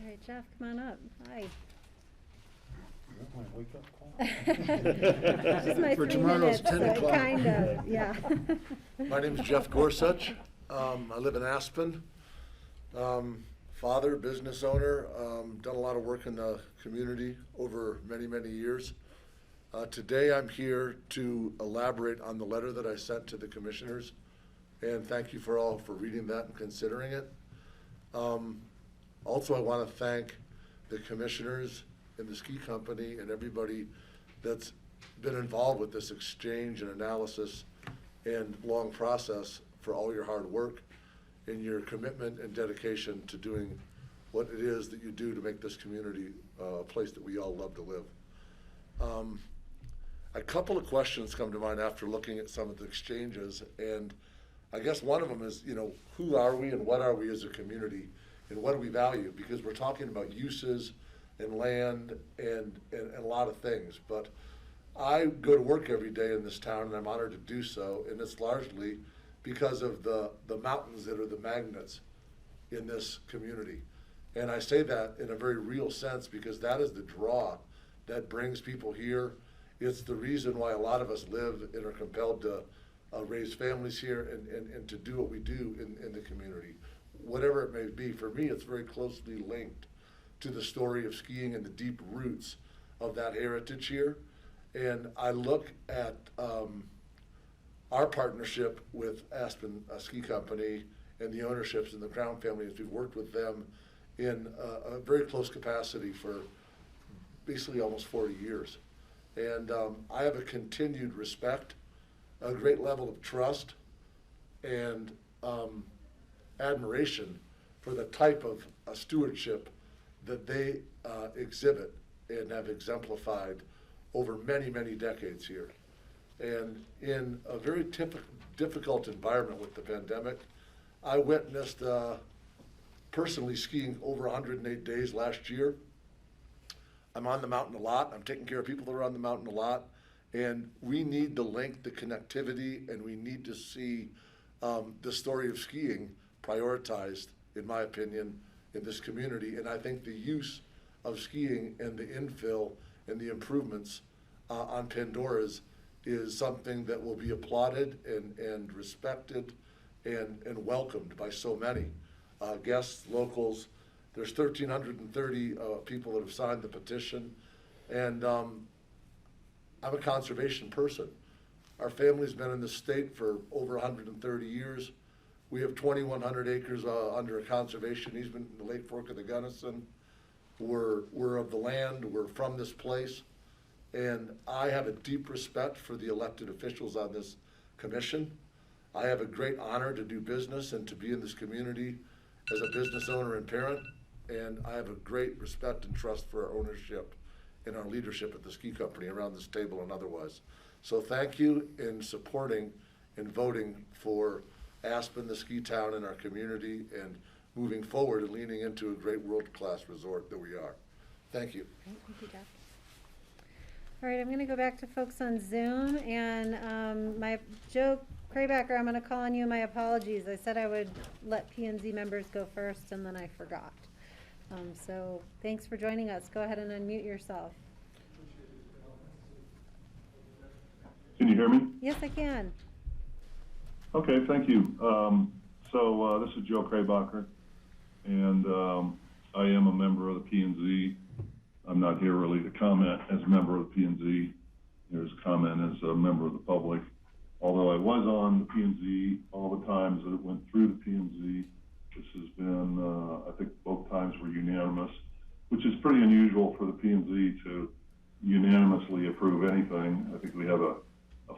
right, Jeff, come on up. Hi. Just my For 3 tomorrow's minutes, 10 so o'clock. kind of, yeah. My name is Jeff Gorsuch. I live in Aspen. Father, business owner, done a lot of work in the community over many, many years. Today I'm here to elaborate on the letter that I sent to the commissioners, and thank you for all for reading that and considering it. Also, I want to thank the commissioners and the ski company and everybody that's been involved with this exchange and analysis and long process for all your hard work and your commitment and dedication to doing what it is that you do to make this community a place that we all love to live. A couple of questions come to mind after looking at some of the exchanges, and I guess one of them is, you know, who are we and what are we as a community, and what do we value? Because we're talking about uses and land and a lot of things, but I go to work every day in this town, and I'm honored to do so, and it's largely because of the mountains that are the magnets in this community. And I say that in a very real sense because that is the draw that brings people here. It's the reason why a lot of us live and are compelled to raise families here and to do what we do in the community. Whatever it may be, for me, it's very closely linked to the story of skiing and the deep roots of that heritage here. And I look at our partnership with Aspen Ski Company and the ownerships and the Crown family as we've worked with them in a very close capacity for basically almost 40 years. And I have a continued respect, a great level of trust, and admiration for the type of stewardship that they exhibit and have exemplified over many, many decades here. And in a very difficult environment with the pandemic, I witnessed personally skiing over 108 days last year. I'm on the mountain a lot. I'm taking care of people that are on the mountain a lot. And we need to link the connectivity, and we need to see the story of skiing prioritized, in my opinion, in this community. And I think the use of skiing and the infill and the improvements on Pandora's is something that will be applauded and respected and welcomed by so many guests, locals. There's 1,330 people that have signed the petition, and I'm a conservation person. Our family's been in this state for over 130 years. We have 2,100 acres under a conservation easement in the Lake Fork of the Gunnison. We're of the land, we're from this place, and I have a deep respect for the elected officials on this commission. I have a great honor to do business and to be in this community as a business owner and parent, and I have a great respect and trust for our ownership and our leadership at the ski company around this table and otherwise. So thank you in supporting and voting for Aspen, the ski town, and our community, and moving forward and leaning into a great world-class resort that we are. Thank you. Great, thank you, Jeff. All right, I'm going to go back to folks on Zoom, and my Joe Craybacker, I'm going to call on you. My apologies. I said I would let P&Z members go first, and then I forgot. So thanks for joining us. Go ahead and unmute yourself. Can you hear me? Yes, I can. Okay, thank you. This is Joe Craybacher, and I am a member of the P&Z. I'm not here really to comment as a member of the P&Z. Here's a comment as a member of the public. Although I was on the P&Z all the times that it went through the P&Z, this has been, I think both times were unanimous, which is pretty unusual for the P&Z to unanimously approve anything. I think we have a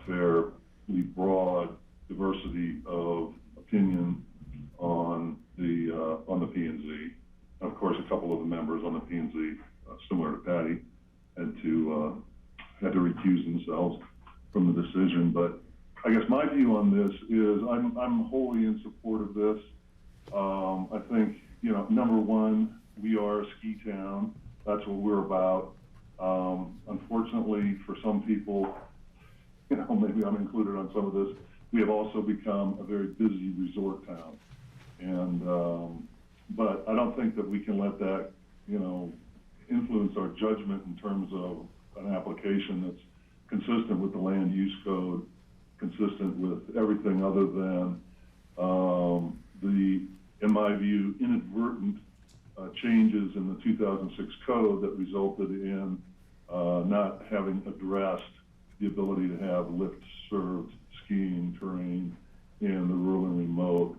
fairly broad diversity of opinion on the P&Z. Of course, a couple of the members on the P&Z, similar to Patty, had to recuse themselves from the decision. But I guess my view on this is I'm wholly in support of this. I think, number one, we are a ski town. That's what we're about. Unfortunately, for some people, maybe I'm included on some of this, we have also become a very busy resort town. And, but I don't think that we can let that, influence our judgment in terms of an application that's consistent with the land use code, consistent with everything other than in my view, inadvertent changes in the 2006 code that resulted in not having addressed the ability to have lift-served skiing terrain in the rural and remote.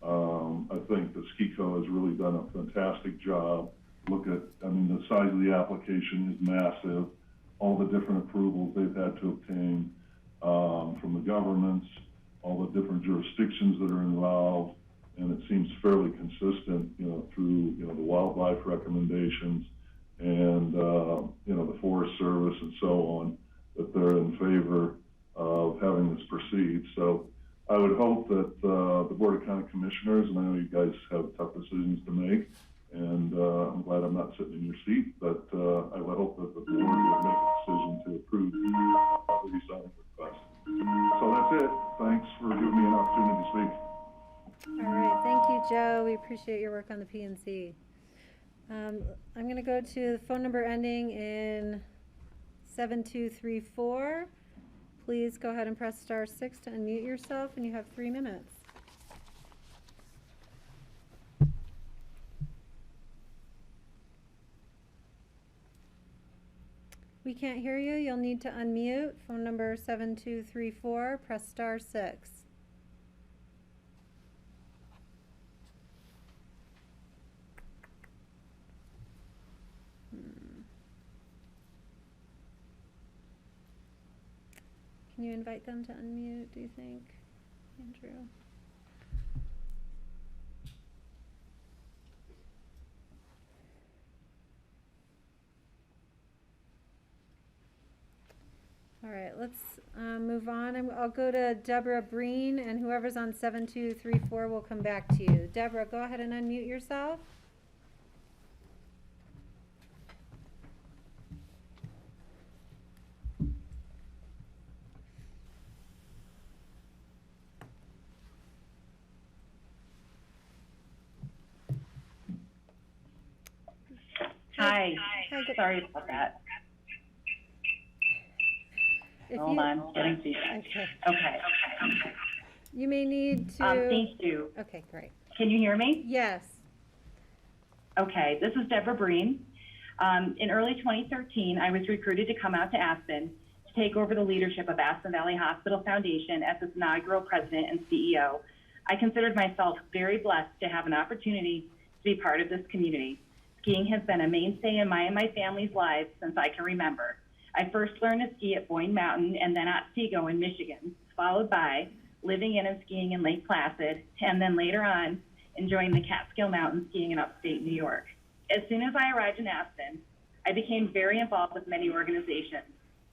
I think the ski co has really done a fantastic job. The size of the application is massive. all the different approvals they've had to obtain from the governments, all the different jurisdictions that are involved, and it seems fairly consistent, through, the wildlife recommendations and, the Forest Service and so on, that they're in favor of having this proceed. So I would hope that the Board of County Commissioners, and I know you guys have tough decisions to make, and I'm glad I'm not sitting in your seat, but I would hope that the board would make a decision to approve the rezoning request. So that's it. Thanks for giving me an opportunity to speak. All right, thank you, Joe. We appreciate your work on the PNC. I'm going to go to the phone number ending in 7234. Please go ahead and press *6 to unmute yourself, and you have 3 minutes. We can't hear you. You'll need to unmute. Phone number 7234. Press *6. Can you invite them to unmute, do you think, Andrew? All right, let's move on. I'll go to Deborah Breen, and whoever's on 7234 will come back to you. Deborah, go ahead and unmute yourself. Hi. Sorry about that. Hold on, getting feedback. Okay. You may need to. Thank you. Okay, great. Can you hear me? Yes. Okay, this is Deborah Breen. In early 2013, I was recruited to come out to Aspen to take over the leadership of Aspen Valley Hospital Foundation as its inaugural president and CEO. I considered myself very blessed to have an opportunity to be part of this community. Skiing has been a mainstay in my and my family's lives since I can remember. I first learned to ski at Boyne Mountain and then at Otsego in Michigan, followed by living in and skiing in Lake Placid, and then later on enjoying the Catskill Mountains skiing in upstate New York. As soon as I arrived in Aspen, I became very involved with many organizations.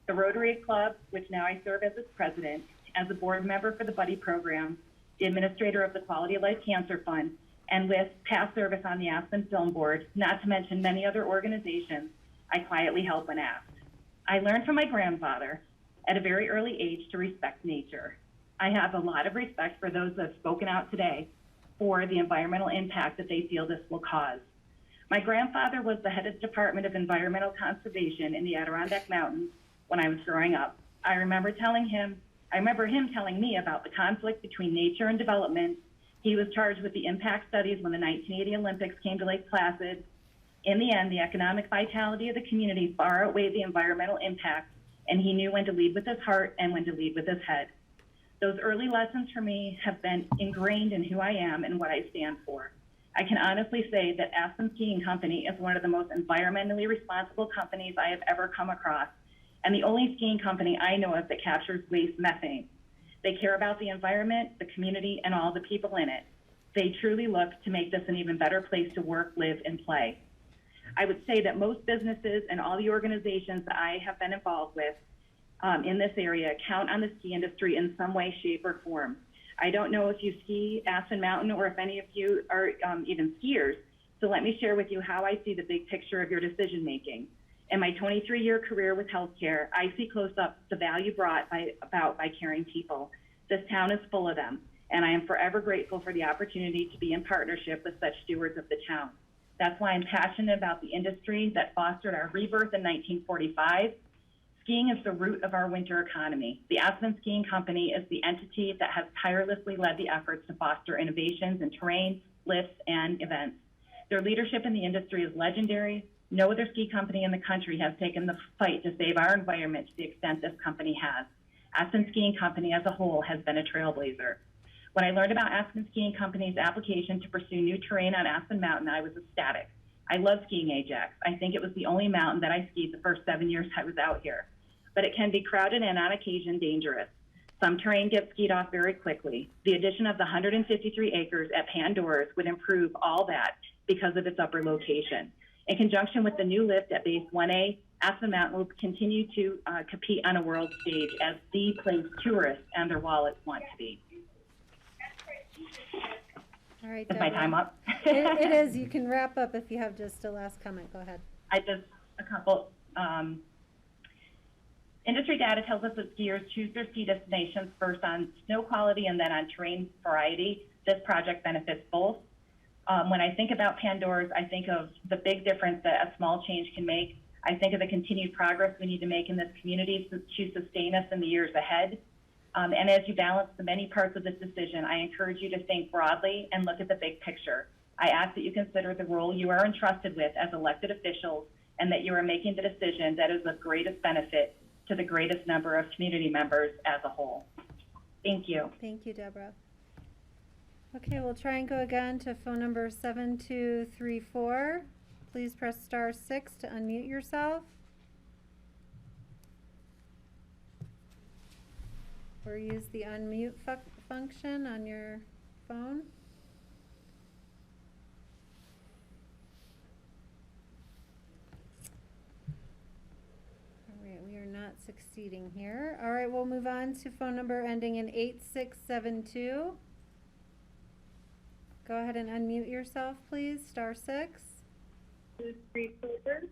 The Rotary Club, which now I serve as its president, as a board member for the Buddy Program, the administrator of the Quality of Life Cancer Fund, and with past service on the Aspen Film Board, not to mention many other organizations, I quietly help when asked. I learned from my grandfather at a very early age to respect nature. I have a lot of respect for those that have spoken out today for the environmental impact that they feel this will cause. My grandfather was the head of the Department of Environmental Conservation in the Adirondack Mountains when I was growing up. I remember him telling me about the conflict between nature and development. He was charged with the impact studies when the 1980 Olympics came to Lake Placid. In the end, the economic vitality of the community far outweighed the environmental impact, and he knew when to lead with his heart and when to lead with his head. Those early lessons for me have been ingrained in who I am and what I stand for. I can honestly say that Aspen Skiing Company is one of the most environmentally responsible companies I have ever come across, and the only skiing company I know of that captures waste methane. They care about the environment, the community, and all the people in it. They truly look to make this an even better place to work, live, and play. I would say that most businesses and all the organizations that I have been involved with in this area count on the ski industry in some way, shape, or form. I don't know if you ski Aspen Mountain or if any of you are even skiers, so let me share with you how I see the big picture of your decision making. In my 23-year career with healthcare, I see close up the value brought about by caring people. This town is full of them, and I am forever grateful for the opportunity to be in partnership with such stewards of the town. That's why I'm passionate about the industry that fostered our rebirth in 1945. Skiing is the root of our winter economy. The Aspen Skiing Company is the entity that has tirelessly led the efforts to foster innovations in terrain, lifts, and events. Their leadership in the industry is legendary. No other ski company in the country has taken the fight to save our environment to the extent this company has. Aspen Skiing Company as a whole has been a trailblazer. When I learned about Aspen Skiing Company's application to pursue new terrain on Aspen Mountain, I was ecstatic. I love skiing Ajax. I think it was the only mountain that I skied the first 7 years I was out here. But it can be crowded and on occasion dangerous. Some terrain gets skied off very quickly. The addition of the 153 acres at Pandora's would improve all that because of its upper location. In conjunction with the new lift at base 1A, Aspen Mountain will continue to compete on a world stage as the place tourists and their wallets want to be. All right, Is my Deborah. time up? It is. You can wrap up if you have just a last comment. Go ahead. A couple. Industry data tells us that skiers choose their ski destinations first on snow quality and then on terrain variety. This project benefits both. When I think about Pandora's, I think of the big difference that a small change can make. I think of the continued progress we need to make in this community to sustain us in the years ahead. And as you balance the many parts of this decision, I encourage you to think broadly and look at the big picture. I ask that you consider the role you are entrusted with as elected officials and that you are making the decision that is of greatest benefit to the greatest number of community members as a whole. Thank you. Thank you, Deborah. Okay, we'll try and go again to phone number 7234. Please press *6 to unmute yourself. Or use the unmute function on your phone. All right, we are not succeeding here. All right, we'll move on to phone number ending in 8672. Go ahead and unmute yourself, please. *6. 234.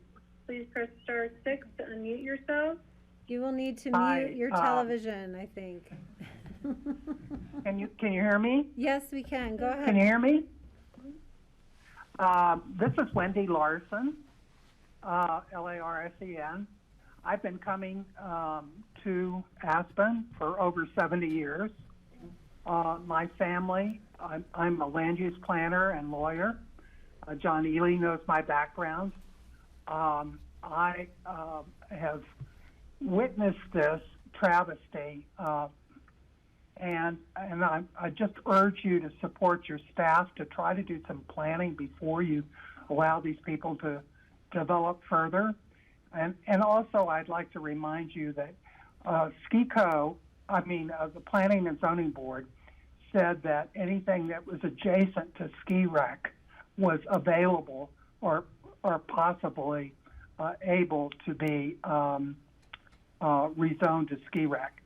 Please press *6 to unmute yourself. You will need to Hi, mute your television, I think. Can you hear me? Yes, we can. Go ahead. Can you hear me? This is Wendy Larson, Larsen. I've been coming to Aspen for over 70 years. My family, I'm a land use planner and lawyer. John Ely knows my background. I have witnessed this travesty, and I just urge you to support your staff to try to do some planning before you allow these people to develop further. And also, I'd like to remind you that the Planning and Zoning Board said that anything that was adjacent to ski rec was available or possibly able to be rezoned to ski rec.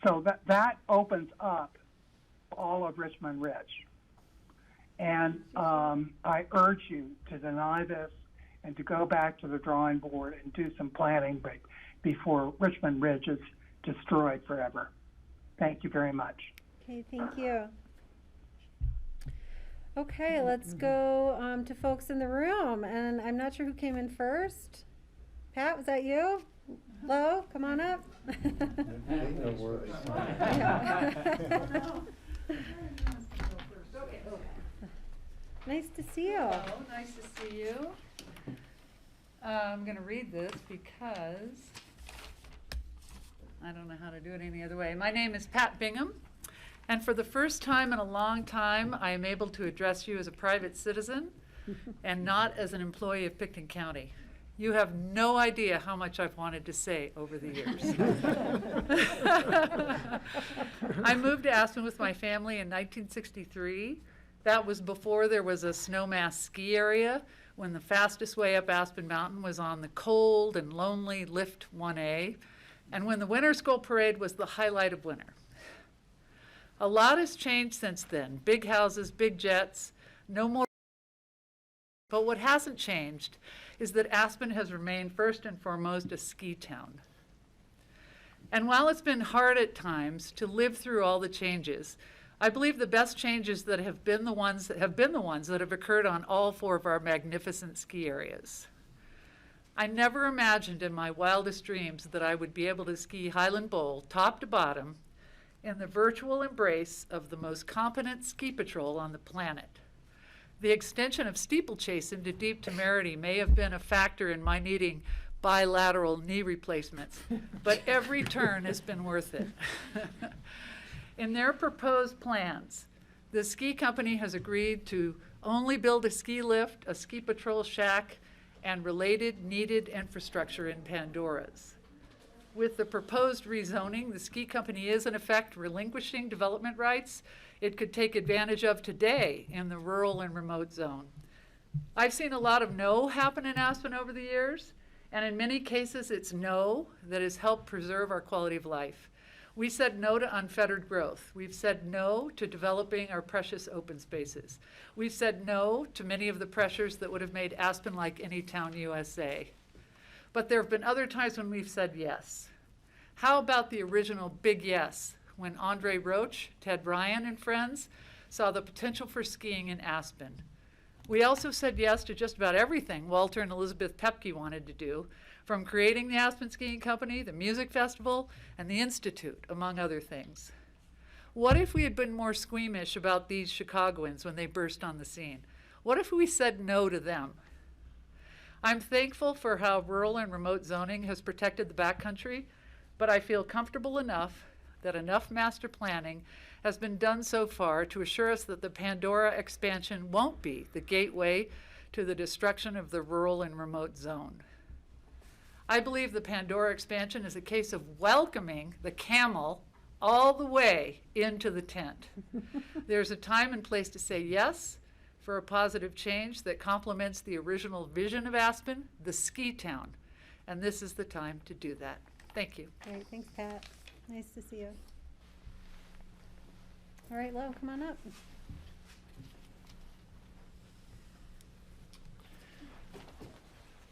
So that opens up all of Richmond Ridge. And I urge you to deny this and to go back to the drawing board and do some planning before Richmond Ridge is destroyed forever. Thank you very much. Okay, thank you. Okay, let's go to folks in the room. And I'm not sure who came in first. Pat, was that you? Hello, come on up. Nice to see you. Hello, nice to see you. I'm going to read this because I don't know how to do it any other way. My name is Pat Bingham, and for the first time in a long time, I am able to address you as a private citizen and not as an employee of Pitkin County. You have no idea how much I've wanted to say over the years. I moved to Aspen with my family in 1963. That was before there was a snowmass ski area, when the fastest way up Aspen Mountain was on the cold and lonely Lift 1A, and when the Winter School Parade was the highlight of winter. A lot has changed since then. Big houses, big jets, no more. But what hasn't changed is that Aspen has remained first and foremost a ski town. And while it's been hard at times to live through all the changes, I believe the best changes that have been the ones that have occurred on all four of our magnificent ski areas. I never imagined in my wildest dreams that I would be able to ski Highland Bowl top to bottom in the virtual embrace of the most competent ski patrol on the planet. The extension of steeplechase into Deep Temerity may have been a factor in my needing bilateral knee replacements, but every turn has been worth it. In their proposed plans, the ski company has agreed to only build a ski lift, a ski patrol shack, and related needed infrastructure in Pandora's. With the proposed rezoning, the ski company is in effect relinquishing development rights it could take advantage of today in the rural and remote zone. I've seen a lot of no happen in Aspen over the years, and in many cases it's no that has helped preserve our quality of life. We said no to unfettered growth. We've said no to developing our precious open spaces. We've said no to many of the pressures that would have made Aspen like any town USA. But there have been other times when we've said yes. How about the original big yes, when Andre Roach, Ted Bryan, and friends saw the potential for skiing in Aspen? We also said yes to just about everything Walter and Elizabeth Pepke wanted to do, from creating the Aspen Skiing Company, the music festival, and the Institute, among other things. What if we had been more squeamish about these Chicagoans when they burst on the scene? What if we said no to them? I'm thankful for how rural and remote zoning has protected the backcountry, but I feel comfortable enough that enough master planning has been done so far to assure us that the Pandora expansion won't be the gateway to the destruction of the rural and remote zone. I believe the Pandora expansion is a case of welcoming the camel all the way into the tent. There's a time and place to say yes for a positive change that complements the original vision of Aspen, the ski town. And this is the time to do that. Thank you. Great, thanks, Pat. Nice to see you. All right, Lo, come on up.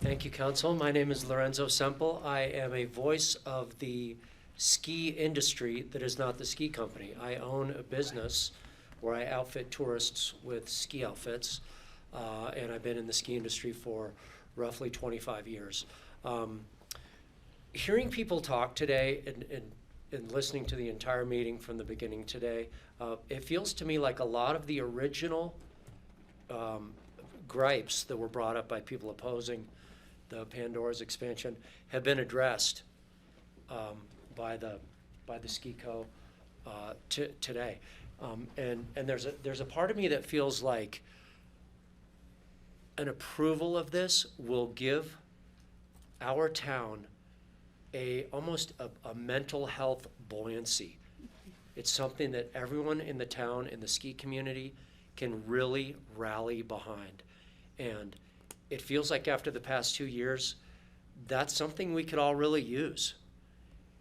Thank you, Council. My name is Lorenzo Semple. I am a voice of the ski industry that is not the ski company. I own a business where I outfit tourists with ski outfits, and I've been in the ski industry for roughly 25 years. Hearing people talk today and listening to the entire meeting from the beginning today, it feels to me like a lot of the original gripes that were brought up by people opposing the Pandora's expansion have been addressed by the Ski Co. Today, and there's a part of me that feels like an approval of this will give our town almost a mental health buoyancy. It's something that everyone in the town, in the ski community, can really rally behind. And it feels like after the past 2 years, that's something we could all really use,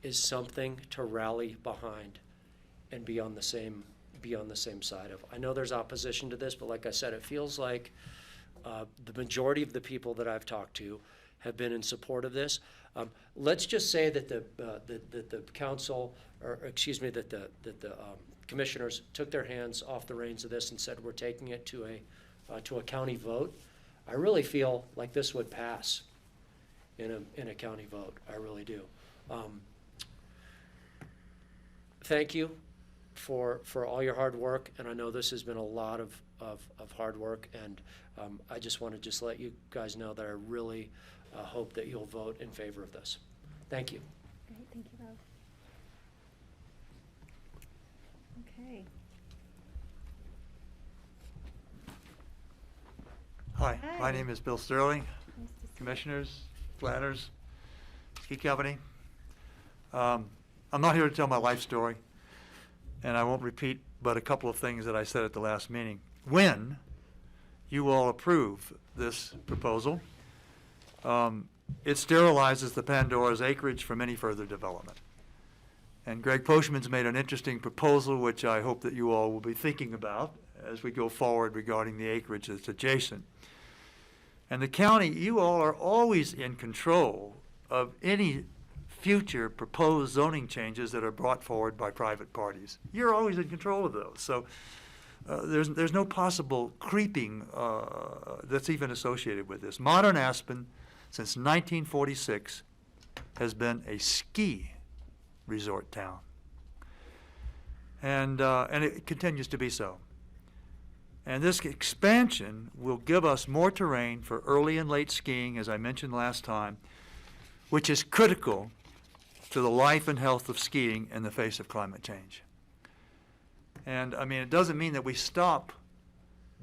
is something to rally behind and be on the same side of. I know there's opposition to this, but like I said, it feels like the majority of the people that I've talked to have been in support of this. Let's just say that the council, or excuse me, that the commissioners took their hands off the reins of this and said we're taking it to a county vote. I really feel like this would pass in a county vote. I really do. Thank you for all your hard work, and I know this has been a lot of hard work, and I just want to let you guys know that I really hope that you'll vote in favor of this. Thank you. Great, thank you, Rob. Okay. Hi, Hi. my name is Bill Sterling, Nice to see you. Commissioners, Planners, Ski Company. I'm not here to tell my life story, and I won't repeat but a couple of things that I said at the last meeting. When you all approve this proposal, it sterilizes the Pandora's acreage from any further development. And Greg Poshman's made an interesting proposal, which I hope that you all will be thinking about as we go forward regarding the acreage that's adjacent. And the county, you all are always in control of any future proposed zoning changes that are brought forward by private parties. You're always in control of those. So there's no possible creeping that's even associated with this. Modern Aspen, since 1946, has been a ski resort town. And it continues to be so. And this expansion will give us more terrain for early and late skiing, as I mentioned last time, which is critical to the life and health of skiing in the face of climate change. And I mean, it doesn't mean that we stop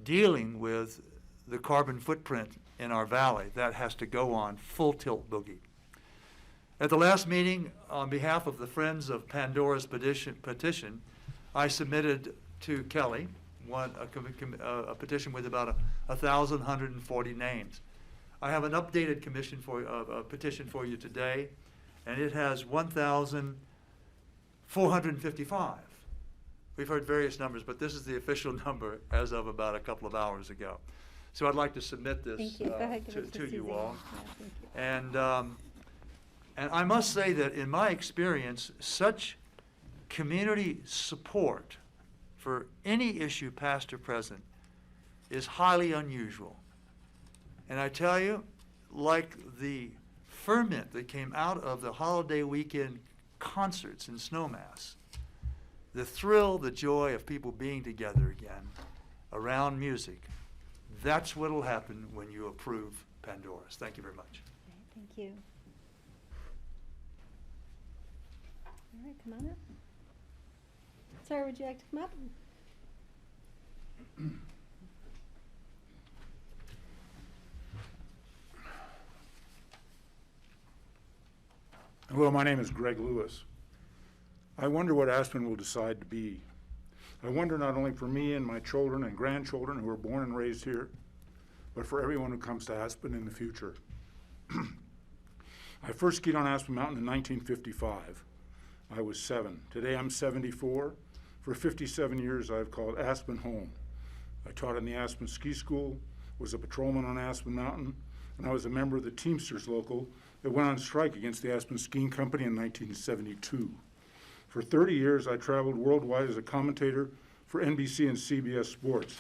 dealing with the carbon footprint in our valley. That has to go on full tilt boogie. At the last meeting, on behalf of the Friends of Pandora's petition, I submitted to Kelly a petition with about 1,140 names. I have an updated petition for you today, and it has 1,455. We've heard various numbers, but this is the official number as of about a couple of hours ago. So I'd like to submit this Thank you. Go ahead, give it to you Suzanne. all. Yeah, thank you. And I must say that in my experience, such community support for any issue past or present is highly unusual. And I tell you, like the ferment that came out of the holiday weekend concerts in Snowmass, the thrill, the joy of people being together again around music, that's what will happen when you approve Pandora's. Thank you very much. Okay, thank you. All right, come on up. Sarah, would you like to come up? Hello, my name is Greg Lewis. I wonder what Aspen will decide to be. I wonder not only for me and my children and grandchildren who were born and raised here, but for everyone who comes to Aspen in the future. I first skied on Aspen Mountain in 1955. I was 7. Today I'm 74. For 57 years I've called Aspen home. I taught in the Aspen Ski School, was a patrolman on Aspen Mountain, and I was a member of the Teamsters local that went on strike against the Aspen Skiing Company in 1972. For 30 years, I traveled worldwide as a commentator for NBC and CBS Sports.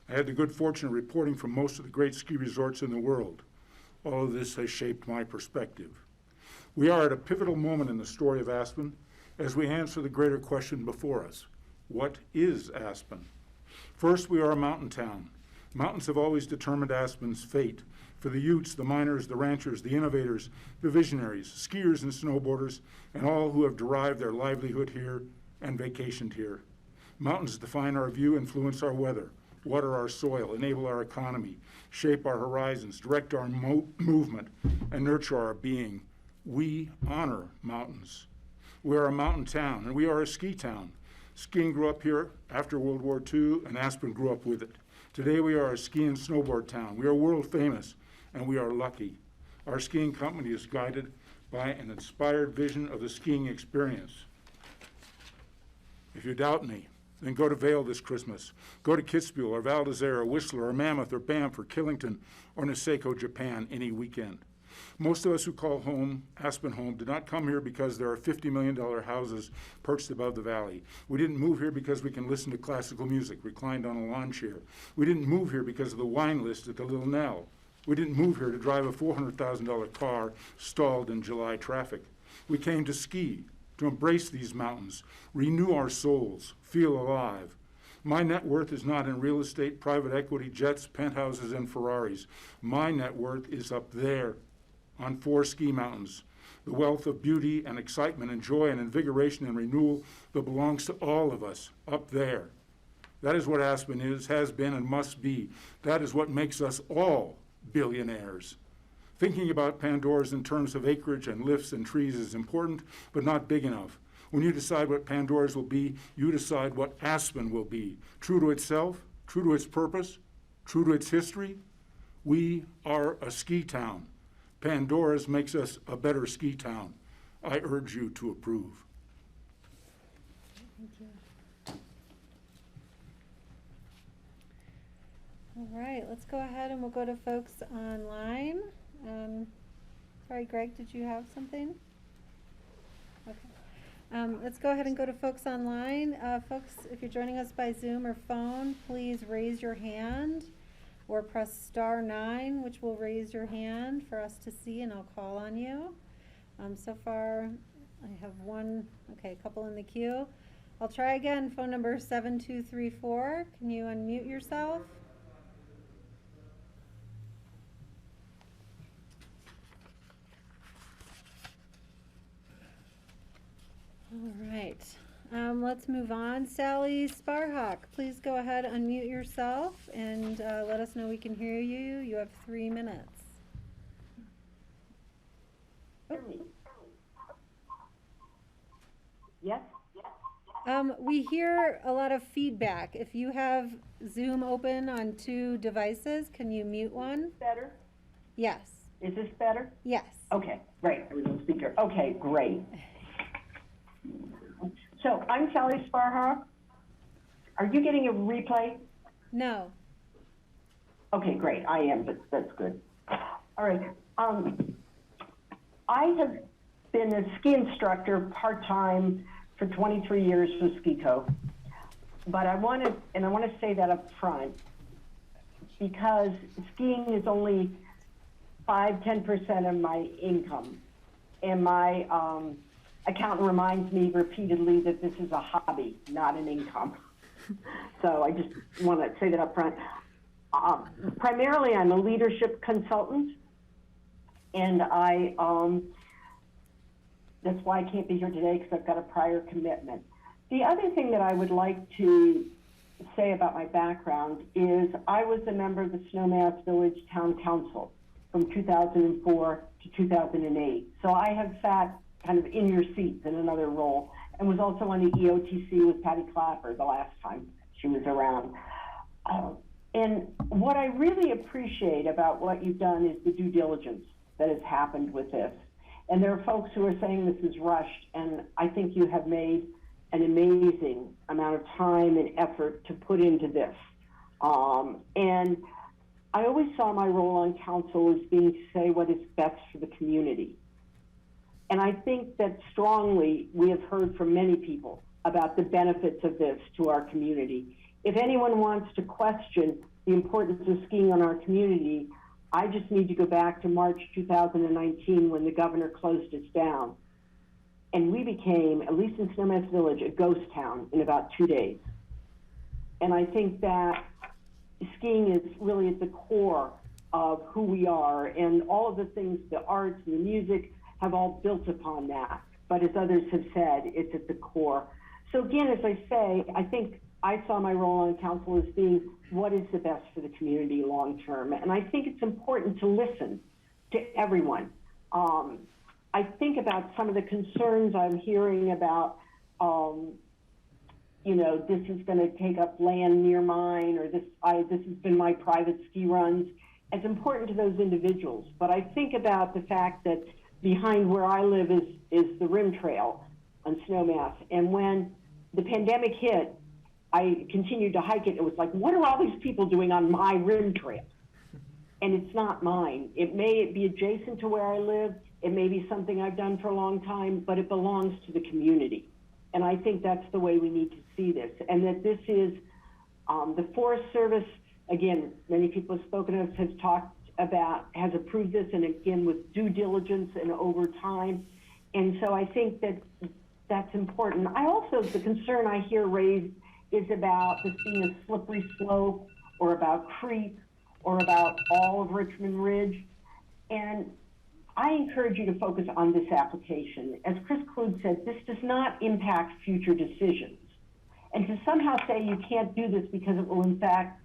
I had the good fortune of reporting from most of the great ski resorts in the world. All of this has shaped my perspective. We are at a pivotal moment in the story of Aspen as we answer the greater question before us. What is Aspen? First, we are a mountain town. Mountains have always determined Aspen's fate. For the Utes, the miners, the ranchers, the innovators, the visionaries, skiers and snowboarders, and all who have derived their livelihood here and vacationed here. Mountains define our view, influence our weather, water our soil, enable our economy, shape our horizons, direct our movement, and nurture our being. We honor mountains. We are a mountain town, and we are a ski town. Skiing grew up here after World War II, and Aspen grew up with it. Today we are a ski and snowboard town. We are world famous, and we are lucky. Our skiing company is guided by an inspired vision of the skiing experience. If you doubt me, then go to Vail this Christmas. Go to Kitzbühel or Val d'Isere or Whistler or Mammoth or Banff or Killington or Niseko, Japan any weekend. Most of us who call home, Aspen home, did not come here because there are $50 million houses perched above the valley. We didn't move here because we can listen to classical music reclined on a lawn chair. We didn't move here because of the wine list at the Little Nell. We didn't move here to drive a $400,000 car stalled in July traffic. We came to ski, to embrace these mountains, renew our souls, feel alive. My net worth is not in real estate, private equity, jets, penthouses, and Ferraris. My net worth is up there on 4 ski mountains. The wealth of beauty and excitement and joy and invigoration and renewal that belongs to all of us up there. That is what Aspen is, has been, and must be. That is what makes us all billionaires. Thinking about Pandora's in terms of acreage and lifts and trees is important, but not big enough. When you decide what Pandora's will be, you decide what Aspen will be. True to itself, true to its purpose, true to its history. We are a ski town. Pandora's makes us a better ski town. I urge you to approve. Thank you. All right, let's go ahead and we'll go to folks online. Sorry, Greg, did you have something? Okay. Let's go ahead and go to folks online. Folks, if you're joining us by Zoom or phone, please raise your hand or press *9, which will raise your hand for us to see, and I'll call on you. So far, I have a couple in the queue. I'll try again, phone number 7234. Can you unmute yourself? All right. Let's move on. Sally Sparhawk, please go ahead, unmute yourself, and let us know we can hear you. You have 3 minutes. Yes? We hear a lot of feedback. If you have Zoom open on 2 devices, can you mute one? Better? Yes. Is this better? Yes. Okay, great. I was on speaker. Okay, great. So I'm Sally Sparhawk. Are you getting a replay? No. Okay, great. I am, but that's good. All right. I have been a ski instructor part-time for 23 years with SkiCo. But I want to say that up front, because skiing is only 5–10% of my income. And my accountant reminds me repeatedly that this is a hobby, not an income. So I just want to say that up front. Primarily, I'm a leadership consultant, and that's why I can't be here today, because I've got a prior commitment. The other thing that I would like to say about my background is I was a member of the Snowmass Village Town Council from 2004 to 2008. So I have sat kind of in your seats in another role, and was also on the EOTC with Patty Clapper the last time she was around. And what I really appreciate about what you've done is the due diligence that has happened with this. And there are folks who are saying this is rushed, and I think you have made an amazing amount of time and effort to put into this. And I always saw my role on council as being to say what is best for the community. And I think that strongly we have heard from many people about the benefits of this to our community. If anyone wants to question the importance of skiing on our community, I just need to go back to March 2019 when the governor closed us down. And we became, at least in Snowmass Village, a ghost town in about 2 days. And I think that skiing is really at the core of who we are, and all of the things, the arts and the music, have all built upon that. But as others have said, it's at the core. So again, as I say, I think I saw my role on council as being what is the best for the community long term. And I think it's important to listen to everyone. I think about some of the concerns I'm hearing about, you know, this is going to take up land near mine, or this has been my private ski runs. It's important to those individuals. But I think about the fact that behind where I live is the Rim Trail on Snowmass. And when the pandemic hit, I continued to hike it. It was like, what are all these people doing on my Rim Trail? And it's not mine. It may be adjacent to where I live. It may be something I've done for a long time, but it belongs to the community. And I think that's the way we need to see this. And that this is the Forest Service, again, many people have spoken of, has talked about, has approved this, and again, with due diligence and over time. And so I think that that's important. I also, the concern I hear raised is about this being a slippery slope, or about creep, or about all of Richmond Ridge. And I encourage you to focus on this application. As Chris Kluge said, this does not impact future decisions. And to somehow say you can't do this because it will impact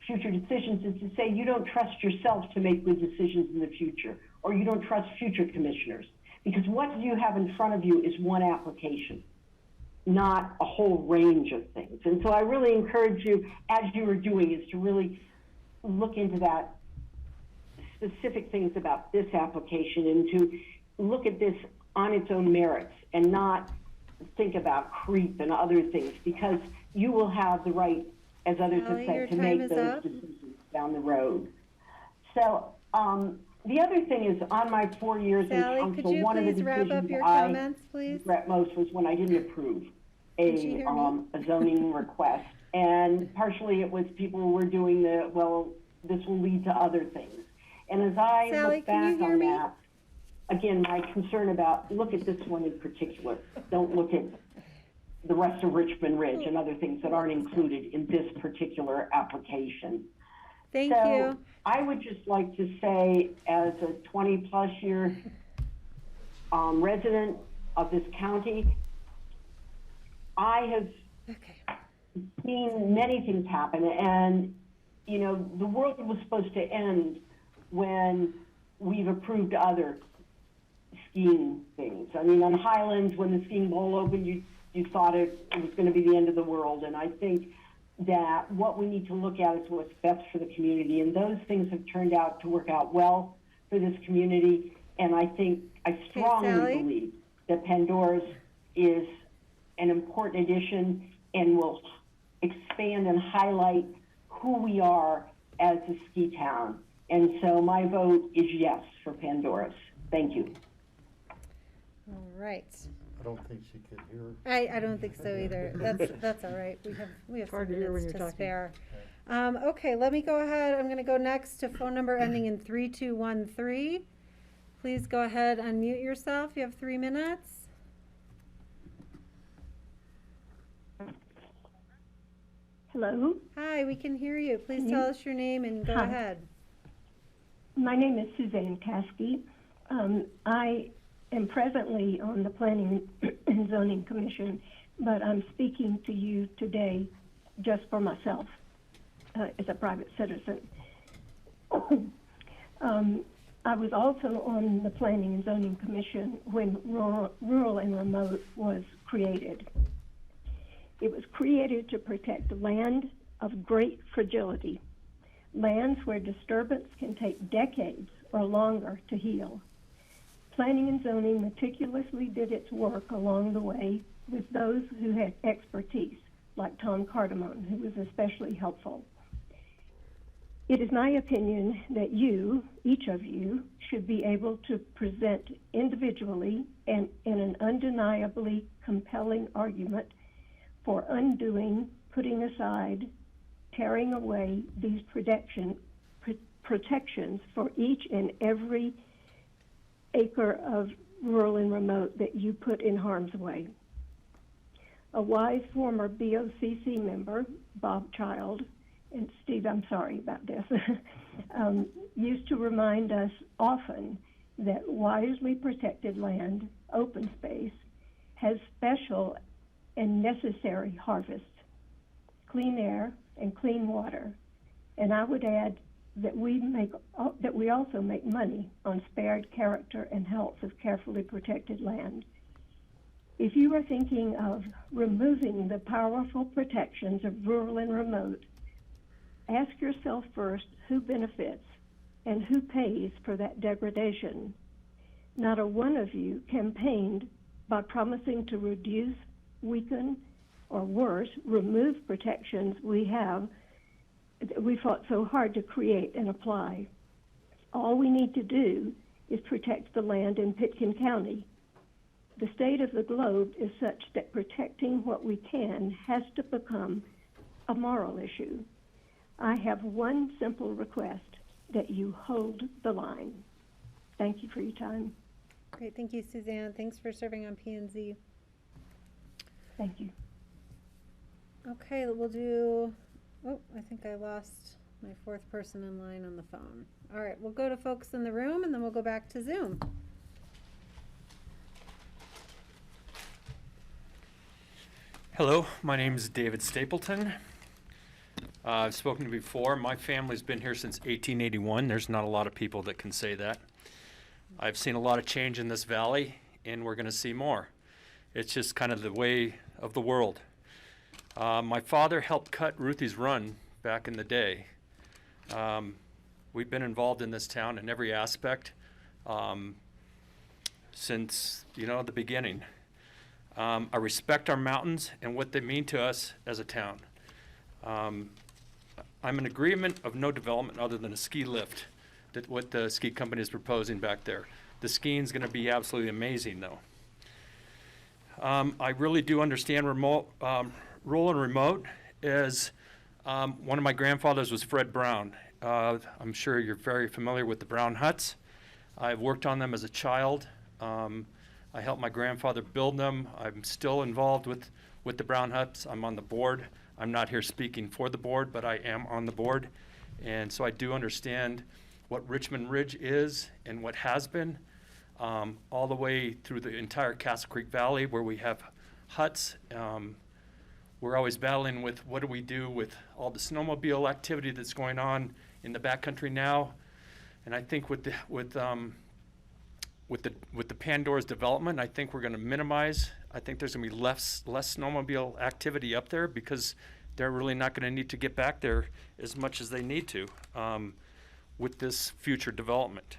future decisions is to say you don't trust yourself to make good decisions in the future, or you don't trust future commissioners. Because what you have in front of you is one application, not a whole range of things. And so I really encourage you, as you are doing, is to really look into that specific things about this application, and to look at this on its own merits and not think about creep and other things, because you will have the right, as others have said, to make those decisions down the road. So the other thing is, on my 4 years in council, one of the decisions I regret most was when I didn't approve a zoning request. And partially it was people were doing this will lead to other things. And as I look back on that, again, my concern about, look at this one in particular. Don't look at the rest of Richmond Ridge and other things that aren't included in this particular application. Thank you. I would just like to say, as a 20-plus year resident of this county, I have seen many things happen, and you know, the world was supposed to end when we've approved other skiing things. I mean, on Highlands, when the skiing bowl opened, you thought it was going to be the end of the world. And I think that what we need to look at is what's best for the community. And those things have turned out to work out well for this community. And I strongly believe that Pandora's is an important addition and will expand and highlight who we are as a ski town. And so my vote is yes for Pandora's. Thank you. All right. I don't think she could hear. I don't think so either. That's all right. We have some minutes to spare. Okay, let me go ahead. I'm going to go next to phone number ending in 3213. Please go ahead, unmute yourself. You have 3 minutes. Hello. Hi, we can hear you. Please tell us your name and go ahead. My name is Suzanne Caskey. I am presently on the Planning and Zoning Commission, but I'm speaking to you today just for myself as a private citizen. I was also on the Planning and Zoning Commission when rural and remote was created. It was created to protect land of great fragility, lands where disturbance can take decades or longer to heal. Planning and Zoning meticulously did its work along the way with those who had expertise, like Tom Cardamone, who was especially helpful. It is my opinion that you, each of you, should be able to present individually and in an undeniably compelling argument for undoing, putting aside, tearing away these protections for each and every acre of rural and remote that you put in harm's way. A wise former BOCC member, Bob Child, and Steve, I'm sorry about this, used to remind us often that wisely protected land, open space, has special and necessary harvests, clean air and clean water. And I would add that we also make money on spared character and health of carefully protected land. If you are thinking of removing the powerful protections of rural and remote, ask yourself first who benefits and who pays for that degradation. Not a one of you campaigned by promising to reduce, weaken, or worse, remove protections we fought so hard to create and apply. All we need to do is protect the land in Pitkin County. The state of the globe is such that protecting what we can has to become a moral issue. I have one simple request, that you hold the line. Thank you for your time. Great, thank you, Suzanne. Thanks for serving on P&Z. Thank you. Okay, we'll do, I think I lost my 4th person in line on the phone. All right, we'll go to folks in the room and then we'll go back to Zoom. Hello, my name is David Stapleton. I've spoken to you before. My family's been here since 1881. There's not a lot of people that can say that. I've seen a lot of change in this valley, and we're going to see more. It's just kind of the way of the world. My father helped cut Ruthie's Run back in the day. We've been involved in this town in every aspect since, the beginning. I respect our mountains and what they mean to us as a town. I'm in agreement of no development other than a ski lift, what the ski company is proposing back there. The skiing's going to be absolutely amazing, though. I really do understand rural and remote, as one of my grandfathers was Fred Brown. I'm sure you're very familiar with the Brown huts. I've worked on them as a child. I helped my grandfather build them. I'm still involved with the Brown huts. I'm on the board. I'm not here speaking for the board, but I am on the board. And so I do understand what Richmond Ridge is and what has been, all the way through the entire Castle Creek Valley, where we have huts we're always battling with what do we do with all the snowmobile activity that's going on in the backcountry now. And I think with the Pandora's development, I think we're going to minimize. I think there's going to be less snowmobile activity up there because they're really not going to need to get back there as much as they need to with this future development.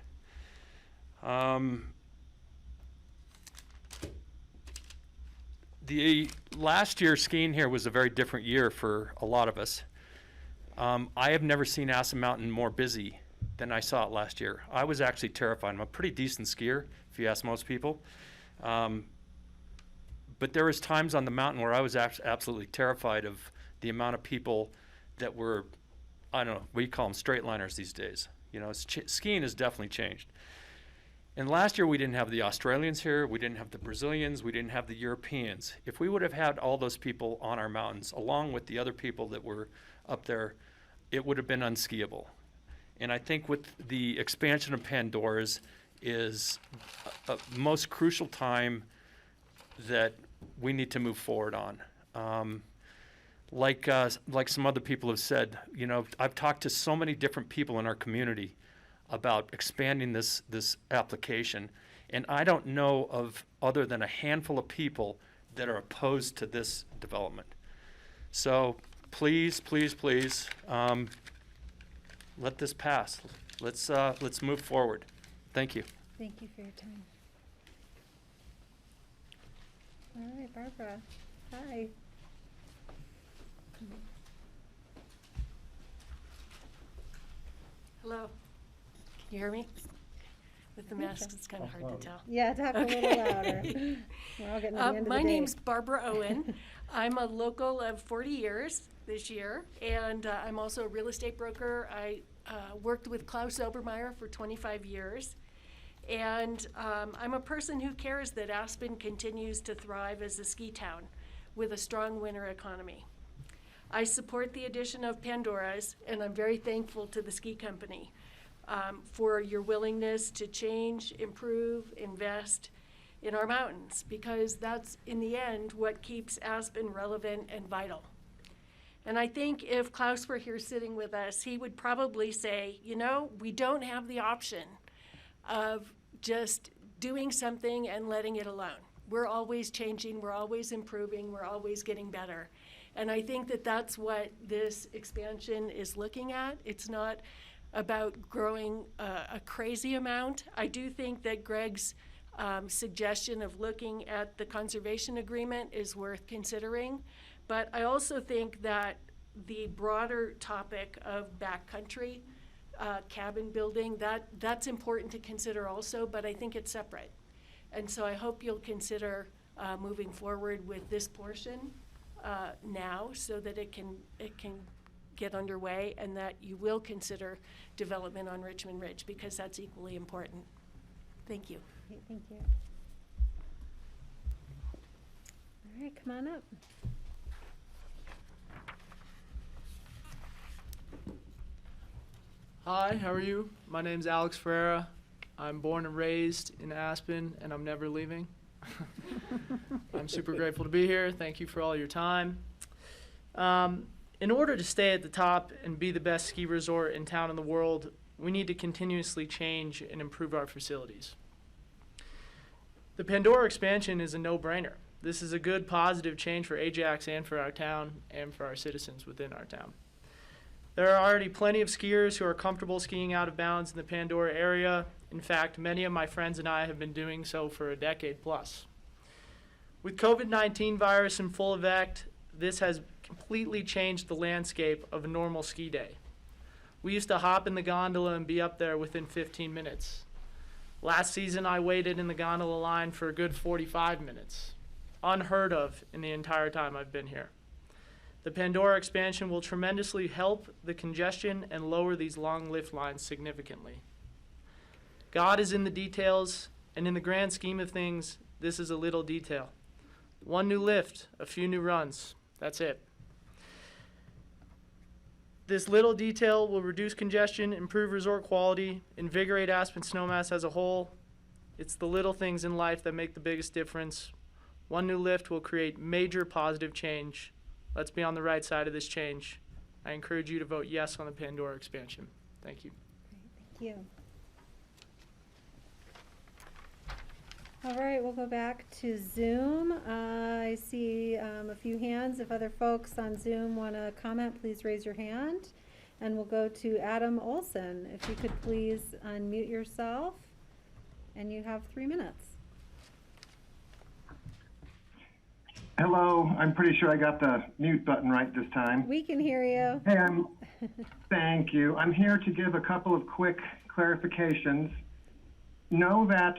The last year skiing here was a very different year for a lot of us. I have never seen Aspen Mountain more busy than I saw it last year. I was actually terrified. I'm a pretty decent skier, if you ask most people. But there was times on the mountain where I was absolutely terrified of the amount of people that were, I don't know, we call them straight liners these days. You know, skiing has definitely changed. And last year we didn't have the Australians here, we didn't have the Brazilians, we didn't have the Europeans. If we would have had all those people on our mountains, along with the other people that were up there, it would have been unskiable. And I think with the expansion of Pandora's is a most crucial time that we need to move forward on. Like some other people have said, you know, I've talked to so many different people in our community about expanding this application, and I don't know of other than a handful of people that are opposed to this development. So please, please, please, let this pass. Let's move forward. Thank you. Thank you for your time. All right, Barbara. Hi. Hello. Can you hear me? With the masks, it's kind of hard to tell. Yeah, talk a little louder. We're all getting to the end of the My day. name's Barbara Owen. I'm a local of 40 years this year, and I'm also a real estate broker. I worked with Klaus Obermeyer for 25 years, and I'm a person who cares that Aspen continues to thrive as a ski town with a strong winter economy. I support the addition of Pandora's, and I'm very thankful to the ski company for your willingness to change, improve, invest in our mountains, because that's, in the end, what keeps Aspen relevant and vital. And I think if Klaus were here sitting with us, he would probably say, you know, we don't have the option of just doing something and letting it alone. We're always changing, we're always improving, we're always getting better. And I think that that's what this expansion is looking at. It's not about growing a crazy amount. I do think that Greg's suggestion of looking at the conservation agreement is worth considering. But I also think that the broader topic of backcountry cabin building, that's important to consider also, but I think it's separate. And so I hope you'll consider moving forward with this portion now so that it can get underway, and that you will consider development on Richmond Ridge, because that's equally important. Thank you. Okay, thank you. All right, come on up. Hi, how are you? My name's Alex Ferreira. I'm born and raised in Aspen, and I'm never leaving. I'm super grateful to be here. Thank you for all your time. In order to stay at the top and be the best ski resort in town in the world, we need to continuously change and improve our facilities. The Pandora expansion is a no-brainer. This is a good, positive change for Ajax and for our town and for our citizens within our town. There are already plenty of skiers who are comfortable skiing out of bounds in the Pandora area. In fact, many of my friends and I have been doing so for a decade plus. With COVID-19 virus in full effect, this has completely changed the landscape of a normal ski day. We used to hop in the gondola and be up there within 15 minutes. Last season, I waited in the gondola line for a good 45 minutes. Unheard of in the entire time I've been here. The Pandora expansion will tremendously help the congestion and lower these long lift lines significantly. God is in the details, and in the grand scheme of things, this is a little detail. One new lift, a few new runs, that's it. This little detail will reduce congestion, improve resort quality, invigorate Aspen Snowmass as a whole. It's the little things in life that make the biggest difference. One new lift will create major positive change Let's be on the right side of this change. I encourage you to vote yes on the Pandora expansion. Thank you. Thank you. All right, we'll go back to Zoom. I see a few hands. If other folks on Zoom want to comment, please raise your hand. And we'll go to Adam Olson. If you could please unmute yourself. And you have 3 minutes. Hello, I'm pretty sure I got the mute button right this time. We can hear you. Hey, thank you. I'm here to give a couple of quick clarifications. Know that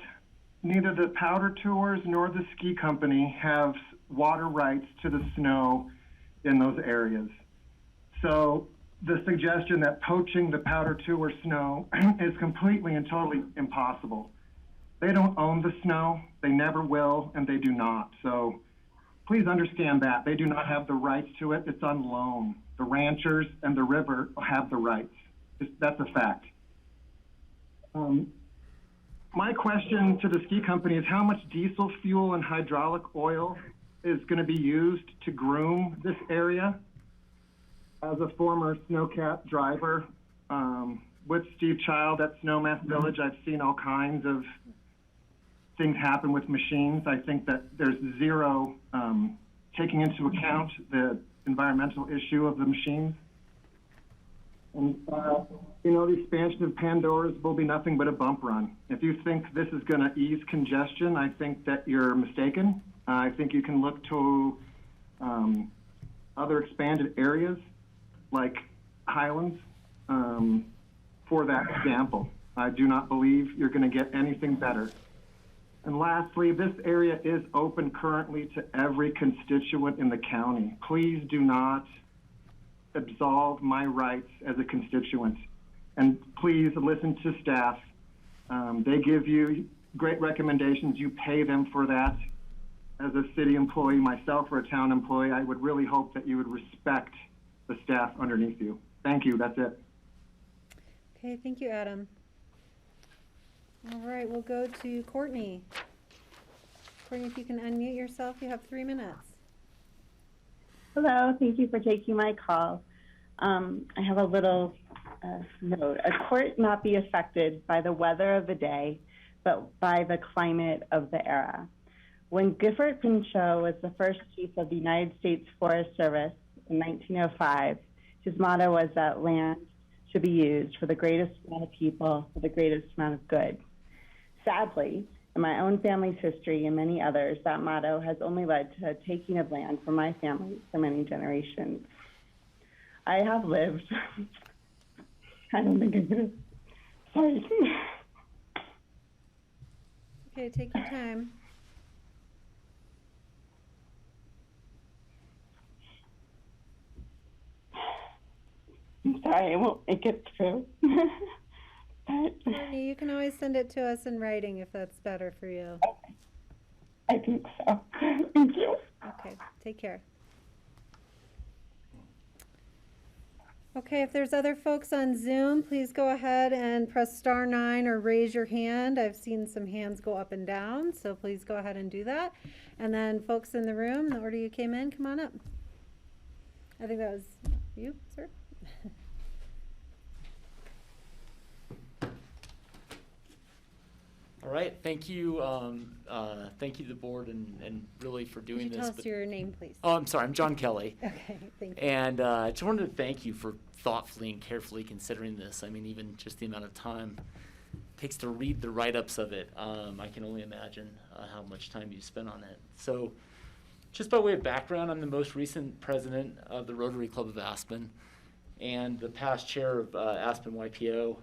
neither the Powder Tours nor the ski company have water rights to the snow in those areas. So the suggestion that poaching the Powder Tour snow is completely and totally impossible. They don't own the snow, they never will, and they do not. So please understand that. They do not have the rights to it. It's on loan. The ranchers and the river have the rights. That's a fact. My question to the ski company is how much diesel fuel and hydraulic oil is going to be used to groom this area? As a former snowcat driver with Steve Child at Snowmass Village, I've seen all kinds of things happen with machines. I think that there's zero taking into account the environmental issue of the machines. And, the expansion of Pandora's will be nothing but a bump run. If you think this is going to ease congestion, I think that you're mistaken. I think you can look to other expanded areas like Highlands for that example. I do not believe you're going to get anything better. And lastly, this area is open currently to every constituent in the county. Please do not absolve my rights as a constituent. And please listen to staff. They give you great recommendations. You pay them for that. As a city employee myself or a town employee, I would really hope that you would respect the staff underneath you. Thank you. That's it. Okay, thank you, Adam. All right, we'll go to Courtney. Courtney, if you can unmute yourself, you have 3 minutes. Hello, thank you for taking my call. I have a little note. A court not be affected by the weather of the day, but by the climate of the era. When Gifford Pinchot was the first chief of the United States Forest Service in 1905, his motto was that land should be used for the greatest amount of people, for the greatest amount of good. Sadly, in my own family's history and many others, that motto has only led to a taking of land from my family for many generations. I have lived, I don't think I'm gonna, sorry. Okay, take your time. I'm sorry, I won't make it through. Courtney, you can always send it to us in writing if that's better for you. I think so. Thank you. Okay, take care. Okay, if there's other folks on Zoom, please go ahead and press *9 or raise your hand. I've seen some hands go up and down, so please go ahead and do that. And then folks in the room, in the order you came in, come on up. I think that was you, sir. All right, thank you to the board and really for doing Could you this. tell us your name, please? Oh, I'm sorry, I'm John Kelly. Okay, thank you. And I just wanted to thank you for thoughtfully and carefully considering this. I mean, even just the amount of time it takes to read the write-ups of it, I can only imagine how much time you spent on it. So just by way of background, I'm the most recent president of the Rotary Club of Aspen and the past chair of Aspen YPO.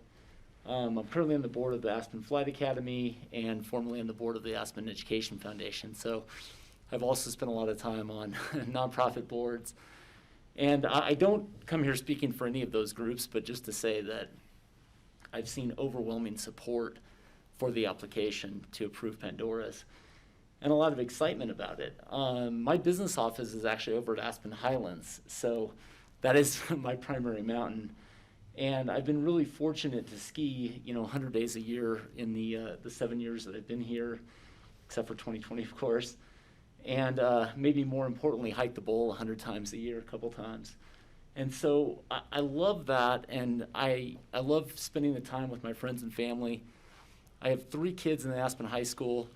I'm currently on the board of the Aspen Flight Academy and formerly on the board of the Aspen Education Foundation. So I've also spent a lot of time on nonprofit boards. And I don't come here speaking for any of those groups, but just to say that I've seen overwhelming support for the application to approve Pandora's and a lot of excitement about it. My business office is actually over at Aspen Highlands, so that is my primary mountain. And I've been really fortunate to ski, 100 days a year in the 7 years that I've been here, except for 2020, of course. and maybe more importantly, hike the bowl 100 times a year, a couple times. And so I love that, and I love spending the time with my friends and family. I have 3 kids in the Aspen High School,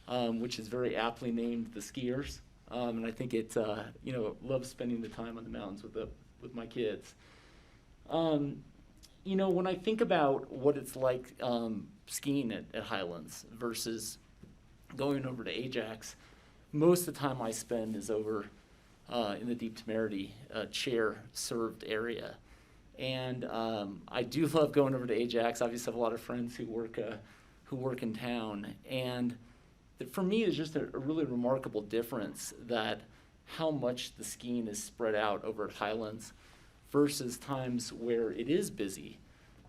which is very aptly named the Skiers, and I think it, love spending the time on the mountains with my kids. When I think about what it's like skiing at Highlands versus going over to Ajax, most of the time I spend is over in the Deep Temerity chair-served area. And I do love going over to Ajax. Obviously, I have a lot of friends who work in town. And for me, it's just a really remarkable difference that how much the skiing is spread out over at Highlands versus times where it is busy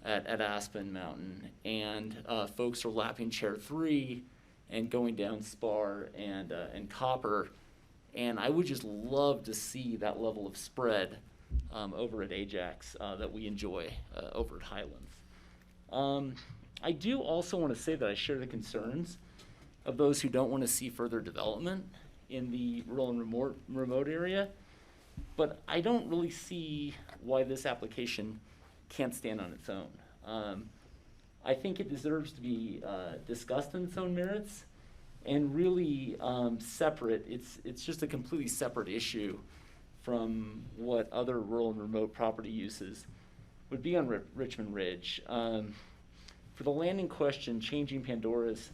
at Aspen Mountain, and folks are lapping Chair 3 and going down Spar and Copper, and I would just love to see that level of spread over at Ajax that we enjoy over at Highlands. I do also want to say that I share the concerns of those who don't want to see further development in the rural and remote area, but I don't really see why this application can't stand on its own. I think it deserves to be discussed in its own merits and really separate. It's just a completely separate issue from what other rural and remote property uses would be on Richmond Ridge. For the land in question, changing Pandora's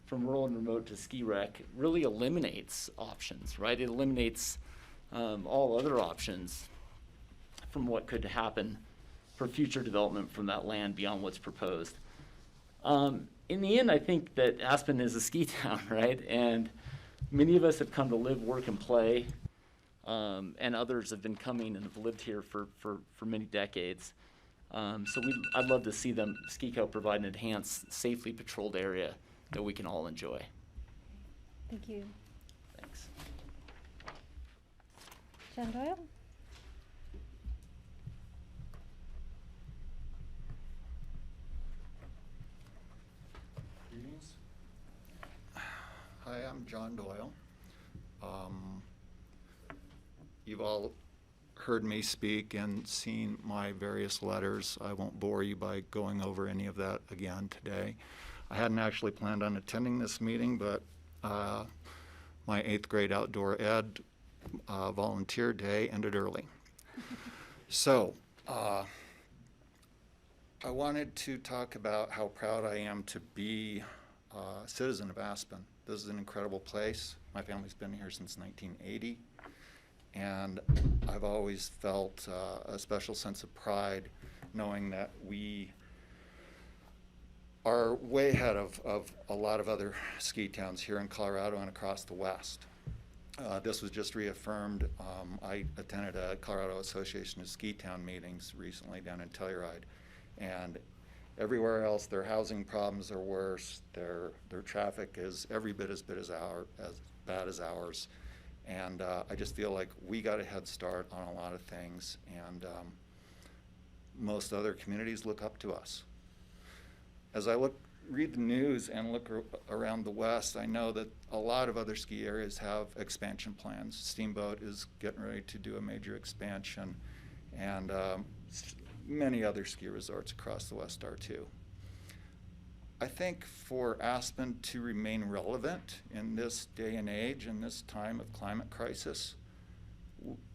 from rural and remote to ski rec really eliminates options, right? It eliminates all other options from what could happen for future development from that land beyond what's proposed. In the end, I think that Aspen is a ski town, right? And many of us have come to live, work, and play, and others have been coming and have lived here for many decades. So I'd love to see them, SkiCo, provide an enhanced, safely patrolled area that we can all enjoy. Thank you. Thanks. John Doyle? Hi, I'm John Doyle. You've all heard me speak and seen my various letters. I won't bore you by going over any of that again today. I hadn't actually planned on attending this meeting, but my 8th grade outdoor ed volunteer day ended early. So I wanted to talk about how proud I am to be a citizen of Aspen. This is an incredible place. My family's been here since 1980, and I've always felt a special sense of pride knowing that we are way ahead of a lot of other ski towns here in Colorado and across the West. This was just reaffirmed. I attended a Colorado Association of Ski Town meetings recently down in Telluride, and everywhere else, their housing problems are worse. Their traffic is every bit as bad as ours. And I just feel like we got a head start on a lot of things, and most other communities look up to us. As I read the news and look around the West, I know that a lot of other ski areas have expansion plans. Steamboat is getting ready to do a major expansion, and many other ski resorts across the West are too. I think for Aspen to remain relevant in this day and age, in this time of climate crisis,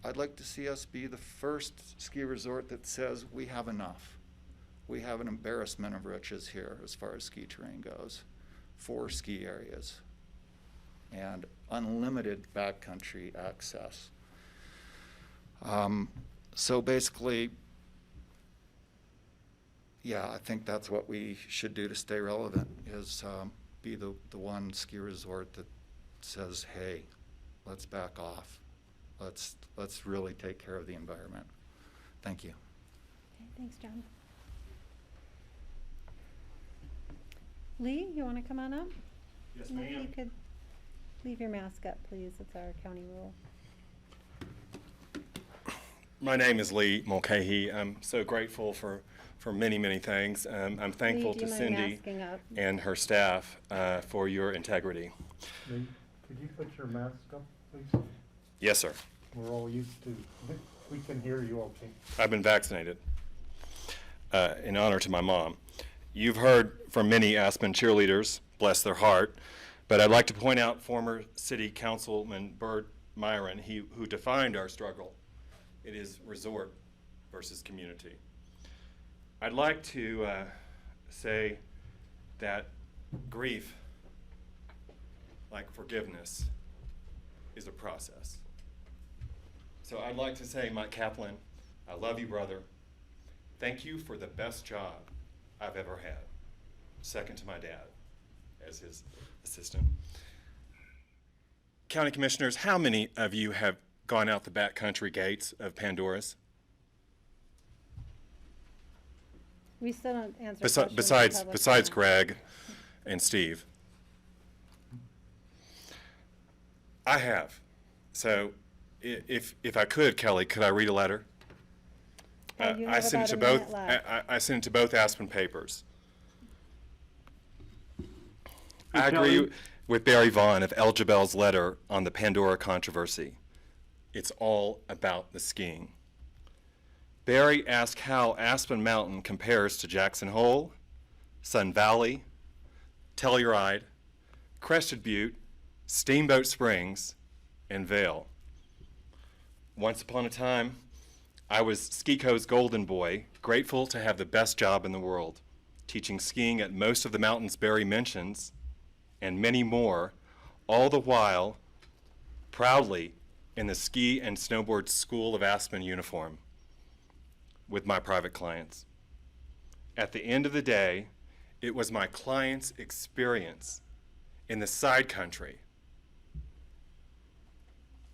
I'd like to see us be the first ski resort that says we have enough. We have an embarrassment of riches here as far as ski terrain goes, 4 ski areas, and unlimited backcountry access. So basically, yeah, I think that's what we should do to stay relevant, is be the one ski resort that says, hey, let's back off. Let's really take care of the environment. Thank you. Okay, thanks, John. Lee, you want to come on up? Yes, Maybe ma'am. you could leave your mask up, please. It's our county rule. My name is Lee Mulcahy. I'm so grateful for many, many things. I'm thankful Lee, do to you mind Cindy masking up? and her staff for your integrity. Could you put your mask up, please? Yes, sir. We're all used to, we can hear you okay. I've been vaccinated in honor to my mom. You've heard from many Aspen cheerleaders, bless their heart, but I'd like to point out former City Councilman Bert Myron, who defined our struggle. It is resort versus community. I'd like to say that grief, like forgiveness, is a process. So I'd like to say, Mike Kaplan, I love you, brother. Thank you for the best job I've ever had, second to my dad as his assistant. County Commissioners, how many of you have gone out the backcountry gates of Pandora's? We still don't answer questions. Besides Greg and Steve. I have. So if I could, Kelly, could I read a letter? I sent it to both. I sent it to both Aspen papers. I agree with Barry Vaughn of El Jabel's letter on the Pandora controversy. It's all about the skiing. Barry asked how Aspen Mountain compares to Jackson Hole, Sun Valley, Telluride, Crested Butte, Steamboat Springs, and Vail. Once upon a time, I was Ski-Co's golden boy, grateful to have the best job in the world, teaching skiing at most of the mountains Barry mentions, and many more, all the while proudly in the ski and snowboard School of Aspen uniform with my private clients. At the end of the day, it was my clients' experience in the side country,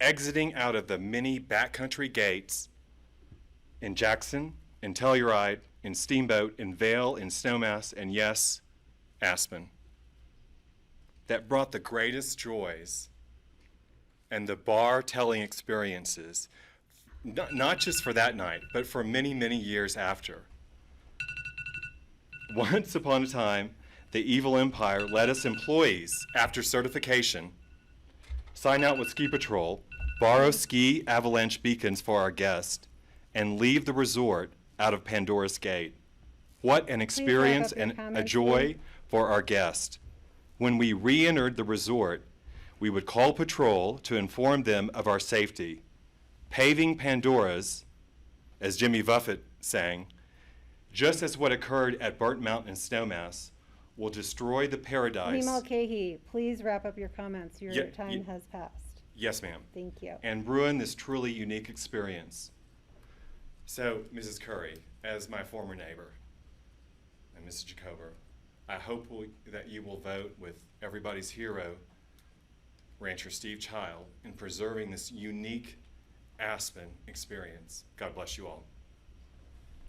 exiting out of the many backcountry gates in Jackson, in Telluride, in Steamboat, in Vail, in Snowmass, and yes, Aspen, that brought the greatest joys and the bar-telling experiences, not just for that night, but for many, many years after. Once upon a time, the evil empire let us employees, after certification, sign out with Ski Patrol, borrow ski avalanche beacons for our guests, and leave the resort out of Pandora's Gate. What an experience and a joy for our guests. When we re-entered the resort, we would call patrol to inform them of our safety. Paving Pandora's, as Jimmy Buffett sang, just as what occurred at Burnt Mountain and Snowmass, will destroy the paradise. Lee Mulcahy, please wrap up your comments. Your time has passed. Yes, ma'am. Thank you. And ruin this truly unique experience. So, Mrs. Curry, as my former neighbor, and Mrs. Jacober, I hope that you will vote with everybody's hero, Rancher Steve Child, in preserving this unique Aspen experience. God bless you all.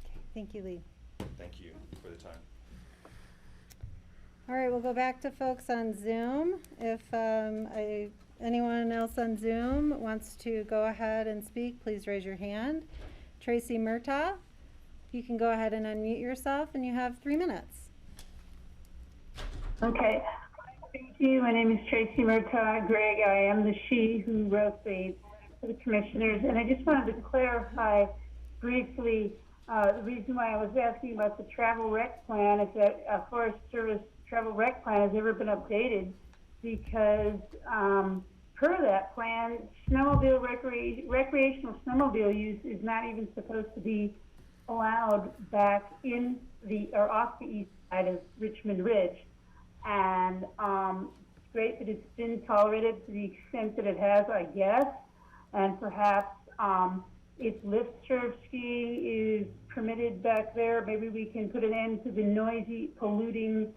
Okay, thank you, Lee. Thank you for the time. All right, we'll go back to folks on Zoom. If anyone else on Zoom wants to go ahead and speak, please raise your hand. Tracy Murtaugh, you can go ahead and unmute yourself, and you have 3 minutes. Okay. Thank you. My name is Tracy Murtaugh. Greg, I am the she who wrote the commissioners, and I just wanted to clarify briefly the reason why I was asking about the travel rec plan is that a Forest Service travel rec plan has never been updated because per that plan, snowmobile recreational snowmobile use is not even supposed to be allowed back in the or off the east side of Richmond Ridge. And it's great that it's been tolerated to the extent that it has, I guess. And perhaps if lift serve skiing is permitted back there, maybe we can put an end to the noisy, polluting,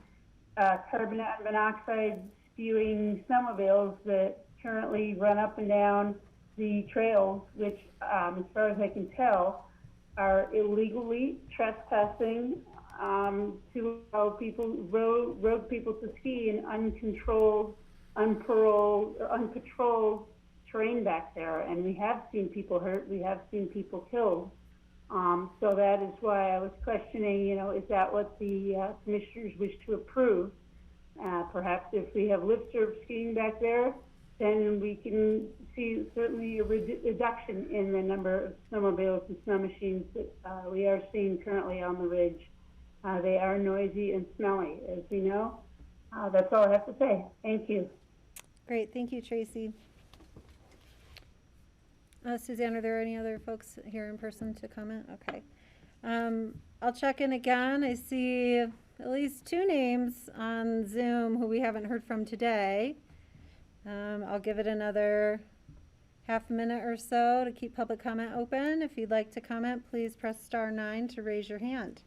carbon monoxide spewing snowmobiles that currently run up and down the trails, which, as far as I can tell, are illegally trespassing to allow rogue people to ski in uncontrolled, unpatrolled terrain back there. And we have seen people hurt, we have seen people killed. So that is why I was questioning, is that what the commissioners wish to approve? Perhaps if we have lift serve skiing back there, then we can see certainly a reduction in the number of snowmobiles and snow machines that we are seeing currently on the ridge. They are noisy and smelly, as we know. That's all I have to say. Thank you. Great, thank you, Tracy. Suzanne, are there any other folks here in person to comment? Okay. I'll check in again. I see at least 2 names on Zoom who we haven't heard from today. I'll give it another half a minute or so to keep public comment open. If you'd like to comment, please press *9 to raise your hand.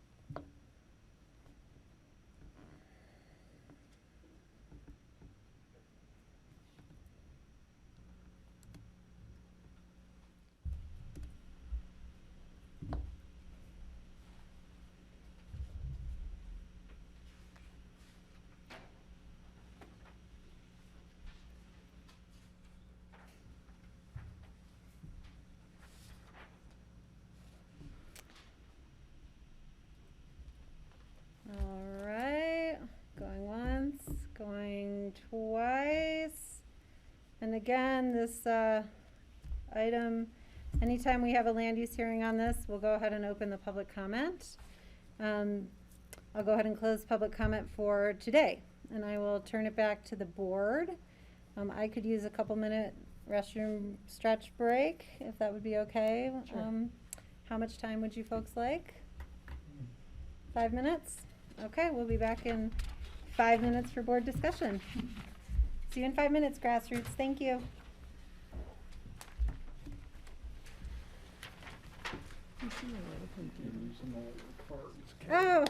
All right, going once, going twice. And again, this item, anytime we have a land use hearing on this, we'll go ahead and open the public comment. I'll go ahead and close public comment for today, and I will turn it back to the board. I could use a couple-minute restroom stretch break, if that would be okay. Sure. How much time would you folks like? 5 minutes? Okay, we'll be back in 5 minutes for board discussion. See you in 5 minutes, grassroots. Thank you. Oh.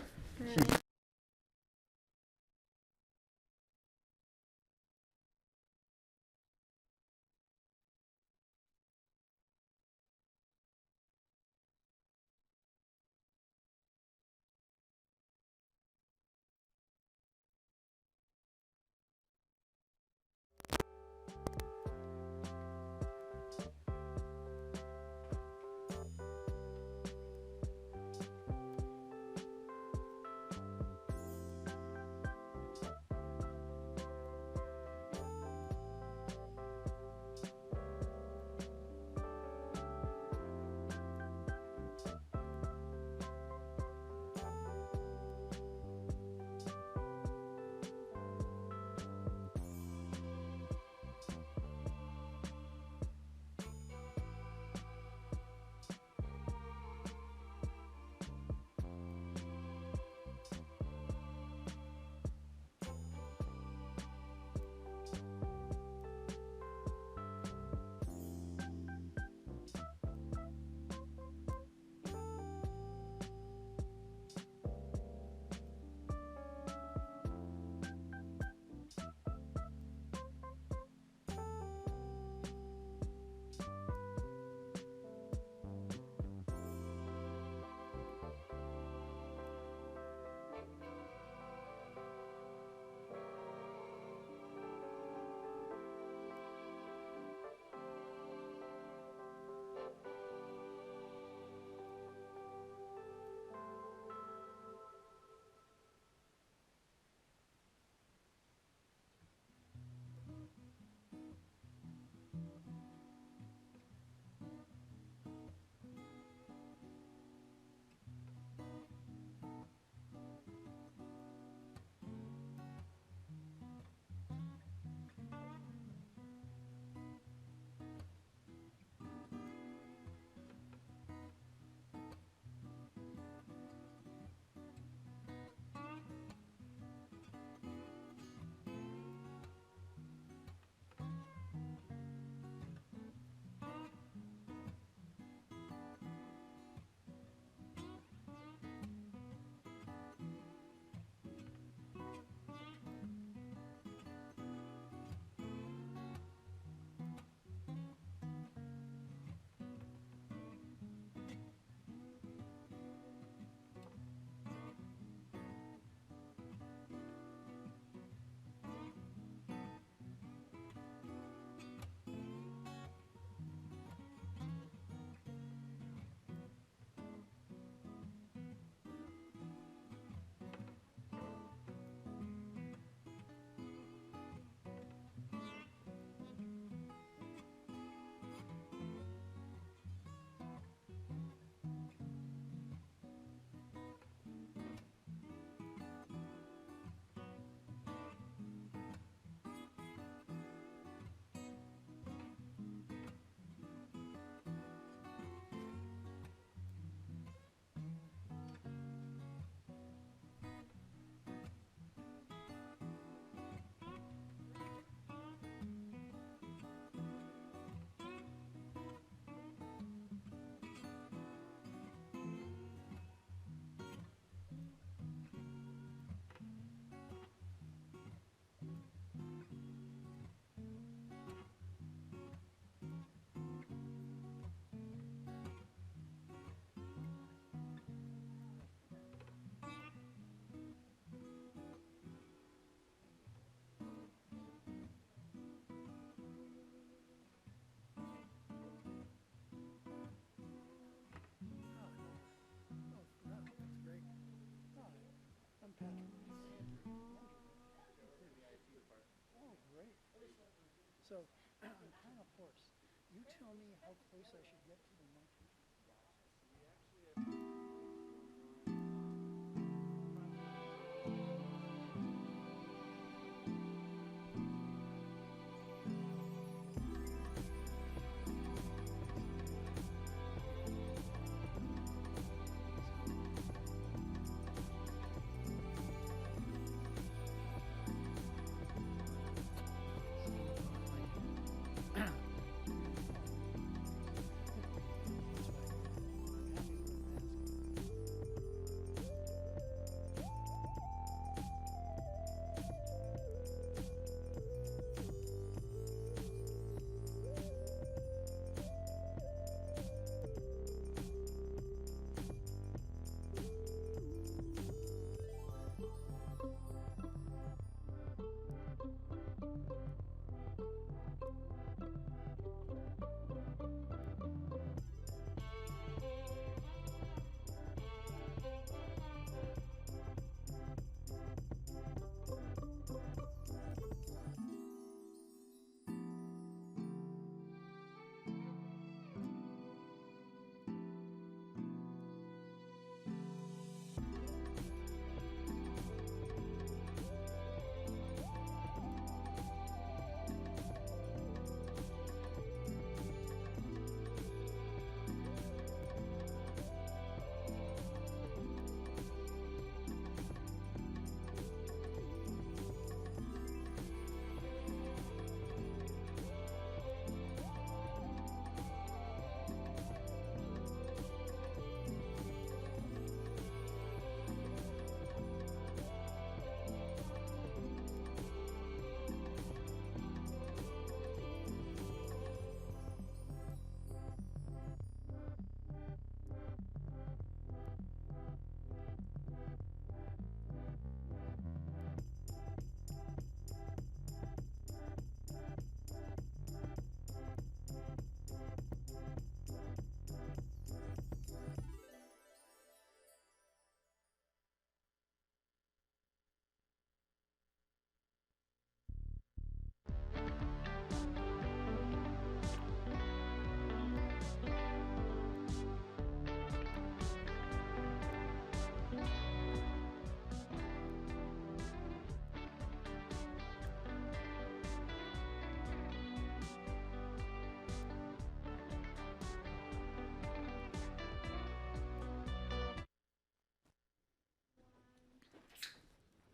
Hang a horse. You tell me how close I should get to the monkey.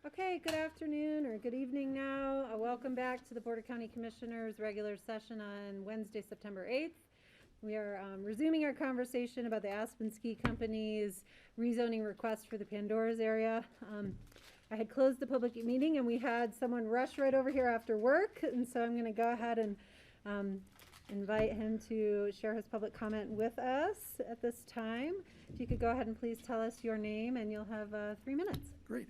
Okay, good afternoon or good evening now. Welcome back to the Board of County Commissioners regular session on Wednesday, September 8th. We are resuming our conversation about the Aspen Ski Company's rezoning request for the Pandora's area. I had closed the public meeting and we had someone rush right over here after work, and so I'm going to go ahead and invite him to share his public comment with us at this time. If you could go ahead and please tell us your name, and you'll have 3 minutes. Great.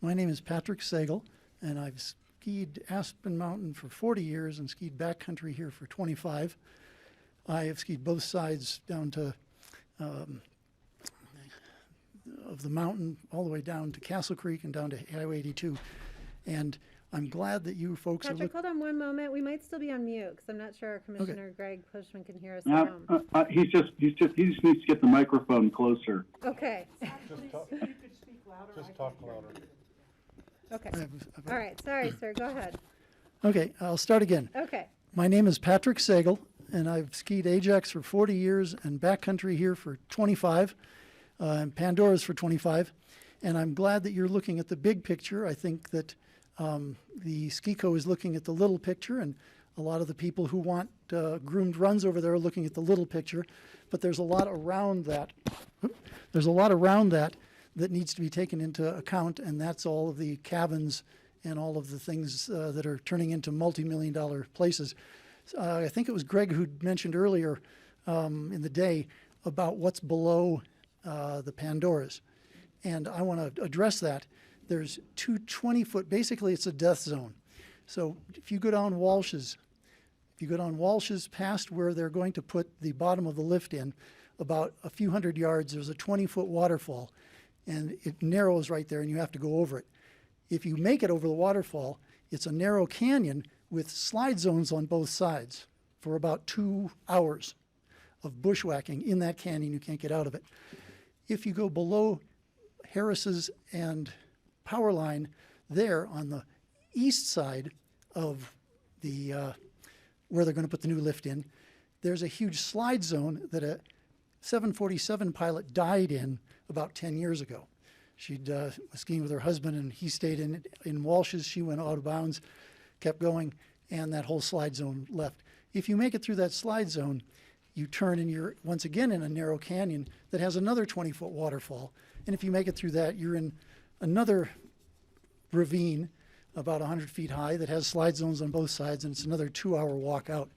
My name is Patrick Sagal, and I've skied Aspen Mountain for 40 years and skied backcountry here for 25. I have skied both sides down to of the mountain, all the way down to Castle Creek and down to Highway 82. And I'm glad that you folks Patrick, hold on one moment. We might still be on mute because I'm not sure our Commissioner Greg Pushman can hear us at home. He just needs to get the microphone closer. Okay. Just talk louder. Okay. All right. Sorry, sir. Go ahead. Okay, I'll start again. Okay. My name is Patrick Sagal, and I've skied Ajax for 40 years and backcountry here for 25, and Pandora's for 25. And I'm glad that you're looking at the big picture. I think that the SkiCo is looking at the little picture, and a lot of the people who want groomed runs over there are looking at the little picture. But there's a lot around that. There's a lot around that needs to be taken into account, and that's all of the cabins and all of the things that are turning into multi-million-dollar places. I think it was Greg who mentioned earlier in the day about what's below the Pandoras. And I want to address that. There's two 20-foot, basically it's a death zone. So if you go down Walsh's past where they're going to put the bottom of the lift in, about a few hundred yards, there's a 20-foot waterfall. And it narrows right there, and you have to go over it. If you make it over the waterfall, it's a narrow canyon with slide zones on both sides for about 2 hours of bushwhacking in that canyon. You can't get out of it. If you go below Harris's and power line there on the east side of the where they're going to put the new lift in, there's a huge slide zone that a 747 pilot died in about 10 years ago. She'd was skiing with her husband, and he stayed in Walsh's. She went out of bounds, kept going, and that whole slide zone left. If you make it through that slide zone, you turn and you're once again in a narrow canyon that has another 20-foot waterfall. And if you make it through that, you're in another ravine about 100 feet high that has slide zones on both sides, and it's another 2-hour walk out.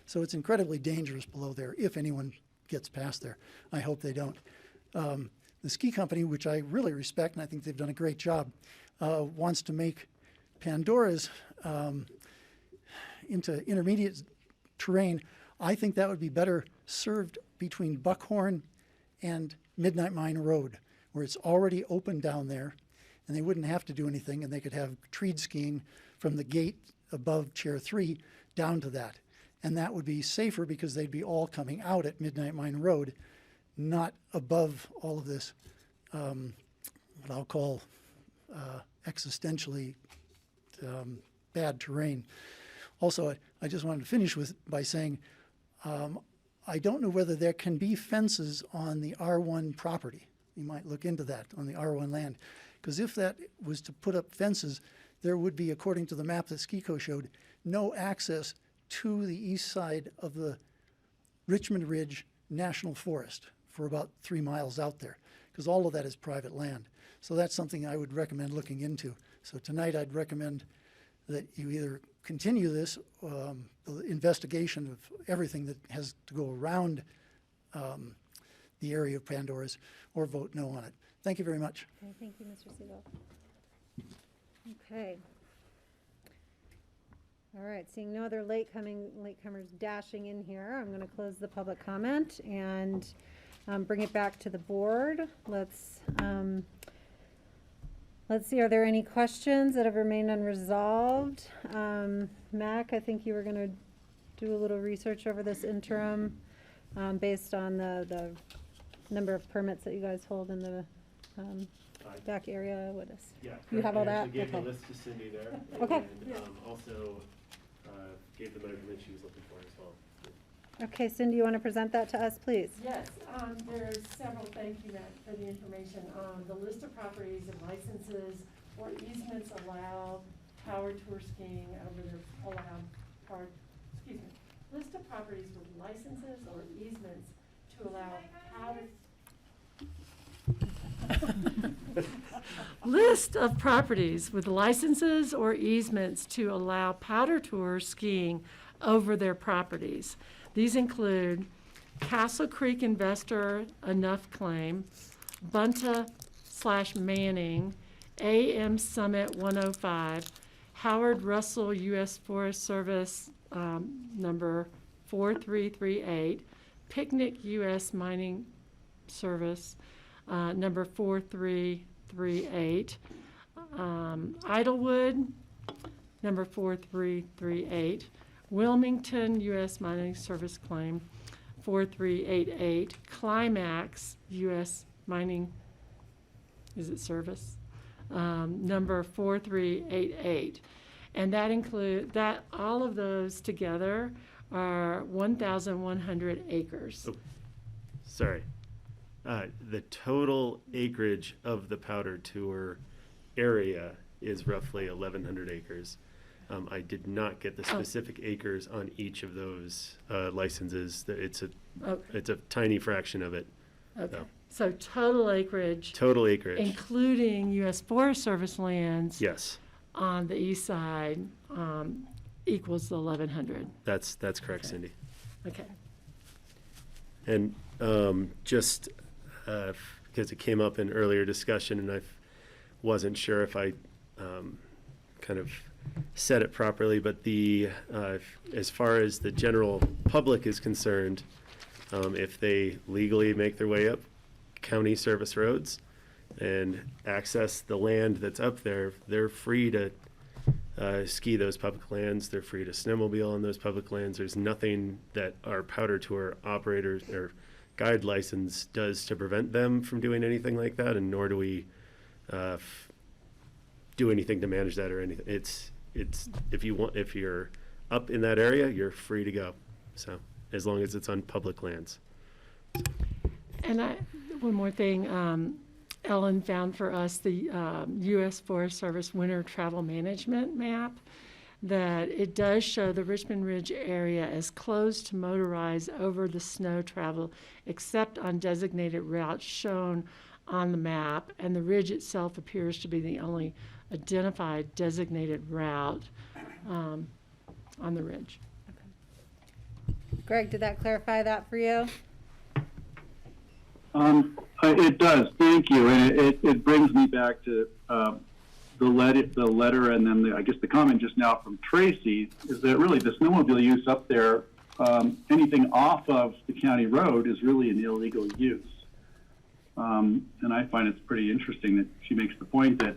So it's incredibly dangerous below there if anyone gets past there. I hope they don't. The ski company, which I really respect, and I think they've done a great job, wants to make Pandora's into intermediate terrain. I think that would be better served between Buckhorn and Midnight Mine Road, where it's already open down there, and they wouldn't have to do anything, and they could have treed skiing from the gate above Chair 3 down to that. And that would be safer because they'd be all coming out at Midnight Mine Road, not above all of this, what I'll call existentially bad terrain. Also, I just wanted to finish by saying I don't know whether there can be fences on the R1 property. You might look into that on the R1 land, because if that was to put up fences, there would be, according to the map that Skico showed, no access to the east side of the Richmond Ridge National Forest for about 3 miles out there, because all of that is private land. So that's something I would recommend looking into. So tonight I'd recommend that you either continue this the investigation of everything that has to go around the area of Pandora's, or vote no on it. Thank you very much. Okay, thank you, Mr. Siegel. Okay. All right, seeing no other latecomers dashing in here, I'm going to close the public comment and bring it back to the board. Let's see, are there any questions that have remained unresolved? Mac, I think you were going to do a little research over this interim based on the number of permits that you guys hold in the back area. What is? Yeah, you have all I that? actually gave Okay. the list to Cindy there. Okay. And also gave the measurement she was looking for as well. Okay, Cindy, you want to present that to us, please? Yes, there's several, thank you, Matt, for the information. The list of properties and licenses or easements allow power tour skiing list of properties with licenses or easements to allow list of properties with licenses or easements to allow powder tour skiing over their properties. These include Castle Creek Investor Enough Claim, Bunta/Manning, AM Summit 105, Howard Russell U.S. Forest Service number 4338, Picnic U.S. Mining Service number 4338, Idlewood number 4338, Wilmington U.S. Mining Service Claim 4388, Climax U.S. Mining, is it service? Number 4388. And that all of those together are 1,100 acres. Oh, sorry. The total acreage of the powder tour area is roughly 1,100 acres. I did not get the specific acres on each of those licenses. It's a tiny fraction of it. Okay. So total acreage. Total acreage. Including U.S. Forest Service lands. Yes. On the east side equals the 1,100. That's correct, Cindy. Okay. And just because it came up in earlier discussion, and I wasn't sure if I kind of said it properly, but as far as the general public is concerned, if they legally make their way up county service roads and access the land that's up there, they're free to ski those public lands. They're free to snowmobile on those public lands. There's nothing that our powder tour operators or guide license does to prevent them from doing anything like that, and nor do we do anything to manage that or anything. It's if you're up in that area, you're free to go. So as long as it's on public lands. And one more thing, Ellen found for us the U.S. Forest Service winter travel management map, that it does show the Richmond Ridge area as closed to motorized over the snow travel, except on designated routes shown on the map, and the ridge itself appears to be the only identified designated route on the ridge. Greg, did that clarify that for you? It does. Thank you. And it brings me back to the letter, and then I guess the comment just now from Tracy is that really the snowmobile use up there, anything off of the county road is really an illegal use. And I find it's pretty interesting that she makes the point that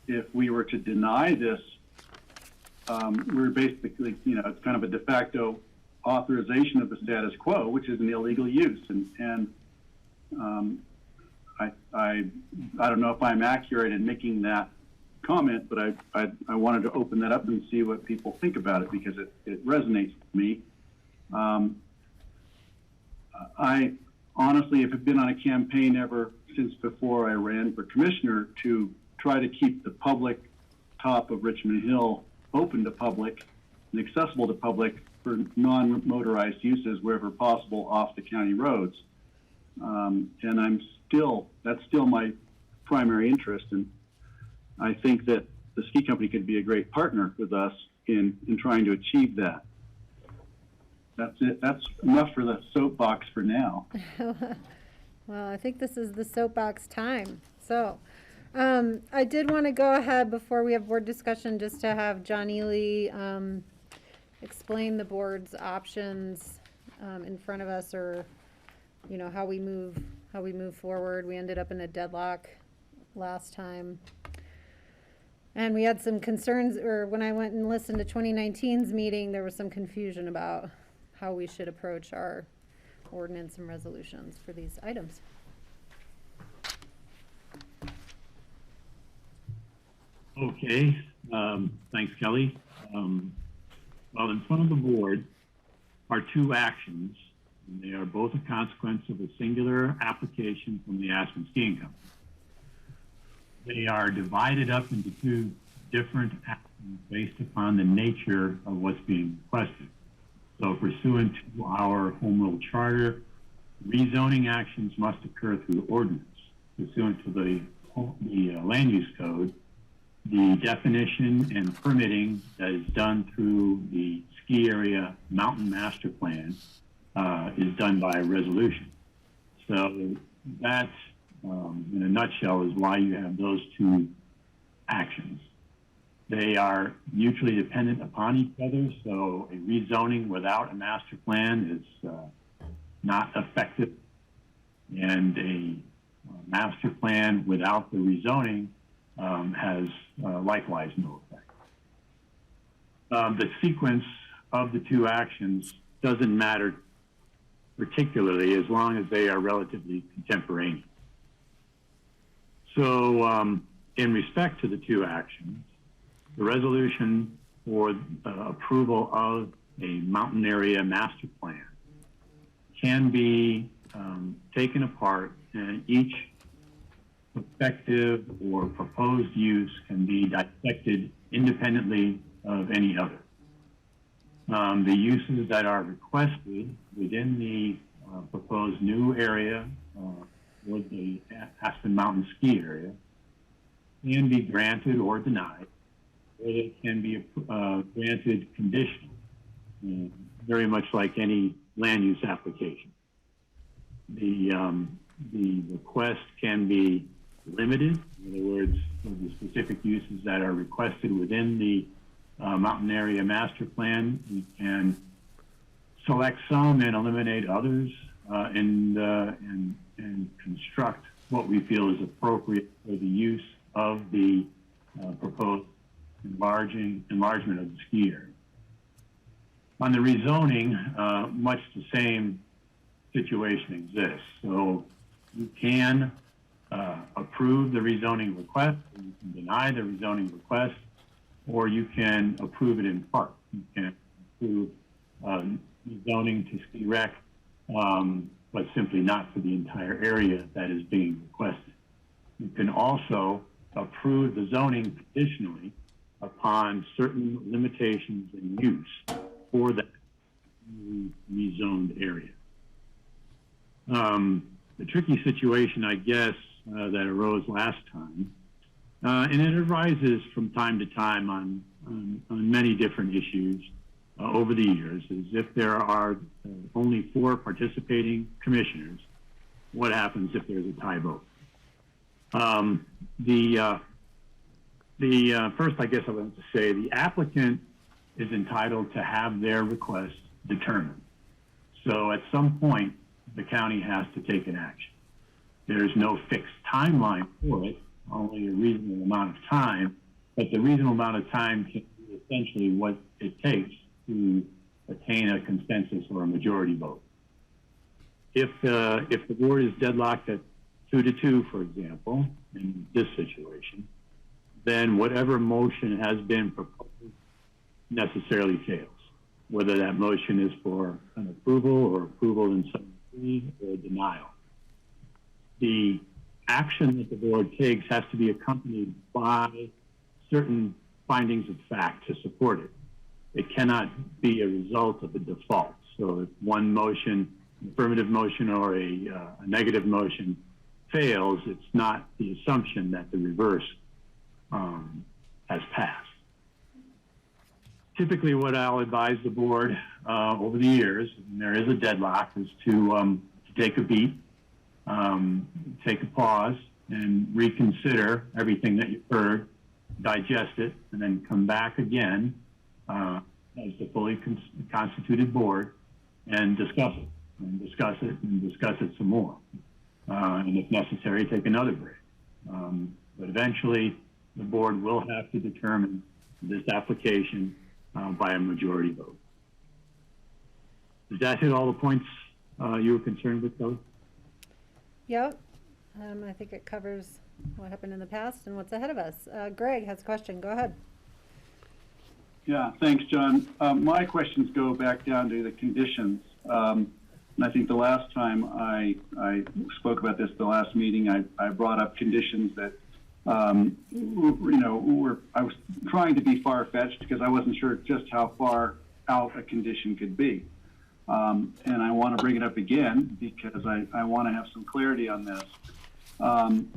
if we were to deny this, we're basically, it's kind of a de facto authorization of the status quo, which is an illegal use. And I don't know if I'm accurate in making that comment, but I wanted to open that up and see what people think about it, because it resonates with me. I honestly have been on a campaign ever since before I ran for commissioner to try to keep the public top of Richmond Hill open to public and accessible to public for non-motorized uses wherever possible off the county roads. And that's still my primary interest. And I think that the ski company could be a great partner with us in trying to achieve that. That's it. That's enough for the soapbox for now. Well, I think this is the soapbox time. So I did want to go ahead before we have board discussion just to have John Ely explain the board's options in front of us, or how we move forward. We ended up in a deadlock last time, and we had some concerns, or when I went and listened to 2019's meeting, there was some confusion about how we should approach our ordinance and resolutions for these items. Okay, thanks, Kelly. Well, in front of the board are two actions, and they are both a consequence of a singular application from the Aspen Skiing Company. They are divided up into two different actions based upon the nature of what's being requested. So pursuant to our home rule charter, rezoning actions must occur through ordinance. Pursuant to the land use code, the definition and permitting that is done through the ski area mountain master plan is done by resolution. So that, in a nutshell, is why you have those two actions. They are mutually dependent upon each other, so a rezoning without a master plan is not effective, and a master plan without the rezoning has likewise no effect. The sequence of the two actions doesn't matter particularly as long as they are relatively contemporaneous. So in respect to the two actions, the resolution for approval of a mountain area master plan can be taken apart, and each effective or proposed use can be dissected independently of any other. The uses that are requested within the proposed new area with the Aspen Mountain Ski Area can be granted or denied, or they can be granted conditionally, very much like any land use application. The request can be limited, in other words, the specific uses that are requested within the mountain area master plan. We can select some and eliminate others, and construct what we feel is appropriate for the use of the proposed enlargement of the ski area. On the rezoning, much the same situation exists. So you can approve the rezoning request, or you can deny the rezoning request, or you can approve it in part. You can approve rezoning to ski rec, but simply not for the entire area that is being requested. You can also approve the zoning conditionally upon certain limitations in use for that rezoned area. The tricky situation, I guess, that arose last time, and it arises from time to time on many different issues over the years, is if there are only 4 participating commissioners, what happens if there's a tie vote? First, I guess I want to say the applicant is entitled to have their request determined. So at some point, the county has to take an action. There's no fixed timeline for it, only a reasonable amount of time, but the reasonable amount of time can be essentially what it takes to attain a consensus or a majority vote. If the board is deadlocked at 2-2, for example, in this situation, then whatever motion has been proposed necessarily fails, whether that motion is for an approval or approval in some degree or denial. The action that the board takes has to be accompanied by certain findings of fact to support it. It cannot be a result of a default. So if one motion, an affirmative motion or a negative motion fails, it's not the assumption that the reverse has passed. Typically what I'll advise the board over the years, when there is a deadlock, is to take a beat, take a pause, and reconsider everything that you've heard, digest it, and then come back again as the fully constituted board and discuss it, and discuss it, and discuss it some more. And if necessary, take another break. But eventually, the board will have to determine this application by a majority vote. Does that hit all the points you were concerned with, Kelly? Yep. I think it covers what happened in the past and what's ahead of us. Greg has a question. Go ahead. Yeah, thanks, John. My questions go back down to the conditions. And I think the last time I spoke about this, the last meeting, I brought up conditions that, I was trying to be far-fetched because I wasn't sure just how far out a condition could be. And I want to bring it up again because I want to have some clarity on this. I'm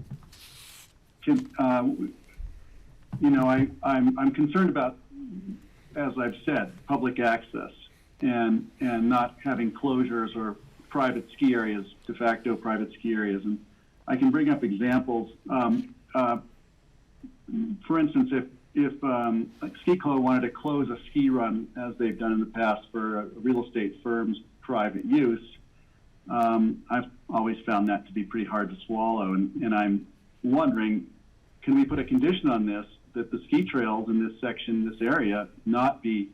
concerned about, as I've said, public access and not having closures or private ski areas, de facto private ski areas. And I can bring up examples. For instance, if Ski Club wanted to close a ski run, as they've done in the past for a real estate firm's private use, I've always found that to be pretty hard to swallow. And I'm wondering, can we put a condition on this, that the ski trails in this section, this area, not be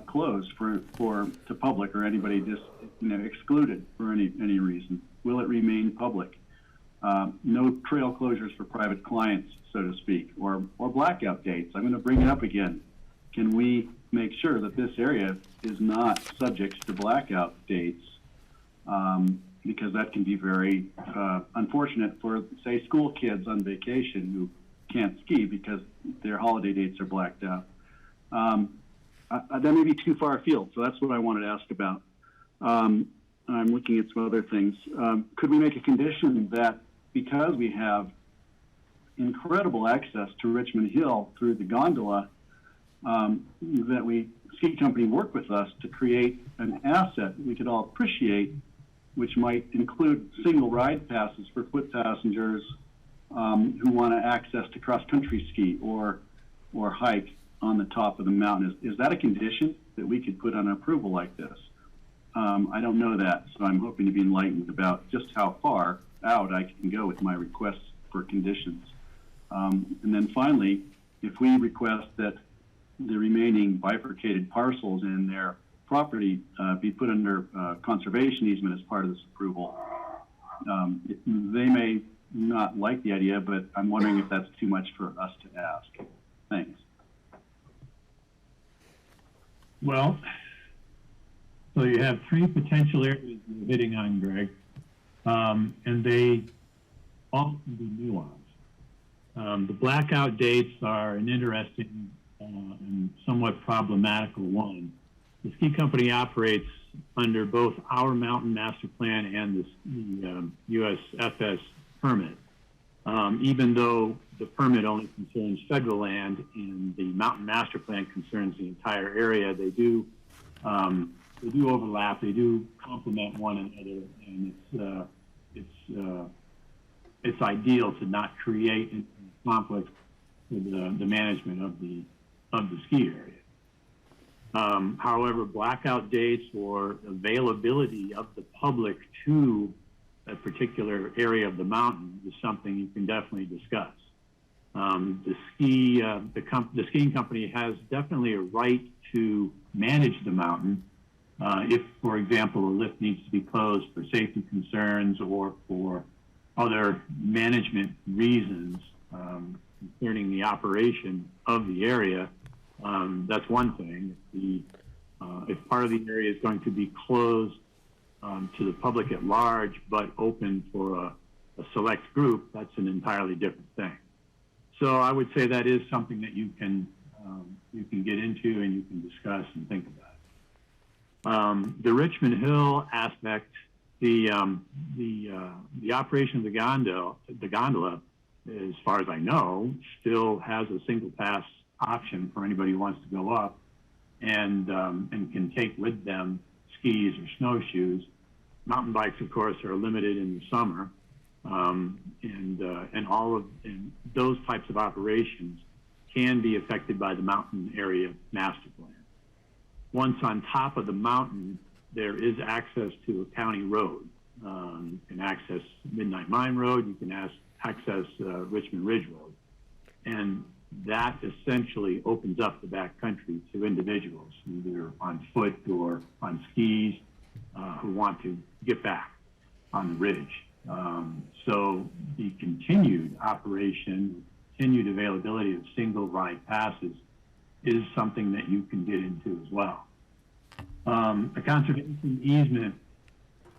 closed to public or anybody just excluded for any reason? Will it remain public? No trail closures for private clients, so to speak, or blackout dates. I'm going to bring it up again. Can we make sure that this area is not subject to blackout dates? Because that can be very unfortunate for, say, school kids on vacation who can't ski because their holiday dates are blacked out. That may be too far afield, so that's what I wanted to ask about. I'm looking at some other things. Could we make a condition that because we have incredible access to Richmond Hill through the gondola, that ski company work with us to create an asset we could all appreciate, which might include single ride passes for foot passengers who want to access to cross-country ski or hike on the top of the mountain. Is that a condition that we could put on approval like this? I don't know that, so I'm hoping to be enlightened about just how far out I can go with my requests for conditions. And then finally, if we request that the remaining bifurcated parcels in their property be put under conservation easement as part of this approval, they may not like the idea, but I'm wondering if that's too much for us to ask. Thanks. Well, so you have three potential areas you're hitting on, Greg, and they all can be nuanced. The blackout dates are an interesting and somewhat problematical one. The ski company operates under both our mountain master plan and the USFS permit. Even though the permit only concerns federal land and the mountain master plan concerns the entire area, they do overlap. They do complement one another, and it's ideal to not create conflict with the management of the ski area. However, blackout dates or availability of the public to a particular area of the mountain is something you can definitely discuss. The skiing company has definitely a right to manage the mountain if, for example, a lift needs to be closed for safety concerns or for other management reasons concerning the operation of the area. That's one thing. If part of the area is going to be closed to the public at large, but open for a select group, that's an entirely different thing. So I would say that is something that you can get into and you can discuss and think about. The Richmond Hill aspect, the operation of the gondola, as far as I know, still has a single pass option for anybody who wants to go up and can take with them skis or snowshoes. Mountain bikes, of course, are limited in the summer, and those types of operations can be affected by the mountain area master plan. Once on top of the mountain, there is access to a county road. You can access Midnight Mine Road, you can access Richmond Ridge Road, and that essentially opens up the back country to individuals, either on foot or on skis, who want to get back on the ridge. So the continued operation, continued availability of single ride passes is something that you can get into as well. A conservation easement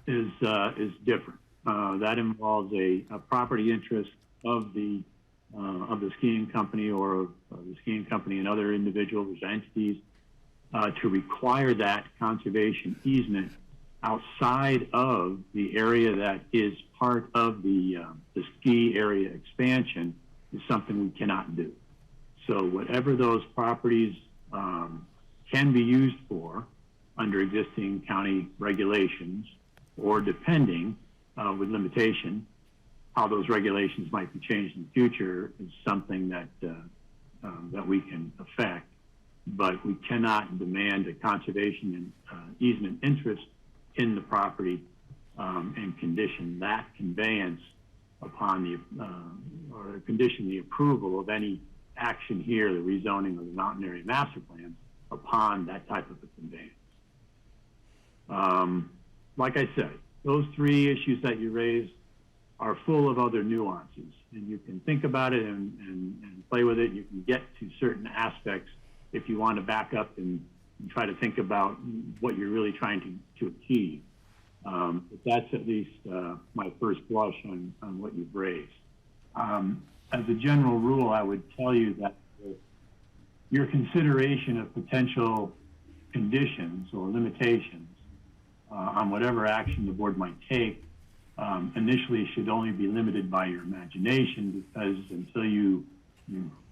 is different. That involves a property interest of the skiing company or of the skiing company and other individuals or entities to require that conservation easement outside of the area that is part of the ski area expansion is something we cannot do. So whatever those properties can be used for under existing county regulations, or depending with limitation, how those regulations might be changed in the future is something that that we can affect, but we cannot demand a conservation and easement interest in the property and condition that conveyance upon or condition the approval of any action here, the rezoning of the mountain area master plan, upon that type of a conveyance. Like I said, those three issues that you raised are full of other nuances, and you can think about it and play with it. You can get to certain aspects if you want to back up and try to think about what you're really trying to achieve. But that's at least my first blush on what you've raised. As a general rule, I would tell you that your consideration of potential conditions or limitations on whatever action the board might take initially should only be limited by your imagination, because until you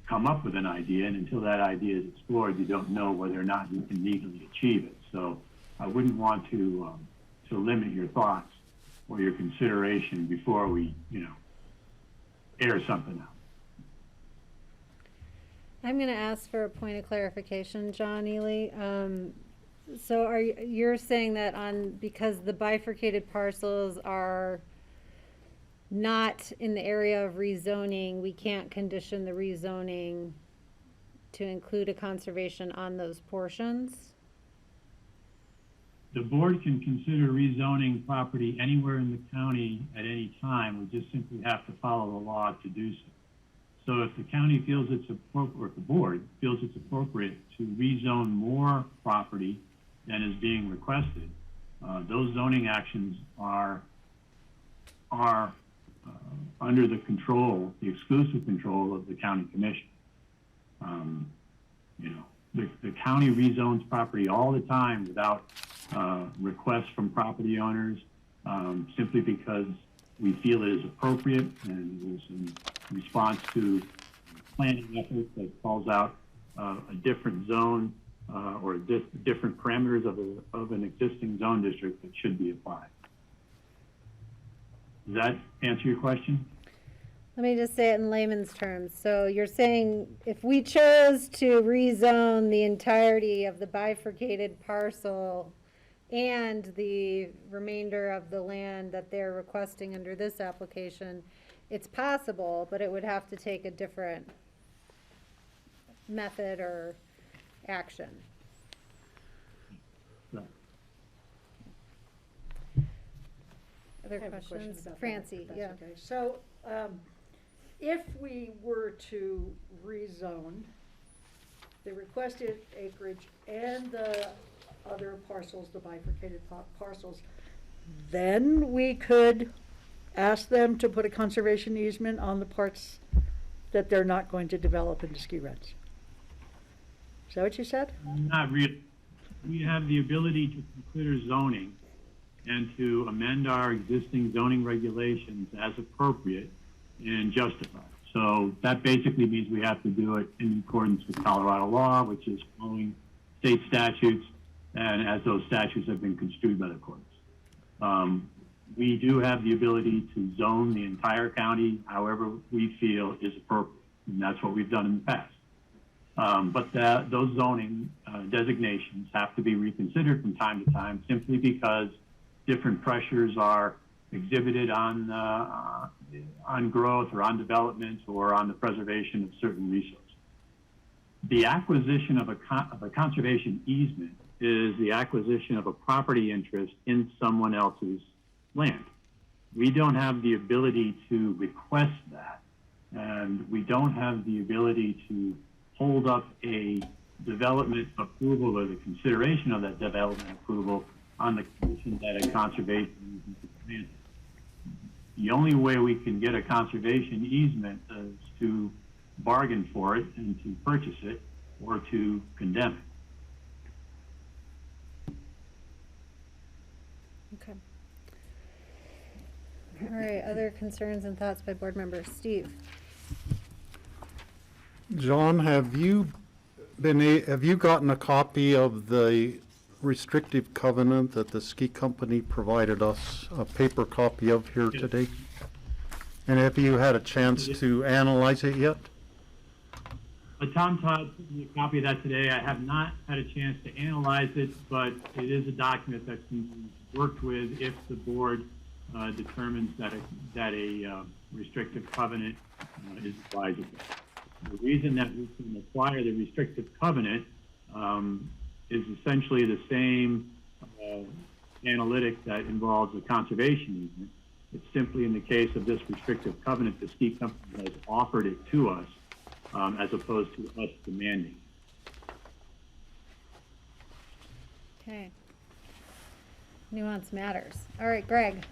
come up with an idea and until that idea is explored, you don't know whether or not you can legally achieve it. So I wouldn't want to limit your thoughts or your consideration before we, air something out. I'm going to ask for a point of clarification, John Ely. So you're saying that because the bifurcated parcels are not in the area of rezoning, we can't condition the rezoning to include a conservation on those portions? The board can consider rezoning property anywhere in the county at any time. We just simply have to follow the law to do so. So if the county feels it's appropriate, or if the board feels it's appropriate to rezone more property than is being requested, those zoning actions are under the control, the exclusive control of the county commission. You know, the county rezones property all the time without requests from property owners, simply because we feel it is appropriate and it is in response to planning efforts that calls out a different zone or different parameters of an existing zone district that should be applied. Does that answer your question? Let me just say it in layman's terms. So you're saying if we chose to rezone the entirety of the bifurcated parcel and the remainder of the land that they're requesting under this application, it's possible, but it would have to take a different method or action. Right. Other I have a question questions? about that, Francie, if that's yeah. okay. So, if we were to rezone the requested acreage and the other parcels, the bifurcated parcels, then we could ask them to put a conservation easement on the parts that they're not going to develop into ski runs. Is that what you said? Not really. We have the ability to consider zoning and to amend our existing zoning regulations as appropriate and justified. So that basically means we have to do it in accordance with Colorado law, which is following state statutes, and as those statutes have been construed by the courts. We do have the ability to zone the entire county however we feel is appropriate, and that's what we've done in the past. But those zoning designations have to be reconsidered from time to time simply because different pressures are exhibited on growth or on development or on the preservation of certain resources. The acquisition of a conservation easement is the acquisition of a property interest in someone else's land. We don't have the ability to request that, and we don't have the ability to hold up a development approval or the consideration of that development approval on the condition that a conservation easement is granted. The only way we can get a conservation easement is to bargain for it and to purchase it or to condemn it. Okay. All right, other concerns and thoughts by board members? Steve? John, have you gotten a copy of the restrictive covenant that the ski company provided us a paper copy of here today? And have you had a chance to analyze it yet? Tom Todd sent me a copy of that today. I have not had a chance to analyze it, but it is a document that's been worked with if the board determines that a restrictive covenant is advisable. The reason that we can acquire the restrictive covenant is essentially the same analytic that involves the conservation easement. It's simply in the case of this restrictive covenant, the ski company has offered it to us as opposed to us demanding. Okay. Nuance matters. All right, Greg.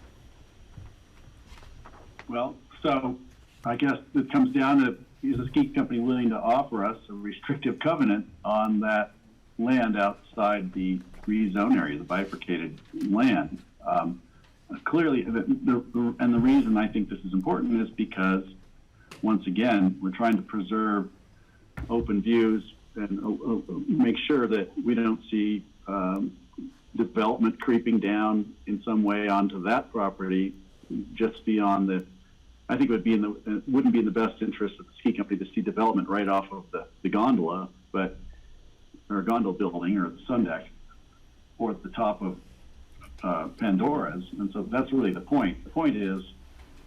Well, so I guess it comes down to, is the ski company willing to offer us a restrictive covenant on that land outside the free zone area, the bifurcated land? Clearly, and the reason I think this is important is because, once again, we're trying to preserve open views and make sure that we don't see development creeping down in some way onto that property just beyond the, I think it wouldn't be in the best interest of the ski company to see development right off of the gondola, or gondola building or the sun deck or at the top of Pandora's. And so that's really the point. The point is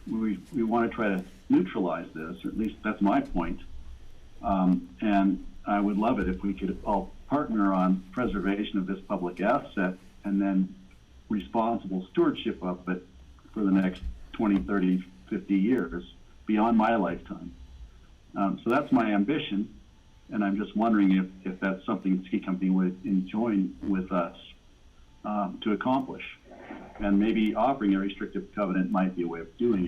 we want to try to neutralize this, or at least that's my point. And I would love it if we could all partner on preservation of this public asset and then responsible stewardship of it for the next 20, 30, 50 years beyond my lifetime. So that's my ambition, and I'm just wondering if that's something the ski company would join with us to accomplish. And maybe offering a restrictive covenant might be a way of doing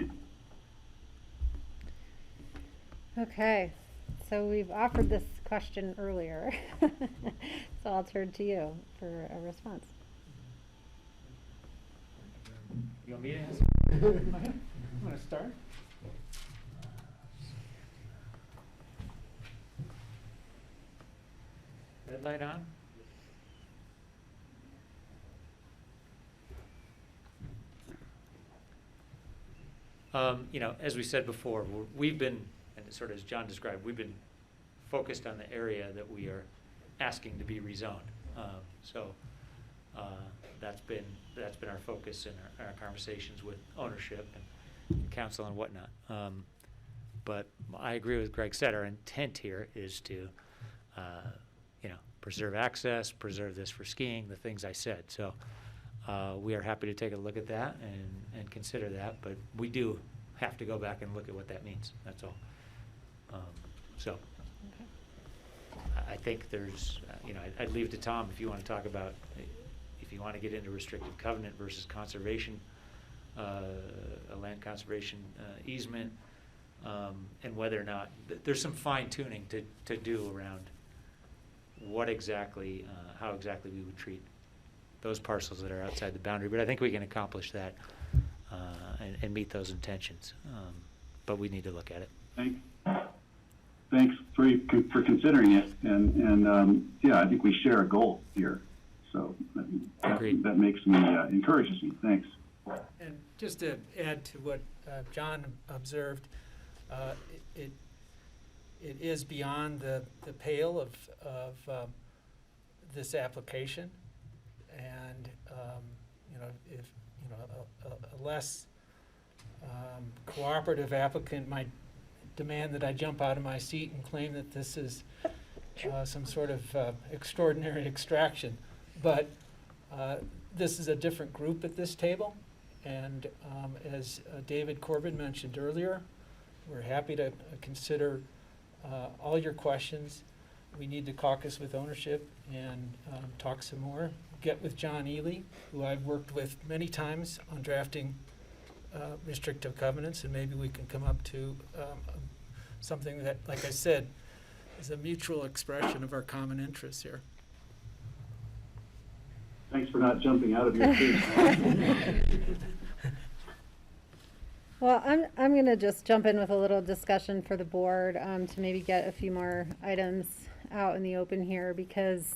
it. Okay, so we've offered this question earlier, so I'll turn to you for a response. You want me to answer? You want to start? Red light on? You know, as we said before, we've been, and sort of as John described, we've been focused on the area that we are asking to be rezoned. That's been our focus in our conversations with ownership and council and whatnot. But I agree with Greg said, our intent here is to, you know, preserve access, preserve this for skiing, the things I said. So we are happy to take a look at that and consider that, but we do have to go back and look at what that means, that's all. I think there's, you know, I'd leave it to Tom if you want to talk about, if you want to get into restrictive covenant versus conservation, a land conservation easement, and whether or not, there's some fine tuning to do around what exactly, how exactly we would treat those parcels that are outside the boundary. But I think we can accomplish that and meet those intentions. But we need to look at it. Thanks for considering it, and yeah, I think we share a goal here. So that makes me encourages me. Thanks. And just to add to what John observed, it is beyond the pale of this application, and you know, if you know a less cooperative applicant might demand that I jump out of my seat and claim that this is some sort of extraordinary extraction. But this is a different group at this table, and as David Corbin mentioned earlier, we're happy to consider all your questions. We need to caucus with ownership and talk some more. Get with John Ely, who I've worked with many times on drafting restrictive covenants, and maybe we can come up to something that, like I said, is a mutual expression of our common interests here. Thanks for not jumping out of your seat. Well, I'm going to just jump in with a little discussion for the board to maybe get a few more items out in the open here, because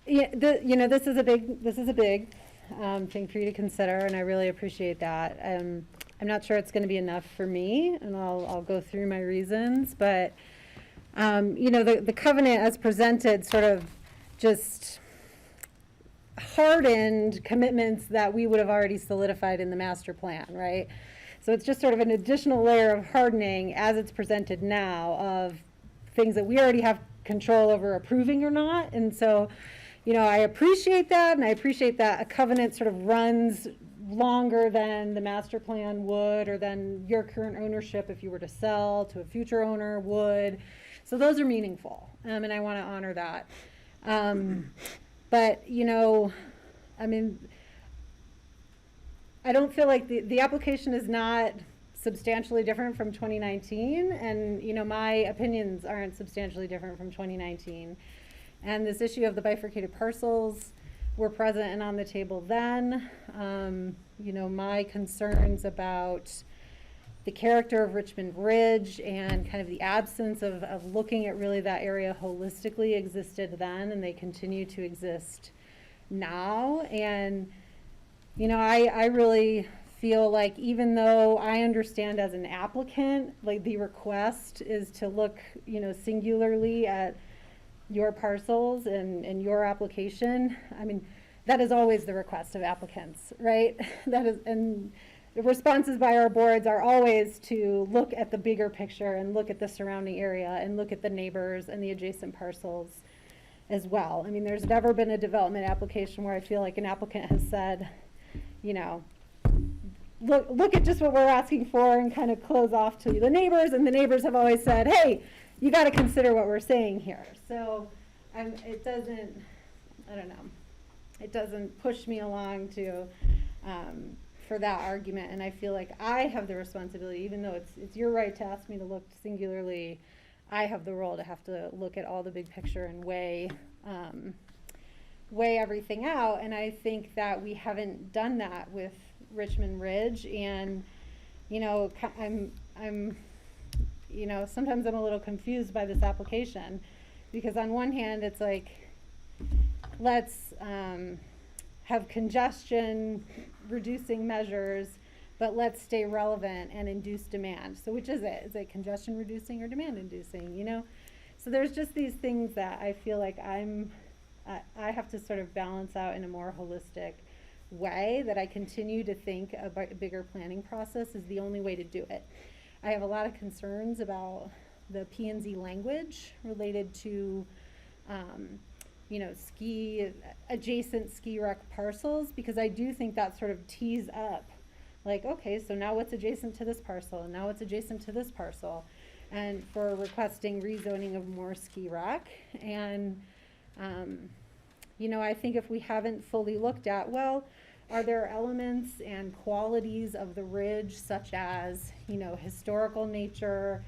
you know, this is a big thing for you to consider, and I really appreciate that. I'm not sure it's going to be enough for me, and I'll go through my reasons, but you know, the covenant as presented sort of just hardened commitments that we would have already solidified in the master plan, right? So it's just sort of an additional layer of hardening as it's presented now of things that we already have control over approving or not. And so, you know, I appreciate that, and I appreciate that a covenant sort of runs longer than the master plan would, or than your current ownership, if you were to sell to a future owner, would. So those are meaningful, and I want to honor that. But, you know, I mean, I don't feel like the application is not substantially different from 2019, and, you know, my opinions aren't substantially different from 2019. And this issue of the bifurcated parcels were present and on the table then. You know, my concerns about the character of Richmond Ridge and kind of the absence of looking at really that area holistically existed then, and they continue to exist now. And, you know, I really feel like, even though I understand as an applicant, like the request is to look, you know, singularly at your parcels and your application. I mean, that is always the request of applicants, right? That is, and the responses by our boards are always to look at the bigger picture and look at the surrounding area and look at the neighbors and the adjacent parcels as well. I mean, there's never been a development application where I feel like an applicant has said, you know, look at just what we're asking for and kind of close off to the neighbors, and the neighbors have always said, hey, you got to consider what we're saying here. So it doesn't, I don't know, it doesn't push me along to for that argument, and I feel like I have the responsibility, even though it's your right to ask me to look singularly, I have the role to have to look at all the big picture and weigh everything out, and I think that we haven't done that with Richmond Ridge, and you know, I'm you know, sometimes I'm a little confused by this application, because on one hand it's like, let's have congestion reducing measures, but let's stay relevant and induce demand. So which is it? Is it congestion reducing or demand inducing, you know? So there's just these things that I feel like I have to sort of balance out in a more holistic way, that I continue to think a bigger planning process is the only way to do it. I have a lot of concerns about the P&Z language related to you know, adjacent ski rec parcels, because I do think that sort of tees up, like, okay, so now what's adjacent to this parcel, and now what's adjacent to this parcel, and for requesting rezoning of more ski rec. And you know, I think if we haven't fully looked at, well, are there elements and qualities of the ridge, such as, you know, historical nature,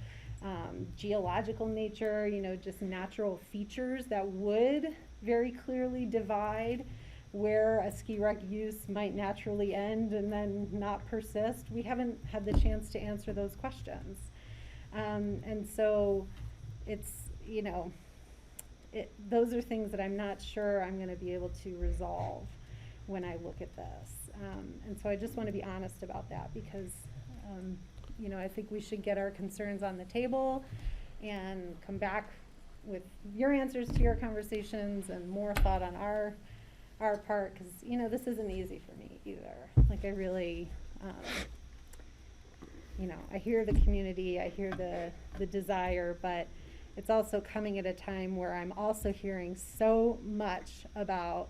geological nature, you know, just natural features that would very clearly divide where a ski rec use might naturally end and then not persist? We haven't had the chance to answer those questions. And so it's, you know, those are things that I'm not sure I'm going to be able to resolve when I look at this. And so I just want to be honest about that, because you know, I think we should get our concerns on the table and come back with your answers to your conversations and more thought on our part, because, you know, this isn't easy for me either. Like, I really, you know, I hear the community, I hear the desire, but it's also coming at a time where I'm also hearing so much about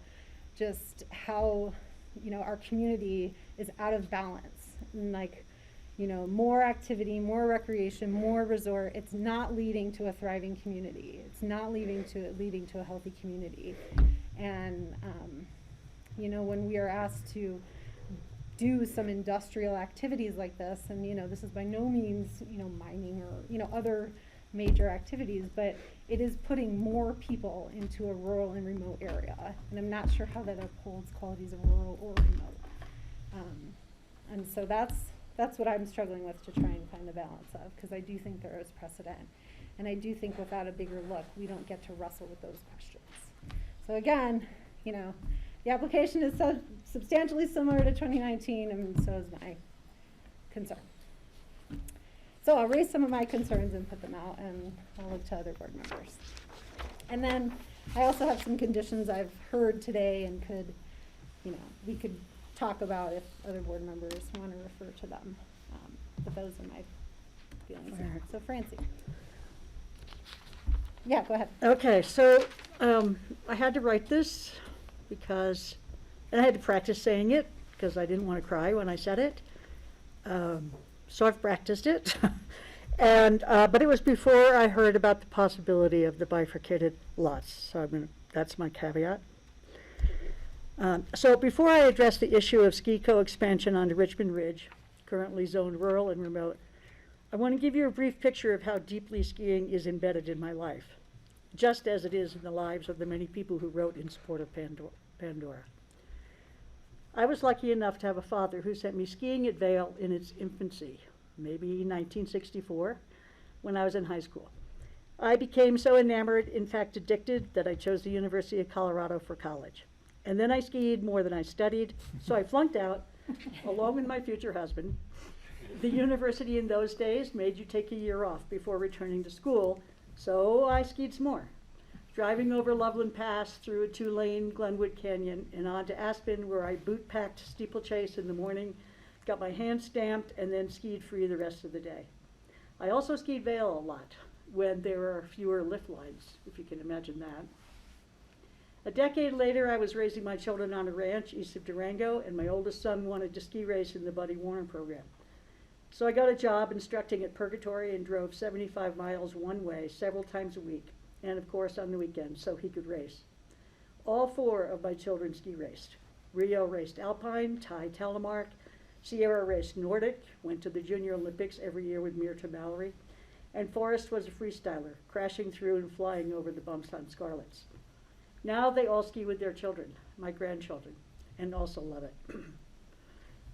just how, you know, our community is out of balance, and like, you know, more activity, more recreation, more resort, it's not leading to a thriving community. It's not leading to a healthy community. And, you know, when we are asked to do some industrial activities like this, and, you know, this is by no means, you know, mining or, you know, other major activities, but it is putting more people into a rural and remote area. And I'm not sure how that upholds qualities of rural or remote. And so that's what I'm struggling with, to try and find the balance of, because I do think there is precedent. And I do think without a bigger look, we don't get to wrestle with those questions. So again, you know, the application is so substantially similar to 2019, and so is my concern. So I'll raise some of my concerns and put them out, and I'll look to other board members. And then I also have some conditions I've heard today and could, you know, we could talk about if other board members want to refer to them. But those are my feelings. All right. So Francie. Yeah, go ahead. Okay, so I had to write this because, and I had to practice saying it because I didn't want to cry when I said it. So I've practiced it. And, but it was before I heard about the possibility of the bifurcated lots. So that's my caveat. So before I address the issue of ski co-expansion onto Richmond Ridge, currently zoned rural and remote, I want to give you a brief picture of how deeply skiing is embedded in my life, just as it is in the lives of the many people who wrote in support of Pandora. I was lucky enough to have a father who sent me skiing at Vail in its infancy, maybe 1964, when I was in high school. I became so enamored, in fact addicted, that I chose the University of Colorado for college. And then I skied more than I studied, so I flunked out, along with my future husband. The university in those days made you take a year off before returning to school, so I skied some more. Driving over Loveland Pass through a 2-lane Glenwood Canyon and on to Aspen, where I boot-packed steeplechase in the morning, got my hand stamped, and then skied free the rest of the day. I also skied Vail a lot when there were fewer lift lines, if you can imagine that. A decade later, I was raising my children on a ranch east of Durango, and my oldest son wanted to ski race in the Buddy Warren program. So I got a job instructing at Purgatory and drove 75 miles one way several times a week, and of course on the weekends, so he could race. All 4 of my children ski raced. Rio raced Alpine, Ty Telemark, Sierra raced Nordic, went to the Junior Olympics every year with Mirta Mallory, and Forrest was a freestyler, crashing through and flying over the bumps on Scarlets. Now they all ski with their children, my grandchildren, and also love it.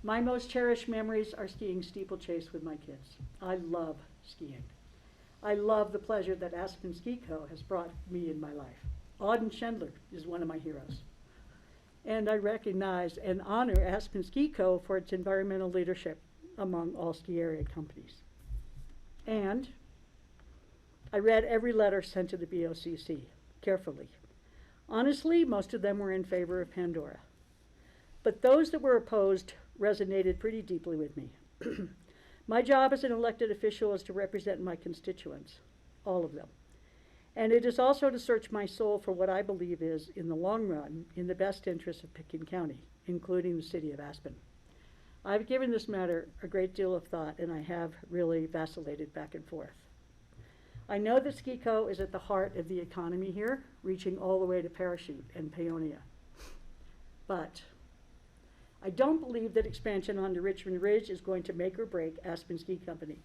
My most cherished memories are skiing steeplechase with my kids. I love skiing. I love the pleasure that Aspen Ski Co. has brought me in my life. Auden Schindler is one of my heroes. And I recognize and honor Aspen Ski Co. for its environmental leadership among all ski area companies. And I read every letter sent to the BOCC carefully. Honestly, most of them were in favor of Pandora. But those that were opposed resonated pretty deeply with me. My job as an elected official is to represent my constituents, all of them. And it is also to search my soul for what I believe is, in the long run, in the best interest of Pitkin County, including the city of Aspen. I've given this matter a great deal of thought, and I have really vacillated back and forth. I know that Ski Co. is at the heart of the economy here, reaching all the way to Parachute and Paonia. But I don't believe that expansion onto Richmond Ridge is going to make or break Aspen Ski Company.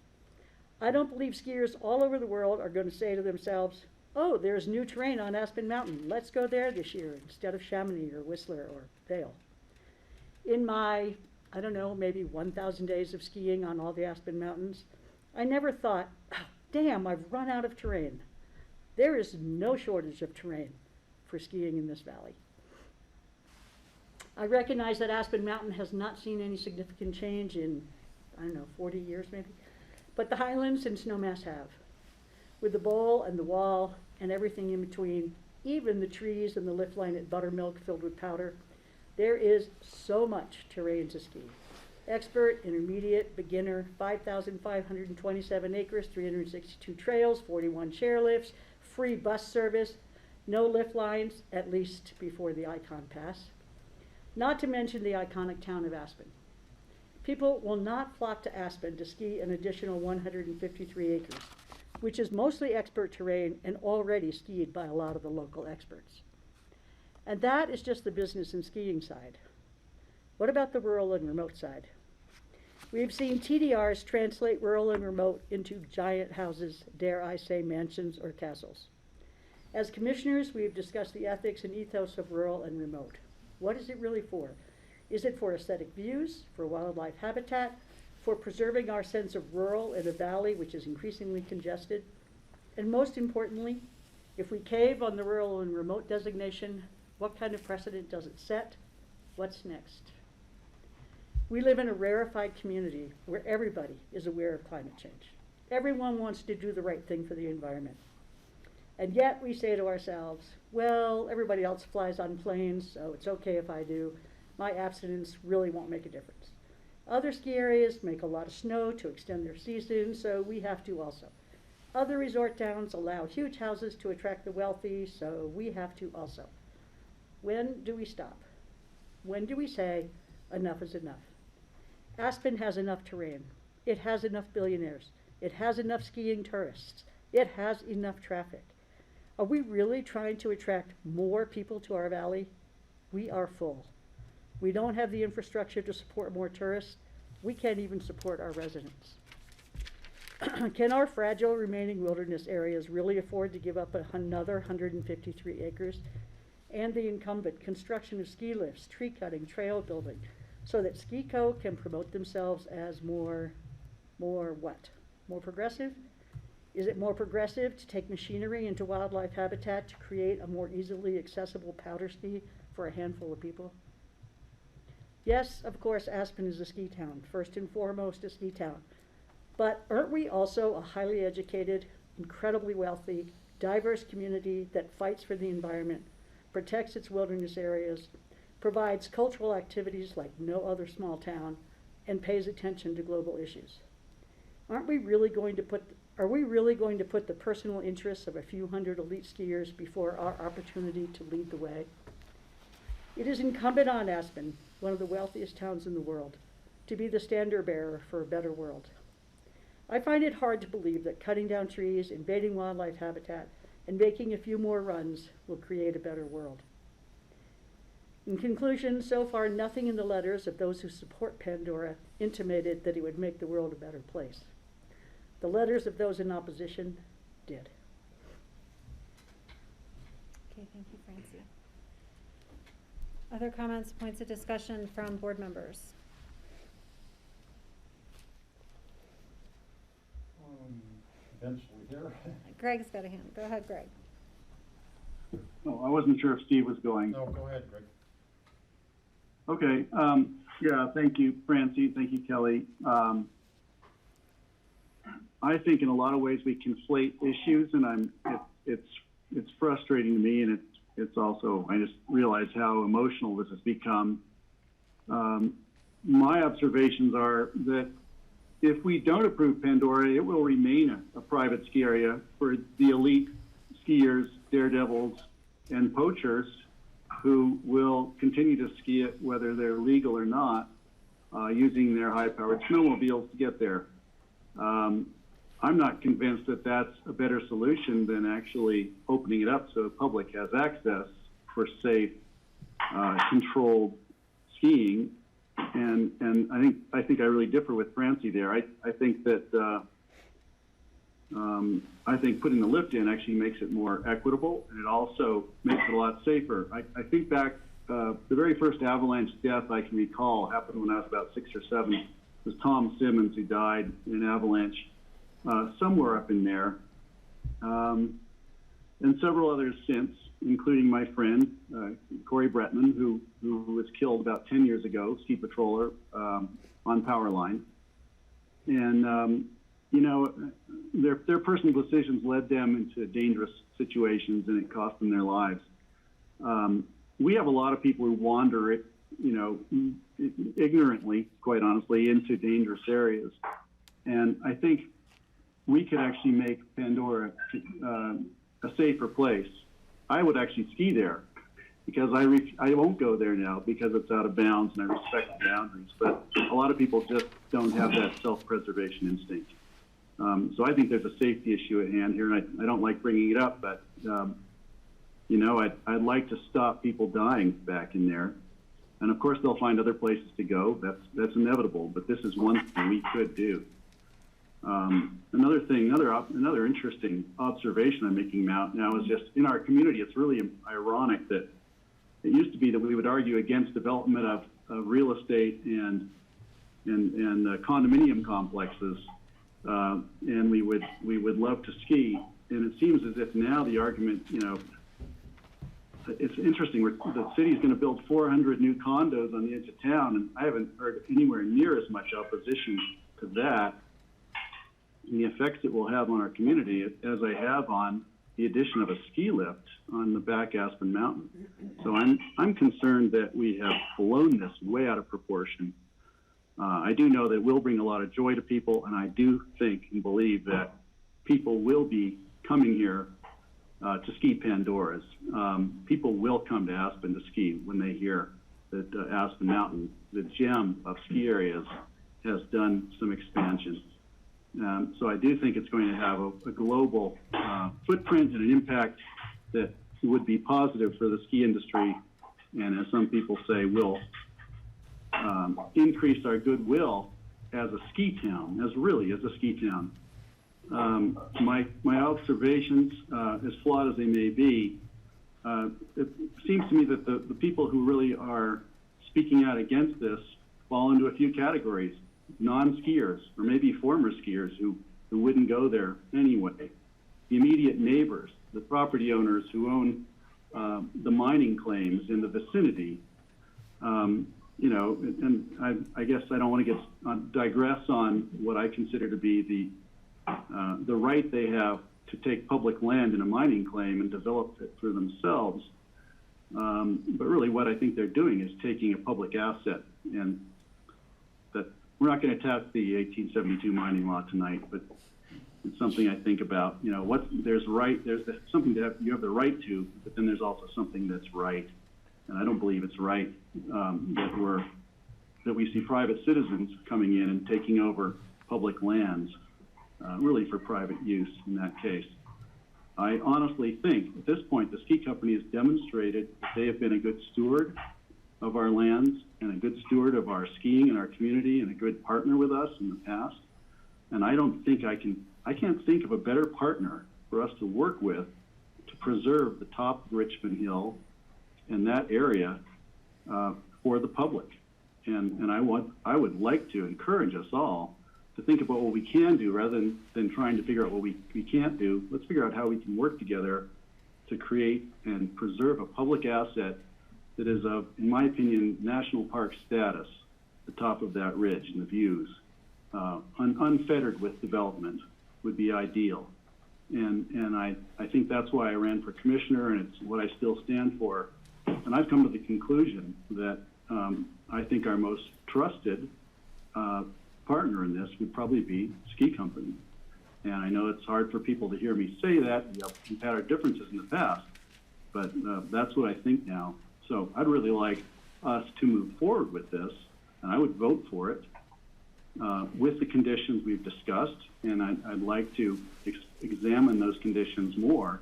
I don't believe skiers all over the world are going to say to themselves, oh, there's new terrain on Aspen Mountain. Let's go there this year instead of Chamonix or Whistler or Vail. In my, I don't know, maybe 1,000 days of skiing on all the Aspen Mountains, I never thought, oh, damn, I've run out of terrain. There is no shortage of terrain for skiing in this valley. I recognize that Aspen Mountain has not seen any significant change in, I don't know, 40 years maybe, but the Highlands and Snowmass have. With the bowl and the wall and everything in between, even the trees and the lift line at Buttermilk filled with powder, there is so much terrain to ski. Expert, intermediate, beginner, 5,527 acres, 362 trails, 41 chairlifts, free bus service, no lift lines, at least before the Icon Pass. Not to mention the iconic town of Aspen. People will not flock to Aspen to ski an additional 153 acres, which is mostly expert terrain and already skied by a lot of the local experts. And that is just the business and skiing side. What about the rural and remote side? We've seen TDRs translate rural and remote into giant houses, dare I say mansions or castles. As commissioners, we've discussed the ethics and ethos of rural and remote. What is it really for? Is it for aesthetic views, for wildlife habitat, for preserving our sense of rural in a valley which is increasingly congested? And most importantly, if we cave on the rural and remote designation, what kind of precedent does it set? What's next? We live in a rarefied community where everybody is aware of climate change. Everyone wants to do the right thing for the environment. And yet we say to ourselves, well, everybody else flies on planes, so it's okay if I do. My abstinence really won't make a difference. Other ski areas make a lot of snow to extend their season, so we have to also. Other resort towns allow huge houses to attract the wealthy, so we have to also. When do we stop? When do we say, enough is enough? Aspen has enough terrain. It has enough billionaires. It has enough skiing tourists. It has enough traffic. Are we really trying to attract more people to our valley? We are full. We don't have the infrastructure to support more tourists. We can't even support our residents. Can our fragile remaining wilderness areas really afford to give up another 153 acres and the incumbent construction of ski lifts, tree cutting, trail building, so that Ski Co. can promote themselves as more what? More progressive? Is it more progressive to take machinery into wildlife habitat to create a more easily accessible powder ski for a handful of people? Yes, of course, Aspen is a ski town, first and foremost a ski town. But aren't we also a highly educated, incredibly wealthy, diverse community that fights for the environment, protects its wilderness areas, provides cultural activities like no other small town, and pays attention to global issues. Are we really going to put the personal interests of a few hundred elite skiers before our opportunity to lead the way? It is incumbent on Aspen, one of the wealthiest towns in the world, to be the standard bearer for a better world. I find it hard to believe that cutting down trees, invading wildlife habitat, and making a few more runs will create a better world. In conclusion, so far nothing in the letters of those who support Pandora intimated that it would make the world a better place. The letters of those in opposition did. Okay, thank you, Francie. Other comments, points of discussion from board members? Eventually here. Greg's got a hand. Go ahead, Greg. No, I wasn't sure if Steve was going. No, go ahead, Greg. Okay, yeah, thank you, Francie, thank you, Kelly. I think in a lot of ways we conflate issues, and it's frustrating to me, and it's also, I just realize how emotional this has become. My observations are that if we don't approve Pandora, it will remain a private ski area for the elite skiers, daredevils, and poachers who will continue to ski it whether they're legal or not, using their high-powered snowmobiles to get there. I'm not convinced that that's a better solution than actually opening it up so the public has access for safe, controlled skiing. And I think I really differ with Francie there. I think that I think putting the lift in actually makes it more equitable, and it also makes it a lot safer. I think back, the very first avalanche death I can recall happened when I was about 6 or 7. It was Tom Simmons who died in an avalanche somewhere up in there, and several others since, including my friend Corey Bretman, who was killed about 10 years ago, ski patroller on Powerline. And you know, their personal decisions led them into dangerous situations, and it cost them their lives. We have a lot of people who wander, ignorantly, quite honestly, into dangerous areas. And I think we could actually make Pandora a safer place. I would actually ski there because I won't go there now because it's out of bounds and I respect the boundaries. But a lot of people just don't have that self-preservation instinct. So I think there's a safety issue at hand here, and I don't like bringing it up, but I'd like to stop people dying back in there. And of course, they'll find other places to go. That's inevitable, but this is one thing we could do. Another interesting observation I'm making now is just in our community, it's really ironic that it used to be that we would argue against development of real estate and condominium complexes, and we would love to ski. And it seems as if now the argument, it's interesting. The city's going to build 400 new condos on the edge of town, and I haven't heard anywhere near as much opposition to that and the effects it will have on our community as I have on the addition of a ski lift on the back Aspen Mountain. So I'm concerned that we have blown this way out of proportion. I do know that it will bring a lot of joy to people, and I do think and believe that people will be coming here to ski Pandoras. People will come to Aspen to ski when they hear that Aspen Mountain, the gem of ski areas, has done some expansion. So I do think it's going to have a global footprint and an impact that would be positive for the ski industry, and as some people say, will increase our goodwill as a ski town, as a ski town. My observations, as flawed as they may be, it seems to me that the people who really are speaking out against this fall into a few categories. Non-skiers, or maybe former skiers who wouldn't go there anyway. The immediate neighbors, the property owners who own the mining claims in the vicinity. And I guess I don't want to digress on what I consider to be the right they have to take public land in a mining claim and develop it for themselves. But really what I think they're doing is taking a public asset and we're not going to test the 1872 mining law tonight, but it's something I think about. You know, there's something you have the right to, but then there's also something that's right. And I don't believe it's right that we see private citizens coming in and taking over public lands, really for private use in that case. I honestly think at this point the ski company has demonstrated that they have been a good steward of our lands and a good steward of our skiing and our community and a good partner with us in the past. And I can't think of a better partner for us to work with to preserve the top of Richmond Hill and that area for the public. And I would like to encourage us all to think about what we can do rather than trying to figure out what we can't do. Let's figure out how we can work together to create and preserve a public asset that is of, in my opinion, national park status, the top of that ridge and the views, unfettered with development would be ideal. And I think that's why I ran for commissioner, and it's what I still stand for. And I've come to the conclusion that I think our most trusted partner in this would probably be ski company. And I know it's hard for people to hear me say that. We've had our differences in the past, but that's what I think now. So I'd really like us to move forward with this, and I would vote for it with the conditions we've discussed, and I'd like to examine those conditions more.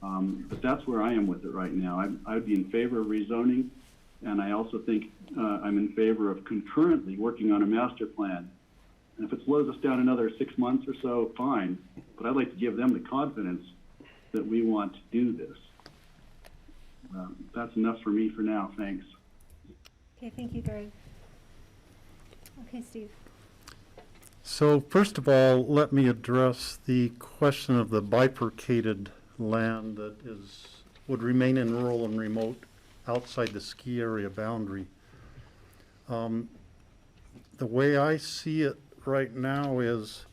But that's where I am with it right now. I'd be in favor of rezoning, and I also think I'm in favor of concurrently working on a master plan. And if it slows us down another 6 months or so, fine. But I'd like to give them the confidence that we want to do this. That's enough for me for now. Thanks. Okay, thank you, Greg. Okay, Steve. So first of all, let me address the question of the bifurcated land that would remain in rural and remote outside the ski area boundary. The way I see it right now is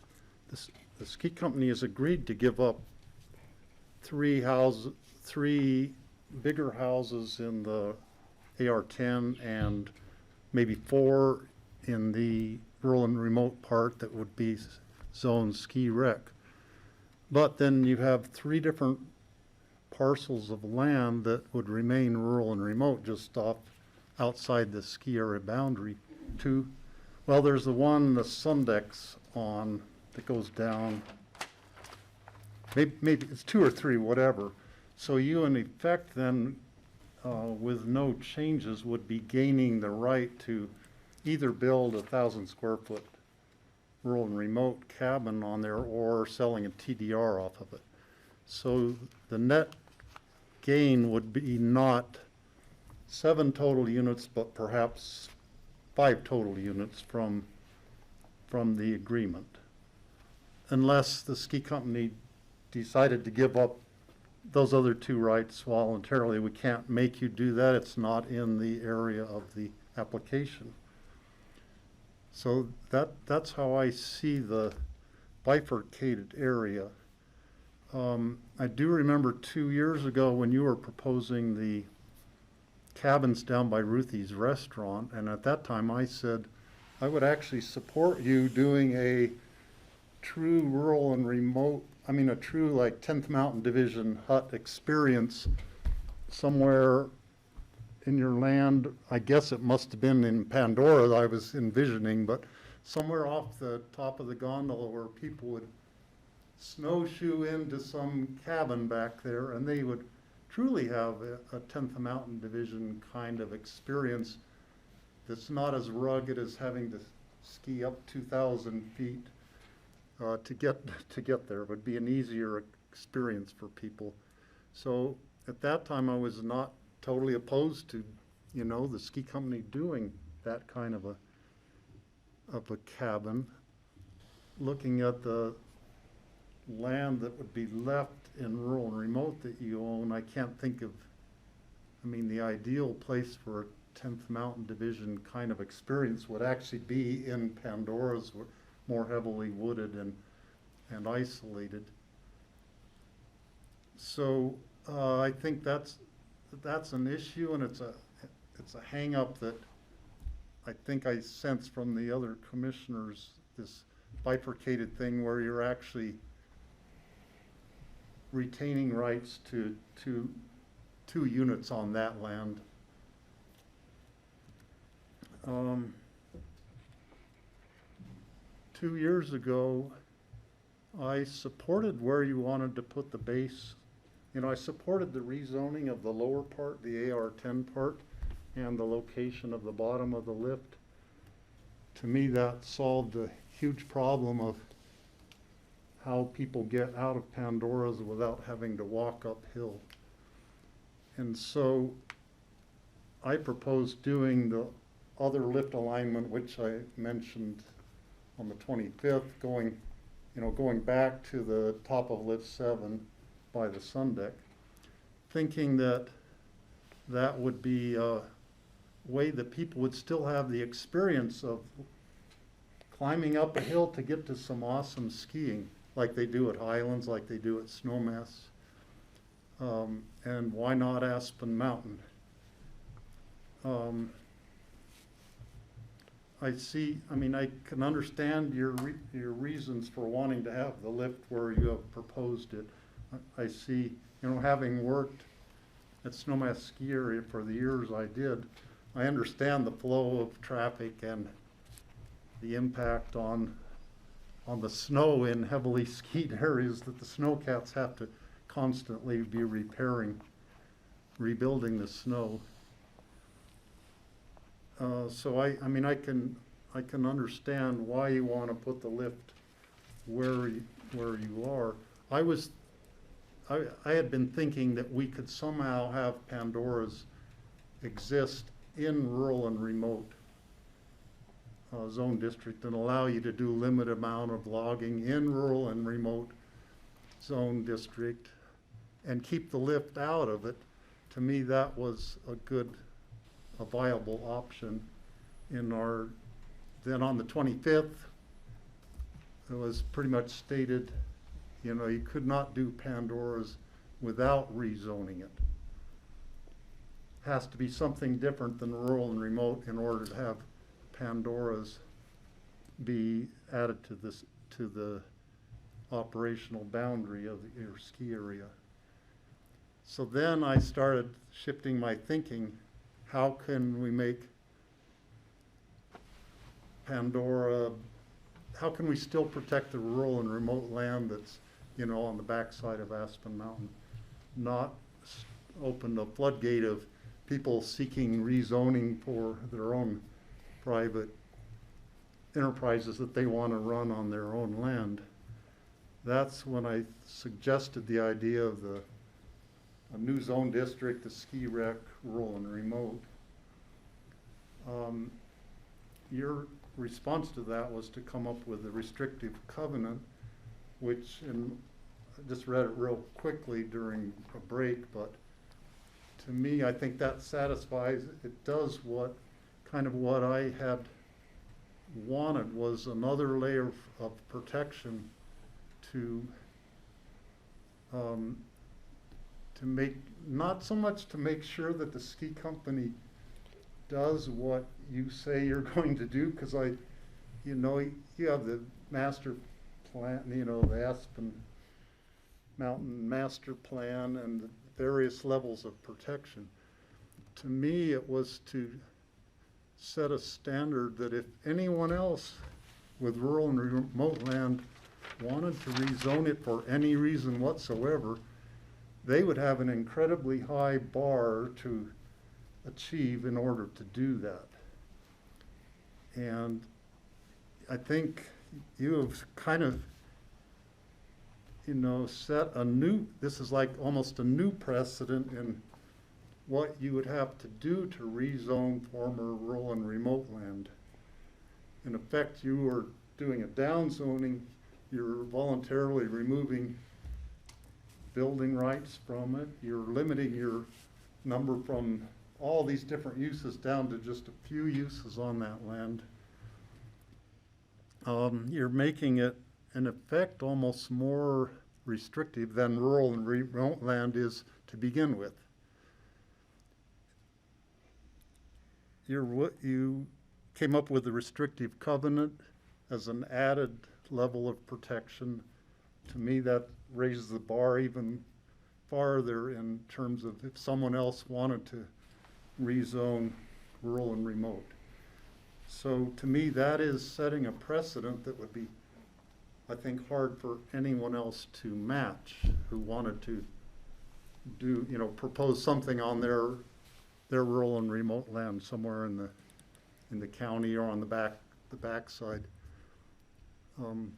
the ski company has agreed to give up three bigger houses in the AR-10 and maybe 4 in the rural and remote part that would be zone ski rec. But then you have 3 different parcels of land that would remain rural and remote just outside the ski area boundary. Well, there's the one, the Sundex on, that goes down, maybe it's 2 or 3, whatever. So you in effect then, with no changes, would be gaining the right to either build a 1,000 square foot rural and remote cabin on there or selling a TDR off of it. So the net gain would be not 7 total units, but perhaps 5 total units from the agreement. Unless the ski company decided to give up those other 2 rights voluntarily. We can't make you do that. It's not in the area of the application. So that's how I see the bifurcated area. I do remember 2 years ago when you were proposing the cabins down by Ruthie's restaurant, and at that time I said I would actually support you doing a true rural and remote, a true like 10th Mountain Division hut experience somewhere in your land. I guess it must have been in Pandora that I was envisioning, but somewhere off the top of the gondola where people would snowshoe into some cabin back there, and they would truly have a 10th Mountain Division kind of experience that's not as rugged as having to ski up 2,000 feet to get there. It would be an easier experience for people. So at that time I was not totally opposed to, the ski company doing that kind of a cabin. Looking at the land that would be left in rural and remote that you own, I can't think of, the ideal place for a 10th Mountain Division kind of experience would actually be in Pandora's, more heavily wooded and isolated. So I think that's an issue, and it's a hang up that I think I sense from the other commissioners this bifurcated thing where you're actually retaining rights to two units on that land. 2 years ago, I supported where you wanted to put the base. You know, I supported the rezoning of the lower part, the AR-10 part, and the location of the bottom of the lift. To me, that solved a huge problem of how people get out of Pandora's without having to walk uphill. And so I proposed doing the other lift alignment, which I mentioned on the 25th, going back to the top of lift 7 by the sun deck, thinking that that would be a way that people would still have the experience of climbing up a hill to get to some awesome skiing, like they do at Highlands, like they do at Snowmass. And why not Aspen Mountain? I can understand your reasons for wanting to have the lift where you have proposed it. I see, having worked at Snowmass Ski Area for the years I did, I understand the flow of traffic and the impact on the snow in heavily skied areas that the snowcats have to constantly be rebuilding the snow. So I can understand why you want to put the lift where you are. I had been thinking that we could somehow have Pandora's exist in rural and remote zone district and allow you to do limited amount of logging in rural and remote zone district and keep the lift out of it. To me, that was a viable option in our, then on the 25th, it was pretty much stated, you could not do Pandora's without rezoning it. Has to be something different than rural and remote in order to have Pandora's be added to the operational boundary of your ski area. So then I started shifting my thinking. How can we make Pandora, how can we still protect the rural and remote land that's, on the backside of Aspen Mountain? Not open the floodgate of people seeking rezoning for their own private enterprises that they want to run on their own land. That's when I suggested the idea of a new zone district, the ski rec, rural and remote. Your response to that was to come up with a restrictive covenant, which, and I just read it real quickly during a break, but to me, I think that satisfies, it does what I had wanted, was another layer of protection to make, not so much to make sure that the ski company does what you say you're going to do, because you have the master plan, the Aspen Mountain Master Plan and the various levels of protection. To me, it was to set a standard that if anyone else with rural and remote land wanted to rezone it for any reason whatsoever, they would have an incredibly high bar to achieve in order to do that. And I think you have kind of, set a new, this is like almost a new precedent in what you would have to do to rezone former rural and remote land. In effect, you are doing a downzoning, you're voluntarily removing building rights from it, you're limiting your number from all these different uses down to just a few uses on that land. You're making it, in effect, almost more restrictive than rural and remote land is to begin with. You came up with a restrictive covenant as an added level of protection. To me, that raises the bar even farther in terms of if someone else wanted to rezone rural and remote. So to me, that is setting a precedent that would be, I think, hard for anyone else to match who wanted to do, propose something on their rural and remote land somewhere in the county or on the backside.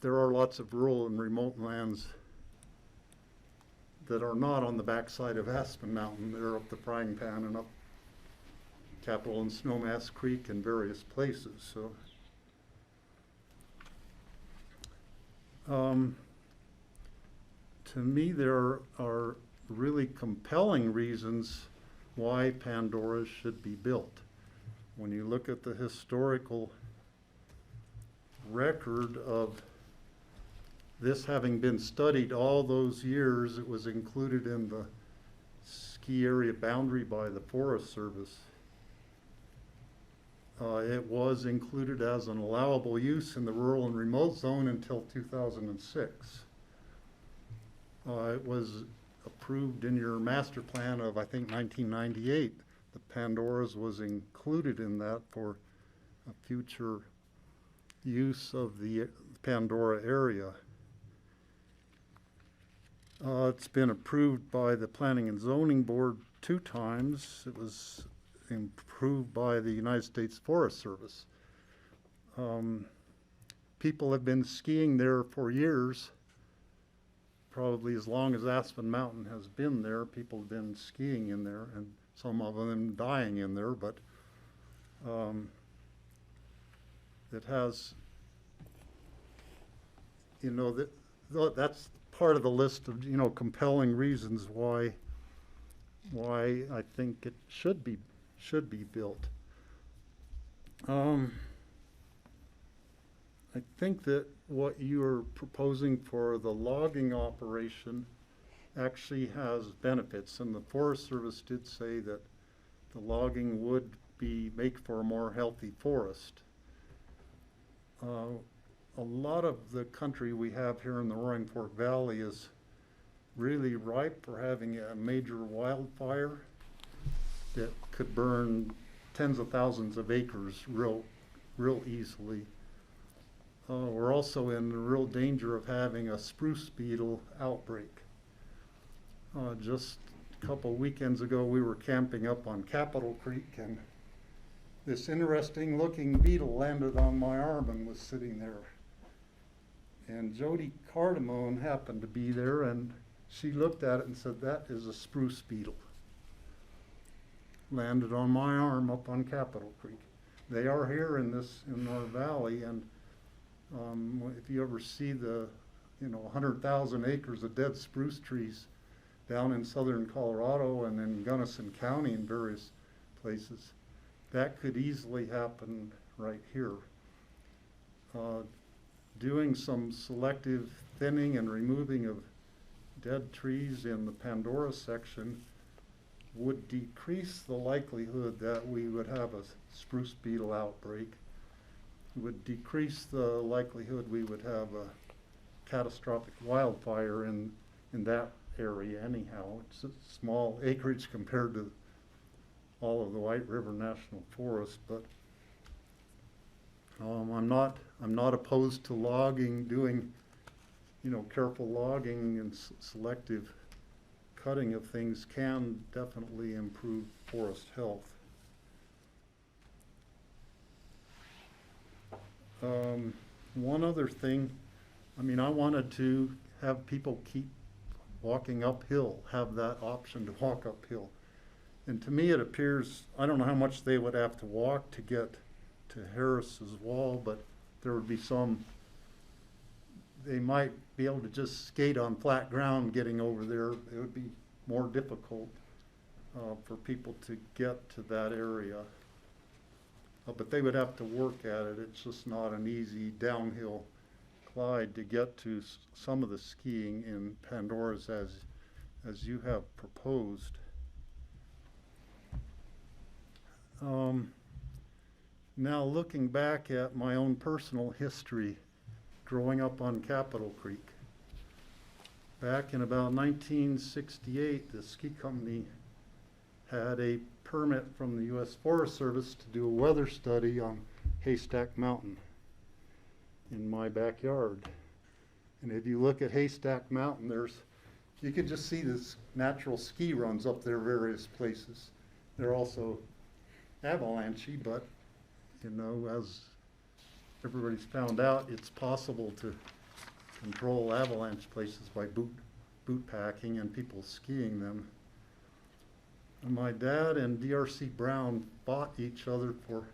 There are lots of rural and remote lands that are not on the backside of Aspen Mountain. They're up the Frying Pan and up Capitol and Snowmass Creek and various places. So, to me, there are really compelling reasons why Pandora should be built. When you look at the historical record of this having been studied all those years, it was included in the ski area boundary by the Forest Service. It was included as an allowable use in the rural and remote zone until 2006. It was approved in your master plan of, I think, 1998. The Pandora's was included in that for a future use of the Pandora area. It's been approved by the Planning and Zoning Board 2 times. It was approved by the United States Forest Service. People have been skiing there for years, probably as long as Aspen Mountain has been there. People have been skiing in there, and some of them dying in there, but it has, that's part of the list of, compelling reasons why I think it should be built. I think that what you are proposing for the logging operation actually has benefits, and the Forest Service did say that the logging would make for a more healthy forest. A lot of the country we have here in the Roaring Fork Valley is really ripe for having a major wildfire that could burn tens of thousands of acres real easily. We're also in real danger of having a spruce beetle outbreak. Just a couple weekends ago, we were camping up on Capitol Creek, and this interesting looking beetle landed on my arm and was sitting there. And Jody Cardamone happened to be there, and she looked at it and said, "That is a spruce beetle." Landed on my arm up on Capitol Creek. They are here in our valley, and if you ever see the 100,000 acres of dead spruce trees down in southern Colorado and in Gunnison County and various places, that could easily happen right here. Doing some selective thinning and removing of dead trees in the Pandora section would decrease the likelihood that we would have a spruce beetle outbreak. It would decrease the likelihood we would have a catastrophic wildfire in that area anyhow. It's a small acreage compared to all of the White River National Forest, but I'm not opposed to logging, doing careful logging and selective cutting of things can definitely improve forest health. One other thing, I wanted to have people keep walking uphill, have that option to walk uphill. And to me it appears, I don't know how much they would have to walk to get to Harris's Wall, but there would be they might be able to just skate on flat ground getting over there. It would be more difficult for people to get to that area. But they would have to work at it. It's just not an easy downhill glide to get to some of the skiing in Pandora's as you have proposed. Now, looking back at my own personal history, growing up on Capitol Creek, back in about 1968, the ski company had a permit from the U.S. Forest Service to do a weather study on Haystack Mountain in my backyard. And if you look at Haystack Mountain, you can just see this natural ski runs up there various places. They're also avalanchy, but you know, as everybody's found out, it's possible to control avalanche places by boot packing and people skiing them. And my dad and D.R.C. Brown fought each other for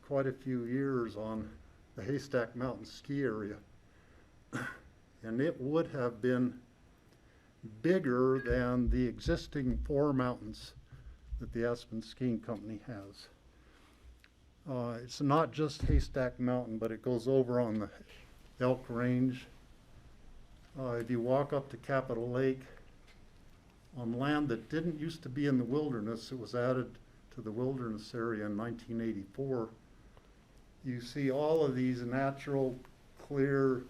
quite a few years on the Haystack Mountain ski area. And it would have been bigger than the existing 4 mountains that the Aspen Skiing Company has. It's not just Haystack Mountain, but it goes over on the Elk Range. If you walk up to Capitol Lake, on land that didn't used to be in the wilderness, it was added to the wilderness area in 1984, you see all of these natural, clear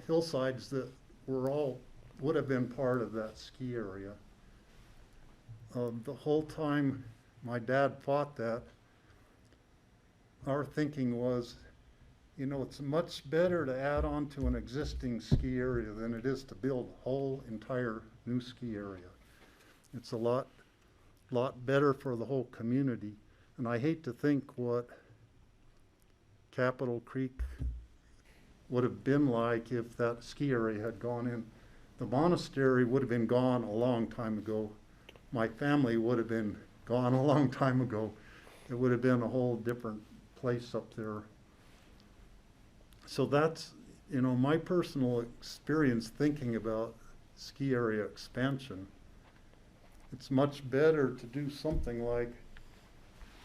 hillsides that would have been part of that ski area. The whole time my dad fought that, our thinking was, you know, it's much better to add on to an existing ski area than it is to build a whole entire new ski area. It's a lot better for the whole community. And I hate to think what Capitol Creek would have been like if that ski area had gone in. The monastery would have been gone a long time ago. My family would have been gone a long time ago. It would have been a whole different place up there. So that's, you know, my personal experience thinking about ski area expansion. It's much better to do something like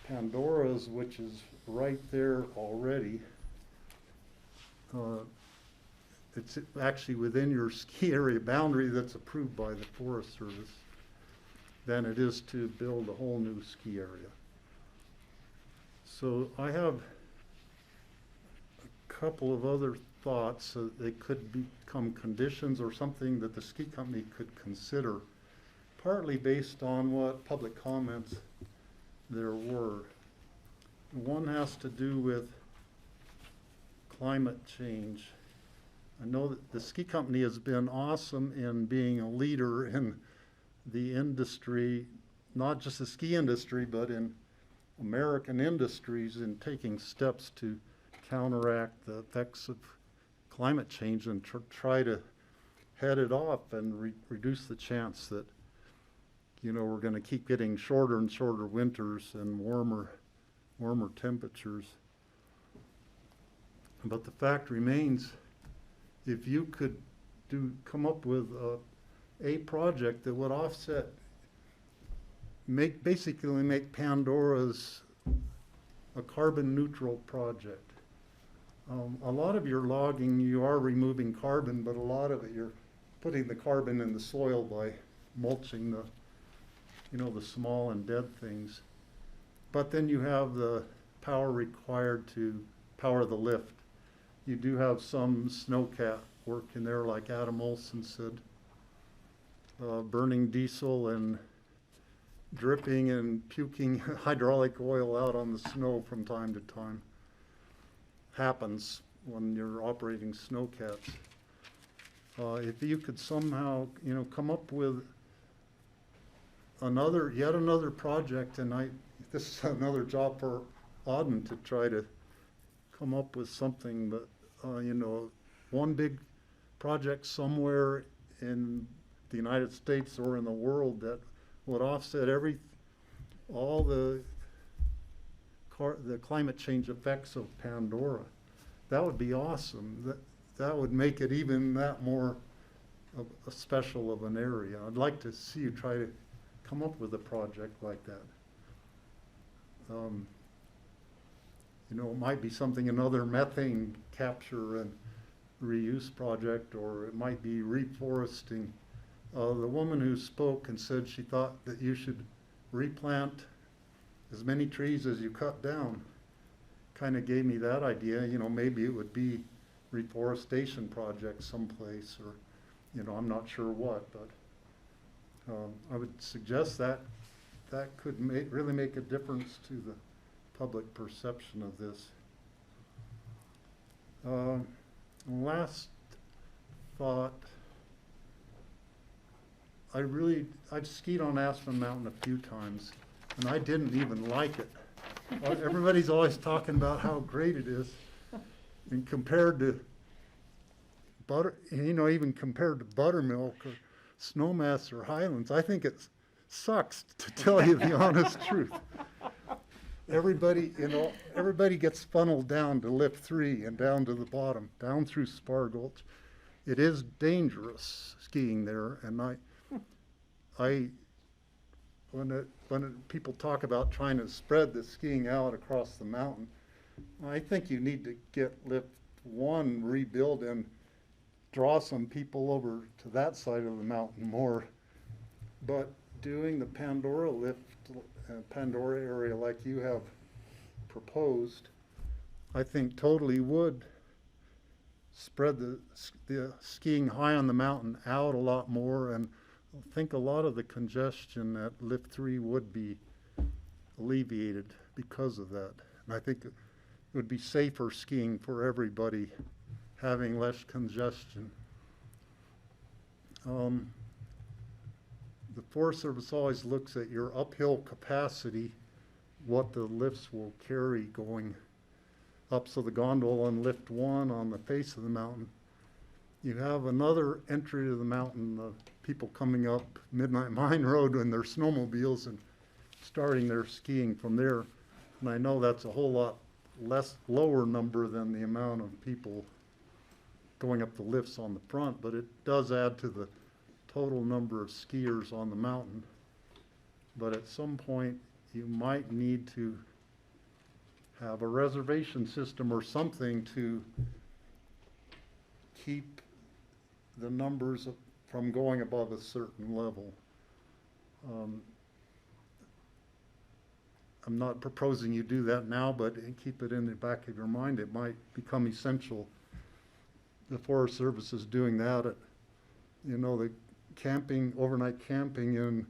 Pandora's, which is right there already. It's actually within your ski area boundary that's approved by the Forest Service, than it is to build a whole new ski area. So I have a couple of other thoughts. They could become conditions or something that the ski company could consider, partly based on what public comments there were. One has to do with climate change. I know that the ski company has been awesome in being a leader in the industry, not just the ski industry, but in American industries, in taking steps to counteract the effects of climate change and try to head it off and reduce the chance that, you know, we're going to keep getting shorter and shorter winters and warmer temperatures. But the fact remains, if you could come up with a project that would offset, basically make Pandora's a carbon neutral project. A lot of your logging, you are removing carbon, but a lot of it you're putting the carbon in the soil by mulching the, you know, the small and dead things. But then you have the power required to power the lift. You do have some snowcat work in there, like Adam Olson said, burning diesel and dripping and puking hydraulic oil out on the snow from time to time. Happens when you're operating snowcats. If you could somehow, you know, come up with yet another project, and this is another job for Auden to try to come up with something, but you know, one big project somewhere in the United States or in the world that would offset all the climate change effects of Pandora. That would be awesome. That would make it even that more of a special of an area. I'd like to see you try to come up with a project like that. You know, it might be another methane capture and reuse project, or it might be reforesting. The woman who spoke and said she thought that you should replant as many trees as you cut down. Kind of gave me that idea, you know, maybe it would be reforestation projects someplace, or, you know, I'm not sure what, but I would suggest that that could really make a difference to the public perception of this. Last thought, I've skied on Aspen Mountain a few times, and I didn't even like it. Everybody's always talking about how great it is, and compared to even compared to buttermilk or snowmass or highlands, I think it sucks, to tell you the honest truth. Everybody gets funneled down to Lip 3 and down to the bottom, down through Spar Gulch. It is dangerous skiing there, and when people talk about trying to spread the skiing out across the mountain, I think you need to get Lift 1 rebuilt and draw some people over to that side of the mountain more. But doing the Pandora lift, Pandora area like you have proposed, I think totally would spread the skiing high on the mountain out a lot more, and I think a lot of the congestion at Lift 3 would be alleviated because of that. And I think it would be safer skiing for everybody, having less congestion. The Forest Service always looks at your uphill capacity, what the lifts will carry going up. So the gondola on Lift 1 on the face of the mountain, you have another entry to the mountain, people coming up Midnight Mine Road in their snowmobiles and starting their skiing from there. And I know that's a whole lot lower number than the amount of people going up the lifts on the front, but it does add to the total number of skiers on the mountain. But at some point, you might need to have a reservation system or something to keep the numbers from going above a certain level. I'm not proposing you do that now, but keep it in the back of your mind. It might become essential. The Forest Service is doing that at, you know, the overnight camping in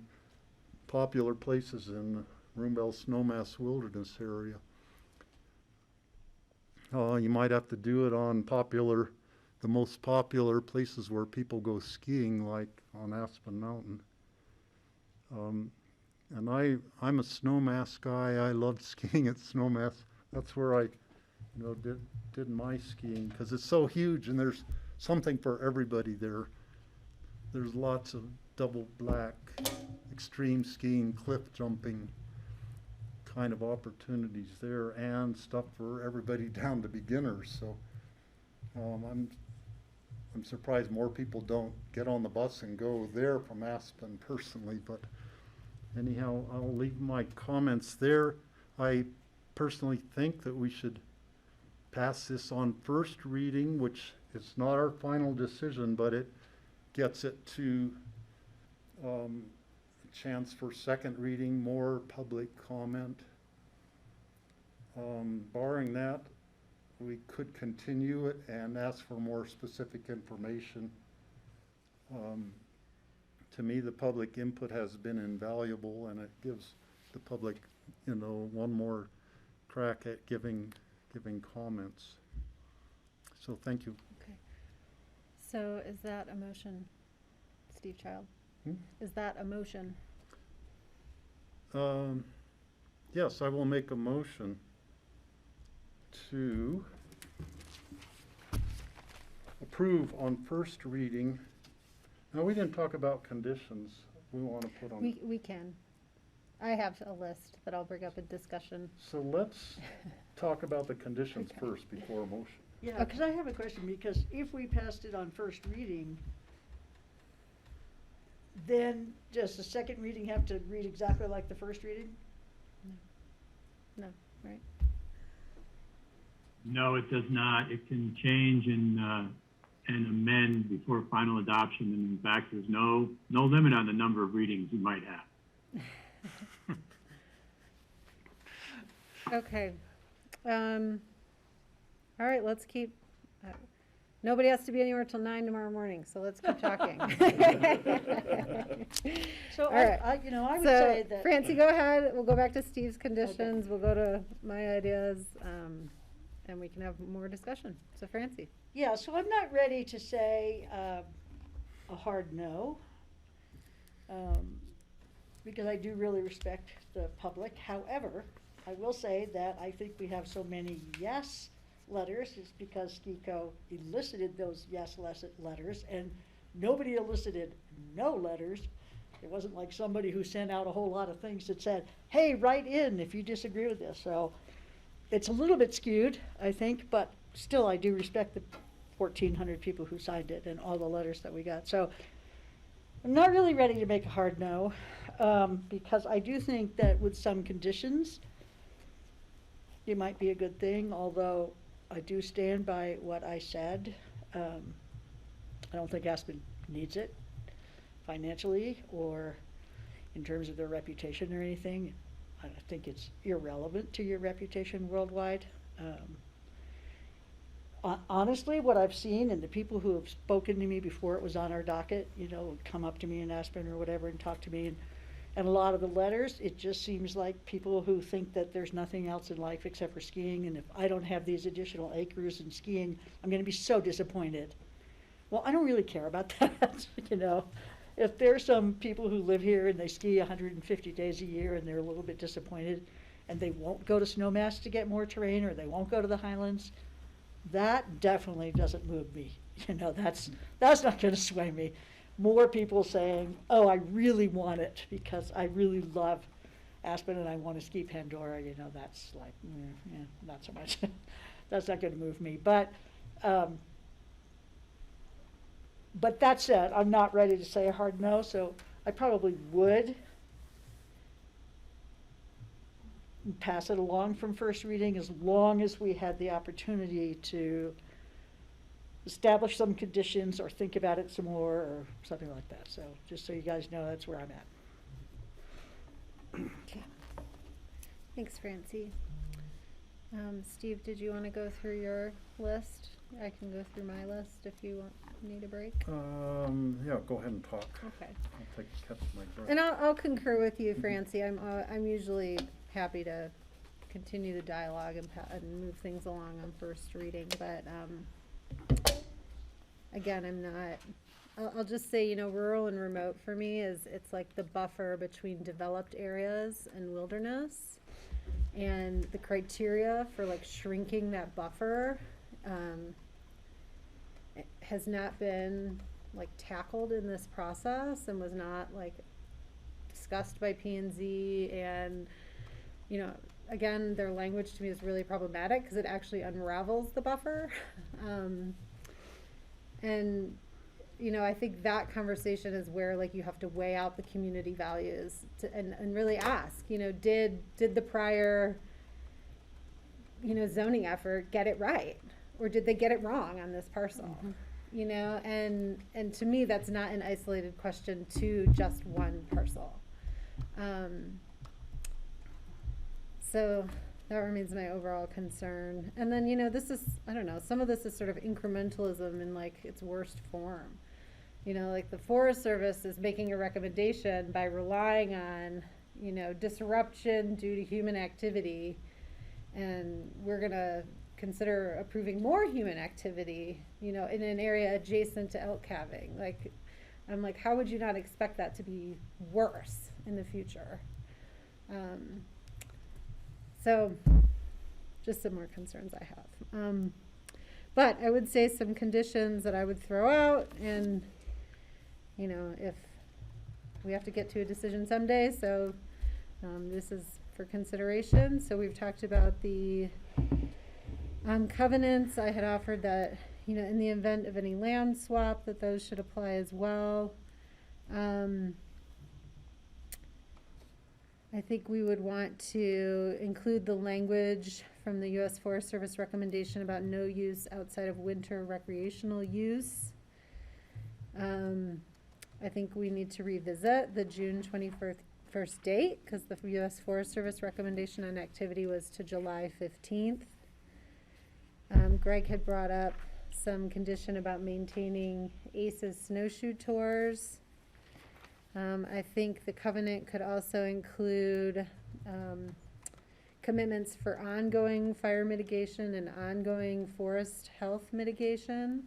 popular places in the Rumbell Snowmass Wilderness area. You might have to do it on the most popular places where people go skiing, like on Aspen Mountain. And I'm a snowmass guy. I love skiing at Snowmass. That's where I did my skiing, because it's so huge and there's something for everybody there. There's lots of double black, extreme skiing, cliff jumping kind of opportunities there, and stuff for everybody down to beginners. So I'm surprised more people don't get on the bus and go there from Aspen personally, but anyhow, I'll leave my comments there. I personally think that we should pass this on first reading, which is not our final decision, but it gets it to a chance for second reading, more public comment. Barring that, we could continue it and ask for more specific information. To me, the public input has been invaluable, and it gives the public, one more crack at giving comments. So thank you. Okay. So is that a motion, Steve Child? Is that a motion? Yes, I will make a motion to approve on first reading. Now, we didn't talk about conditions we want to put on. We can. I have a list that I'll bring up in discussion. So let's talk about the conditions first before a motion. Yeah, because I have a question, because if we passed it on first reading, then does the second reading have to read exactly like the first reading? No, right? No, it does not. It can change and amend before final adoption. And in fact, there's no limit on the number of readings you might have. Okay. All right, let's keep, nobody has to be anywhere till 9 tomorrow morning, so let's keep talking. So All right. I would So, say that. Francie, go ahead. We'll go back to Steve's conditions. We'll go to my ideas, and we can have more discussion. So, Francie. Yeah, so I'm not ready to say a hard no, because I do really respect the public. However, I will say that I think we have so many yes letters is because SKICO elicited those yes letters, and nobody elicited no letters. It wasn't like somebody who sent out a whole lot of things that said, hey, write in if you disagree with this. So it's a little bit skewed, I think, but still I do respect the 1,400 people who signed it and all the letters that we got. So I'm not really ready to make a hard no, because I do think that with some conditions, it might be a good thing, although I do stand by what I said. I don't think Aspen needs it financially or in terms of their reputation or anything. I think it's irrelevant to your reputation worldwide. Honestly, what I've seen and the people who have spoken to me before it was on our docket, would come up to me in Aspen or whatever and talk to me, and a lot of the letters, it just seems like people who think that there's nothing else in life except for skiing, and if I don't have these additional acres in skiing, I'm gonna be so disappointed. Well, I don't really care about that, If there's some people who live here and they ski 150 days a year and they're a little bit disappointed, and they won't go to Snowmass to get more terrain, or they won't go to the Highlands, that definitely doesn't move me. That's not gonna sway me. More people saying, oh, I really want it because I really love Aspen and I want to ski Pandora, that's like, not so much. That's not gonna move me. But that said, I'm not ready to say a hard no, so I probably would pass it along from first reading as long as we had the opportunity to establish some conditions or think about it some more or something like that. So just so you guys know, that's where I'm at. Okay. Thanks, Francie. Steve, did you want to go through your list? I can go through my list if you need a break. Yeah, go ahead and talk. Okay. I'll catch my breath. And I'll concur with you, Francie. I'm usually happy to continue the dialogue and move things along on first reading, but again, I'm not. I'll just say, rural and remote for me it's like the buffer between developed areas and wilderness, and the criteria for like shrinking that buffer has not been like tackled in this process and was not like discussed by P&Z, and again, their language to me is really problematic because it actually unravels the buffer. And I think that conversation is where like you have to weigh out the community values and really ask, did the prior zoning effort get it right, or did they get it wrong on this parcel? And to me that's not an isolated question to just one parcel. So that remains my overall concern. And then, this is, I don't know, some of this is sort of incrementalism in like its worst form. Like the Forest Service is making a recommendation by relying on, disruption due to human activity. And we're gonna consider approving more human activity, in an area adjacent to elk calving. Like, I'm like, how would you not expect that to be worse in the future? So just some more concerns I have. But I would say some conditions that I would throw out, and, if we have to get to a decision someday, so this is for consideration. So we've talked about the covenants. I had offered that, in the event of any land swap, that those should apply as well. I think we would want to include the language from the U.S. Forest Service recommendation about no use outside of winter recreational use. I think we need to revisit the June 21st first date, because the U.S. Forest Service recommendation on activity was to July 15th. Greg had brought up some condition about maintaining ACE's snowshoe tours. I think the covenant could also include commitments for ongoing fire mitigation and ongoing forest health mitigation.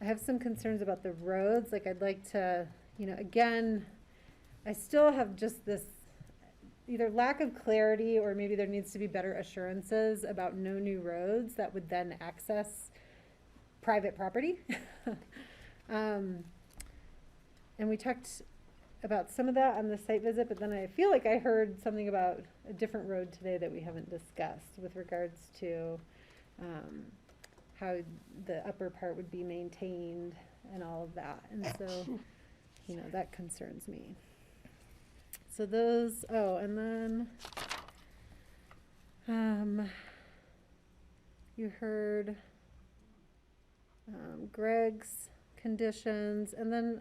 I have some concerns about the roads. Like, I'd like to, again, I still have just this either lack of clarity, or maybe there needs to be better assurances about no new roads that would then access private property. And we talked about some of that on the site visit, but then I feel like I heard something about a different road today that we haven't discussed with regards to how the upper part would be maintained and all of that. And so, that concerns me. So those, and then you heard Greg's conditions, and then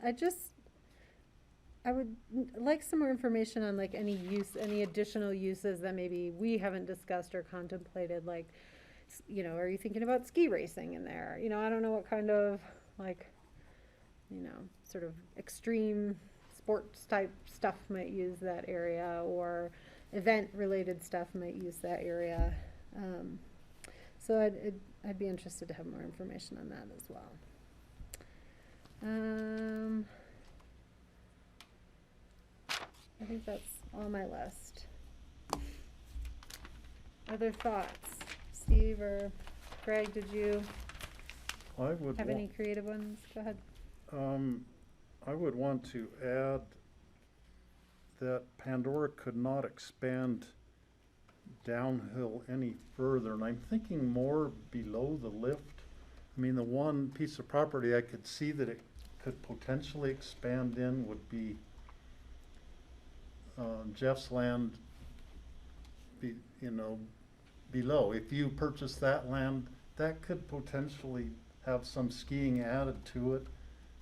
I would like some more information on like any additional uses that maybe we haven't discussed or contemplated, like, are you thinking about ski racing in there? I don't know what kind of sort of extreme sports type stuff might use that area, or event related stuff might use that area. So I'd be interested to have more information on that as well. I think that's on my list. Other thoughts? Steve or Greg, did you have any creative ones? Go ahead. I would want to add that Pandora could not expand downhill any further, and I'm thinking more below the lift. I mean, the one piece of property I could see that it could potentially expand in would be Jeff's land, below. If you purchase that land, that could potentially have some skiing added to it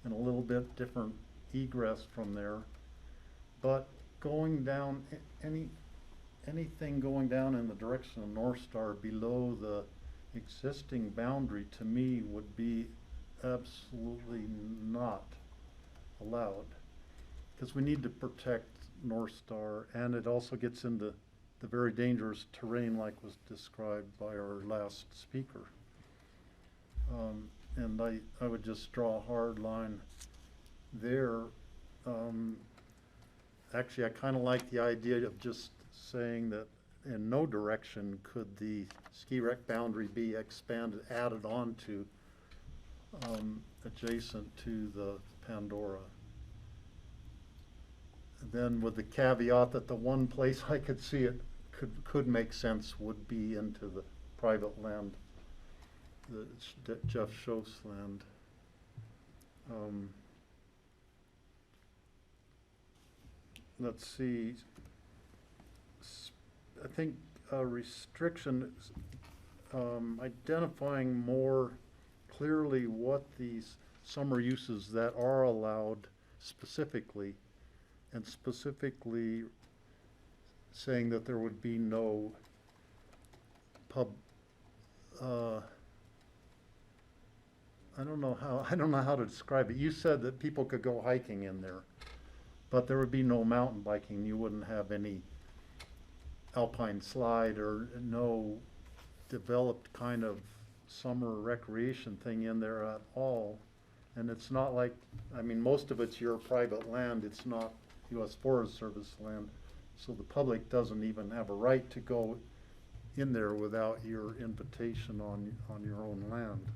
and a little bit different egress from there. But going down, anything going down in the direction of North Star below the existing boundary, to me, would be absolutely not allowed, because we need to protect North Star, and it also gets into the very dangerous terrain like was described by our last speaker. And I would just draw a hard line there. Actually, I kind of like the idea of just saying that in no direction could the ski rec boundary be expanded, added on to, adjacent to the Pandora. Then with the caveat that the one place I could see it could make sense would be into the private land, the Jeff Schoaf's land. Let's see. I think a restriction, identifying more clearly what these summer uses that are allowed specifically, and specifically saying that there would be no I don't know how to describe it. You said that people could go hiking in there, but there would be no mountain biking. You wouldn't have any alpine slide or no developed kind of summer recreation thing in there at all. And it's not like, I mean, most of it's your private land. It's not U.S. Forest Service land. So the public doesn't even have a right to go in there without your invitation on your own land.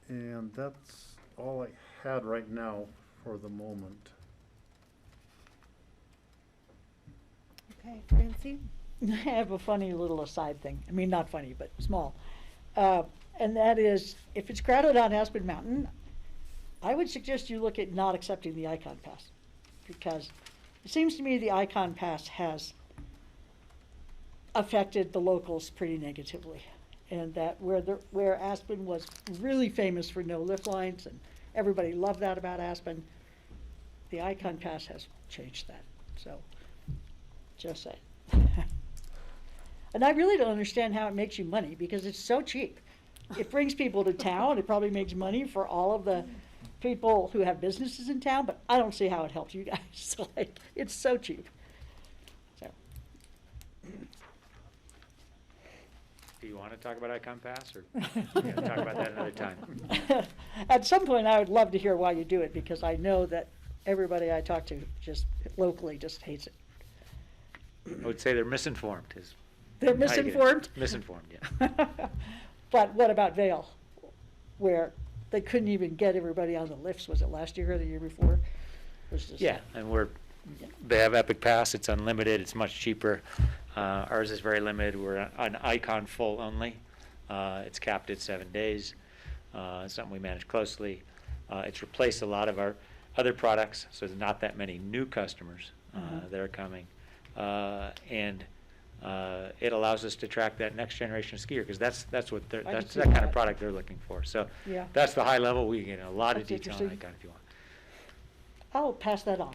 And that's all I had right now for the moment. Okay, Francie? I have a funny little aside thing. I mean, not funny, but small. And that is, if it's crowded on Aspen Mountain, I would suggest you look at not accepting the Icon Pass, because it seems to me the Icon Pass has affected the locals pretty negatively. And that where Aspen was really famous for no lift lines, and everybody loved that about Aspen, the Icon Pass has changed that. So, just saying. And I really don't understand how it makes you money, because it's so cheap. It brings people to town. It probably makes money for all of the people who have businesses in town, but I don't see how it helps you guys. Like, it's so cheap. So. Do you want to talk about Icon Pass, or you know, talk about that another time? At some point, I would love to hear why you do it, because I know that everybody I talk to just locally just hates it. I would say they're misinformed. They're how you get it. misinformed? Misinformed, yeah. But what about Vail, where they couldn't even get everybody on the lifts? Was it last year or the year before? It was just Yeah, and they have Epic Pass. It's unlimited. It's much cheaper. Ours is very limited. We're an Icon full only. It's capped at 7 days. It's something we manage closely. It's replaced a lot of our other products, so there's not that many new customers that are coming. And it allows us to track that next generation of skier, because that's what that's that kind of product they're looking for. So yeah. That's the high level. We get a lot of That's detail on interesting. Icon if you want. I'll pass that on.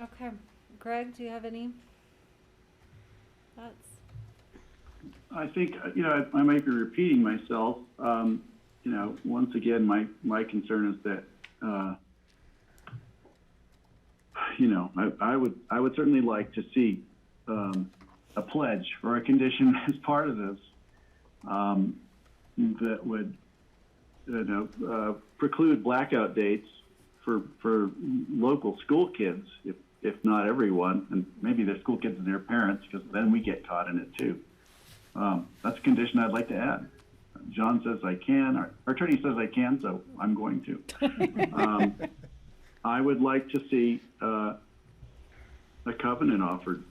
Okay, Greg, do you have any thoughts? I think, I might be repeating myself. Once again, my concern is that, I would certainly like to see a pledge or a condition as part of this that would, preclude blackout dates for local school kids, if not everyone, and maybe the school kids and their parents, because then we get caught in it too. That's a condition I'd like to add. John says I can, our attorney says I can, so I'm going to. I would like to see a covenant offered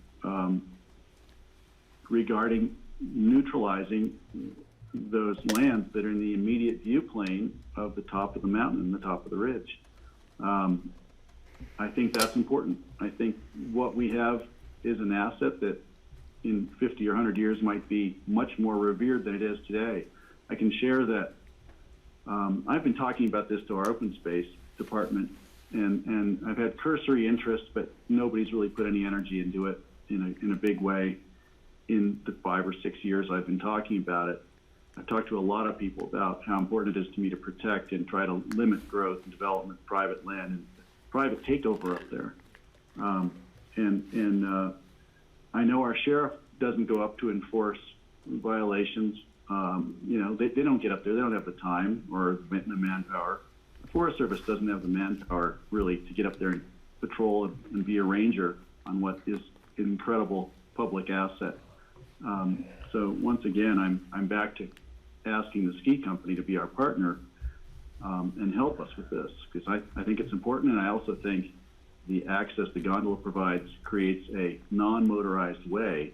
regarding neutralizing those lands that are in the immediate view plane of the top of the mountain and the top of the ridge. I think that's important. I think what we have is an asset that in 50 or 100 years might be much more revered than it is today. I can share that I've been talking about this to our open space department, and I've had cursory interest, but nobody's really put any energy into it in a big way in the 5 or 6 years I've been talking about it. I've talked to a lot of people about how important it is to me to protect and try to limit growth and development of private land and private takeover up there. I know our sheriff doesn't go up to enforce violations. They don't get up there. They don't have the time or the manpower. The Forest Service doesn't have the manpower really to get up there and patrol and be a ranger on what is an incredible public asset. So once again, I'm back to asking the ski company to be our partner and help us with this, because I think it's important, and I also think the access the gondola provides creates a non-motorized way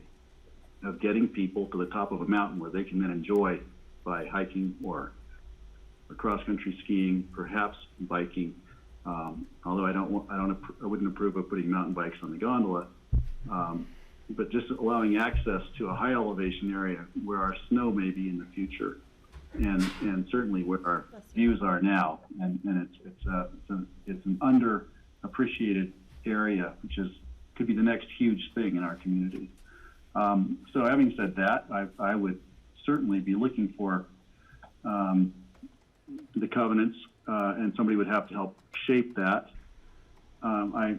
of getting people to the top of a mountain where they can then enjoy by hiking or cross-country skiing, perhaps biking. Although I wouldn't approve of putting mountain bikes on the gondola, but just allowing access to a high elevation area where our snow may be in the future, and certainly where our views are now, and it's an underappreciated area, which could be the next huge thing in our community. So having said that, I would certainly be looking for the covenants, and somebody would have to help shape that. I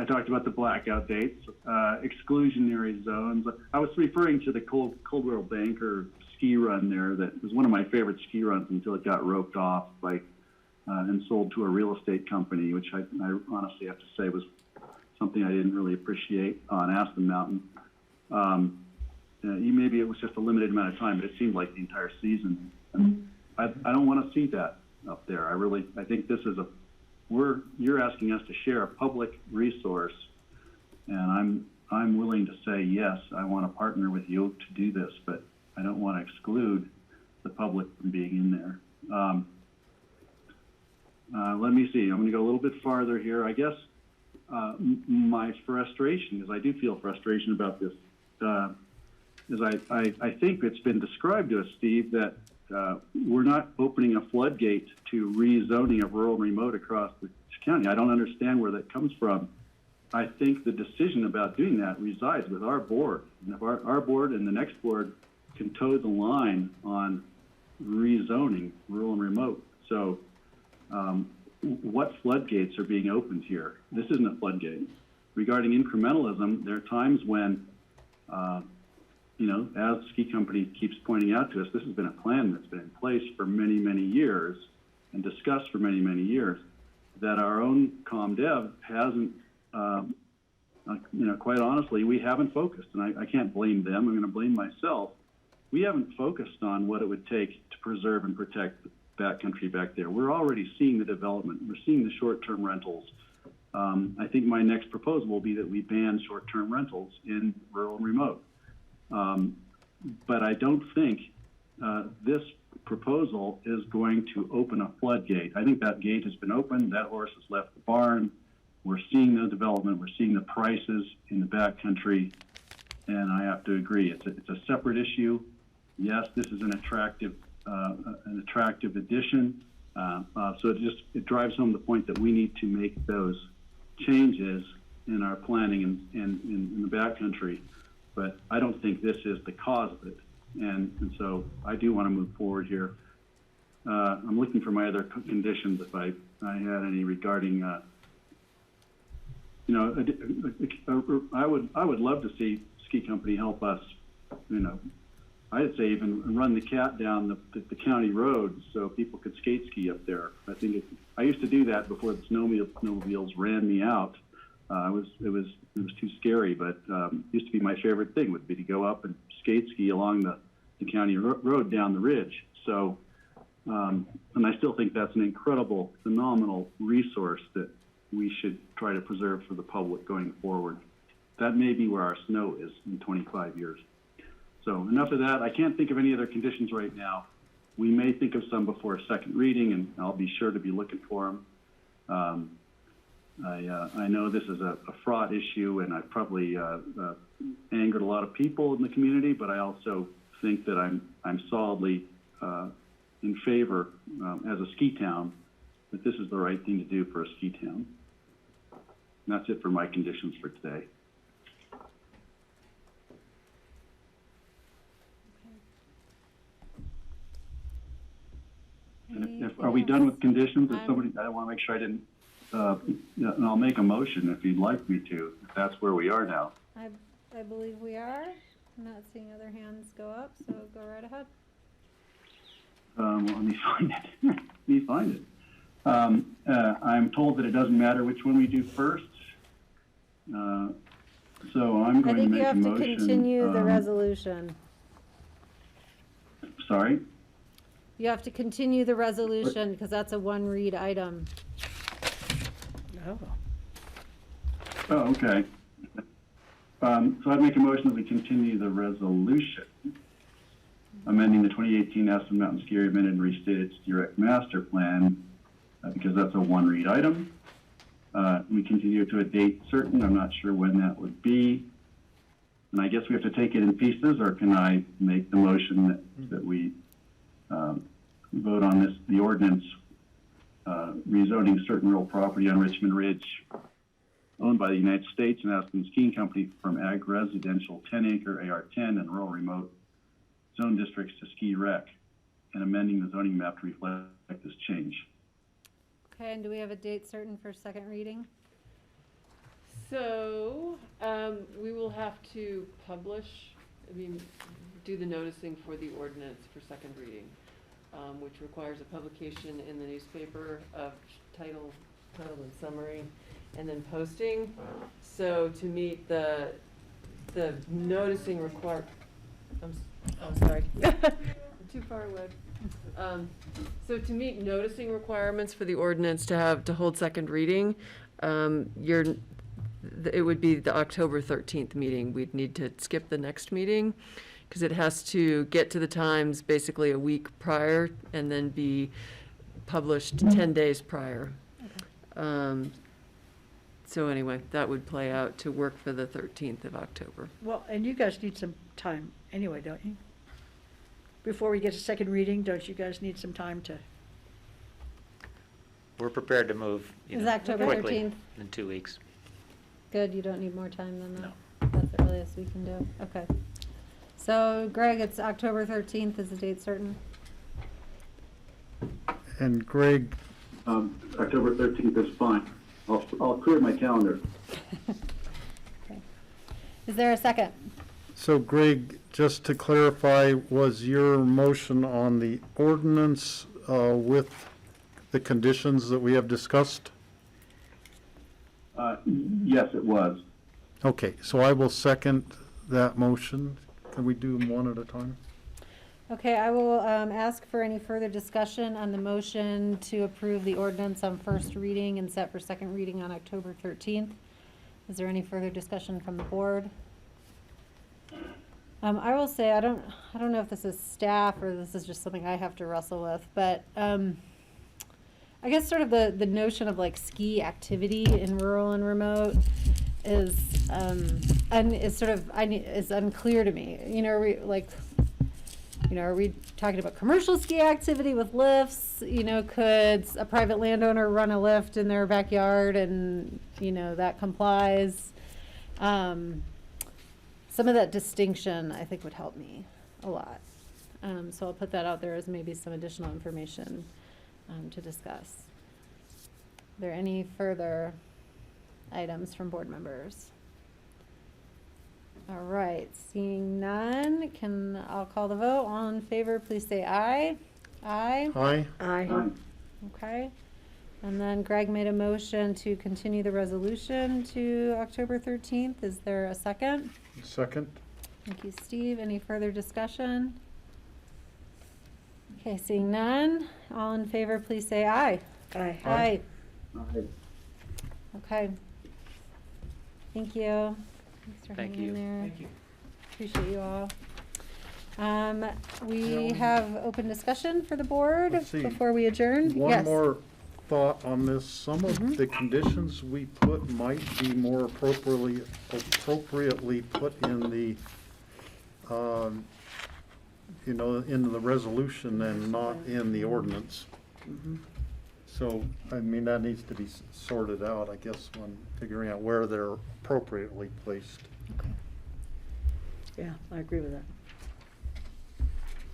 talked about the blackout dates, exclusionary zones. I was referring to the Coldwell Banker ski run there. That was one of my favorite ski runs until it got roped off and sold to a real estate company, which I honestly have to say was something I didn't really appreciate on Aspen Mountain. Maybe it was just a limited amount of time, but it seemed like the entire season. And I don't want to see that up there. I think this is you're asking us to share a public resource, and I'm willing to say, yes, I want to partner with you to do this, but I don't want to exclude the public from being in there. Let me see. I'm going to go a little bit farther here. I guess my frustration, because I do feel frustration about this, is I think it's been described to us, Steve, that we're not opening a floodgate to rezoning of rural and remote across the county. I don't understand where that comes from. I think the decision about doing that resides with our board. And if our board and the next board can toe the line on rezoning rural and remote. So what floodgates are being opened here? This isn't a floodgate. Regarding incrementalism, there are times when, you know, as the ski company keeps pointing out to us, this has been a plan that's been in place for many, many years and discussed for many, many years, that our own ComDev hasn't, you know, quite honestly, we haven't focused, and I can't blame them, I'm going to blame myself. We haven't focused on what it would take to preserve and protect the backcountry back there. We're already seeing the development. We're seeing the short-term rentals. I think my next proposal will be that we ban short-term rentals in rural and remote. But I don't think this proposal is going to open a floodgate. I think that gate has been opened. That horse has left the barn. We're seeing the development. We're seeing the prices in the backcountry. And I have to agree, it's a separate issue. Yes, this is an attractive addition. So it drives home the point that we need to make those changes in our planning and in the backcountry. But I don't think this is the cause of it. And so I do want to move forward here. I'm looking for my other conditions if I had any regarding, you know, I would love to see ski company help us, you know, I'd say even run the cat down the county road so people could skate ski up there. I think I used to do that before the snowmobiles ran me out. It was too scary, but used to be my favorite thing would be to go up and skate ski along the county road down the ridge. So, and I still think that's an incredible, phenomenal resource that we should try to preserve for the public going forward. That may be where our snow is in 25 years. So enough of that. I can't think of any other conditions right now. We may think of some before a second reading, and I'll be sure to be looking for them. I know this is a fraught issue, and I've probably angered a lot of people in the community, but I also think that I'm solidly in favor as a ski town that this is the right thing to do for a ski town. And that's it for my conditions for today. And are we done with conditions? If somebody, I want to make sure I didn't, and I'll make a motion if you'd like me to, if that's where we are now. I believe we are. I'm not seeing other hands go up, so go right ahead. Well, let me find it. I'm told that it doesn't matter which one we do first. So I'm going to make a motion. I think you have to continue the resolution. Sorry? You have to continue the resolution because that's a one read item. Oh, okay. So I'd make a motion that we continue the resolution, amending the 2018 Aspen Mountain Ski Area amended and restated direct master plan, because that's a one read item. We continue to a date certain. I'm not sure when that would be. And I guess we have to take it in pieces, or can I make the motion that we vote on this, the ordinance rezoning certain rural property on Richmond Ridge owned by the United States and Aspen Skiing Company from ag residential 10-acre AR10 and rural remote zone districts to ski rec, and amending the zoning map to reflect this change. Okay, and do we have a date certain for second reading? So, we will have to publish, do the noticing for the ordinance for second reading, which requires a publication in the newspaper of title and summary, and then posting. So to meet the noticing I'm sorry, too far away. So to meet noticing requirements for the ordinance to hold second reading, it would be the October 13th meeting. We'd need to skip the next meeting because it has to get to the Times basically a week prior and then be published 10 days prior. So anyway, that would play out to work for the 13th of October. Well, and you guys need some time anyway, don't you? Before we get to second reading, don't you guys need some time to? We're prepared to move, you Is know, October quickly 13th? in 2 weeks. Good, you don't need more time than that? That's the earliest we can do, okay. So Greg, it's October 13th, is the date certain? And Greg, October 13th is fine. I'll clear my calendar. Is there a second? so Greg, just to clarify, was your motion on the ordinance with the conditions that we have discussed? Yes, it was. Okay, so I will second that motion. Can we do them one at a time? Okay, I will ask for any further discussion on the motion to approve the ordinance on first reading and set for second reading on October 13th. Is there any further discussion from the board? I will say, I don't know if this is staff or this is just something I have to wrestle with, but I guess sort of the notion of like ski activity in rural and remote is is unclear to me. You know, are we talking about commercial ski activity with lifts? You know, could a private landowner run a lift in their backyard and, you know, that complies? Some of that distinction I think would help me a lot. So I'll put that out there as maybe some additional information to discuss. Are there any further items from board members? All right, seeing none, I'll call the vote. All in favor, please say aye. Aye? Aye. Aye. Okay. And then Greg made a motion to continue the resolution to October 13th. Is there a second? Second. Thank you, Steve. Any further discussion? Okay, seeing none, all in favor, please say aye. Aye. Aye. Okay. Thank you. Thanks for Thank hanging in you. there. Thank you. Appreciate you all. We have open discussion for the board Let's see. before we adjourn. One Yes. more thought on this. Some of the conditions we put might be more appropriately put in the, in the resolution and not in the ordinance. So, I mean, that needs to be sorted out, I guess, when figuring out where they're appropriately placed. Yeah, I agree with that.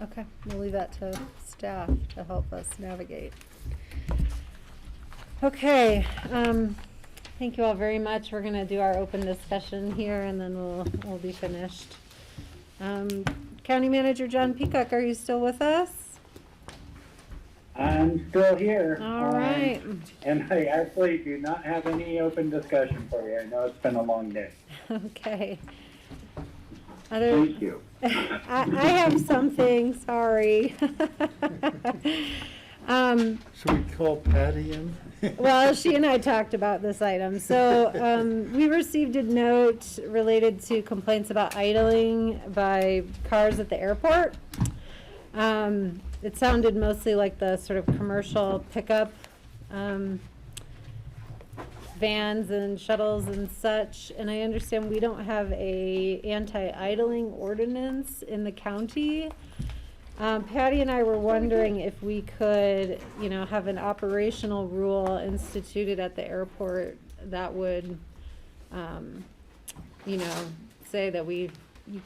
Okay, we'll leave that to staff to help us navigate. Okay, thank you all very much. We're gonna do our open discussion here and then we'll be finished. County Manager John Peacock, are you still with us? I'm still here. All right. And I actually do not have any open discussion for you. I know it's been a long day. Okay. Thank you. I have something, sorry. Should we call Patty in? Well, she and I talked about this item. So we received a note related to complaints about idling by cars at the airport. It sounded mostly like the sort of commercial pickup vans and shuttles and such. And I understand we don't have a anti-idling ordinance in the county. Patty and I were wondering if we could, have an operational rule instituted at the airport that would, say that you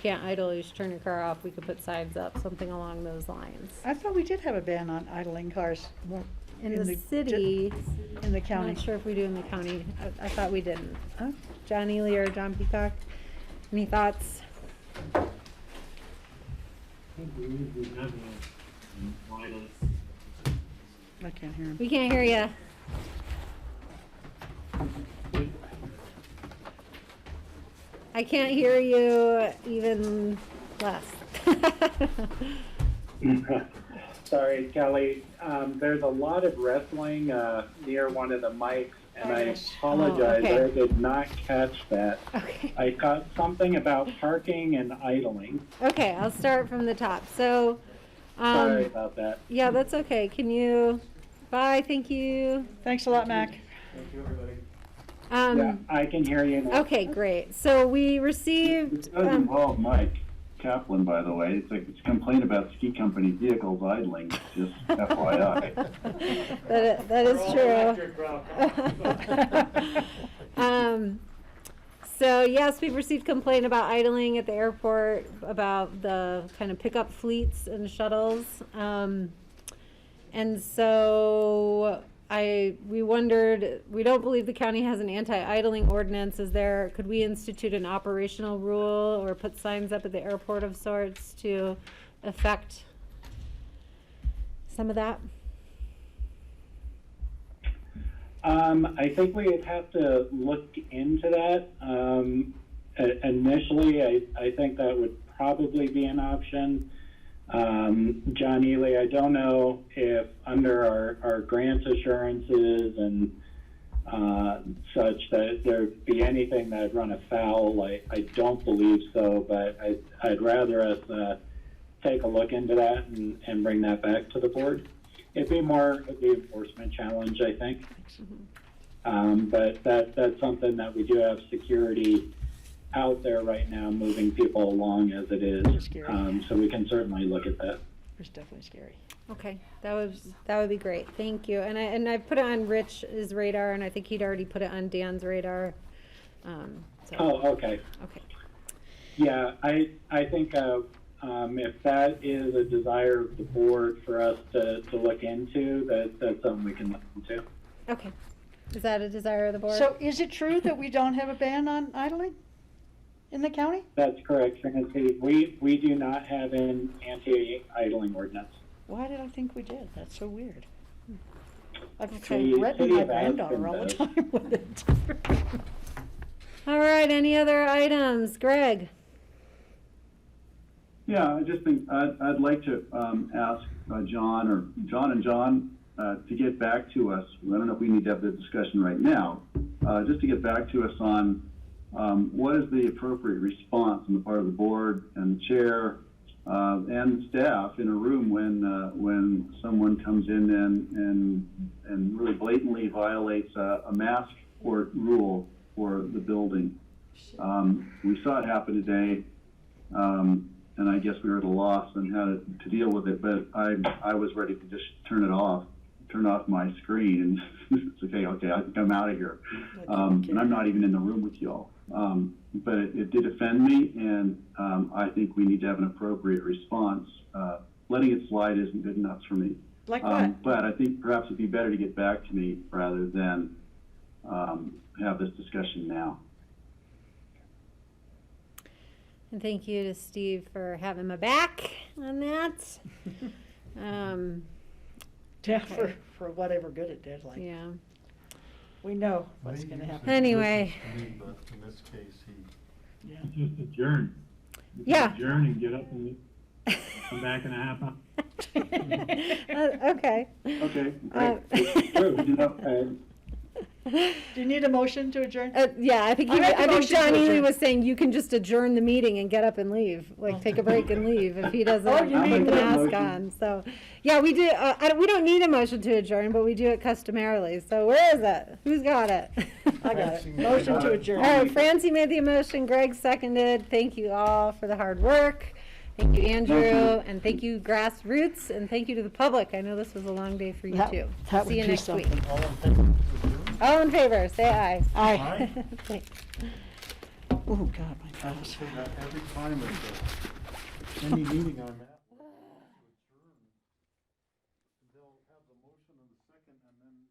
can't idle, you should turn your car off, we could put signs up, something along those lines. I thought we did have a ban on idling cars In the city, in the I'm county. not sure if we do in the county. I thought we didn't. John Ely or John Peacock, any thoughts? I can't hear him. We can't hear you. I can't hear you even less. Sorry, Kelly. There's a lot of wrestling near one of the mics, and I apologize. okay. I did not catch that. Okay. I caught something about parking and idling. Okay, I'll start from the top. So, Sorry about that. yeah, that's okay. Bye, thank you. Thanks a lot, Mac. Thank you, everybody. Yeah, I can hear you now. Okay, great. So we It received, does involve Mike Kaplan, by the way. It's a complaint about ski company vehicles idling, just FYI. that is true. So yes, we've received complaint about idling at the airport, about the kind of pickup fleets and shuttles. And so we wondered, we don't believe the county has an anti-idling ordinance. Could we institute an operational rule or put signs up at the airport of sorts to affect some of that? I think we would have to look into that. Initially, I think that would probably be an option. John Ely, I don't know if under our grant assurances and such that there'd be anything that'd run afoul. I don't believe so, but I'd rather us take a look into that and bring that back to the board. It'd be more of the enforcement challenge, I think. But that's something that we do have security out there right now, moving people along as it is. So we can certainly look at that. It's definitely scary. Okay, that would be great. Thank you. And I put it on Rich's radar, and I think he'd already put it on Dan's radar. Oh, okay. Okay. Yeah, I think if that is a desire of the board for us to look into, that's something we can look into. Okay. Is that a desire of the board? So is it true that we don't have a ban on idling in the county? That's correct, Francie. We do not have an anti-idling ordinance. Why did I think we did? That's so weird. I've Okay. threatened City my of granddaughter all the Aspen time with it. All right, any other items? Greg? Yeah, I just think I'd like to ask John to get back to us. I don't know if we need to have this discussion right now, just to get back to us on what is the appropriate response on the part of the board and the chair and the staff in a room when someone comes in and really blatantly violates a mask rule for the building. We saw it happen today. And I guess we were at a loss on how to deal with it, but I was ready to just turn off my screen and it's okay, I think I'm out of here. And I'm not even in the room with y'all. But it did offend me, and I think we need to have an appropriate response. Letting it slide isn't good enough for me. Like what? But I think perhaps it'd be better to get back to me rather than have this discussion now. And thank you to Steve for having my back on that. Yeah, Okay. for whatever good it did. Like, Yeah. we know what's going to happen. Anyway. But in this case, Yeah. Just adjourn. Yeah. Adjourn and get up and come back in a half hour. Okay. Okay, great. Do you need a motion to adjourn? Yeah, I think I make a motion to John Ely adjourn. was saying you can just adjourn the meeting and get up and leave, like take a break and leave if he doesn't Oh, have you the mean that mask motion. on. So, yeah, we do. We don't need a motion to adjourn, but we do it customarily. So where is it? Who's got it? I got it. Motion to adjourn. All right, Francie made the motion. Greg seconded. Thank you all for the hard work. Thank you, Andrew, and thank you, Grassroots, and thank you to the public. I know this was a long day for you too. That See would you be next week. something. all in favor to adjourn? All in favor, say aye. Aye. Thanks. Oh, God, my I gosh. say that every time at any meeting I'm at. They'll have the motion and the second, and then they